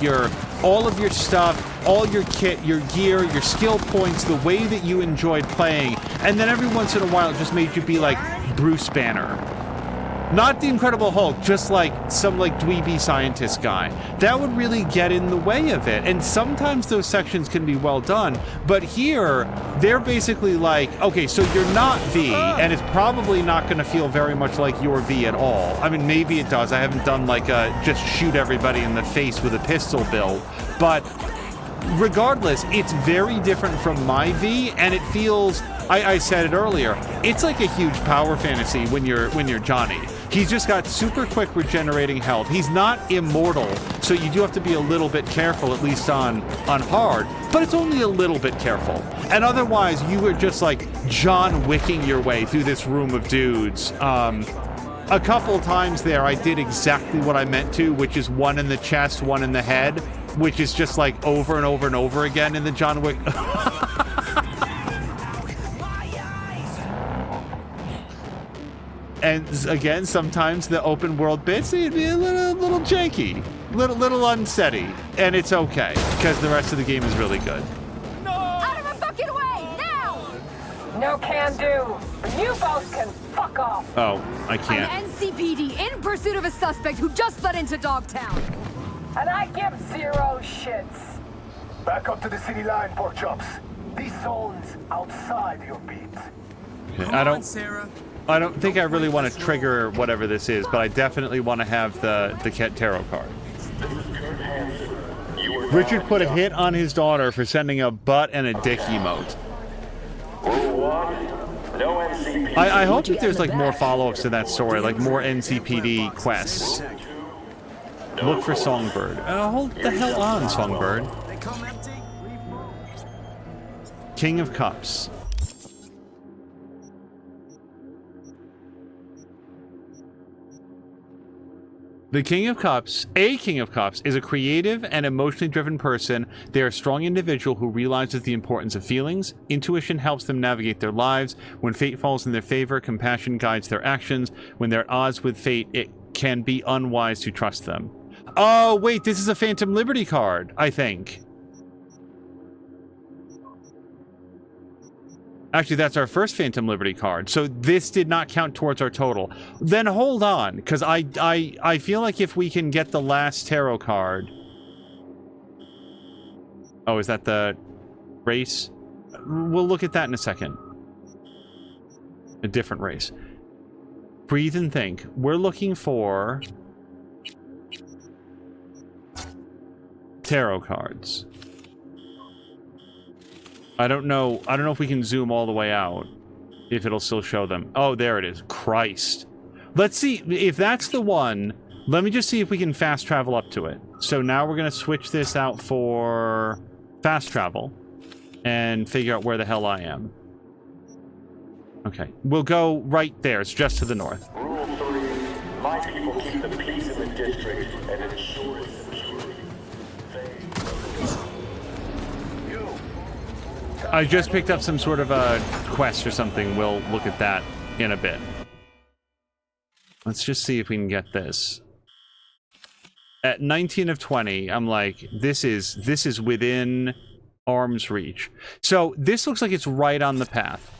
all of your stuff, all your kit, your gear, your skill points, the way that you enjoyed playing, and then every once in a while it just made you be like Bruce Banner. Not the Incredible Hulk, just like some like dweeby scientist guy. That would really get in the way of it. And sometimes those sections can be well done, but here they're basically like, okay, so you're not V, and it's probably not going to feel very much like your V at all. I mean, maybe it does. I haven't done like a just shoot everybody in the face with a pistol build, but regardless, it's very different from my V, and it feels, I said it earlier, it's like a huge power fantasy when you're Johnny. He's just got super quick regenerating health. He's not immortal, so you do have to be a little bit careful, at least on hard, but it's only a little bit careful. And otherwise, you are just like John Wicking your way through this room of dudes. A couple times there, I did exactly what I meant to, which is one in the chest, one in the head, which is just like over and over and over again in the John Wick. And again, sometimes the open world bits, it'd be a little janky, little unsteady, and it's okay because the rest of the game is really good. Out of my fucking way, now! No can do. You both can fuck off. Oh, I can't. I'm NCPD in pursuit of a suspect who just fled into Dogtown. And I give zero shits. Back up to the city line, pork chops. This zone's outside your beat. Okay, I don't think I really want to trigger whatever this is, but I definitely want to have the Ket Tarot card. Richard put a hit on his daughter for sending a butt and a dick emote. I hope that there's like more follow-ups to that story, like more NCPD quests. Look for Songbird. Hold the hell on, Songbird. King of Cups. The King of Cups, a King of Cups, is a creative and emotionally driven person. They are a strong individual who realizes the importance of feelings. Intuition helps them navigate their lives. When fate falls in their favor, compassion guides their actions. When they're at odds with fate, it can be unwise to trust them. Oh, wait, this is a Phantom Liberty card, I think. Actually, that's our first Phantom Liberty card, so this did not count towards our total. Then hold on, because I feel like if we can get the last tarot card... Oh, is that the race? We'll look at that in a second. A different race. Breathe and think. We're looking for... tarot cards. I don't know if we can zoom all the way out, if it'll still show them. Oh, there it is. Christ. Let's see if that's the one. Let me just see if we can fast travel up to it. So now we're going to switch this out for fast travel and figure out where the hell I am. Okay. We'll go right there. It's just to the north. Rule 3. My people keep the peace in the district and ensure its security. I just picked up some sort of a quest or something. We'll look at that in a bit. Let's just see if we can get this. At 19 of 20, I'm like, this is within arm's reach. So this looks like it's right on the path.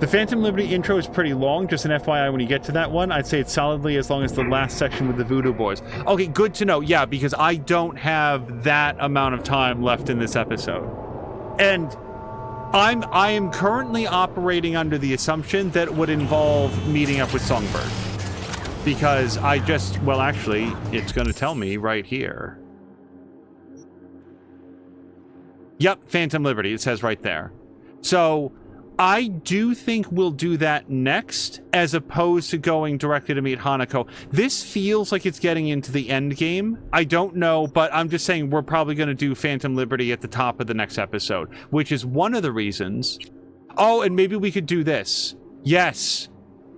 The Phantom Liberty intro is pretty long, just an FYI when you get to that one. I'd say it's solidly as long as the last section with the Voodoo Boys. Okay, good to know. Yeah, because I don't have that amount of time left in this episode. And I am currently operating under the assumption that it would involve meeting up with Songbird. Because I just, well, actually, it's going to tell me right here. Yep, Phantom Liberty, it says right there. So I do think we'll do that next, as opposed to going directly to meet Hanako. This feels like it's getting into the end game. I don't know, but I'm just saying we're probably going to do Phantom Liberty at the top of the next episode, which is one of the reasons. Oh, and maybe we could do this. Yes.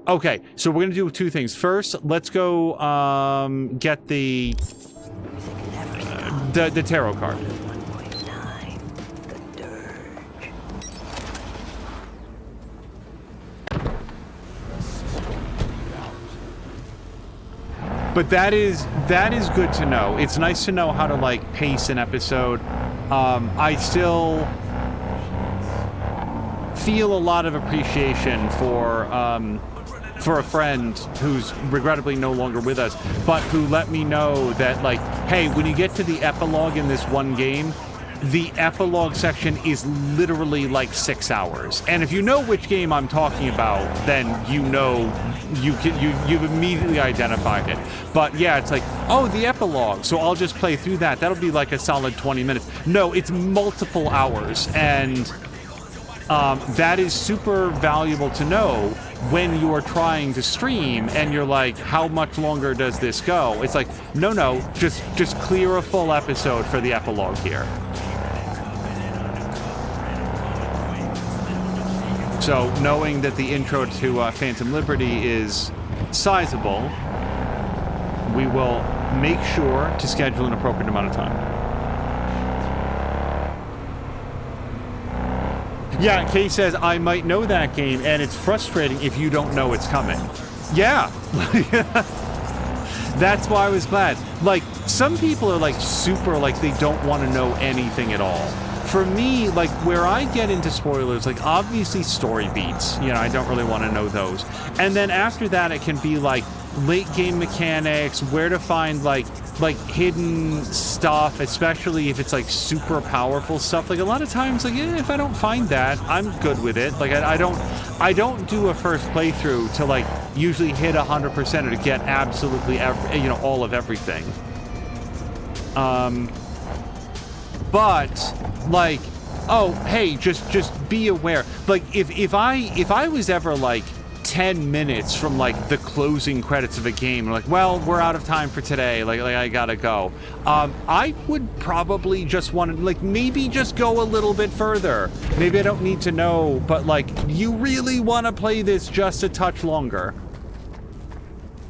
Okay, so we're going to do two things. First, let's go get the tarot card. But that is good to know. It's nice to know how to, like, pace an episode. I still feel a lot of appreciation for a friend who's regrettably no longer with us, but who let me know that, like, hey, when you get to the epilogue in this one game, the epilogue section is literally like 6 hours. And if you know which game I'm talking about, then you know you've immediately identified it. But yeah, it's like, oh, the epilogue, so I'll just play through that. That'll be like a solid 20 minutes. No, it's multiple hours, and that is super valuable to know when you are trying to stream and you're like, how much longer does this go? It's like, no, just clear a full episode for the epilogue here. So knowing that the intro to Phantom Liberty is sizable, we will make sure to schedule an appropriate amount of time. Yeah, Kay says, I might know that game, and it's frustrating if you don't know it's coming. Yeah. That's why I was glad. Like, some people are, like, super, like, they don't want to know anything at all. For me, like, where I get into spoilers, like, obviously story beats. You know, I don't really want to know those. And then after that, it can be, like, late game mechanics, where to find, like hidden stuff, especially if it's, like, super powerful stuff. Like, a lot of times, like, if I don't find that, I'm good with it. Like, I don't do a first playthrough to, like, usually hit 100% or to get absolutely all of everything. But, like, oh, hey, just be aware. Like, if I was ever, like, 10 minutes from, like, the closing credits of a game, like, well, we're out of time for today, like I gotta go, I would probably just want to, like, maybe just go a little bit further. Maybe I don't need to know, but, like, you really want to play this just a touch longer.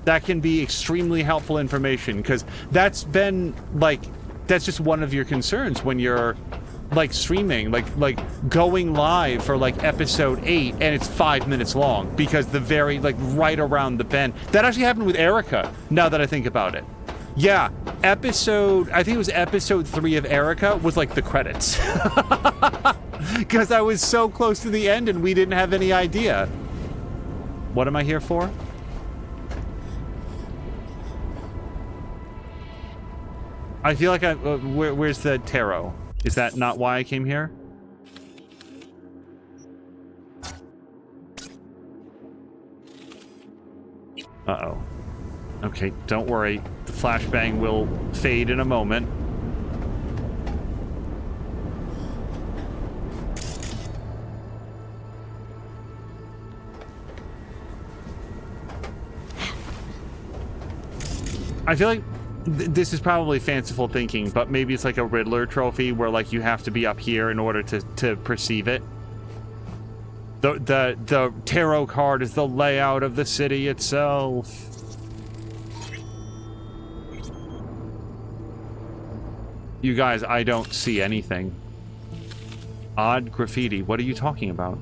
That can be extremely helpful information, because that's been, like, that's just one of your concerns when you're, like, streaming, like going live for, like, episode 8 and it's 5 minutes long because the very, like, right around the bend. That actually happened with Erica, now that I think about it. Yeah, I think it was episode 3 of Erica was, like, the credits. Because I was so close to the end and we didn't have any idea. What am I here for? I feel like where's the tarot? Is that not why I came here? Uh-oh. Okay, don't worry. The flashbang will fade in a moment. I feel like this is probably fanciful thinking, but maybe it's like a Riddler trophy where, like, you have to be up here in order to perceive it. The tarot card is the layout of the city itself. You guys, I don't see anything. Odd graffiti. What are you talking about?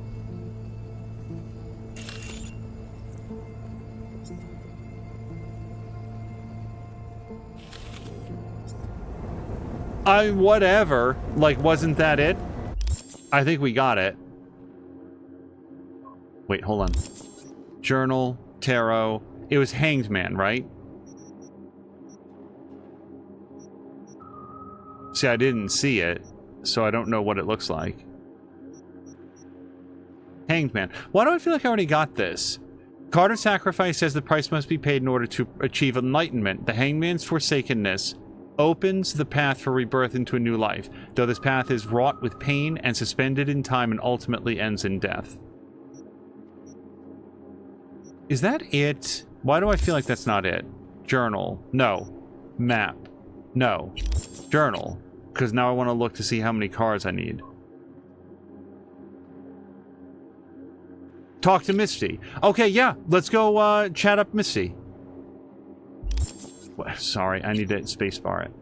Whatever. Like, wasn't that it? I think we got it. Wait, hold on. Journal, tarot. It was Hanged Man, right? See, I didn't see it, so I don't know what it looks like. Hanged Man. Why do I feel like I already got this? Carter's sacrifice says the price must be paid in order to achieve enlightenment. The Hanged Man's forsakenness opens the path for rebirth into a new life, though this path is wrought with pain and suspended in time and ultimately ends in death. Is that it? Why do I feel like that's not it? Journal. No. Map. No. Journal. Because now I want to look to see how many cards I need. Talk to Misty. Okay, yeah. Let's go chat up Misty. Sorry, I need to spacebar it.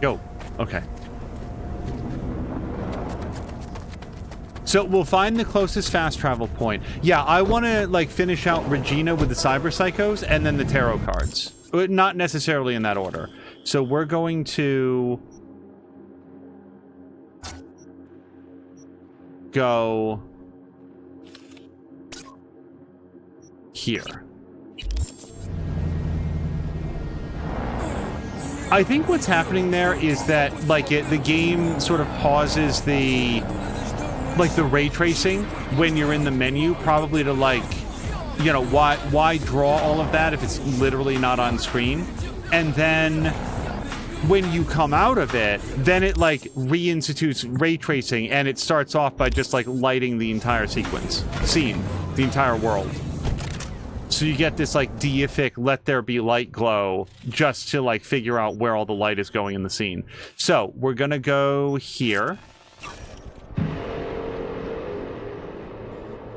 Yo, okay. So we'll find the closest fast travel point. Yeah, I want to like finish out Regina with the Cyber Psychos and then the tarot cards. Not necessarily in that order. So we're going to go here. I think what's happening there is that like the game sort of pauses the ray tracing when you're in the menu, probably to like, you know, why draw all of that if it's literally not on screen? And then when you come out of it, then it like reinstitutes ray tracing and it starts off by just like lighting the entire scene, the entire world. So you get this like deific let there be light glow just to like figure out where all the light is going in the scene. So we're gonna go here.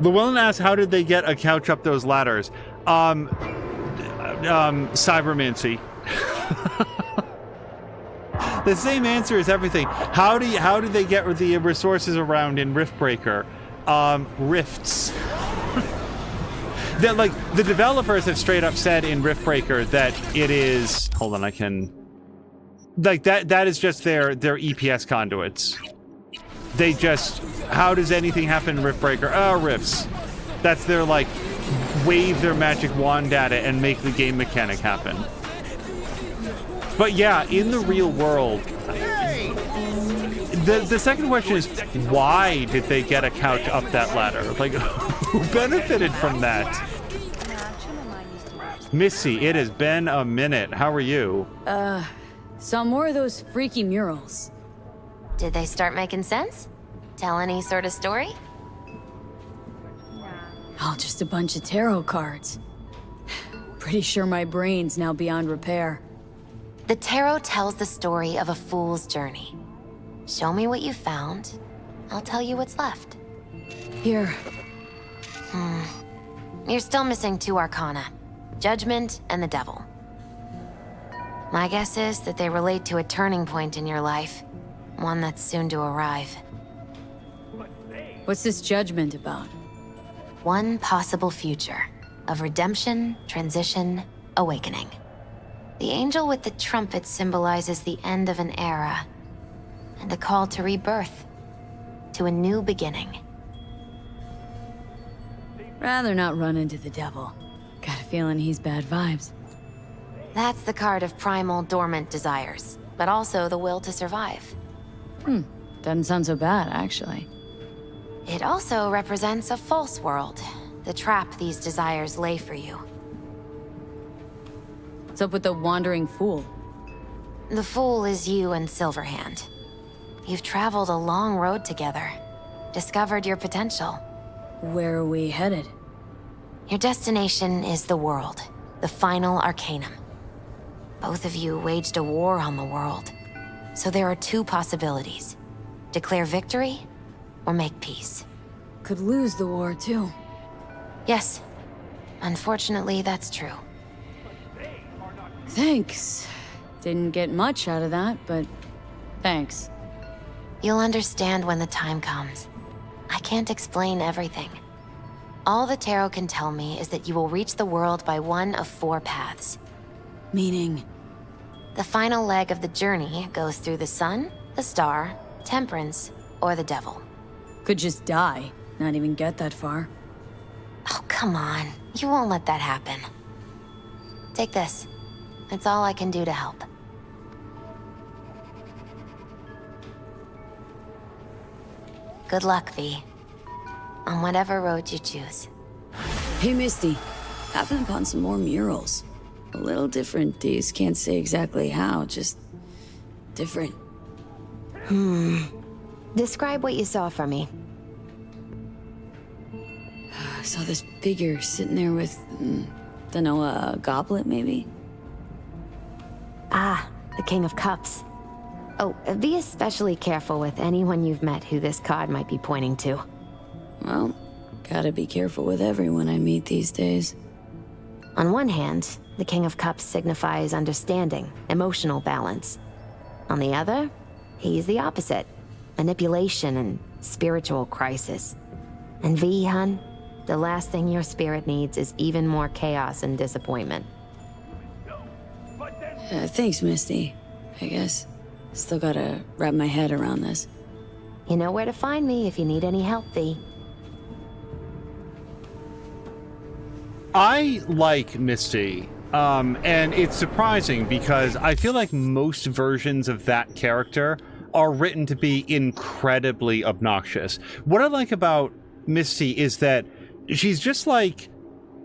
Llewellyn asks, how did they get a couch up those ladders? Cybermancy. The same answer is everything. How do they get the resources around in Riftbreaker? Rifts. That like the developers have straight up said in Riftbreaker that it is. Hold on, I can. Like that is just their EPS conduits. They just. How does anything happen in Riftbreaker? Oh, rifts. That's their like wave their magic wand at it and make the game mechanic happen. But yeah, in the real world, the second question is why did they get a couch up that ladder? Like, who benefited from that? Missy, it has been a minute. How are you? Saw more of those freaky murals. Did they start making sense? Tell any sort of story? Oh, just a bunch of tarot cards. Pretty sure my brain's now beyond repair. The tarot tells the story of a fool's journey. Show me what you found. I'll tell you what's left. Here. You're still missing 2 arcana. Judgment and the Devil. My guess is that they relate to a turning point in your life. One that's soon to arrive. What's this judgment about? One possible future of redemption, transition, awakening. The angel with the trumpet symbolizes the end of an era and a call to rebirth, to a new beginning. Rather not run into the devil. Got a feeling he's bad vibes. That's the card of primal dormant desires, but also the will to survive. Doesn't sound so bad, actually. It also represents a false world, the trap these desires lay for you. What's up with the wandering fool? The fool is you and Silverhand. You've traveled a long road together, discovered your potential. Where are we headed? Your destination is the world, the final arcanum. Both of you waged a war on the world, so there are 2 possibilities. Declare victory, or make peace. Could lose the war, too. Yes, Unfortunately, that's true. Thanks. Didn't get much out of that, but thanks. You'll understand when the time comes. I can't explain everything. All the tarot can tell me is that you will reach the world by one of 4 paths. Meaning? The final leg of the journey goes through the sun, the star, temperance, or the devil. Could just die, not even get that far. Oh, come on. You won't let that happen. Take this. It's all I can do to help. Good luck, V. On whatever road you choose. Hey, Misty. Happened upon some more murals. A little different, these. Can't say exactly how, just different. Describe what you saw for me. I saw this figure sitting there with, dunno, a goblet, maybe? Ah, the King of Cups. Oh, be especially careful with anyone you've met who this card might be pointing to. Well, gotta be careful with everyone I meet these days. On one hand, the King of Cups signifies understanding, emotional balance. On the other, he's the opposite. Manipulation and spiritual crisis. And V, hun, the last thing your spirit needs is even more chaos and disappointment. Thanks, Misty. I guess. Still gotta wrap my head around this. You know where to find me if you need any help, V. I like Misty, and it's surprising because I feel like most versions of that character are written to be incredibly obnoxious. What I like about Misty is that she's just like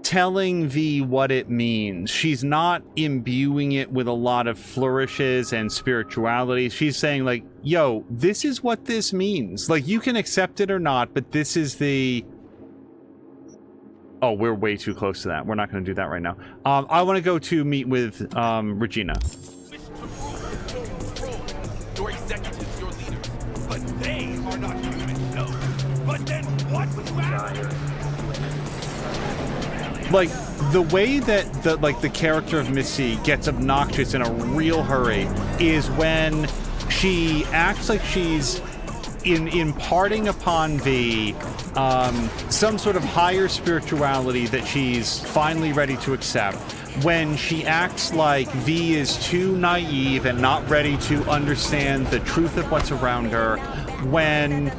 telling V what it means. She's not imbuing it with a lot of flourishes and spirituality. She's saying like, yo, this is what this means. Like, you can accept it or not, but this is the... Oh, we're way too close to that. We're not going to do that right now. I want to go to meet with Regina. Your executives, your leaders, but they are not human, no. But then what would you ask? Like, the way that the character of Missy gets obnoxious in a real hurry is when she acts like she's imparting upon V some sort of higher spirituality that she's finally ready to accept. When she acts like V is too naive and not ready to understand the truth of what's around her. When...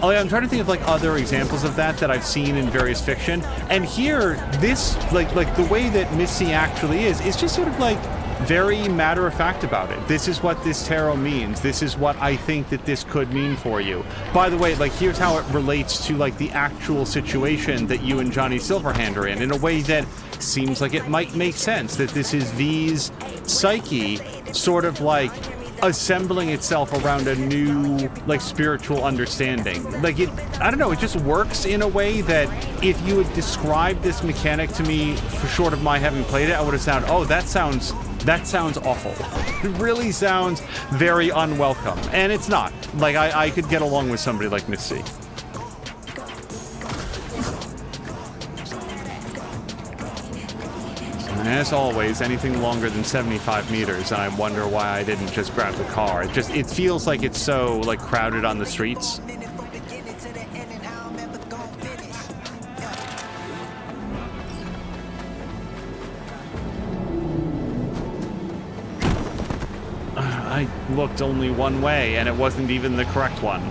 I'm trying to think of like other examples of that I've seen in various fiction. And here, this, like the way that Missy actually is just sort of like very matter-of-fact about it. This is what this tarot means. This is what I think that this could mean for you. By the way, like, here's how it relates to like the actual situation that you and Johnny Silverhand are in a way that seems like it might make sense, that this is V's psyche sort of like assembling itself around a new, like, spiritual understanding. Like, I don't know, it just works in a way that if you had described this mechanic to me for short of my having played it, I would have sounded, oh, that sounds awful. It really sounds very unwelcome. And it's not. Like, I could get along with somebody like Missy. And as always, anything longer than 75 meters, and I wonder why I didn't just grab the car. It feels like it's so, like, crowded on the streets. I looked only one way, and it wasn't even the correct one.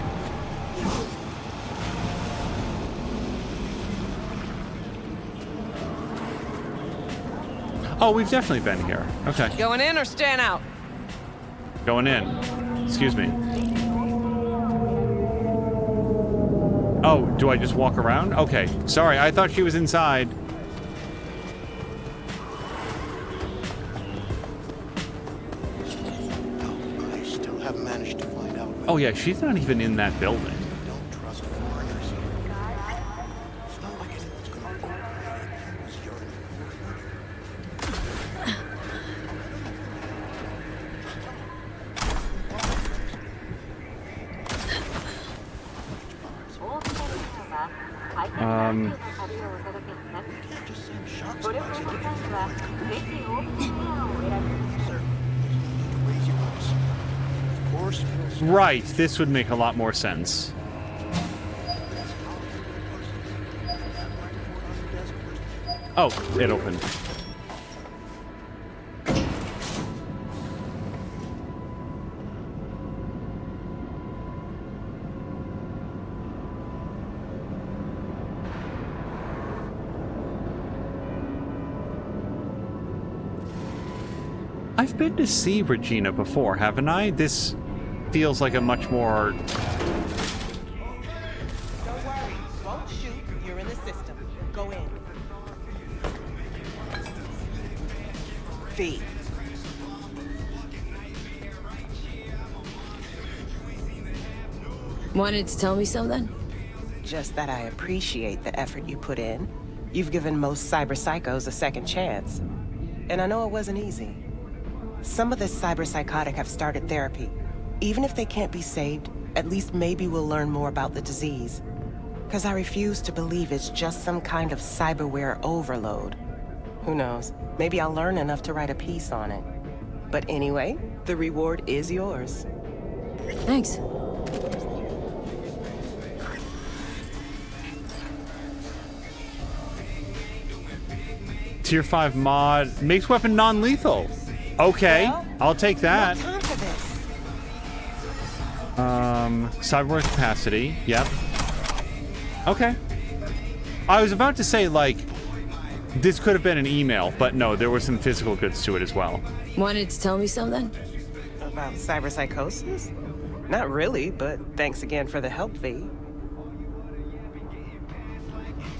Oh, we've definitely been here. Okay. Going in or staying out? Going in. Excuse me. Oh, do I just walk around? Okay. Sorry, I thought she was inside. I still haven't managed to find out. Oh yeah, she's not even in that building. Don't trust foreigners here. It's not like anyone's gonna cooperate. It's your... Right, this would make a lot more sense. Oh, it opened. I've been to see Regina before, haven't I? This feels like a much more... Don't worry. Won't shoot. You're in the system. Go in. V. Wanted to tell me something? Just that I appreciate the effort you put in. You've given most cyber psychos a second chance. And I know it wasn't easy. Some of the cyber psychotic have started therapy. Even if they can't be saved, at least maybe we'll learn more about the disease. Because I refuse to believe it's just some kind of cyberware overload. Who knows? Maybe I'll learn enough to write a piece on it. But anyway, the reward is yours. Thanks. Tier 5 mod makes weapon non-lethal. Okay, well, I'll take that. No time for this. Cyberware capacity. Yep. Okay. I was about to say, like, this could have been an email, but no, there were some physical goods to it as well. Wanted to tell me something? About cyberpsychosis? Not really, but thanks again for the help, V.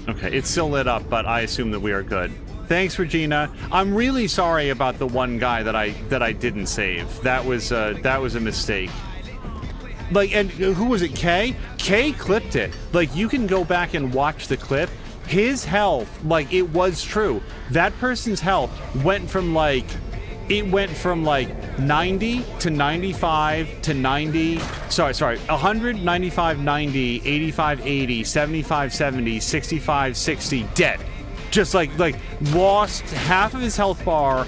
Okay, it's still lit up, but I assume that we are good. Thanks, Regina. I'm really sorry about the one guy that I didn't save. That was a mistake. Like, and who was it? Kay? Kay clipped it. Like, you can go back and watch the clip. His health, like, it was true. That person's health went from like 90 to 95 to 90. Sorry. 100, 95, 90, 85, 80, 75, 70, 65, 60, dead. Just like lost half of his health bar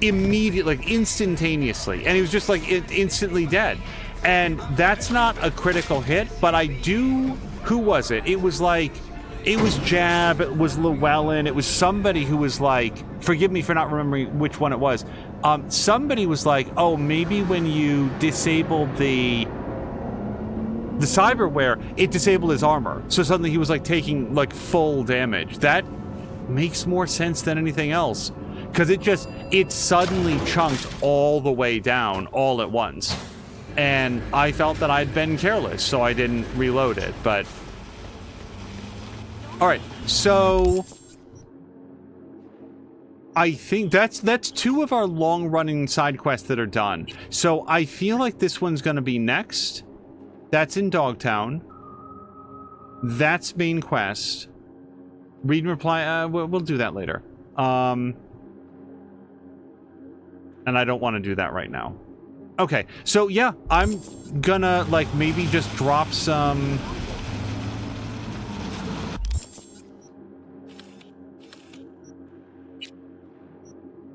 immediately, like instantaneously. And he was just like instantly dead. And that's not a critical hit, but I do, who was it? It was Jab, it was Llewellyn, it was somebody who was like, forgive me for not remembering which one it was. Somebody was like, oh, maybe when you disabled the cyberware, it disabled his armor. So suddenly he was like taking like full damage. That makes more sense than anything else, because it suddenly chunked all the way down all at once, and I felt that I'd been careless, so I didn't reload it. But all right, so I think that's two of our long-running side quests that are done. So I feel like this one's going to be next. That's in Dogtown. That's main quest. Read and reply, we'll do that later. And I don't want to do that right now. Okay, so yeah, I'm gonna, like, maybe just drop some...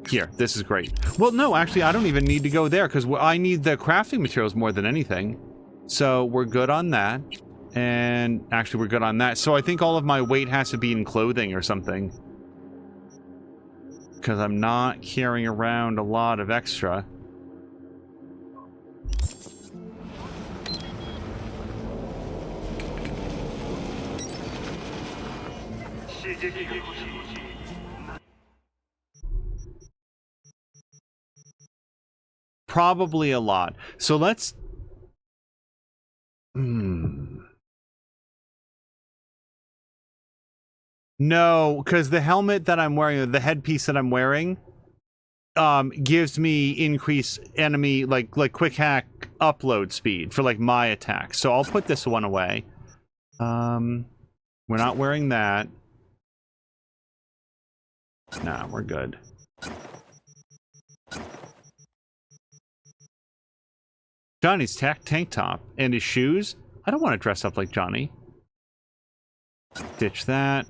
Here, this is great. Well, no, actually, I don't even need to go there, because I need the crafting materials more than anything. So we're good on that. And actually, we're good on that. So I think all of my weight has to be in clothing or something, because I'm not carrying around a lot of extra. Probably a lot. So let's... No, because the helmet that I'm wearing, the headpiece that I'm wearing, gives me increased enemy, like quick hack upload speed for, like, my attacks. So I'll put this one away. We're not wearing that. Nah, we're good. Johnny's tank top and his shoes. I don't want to dress up like Johnny. Ditch that.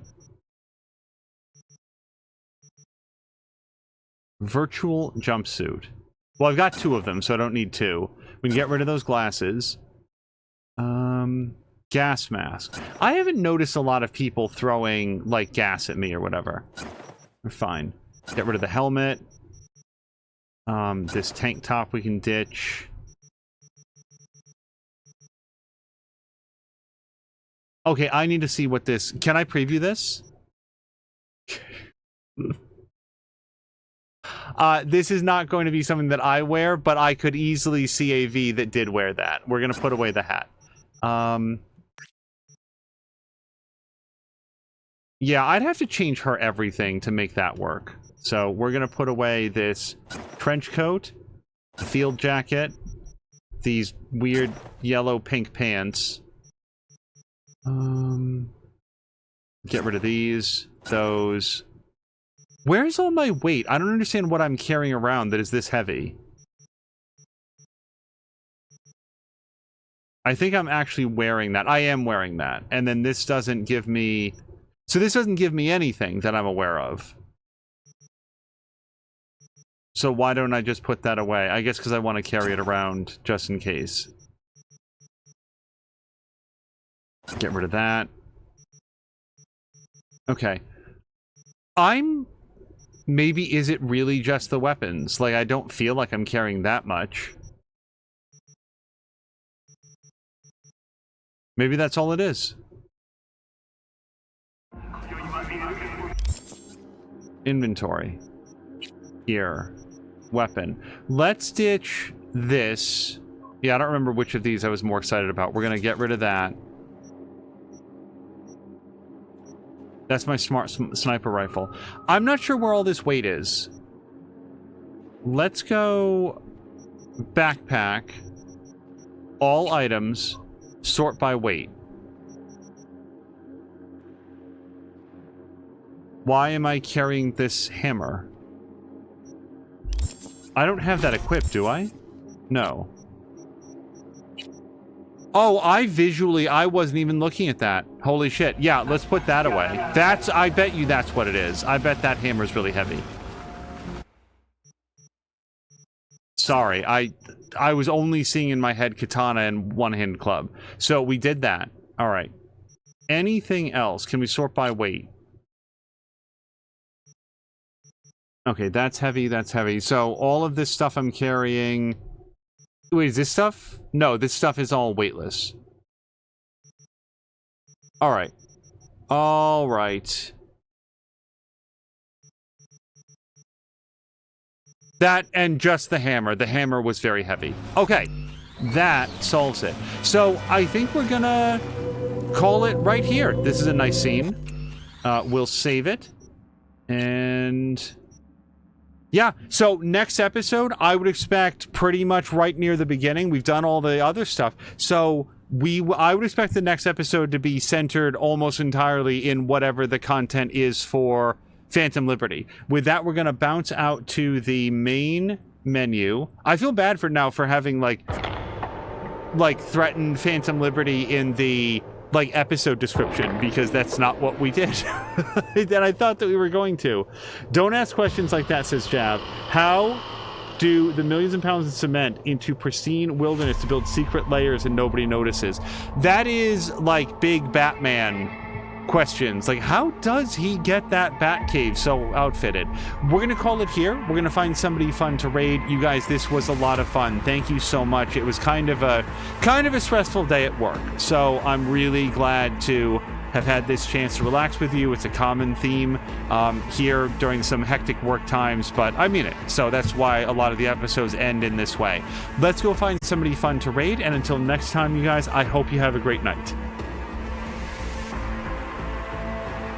Virtual jumpsuit. Well, I've got 2 of them, so I don't need 2. We can get rid of those glasses. Gas mask. I haven't noticed a lot of people throwing, like, gas at me or whatever. We're fine. Get rid of the helmet. This tank top we can ditch. Okay, I need to see what this... Can I preview this? This is not going to be something that I wear, but I could easily see a V that did wear that. We're going to put away the hat. Yeah, I'd have to change her everything to make that work. So we're going to put away this trench coat, field jacket, these weird yellow-pink pants. Get rid of these, those. Where's all my weight? I don't understand what I'm carrying around that is this heavy. I think I'm actually wearing that. I am wearing that. And then this doesn't give me... So this doesn't give me anything that I'm aware of. So why don't I just put that away? I guess because I want to carry it around just in case. Get rid of that. Okay. Maybe is it really just the weapons? Like, I don't feel like I'm carrying that much. Maybe that's all it is. Inventory. Here. Weapon. Let's ditch this. Yeah, I don't remember which of these I was more excited about. We're gonna get rid of that. That's my smart sniper rifle. I'm not sure where all this weight is. Let's go backpack. All items. Sort by weight. Why am I carrying this hammer? I don't have that equipped, do I? No. Oh, I wasn't even looking at that. Holy shit. Yeah, let's put that away. I bet you that's what it is. I bet that hammer's really heavy. Sorry, I was only seeing in my head katana and one-hand club. So we did that. All right. Anything else? Can we sort by weight? Okay, that's heavy, that's heavy. So all of this stuff I'm carrying... Wait, is this stuff? No, this stuff is all weightless. Alright. Alright. That and just the hammer. The hammer was very heavy. Okay, that solves it. So I think we're gonna call it right here. This is a nice scene. We'll save it. And... yeah, so next episode, I would expect pretty much right near the beginning. We've done all the other stuff. So I would expect the next episode to be centered almost entirely in whatever the content is for Phantom Liberty. With that, we're going to bounce out to the main menu. I feel bad for having like threatened Phantom Liberty in the episode description, because that's not what we did. And I thought that we were going to. Don't ask questions like that, says Jav. How do the millions of pounds of cement into pristine wilderness to build secret layers and nobody notices? That is like big Batman questions. Like, how does he get that bat cave so outfitted? We're gonna call it here. We're gonna find somebody fun to raid. You guys, this was a lot of fun. Thank you so much. It was kind of a stressful day at work, so I'm really glad to have had this chance to relax with you. It's a common theme here during some hectic work times, but I mean it. So that's why a lot of the episodes end in this way. Let's go find somebody fun to raid, and until next time, you guys, I hope you have a great night.